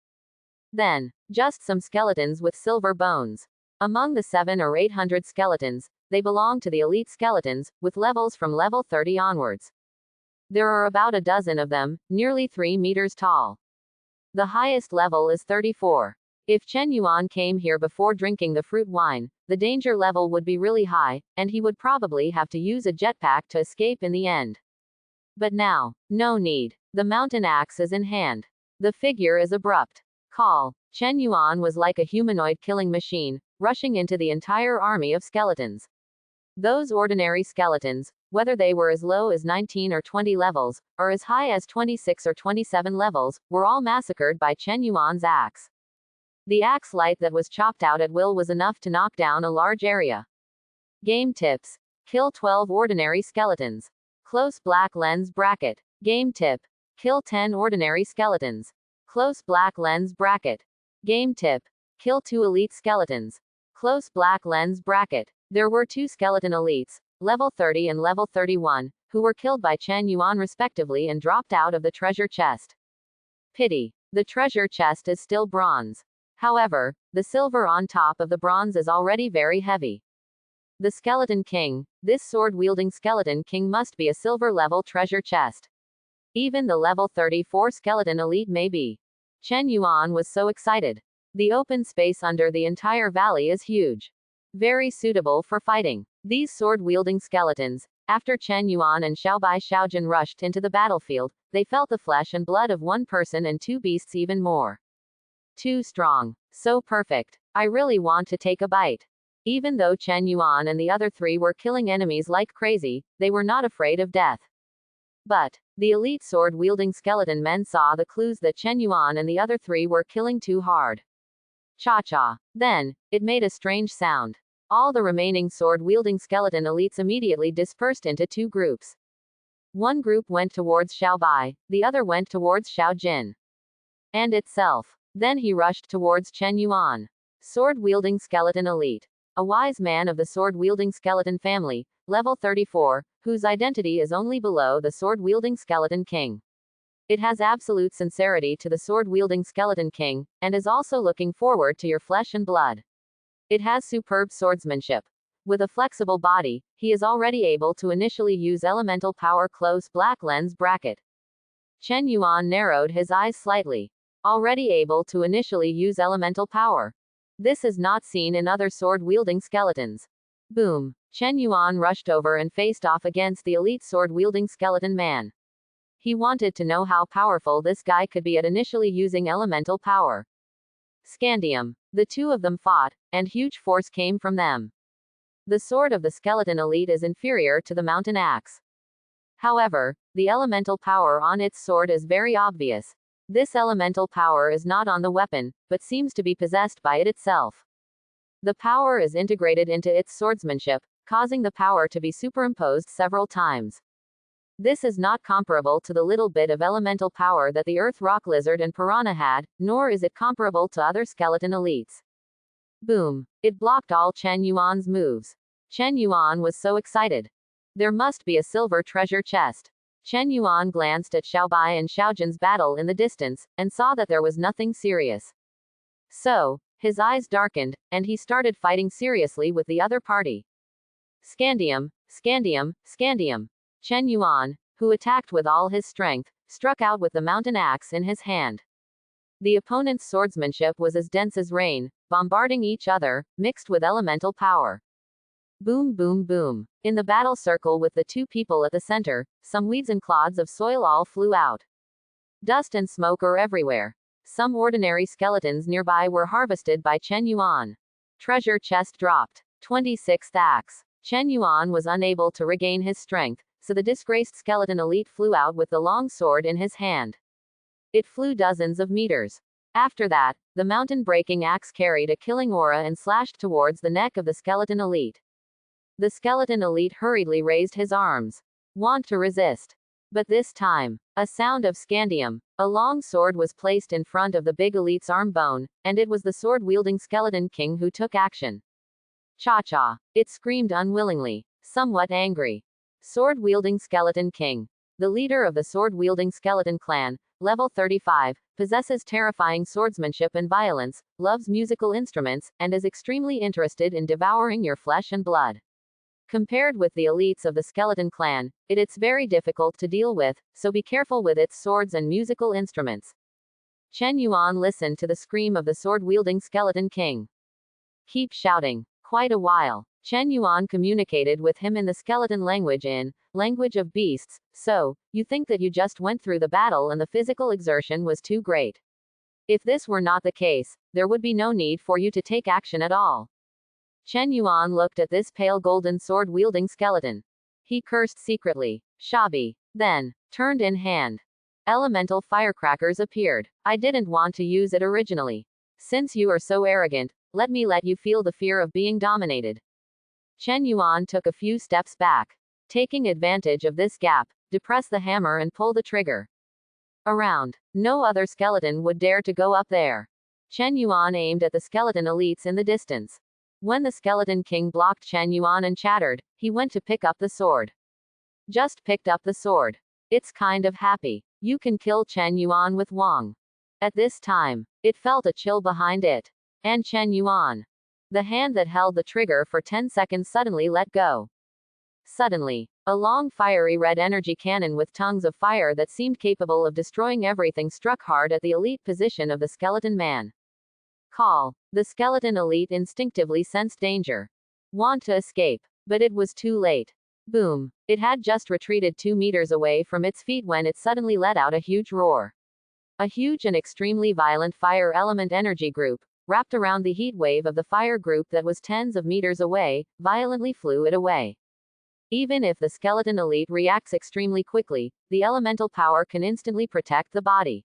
Speaker 1: Then, just some skeletons with silver bones. Among the 700 or 800 skeletons, they belong to the elite skeletons, with levels from level 30 onwards. There are about a dozen of them, nearly 3 meters tall. The highest level is 34. If Chen Yuan came here before drinking the fruit wine, the danger level would be really high, and he would probably have to use a jetpack to escape in the end. But now, no need. The mountain axe is in hand. The figure is abrupt. Call. Chen Yuan was like a humanoid killing machine, rushing into the entire army of skeletons. Those ordinary skeletons, whether they were as low as 19 or 20 levels, or as high as 26 or 27 levels, were all massacred by Chen Yuan's axe. The axe light that was chopped out at will was enough to knock down a large area. Game tips. Kill 12 ordinary skeletons. Close black lens bracket. Game tip. Kill 10 ordinary skeletons. Close black lens bracket. Game tip. Kill 2 elite skeletons. Close black lens bracket. There were 2 skeleton elites, level 30 and level 31, who were killed by Chen Yuan respectively and dropped out of the treasure chest. Pity. The treasure chest is still bronze. However, the silver on top of the bronze is already very heavy. The Skeleton King. This sword-wielding Skeleton King must be a silver-level treasure chest. Even the level 34 skeleton elite may be. Chen Yuan was so excited. The open space under the entire valley is huge. Very suitable for fighting. These sword-wielding skeletons, after Chen Yuan and Xiao Bai Xiaojin rushed into the battlefield, they felt the flesh and blood of one person and 2 beasts even more. Too strong. So perfect. I really want to take a bite. Even though Chen Yuan and the other 3 were killing enemies like crazy, they were not afraid of death. But, the elite sword-wielding skeleton men saw the clues that Chen Yuan and the other 3 were killing too hard. Cha-cha. Then, it made a strange sound. All the remaining sword-wielding skeleton elites immediately dispersed into 2 groups. One group went towards Xiao Bai, the other went towards Xiao Jin. And itself. Then he rushed towards Chen Yuan. Sword-wielding skeleton elite. A wise man of the sword-wielding skeleton family, level 34, whose identity is only below the sword-wielding skeleton king. It has absolute sincerity to the sword-wielding skeleton king, and is also looking forward to your flesh and blood. It has superb swordsmanship. With a flexible body, he is already able to initially use elemental power close black lens bracket. Chen Yuan narrowed his eyes slightly. Already able to initially use elemental power. This is not seen in other sword-wielding skeletons. Boom. Chen Yuan rushed over and faced off against the elite sword-wielding skeleton man. He wanted to know how powerful this guy could be at initially using elemental power. Scandium. The 2 of them fought, and huge force came from them. The sword of the skeleton elite is inferior to the mountain axe. However, the elemental power on its sword is very obvious. This elemental power is not on the weapon, but seems to be possessed by it itself. The power is integrated into its swordsmanship, causing the power to be superimposed several times. This is not comparable to the little bit of elemental power that the earth rock lizard and piranha had, nor is it comparable to other skeleton elites. Boom. It blocked all Chen Yuan's moves. Chen Yuan was so excited. There must be a silver treasure chest. Chen Yuan glanced at Xiaobai and Xiaojin's battle in the distance, and saw that there was nothing serious. So, his eyes darkened, and he started fighting seriously with the other party. Scandium, Scandium, Scandium. Chen Yuan, who attacked with all his strength, struck out with the mountain axe in his hand. The opponent's swordsmanship was as dense as rain, bombarding each other, mixed with elemental power. Boom, boom, boom. In the battle circle with the two people at the center, some weeds and clods of soil all flew out. Dust and smoke are everywhere. Some ordinary skeletons nearby were harvested by Chen Yuan. Treasure chest dropped. 26th axe. Chen Yuan was unable to regain his strength, so the disgraced skeleton elite flew out with the long sword in his hand. It flew dozens of meters. After that, the mountain-breaking axe carried a killing aura and slashed towards the neck of the skeleton elite. The skeleton elite hurriedly raised his arms. Want to resist. But this time, a sound of scandium. A long sword was placed in front of the big elite's arm bone, and it was the sword-wielding skeleton king who took action. Cha-cha. It screamed unwillingly, somewhat angry. Sword-wielding skeleton king. The leader of the sword-wielding skeleton clan, level 35, possesses terrifying swordsmanship and violence, loves musical instruments, and is extremely interested in devouring your flesh and blood. Compared with the elites of the skeleton clan, it's very difficult to deal with, so be careful with its swords and musical instruments. Chen Yuan listened to the scream of the sword-wielding skeleton king. Keep shouting. Quite a while. Chen Yuan communicated with him in the skeleton language language of beasts, so, you think that you just went through the battle and the physical exertion was too great. If this were not the case, there would be no need for you to take action at all. Chen Yuan looked at this pale golden sword-wielding skeleton. He cursed secretly. Shabi. Then, turned in hand. Elemental firecrackers appeared. I didn't want to use it originally. Since you are so arrogant, let me let you feel the fear of being dominated. Chen Yuan took a few steps back. Taking advantage of this gap, depress the hammer and pull the trigger. Around. No other skeleton would dare to go up there. Chen Yuan aimed at the skeleton elites in the distance. When the skeleton king blocked Chen Yuan and chattered, he went to pick up the sword. Just picked up the sword. It's kind of happy. You can kill Chen Yuan with Wang. At this time, it felt a chill behind it. And Chen Yuan. The hand that held the trigger for 10 seconds suddenly let go. Suddenly, a long fiery red energy cannon with tongues of fire that seemed capable of destroying everything struck hard at the elite position of the skeleton man. Call. The skeleton elite instinctively sensed danger. Want to escape. But it was too late. Boom. It had just retreated 2 meters away from its feet when it suddenly let out a huge roar. A huge and extremely violent fire element energy group, wrapped around the heat wave of the fire group that was tens of meters away, violently flew it away. Even if the skeleton elite reacts extremely quickly, the elemental power can instantly protect the body.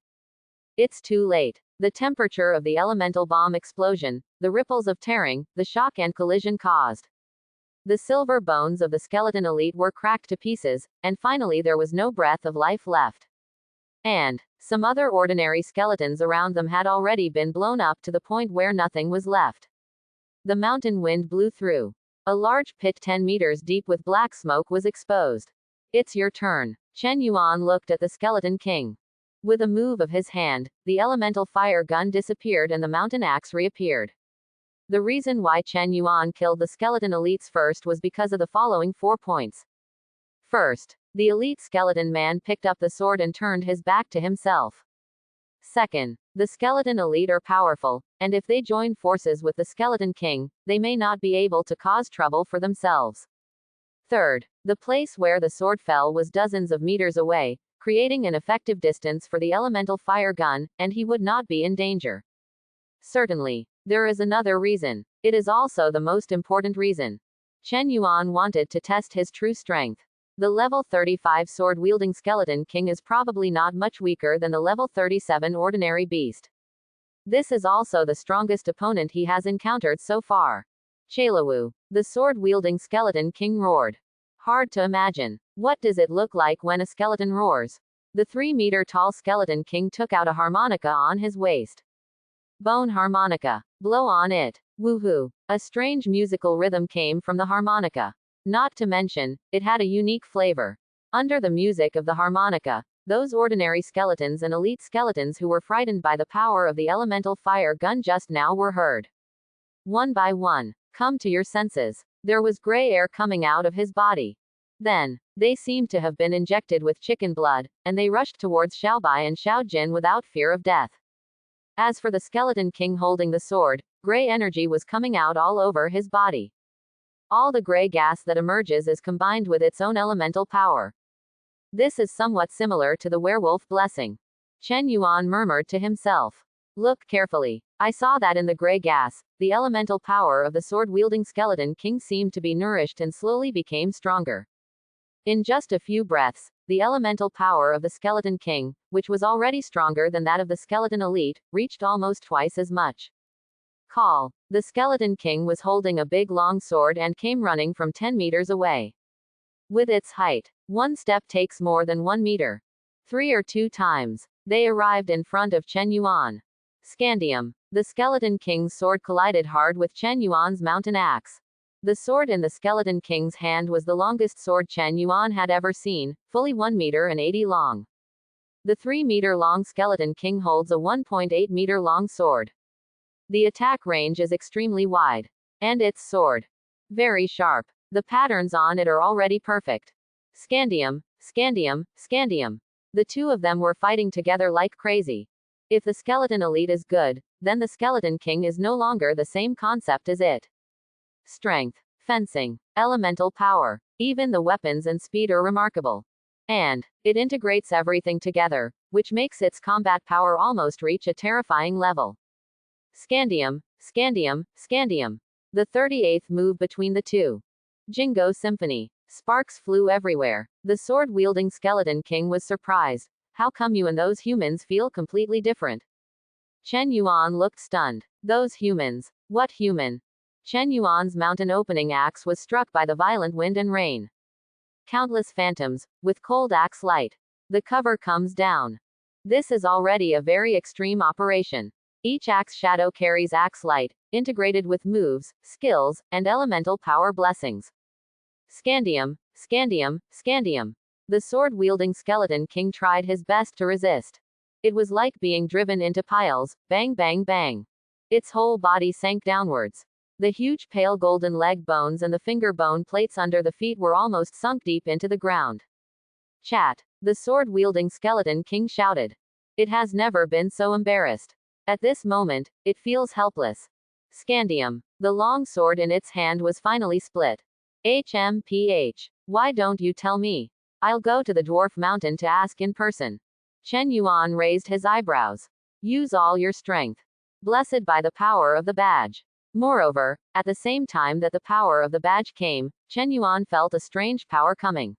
Speaker 1: It's too late. The temperature of the elemental bomb explosion, the ripples of tearing, the shock and collision caused. The silver bones of the skeleton elite were cracked to pieces, and finally there was no breath of life left. And some other ordinary skeletons around them had already been blown up to the point where nothing was left. The mountain wind blew through. A large pit 10 meters deep with black smoke was exposed. It's your turn. Chen Yuan looked at the skeleton king. With a move of his hand, the elemental fire gun disappeared and the mountain axe reappeared. The reason why Chen Yuan killed the skeleton elites first was because of the following 4 points. First, the elite skeleton man picked up the sword and turned his back to himself. Second, the skeleton elite are powerful, and if they join forces with the skeleton king, they may not be able to cause trouble for themselves. Third, the place where the sword fell was dozens of meters away, creating an effective distance for the elemental fire gun, and he would not be in danger. Certainly, there is another reason. It is also the most important reason. Chen Yuan wanted to test his true strength. The level 35 sword-wielding skeleton king is probably not much weaker than the level 37 ordinary beast. This is also the strongest opponent he has encountered so far. Chalawu. The sword-wielding skeleton king roared. Hard to imagine. What does it look like when a skeleton roars? The 3-meter-tall skeleton king took out a harmonica on his waist. Bone harmonica. Blow on it. Woohoo! A strange musical rhythm came from the harmonica. Not to mention, it had a unique flavor. Under the music of the harmonica, those ordinary skeletons and elite skeletons who were frightened by the power of the elemental fire gun just now were heard. One by one, come to your senses. There was gray air coming out of his body. Then, they seemed to have been injected with chicken blood, and they rushed towards Xiaobai and Xiao Jin without fear of death. As for the skeleton king holding the sword, gray energy was coming out all over his body. All the gray gas that emerges is combined with its own elemental power. This is somewhat similar to the werewolf blessing. Chen Yuan murmured to himself. Look carefully. I saw that in the gray gas, the elemental power of the sword-wielding skeleton king seemed to be nourished and slowly became stronger. In just a few breaths, the elemental power of the skeleton king, which was already stronger than that of the skeleton elite, reached almost twice as much. Call. The skeleton king was holding a big long sword and came running from 10 meters away. With its height, one step takes more than 1 meter. 3 or 2 times, they arrived in front of Chen Yuan. Scandium. The skeleton king's sword collided hard with Chen Yuan's mountain axe. The sword in the skeleton king's hand was the longest sword Chen Yuan had ever seen, fully 1 meter and 80 long. The 3-meter-long skeleton king holds a 1.8-meter-long sword. The attack range is extremely wide. And its sword. Very sharp. The patterns on it are already perfect. Scandium, Scandium, Scandium. The two of them were fighting together like crazy. If the skeleton elite is good, then the skeleton king is no longer the same concept as it. Strength, fencing, elemental power, even the weapons and speed are remarkable. And it integrates everything together, which makes its combat power almost reach a terrifying level. Scandium, Scandium, Scandium. The 38th move between the two. Jingo Symphony. Sparks flew everywhere. The sword-wielding skeleton king was surprised. How come you and those humans feel completely different? Chen Yuan looked stunned. Those humans. What human? Chen Yuan's mountain opening axe was struck by the violent wind and rain. Countless phantoms, with cold axe light. The cover comes down. This is already a very extreme operation. Each axe shadow carries axe light, integrated with moves, skills, and elemental power blessings. Scandium, Scandium, Scandium. The sword-wielding skeleton king tried his best to resist. It was like being driven into piles, bang bang bang. Its whole body sank downwards. The huge pale golden leg bones and the finger bone plates under the feet were almost sunk deep into the ground. Chat. The sword-wielding skeleton king shouted. It has never been so embarrassed. At this moment, it feels helpless. Scandium. The long sword in its hand was finally split. HMPH. Why don't you tell me? I'll go to the dwarf mountain to ask in person. Chen Yuan raised his eyebrows. Use all your strength. Blessed by the power of the badge. Moreover, at the same time that the power of the badge came, Chen Yuan felt a strange power coming.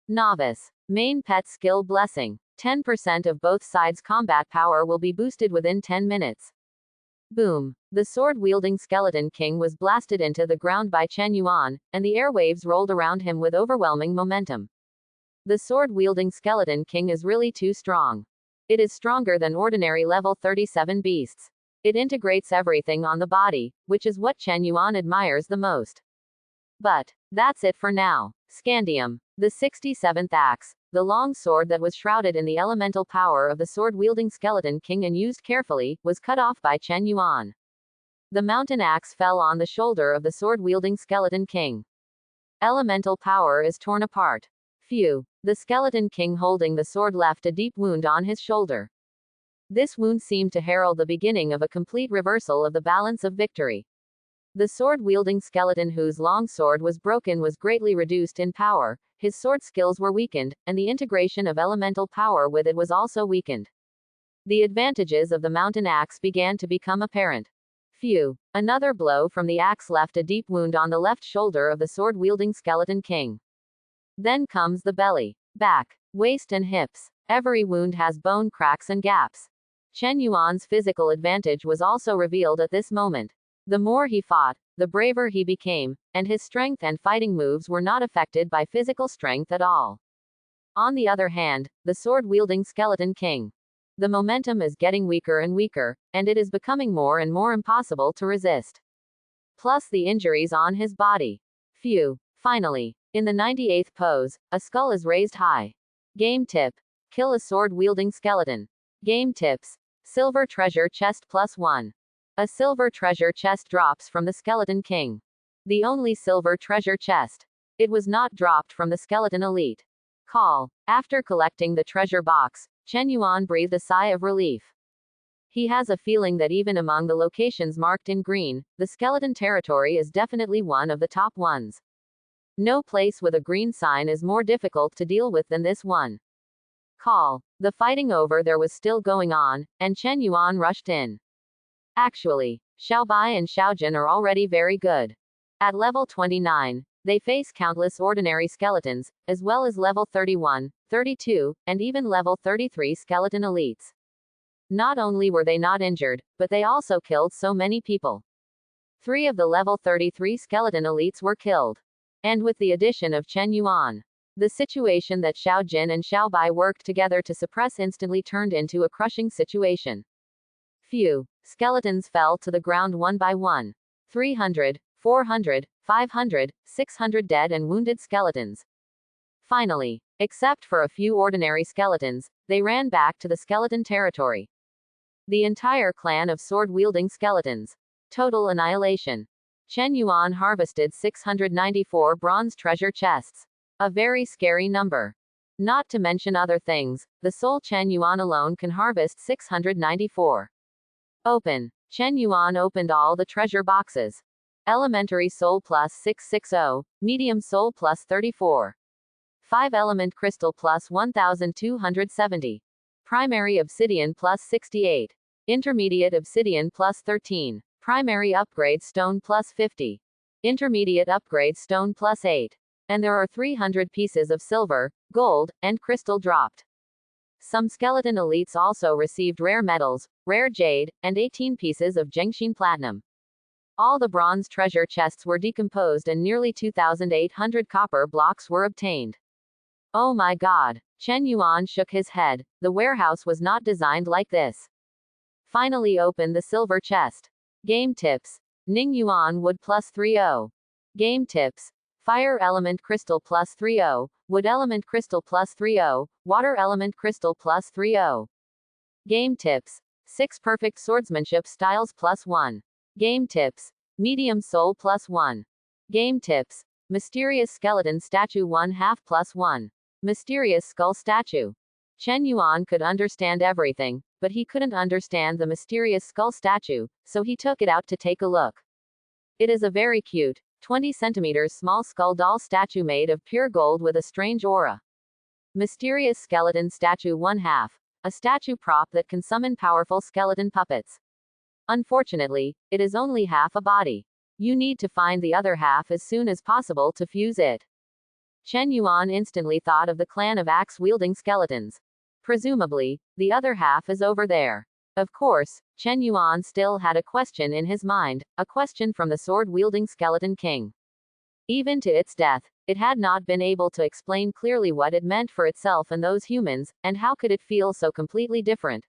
Speaker 1: Novice. Main pet skill blessing. 10% of both sides' combat power will be boosted within 10 minutes. Boom. The sword-wielding skeleton king was blasted into the ground by Chen Yuan, and the airwaves rolled around him with overwhelming momentum. The sword-wielding skeleton king is really too strong. It is stronger than ordinary level 37 beasts. It integrates everything on the body, which is what Chen Yuan admires the most. But that's it for now. Scandium. The 67th axe, the long sword that was shrouded in the elemental power of the sword-wielding skeleton king and used carefully, was cut off by Chen Yuan. The mountain axe fell on the shoulder of the sword-wielding skeleton king. Elemental power is torn apart. Phew. The skeleton king holding the sword left a deep wound on his shoulder. This wound seemed to herald the beginning of a complete reversal of the balance of victory. The sword-wielding skeleton whose long sword was broken was greatly reduced in power, his sword skills were weakened, and the integration of elemental power with it was also weakened. The advantages of the mountain axe began to become apparent. Phew. Another blow from the axe left a deep wound on the left shoulder of the sword-wielding skeleton king. Then comes the belly, back, waist and hips. Every wound has bone cracks and gaps. Chen Yuan's physical advantage was also revealed at this moment. The more he fought, the braver he became, and his strength and fighting moves were not affected by physical strength at all. On the other hand, the sword-wielding skeleton king. The momentum is getting weaker and weaker, and it is becoming more and more impossible to resist. plus the injuries on his body. Phew. Finally, in the 98th pose, a skull is raised high. Game tip. Kill a sword-wielding skeleton. Game tips. Silver treasure chest +1. A silver treasure chest drops from the Skeleton King. The only silver treasure chest. It was not dropped from the Skeleton Elite. Call. After collecting the treasure box, Chen Yuan breathed a sigh of relief. He has a feeling that even among the locations marked in green, the skeleton territory is definitely one of the top ones. No place with a green sign is more difficult to deal with than this one. Call. The fighting over there was still going on, and Chen Yuan rushed in. Actually, Xiao Bai and Xiao Jin are already very good. At level 29, they face countless ordinary skeletons, as well as level 31, 32, and even level 33 skeleton elites. Not only were they not injured, but they also killed so many people. 3 of the level 33 skeleton elites were killed. And with the addition of Chen Yuan, the situation that Xiao Jin and Xiao Bai worked together to suppress instantly turned into a crushing situation. Phew. Skeletons fell to the ground one by one. 300, 400, 500, 600 dead and wounded skeletons. Finally, except for a few ordinary skeletons, they ran back to the skeleton territory. The entire clan of sword-wielding skeletons. Total annihilation. Chen Yuan harvested 694 bronze treasure chests. A very scary number. Not to mention other things, the sole Chen Yuan alone can harvest 694. Open. Chen Yuan opened all the treasure boxes. Elementary soul plus 660, medium soul plus 34. 5 element crystal plus 1270. Primary obsidian plus 68. Intermediate obsidian plus 13. Primary upgrade stone plus 50. Intermediate upgrade stone plus 8. And there are 300 pieces of silver, gold, and crystal dropped. Some skeleton elites also received rare metals, rare jade, and 18 pieces of Zhengxin platinum. All the bronze treasure chests were decomposed and nearly 2,800 copper blocks were obtained. Oh my god. Chen Yuan shook his head. The warehouse was not designed like this. Finally open the silver chest. Game tips. Ning Yuan wood plus 30. Game tips. Fire element crystal plus 30, wood element crystal plus 30, water element crystal plus 30. Game tips. 6 perfect swordsmanship styles plus 1. Game tips. Medium soul plus 1. Game tips. Mysterious skeleton statue 1/2 plus 1. Mysterious skull statue. Chen Yuan could understand everything, but he couldn't understand the mysterious skull statue, so he took it out to take a look. It is a very cute, 20 centimeters small skull doll statue made of pure gold with a strange aura. Mysterious skeleton statue 1/2. A statue prop that can summon powerful skeleton puppets. Unfortunately, it is only half a body. You need to find the other half as soon as possible to fuse it. Chen Yuan instantly thought of the clan of axe-wielding skeletons. Presumably, the other half is over there. Of course, Chen Yuan still had a question in his mind, a question from the sword-wielding skeleton king. Even to its death, it had not been able to explain clearly what it meant for itself and those humans, and how could it feel so completely different.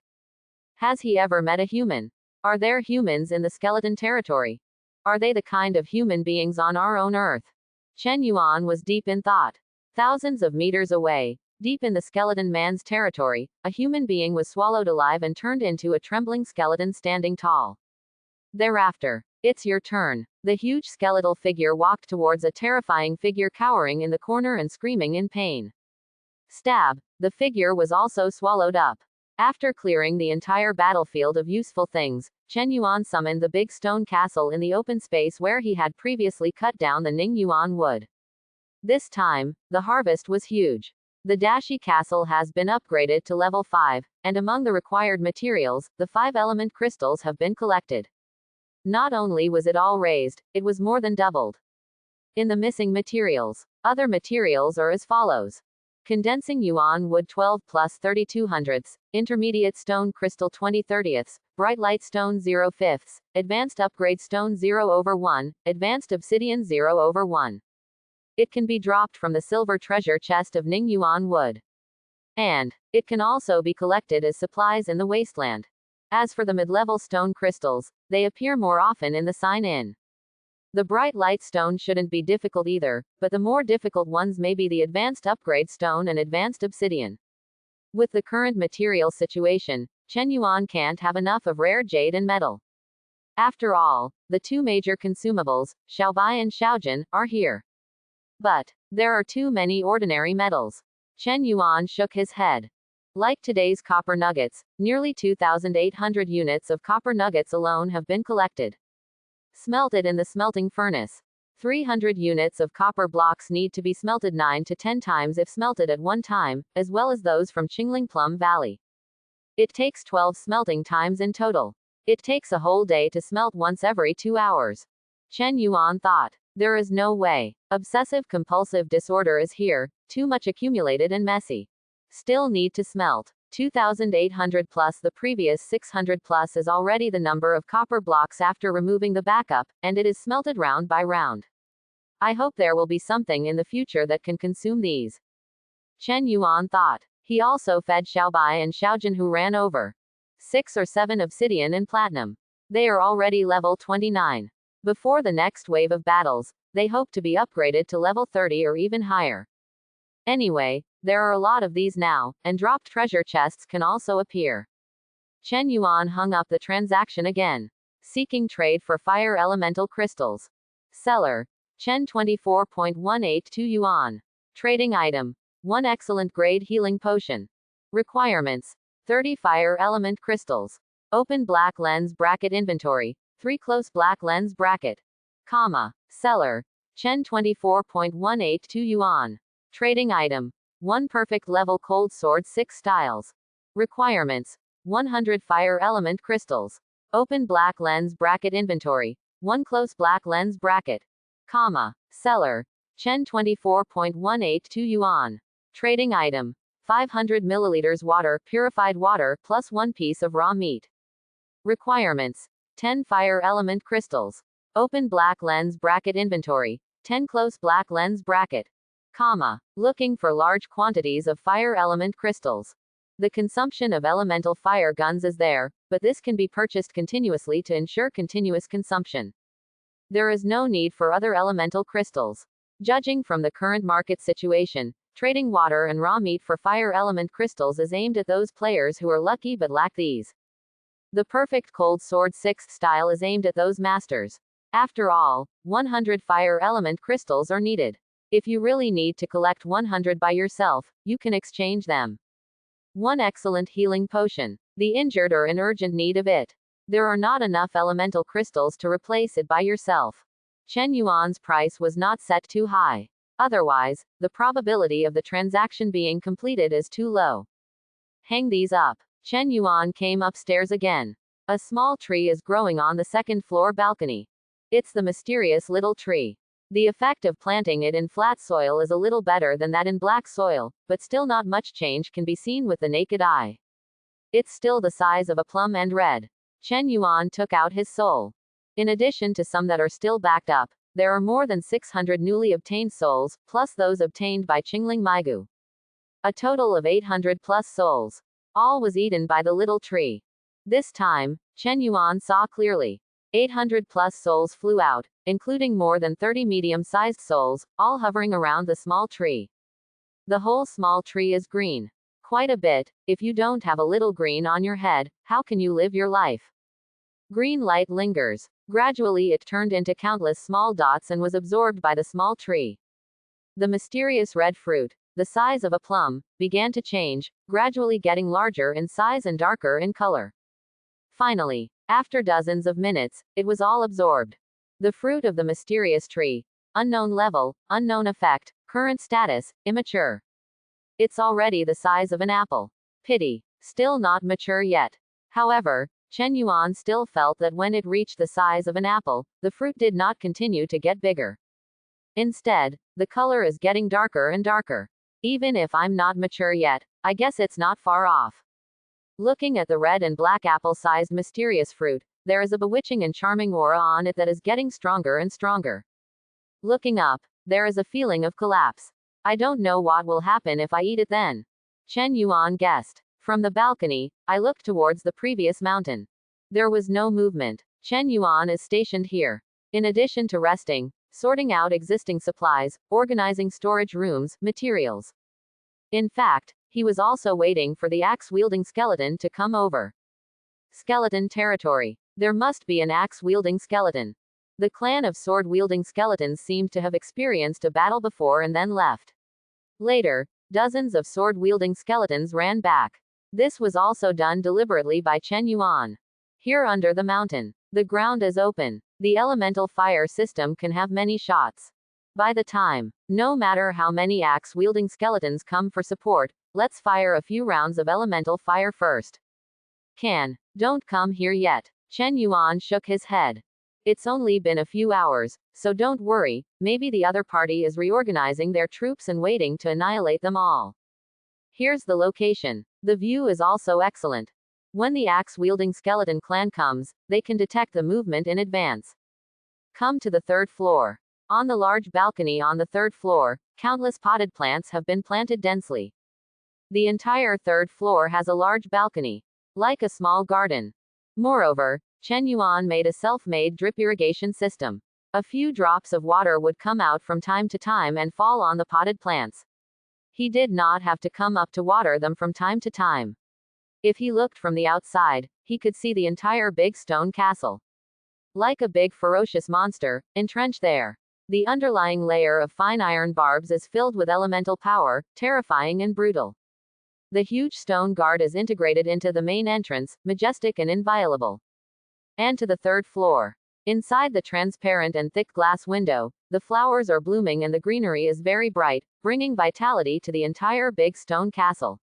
Speaker 1: Has he ever met a human? Are there humans in the skeleton territory? Are they the kind of human beings on our own Earth? Chen Yuan was deep in thought. Thousands of meters away, deep in the skeleton man's territory, a human being was swallowed alive and turned into a trembling skeleton standing tall. Thereafter, it's your turn. The huge skeletal figure walked towards a terrifying figure cowering in the corner and screaming in pain. Stab. The figure was also swallowed up. After clearing the entire battlefield of useful things, Chen Yuan summoned the big stone castle in the open space where he had previously cut down the Ning Yuan wood. This time, the harvest was huge. The Dashi castle has been upgraded to level 5, and among the required materials, the 5 element crystals have been collected. Not only was it all raised, it was more than doubled. In the missing materials, other materials are as follows. Condensing yuan wood 12 plus 3200ths, intermediate stone crystal 20/30ths, bright light stone 0/5ths, advanced upgrade stone 0/1, advanced obsidian 0/1. It can be dropped from the silver treasure chest of Ning Yuan wood. And it can also be collected as supplies in the wasteland. As for the mid-level stone crystals, they appear more often in the sign-in. The bright light stone shouldn't be difficult either, but the more difficult ones may be the advanced upgrade stone and advanced obsidian. With the current material situation, Chen Yuan can't have enough of rare jade and metal. After all, the two major consumables, Xiaobai and Xiaojun, are here. But there are too many ordinary metals. Chen Yuan shook his head. Like today's copper nuggets, nearly 2,800 units of copper nuggets alone have been collected. Smelted in the smelting furnace. 300 units of copper blocks need to be smelted 9 to 10 times if smelted at one time, as well as those from Qingling Plum Valley. It takes 12 smelting times in total. It takes a whole day to smelt once every 2 hours. Chen Yuan thought. There is no way. Obsessive-compulsive disorder is here, too much accumulated and messy. Still need to smelt. 2,800 plus the previous 600 plus is already the number of copper blocks after removing the backup, and it is smelted round by round. I hope there will be something in the future that can consume these. Chen Yuan thought. He also fed Xiaobai and Xiaojun, who ran over 6 or 7 obsidian and platinum. They are already level 29. Before the next wave of battles, they hope to be upgraded to level 30 or even higher. Anyway, there are a lot of these now, and dropped treasure chests can also appear. Chen Yuan hung up the transaction again. Seeking trade for fire elemental crystals. Seller. Chen 24.182 yuan. Trading item. 1 excellent grade healing potion. Requirements. 30 fire element crystals. Open black lens bracket inventory. 3 close black lens bracket. Comma. Seller. Chen 24.182 yuan. Trading item. 1 perfect level cold sword 6 styles. Requirements. 100 fire element crystals. Open black lens bracket inventory. 1 close black lens bracket. Comma. Seller. Chen 24.182 yuan. Trading item. 500 milliliters water, purified water, plus 1 piece of raw meat. Requirements. 10 fire element crystals. Open black lens bracket inventory. 10 close black lens bracket. Comma. Looking for large quantities of fire element crystals. The consumption of elemental fire guns is there, but this can be purchased continuously to ensure continuous consumption. There is no need for other elemental crystals. Judging from the current market situation, trading water and raw meat for fire element crystals is aimed at those players who are lucky but lack these. The perfect cold sword 6th style is aimed at those masters. After all, 100 fire element crystals are needed. If you really need to collect 100 by yourself, you can exchange them. 1 excellent healing potion. The injured are in urgent need of it. There are not enough elemental crystals to replace it by yourself. Chen Yuan's price was not set too high. Otherwise, the probability of the transaction being completed is too low. Hang these up. Chen Yuan came upstairs again. A small tree is growing on the second floor balcony. It's the mysterious little tree. The effect of planting it in flat soil is a little better than that in black soil, but still not much change can be seen with the naked eye. It's still the size of a plum and red. Chen Yuan took out his soul. In addition to some that are still backed up, there are more than 600 newly obtained souls, plus those obtained by Qingling Maigu. A total of 800 plus souls. All was eaten by the little tree. This time, Chen Yuan saw clearly. 800 plus souls flew out, including more than 30 medium-sized souls, all hovering around the small tree. The whole small tree is green. Quite a bit. If you don't have a little green on your head, how can you live your life? Green light lingers. Gradually it turned into countless small dots and was absorbed by the small tree. The mysterious red fruit, the size of a plum, began to change, gradually getting larger in size and darker in color. Finally, after dozens of minutes, it was all absorbed. The fruit of the mysterious tree. Unknown level, unknown effect, current status, immature. It's already the size of an apple. Pity. Still not mature yet. However, Chen Yuan still felt that when it reached the size of an apple, the fruit did not continue to get bigger. Instead, the color is getting darker and darker. Even if I'm not mature yet, I guess it's not far off. Looking at the red and black apple-sized mysterious fruit, there is a bewitching and charming aura on it that is getting stronger and stronger. Looking up, there is a feeling of collapse. I don't know what will happen if I eat it then. Chen Yuan guessed. From the balcony, I looked towards the previous mountain. There was no movement. Chen Yuan is stationed here. In addition to resting, sorting out existing supplies, organizing storage rooms, materials. In fact, he was also waiting for the axe-wielding skeleton to come over. Skeleton territory. There must be an axe-wielding skeleton. The clan of sword-wielding skeletons seemed to have experienced a battle before and then left. Later, dozens of sword-wielding skeletons ran back. This was also done deliberately by Chen Yuan. Here under the mountain, the ground is open. The elemental fire system can have many shots. By the time, no matter how many axe-wielding skeletons come for support, let's fire a few rounds of elemental fire first. Don't come here yet. Chen Yuan shook his head. It's only been a few hours, so don't worry, maybe the other party is reorganizing their troops and waiting to annihilate them all. Here's the location. The view is also excellent. When the axe-wielding skeleton clan comes, they can detect the movement in advance. Come to the third floor. On the large balcony on the third floor, countless potted plants have been planted densely. The entire third floor has a large balcony, like a small garden. Moreover, Chen Yuan made a self-made drip irrigation system. A few drops of water would come out from time to time and fall on the potted plants. He did not have to come up to water them from time to time. If he looked from the outside, he could see the entire big stone castle. Like a big ferocious monster, entrenched there. The underlying layer of fine iron barbs is filled with elemental power, terrifying and brutal. The huge stone guard is integrated into the main entrance, majestic and inviolable. And to the third floor. Inside the transparent and thick glass window, the flowers are blooming and the greenery is very bright, bringing vitality to the entire big stone castle.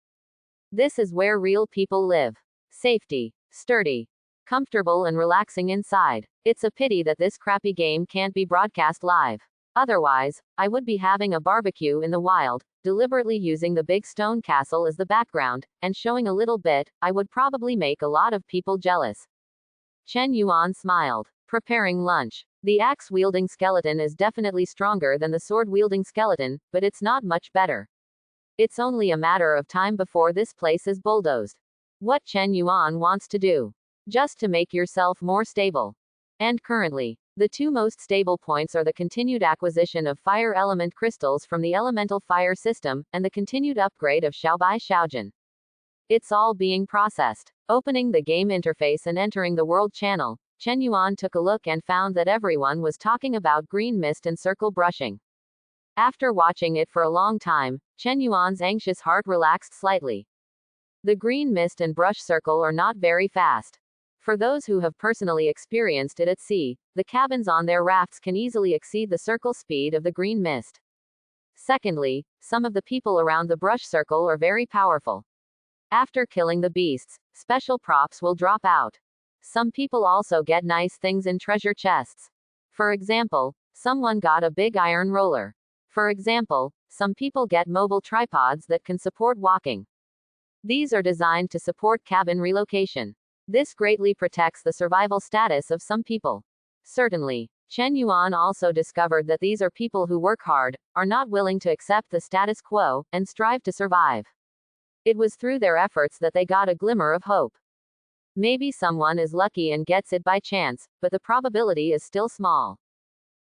Speaker 1: This is where real people live. Safety, sturdy, comfortable and relaxing inside. It's a pity that this crappy game can't be broadcast live. Otherwise, I would be having a barbecue in the wild, deliberately using the big stone castle as the background, and showing a little bit. I would probably make a lot of people jealous. Chen Yuan smiled. Preparing lunch. The axe-wielding skeleton is definitely stronger than the sword-wielding skeleton, but it's not much better. It's only a matter of time before this place is bulldozed. What Chen Yuan wants to do. Just to make yourself more stable. And currently, the two most stable points are the continued acquisition of fire element crystals from the elemental fire system, and the continued upgrade of Xiaobai Xiaojin. It's all being processed. Opening the game interface and entering the world channel, Chen Yuan took a look and found that everyone was talking about green mist and circle brushing. After watching it for a long time, Chen Yuan's anxious heart relaxed slightly. The green mist and brush circle are not very fast. For those who have personally experienced it at sea, the cabins on their rafts can easily exceed the circle speed of the green mist. Secondly, some of the people around the brush circle are very powerful. After killing the beasts, special props will drop out. Some people also get nice things in treasure chests. For example, someone got a big iron roller. For example, some people get mobile tripods that can support walking. These are designed to support cabin relocation. This greatly protects the survival status of some people. Certainly, Chen Yuan also discovered that these are people who work hard, are not willing to accept the status quo, and strive to survive. It was through their efforts that they got a glimmer of hope. Maybe someone is lucky and gets it by chance, but the probability is still small.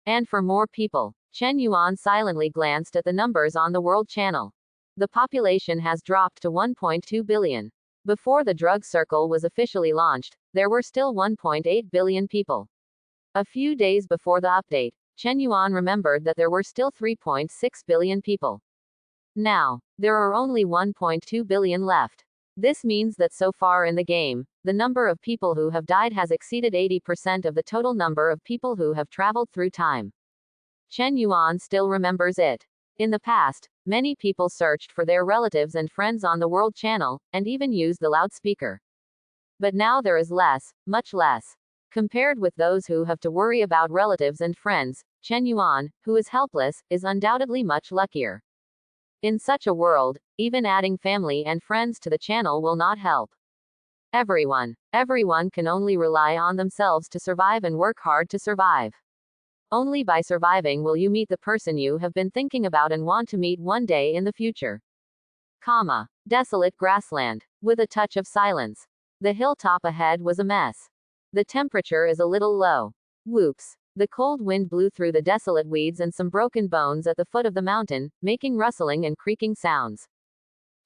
Speaker 1: And for more people, Chen Yuan silently glanced at the numbers on the world channel. The population has dropped to 1.2 billion. Before the drug circle was officially launched, there were still 1.8 billion people. A few days before the update, Chen Yuan remembered that there were still 3.6 billion people. Now, there are only 1.2 billion left. This means that so far in the game, the number of people who have died has exceeded 80% of the total number of people who have traveled through time. Chen Yuan still remembers it. In the past, many people searched for their relatives and friends on the world channel, and even used the loudspeaker. But now there is less, much less. Compared with those who have to worry about relatives and friends, Chen Yuan, who is helpless, is undoubtedly much luckier. In such a world, even adding family and friends to the channel will not help. Everyone can only rely on themselves to survive and work hard to survive. Only by surviving will you meet the person you have been thinking about and want to meet one day in the future. Desolate grassland. With a touch of silence. The hilltop ahead was a mess. The temperature is a little low. Whoops. The cold wind blew through the desolate weeds and some broken bones at the foot of the mountain, making rustling and creaking sounds.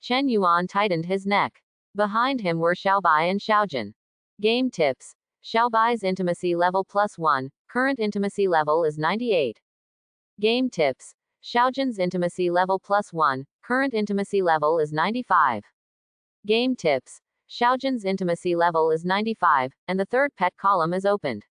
Speaker 1: Chen Yuan tightened his neck. Behind him were Xiaobai and Xiaojun. Game tips. Xiaobai's intimacy level +1, current intimacy level is 98. Game tips. Xiaojun's intimacy level +1, current intimacy level is 95. Game tips. Xiaojun's intimacy level is 95, and the third pet column is opened.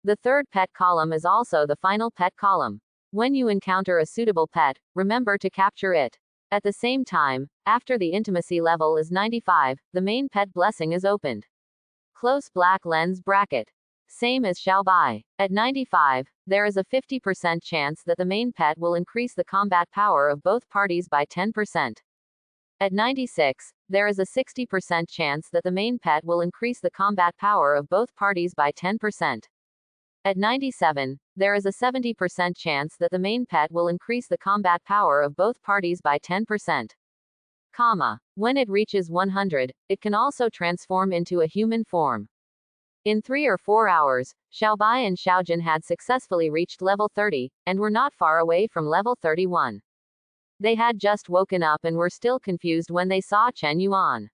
Speaker 1: The third pet column is also the final pet column. When you encounter a suitable pet, remember to capture it. At the same time, after the intimacy level is 95, the main pet blessing is opened. Close black lens bracket. Same as Xiaobai. At 95, there is a 50% chance that the main pet will increase the combat power of both parties by 10%. At 96, there is a 60% chance that the main pet will increase the combat power of both parties by 10%. At 97, there is a 70% chance that the main pet will increase the combat power of both parties by 10%. When it reaches 100, it can also transform into a human form. In 3 or 4 hours, Xiaobai and Xiaojun had successfully reached level 30, and were not far away from level 31. They had just woken up and were still confused when they saw Chen Yuan.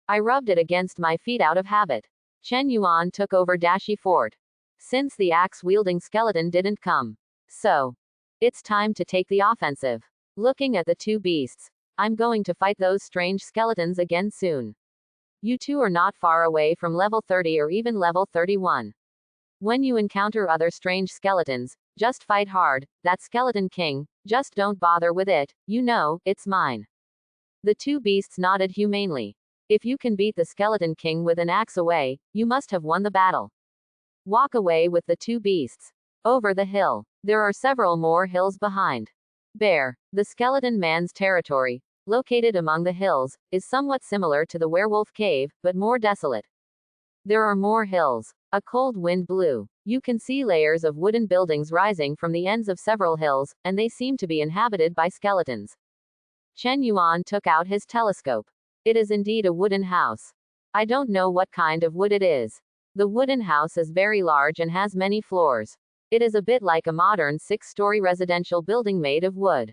Speaker 1: I rubbed it against my feet out of habit. Chen Yuan took over Dashi Fort. Since the axe-wielding skeleton didn't come. So, it's time to take the offensive. Looking at the two beasts, I'm going to fight those strange skeletons again soon. You two are not far away from level 30 or even level 31. When you encounter other strange skeletons, just fight hard. That skeleton king, just don't bother with it, you know, it's mine. The two beasts nodded humanely. If you can beat the skeleton king with an axe away, you must have won the battle. Walk away with the two beasts. Over the hill. There are several more hills behind. Bear. The skeleton man's territory, located among the hills, is somewhat similar to the werewolf cave, but more desolate. There are more hills. A cold wind blew. You can see layers of wooden buildings rising from the ends of several hills, and they seem to be inhabited by skeletons. Chen Yuan took out his telescope. It is indeed a wooden house. I don't know what kind of wood it is. The wooden house is very large and has many floors. It is a bit like a modern 6-story residential building made of wood.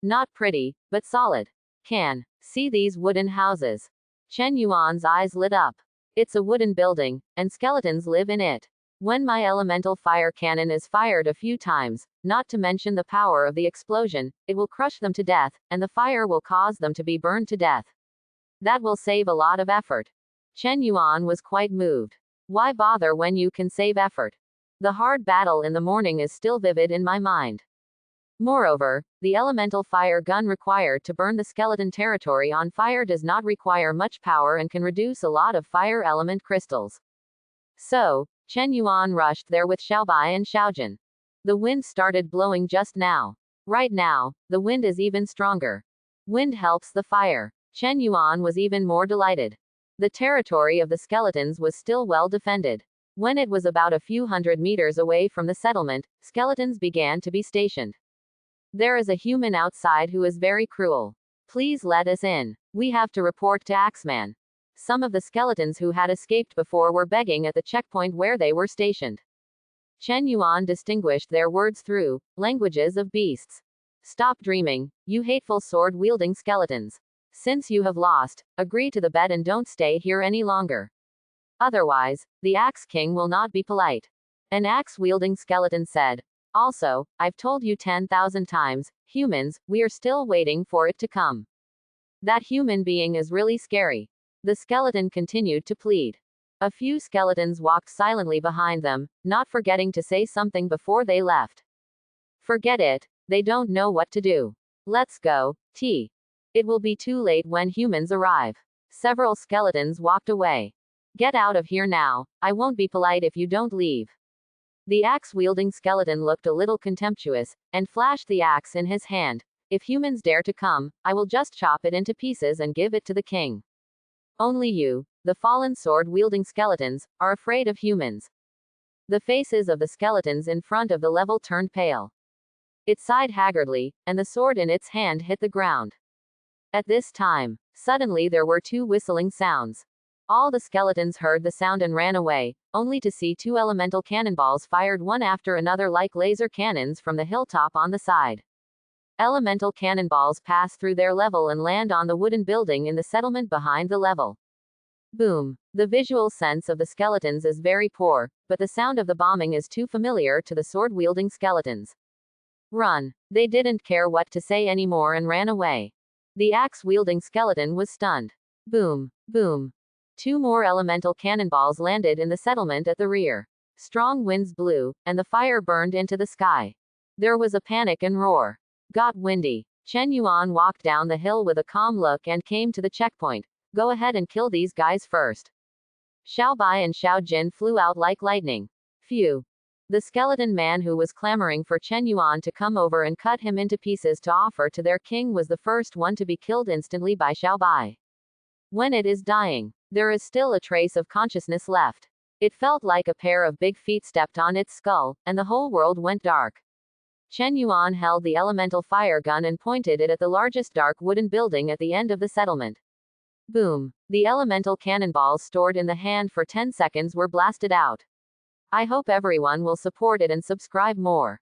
Speaker 1: Not pretty, but solid. Can see these wooden houses. Chen Yuan's eyes lit up. It's a wooden building, and skeletons live in it. When my elemental fire cannon is fired a few times, not to mention the power of the explosion, it will crush them to death, and the fire will cause them to be burned to death. That will save a lot of effort. Chen Yuan was quite moved. Why bother when you can save effort? The hard battle in the morning is still vivid in my mind. Moreover, the elemental fire gun required to burn the skeleton territory on fire does not require much power and can reduce a lot of fire element crystals. So, Chen Yuan rushed there with Xiaobai and Xiaojun. The wind started blowing just now. Right now, the wind is even stronger. Wind helps the fire. Chen Yuan was even more delighted. The territory of the skeletons was still well defended. When it was about a few hundred meters away from the settlement, skeletons began to be stationed. There is a human outside who is very cruel. Please let us in. We have to report to Axeman. Some of the skeletons who had escaped before were begging at the checkpoint where they were stationed. Chen Yuan distinguished their words through languages of beasts. Stop dreaming, you hateful sword-wielding skeletons. Since you have lost, agree to the bet and don't stay here any longer. Otherwise, the Axe King will not be polite. An axe-wielding skeleton said. Also, I've told you 10,000 times, humans, we are still waiting for it to come. That human being is really scary. The skeleton continued to plead. A few skeletons walked silently behind them, not forgetting to say something before they left. Forget it, they don't know what to do. Let's go, T. It will be too late when humans arrive. Several skeletons walked away. Get out of here now, I won't be polite if you don't leave. The axe-wielding skeleton looked a little contemptuous, and flashed the axe in his hand. If humans dare to come, I will just chop it into pieces and give it to the king. Only you, the fallen sword-wielding skeletons, are afraid of humans. The faces of the skeletons in front of the level turned pale. It sighed haggardly, and the sword in its hand hit the ground. At this time, suddenly there were two whistling sounds. All the skeletons heard the sound and ran away, only to see two elemental cannonballs fired one after another like laser cannons from the hilltop on the side. Elemental cannonballs pass through their level and land on the wooden building in the settlement behind the level. Boom. The visual sense of the skeletons is very poor, but the sound of the bombing is too familiar to the sword-wielding skeletons. Run. They didn't care what to say anymore and ran away. The axe-wielding skeleton was stunned. Boom. Boom. Two more elemental cannonballs landed in the settlement at the rear. Strong winds blew, and the fire burned into the sky. There was a panic and roar. Got windy. Chen Yuan walked down the hill with a calm look and came to the checkpoint. Go ahead and kill these guys first. Xiao Bai and Xiao Jin flew out like lightning. Phew. The skeleton man who was clamoring for Chen Yuan to come over and cut him into pieces to offer to their king was the first one to be killed instantly by Xiao Bai. When it is dying, there is still a trace of consciousness left. It felt like a pair of big feet stepped on its skull, and the whole world went dark. Chen Yuan held the elemental fire gun and pointed it at the largest dark wooden building at the end of the settlement. Boom. The elemental cannonballs stored in the hand for 10 seconds were blasted out. I hope everyone will support it and subscribe more.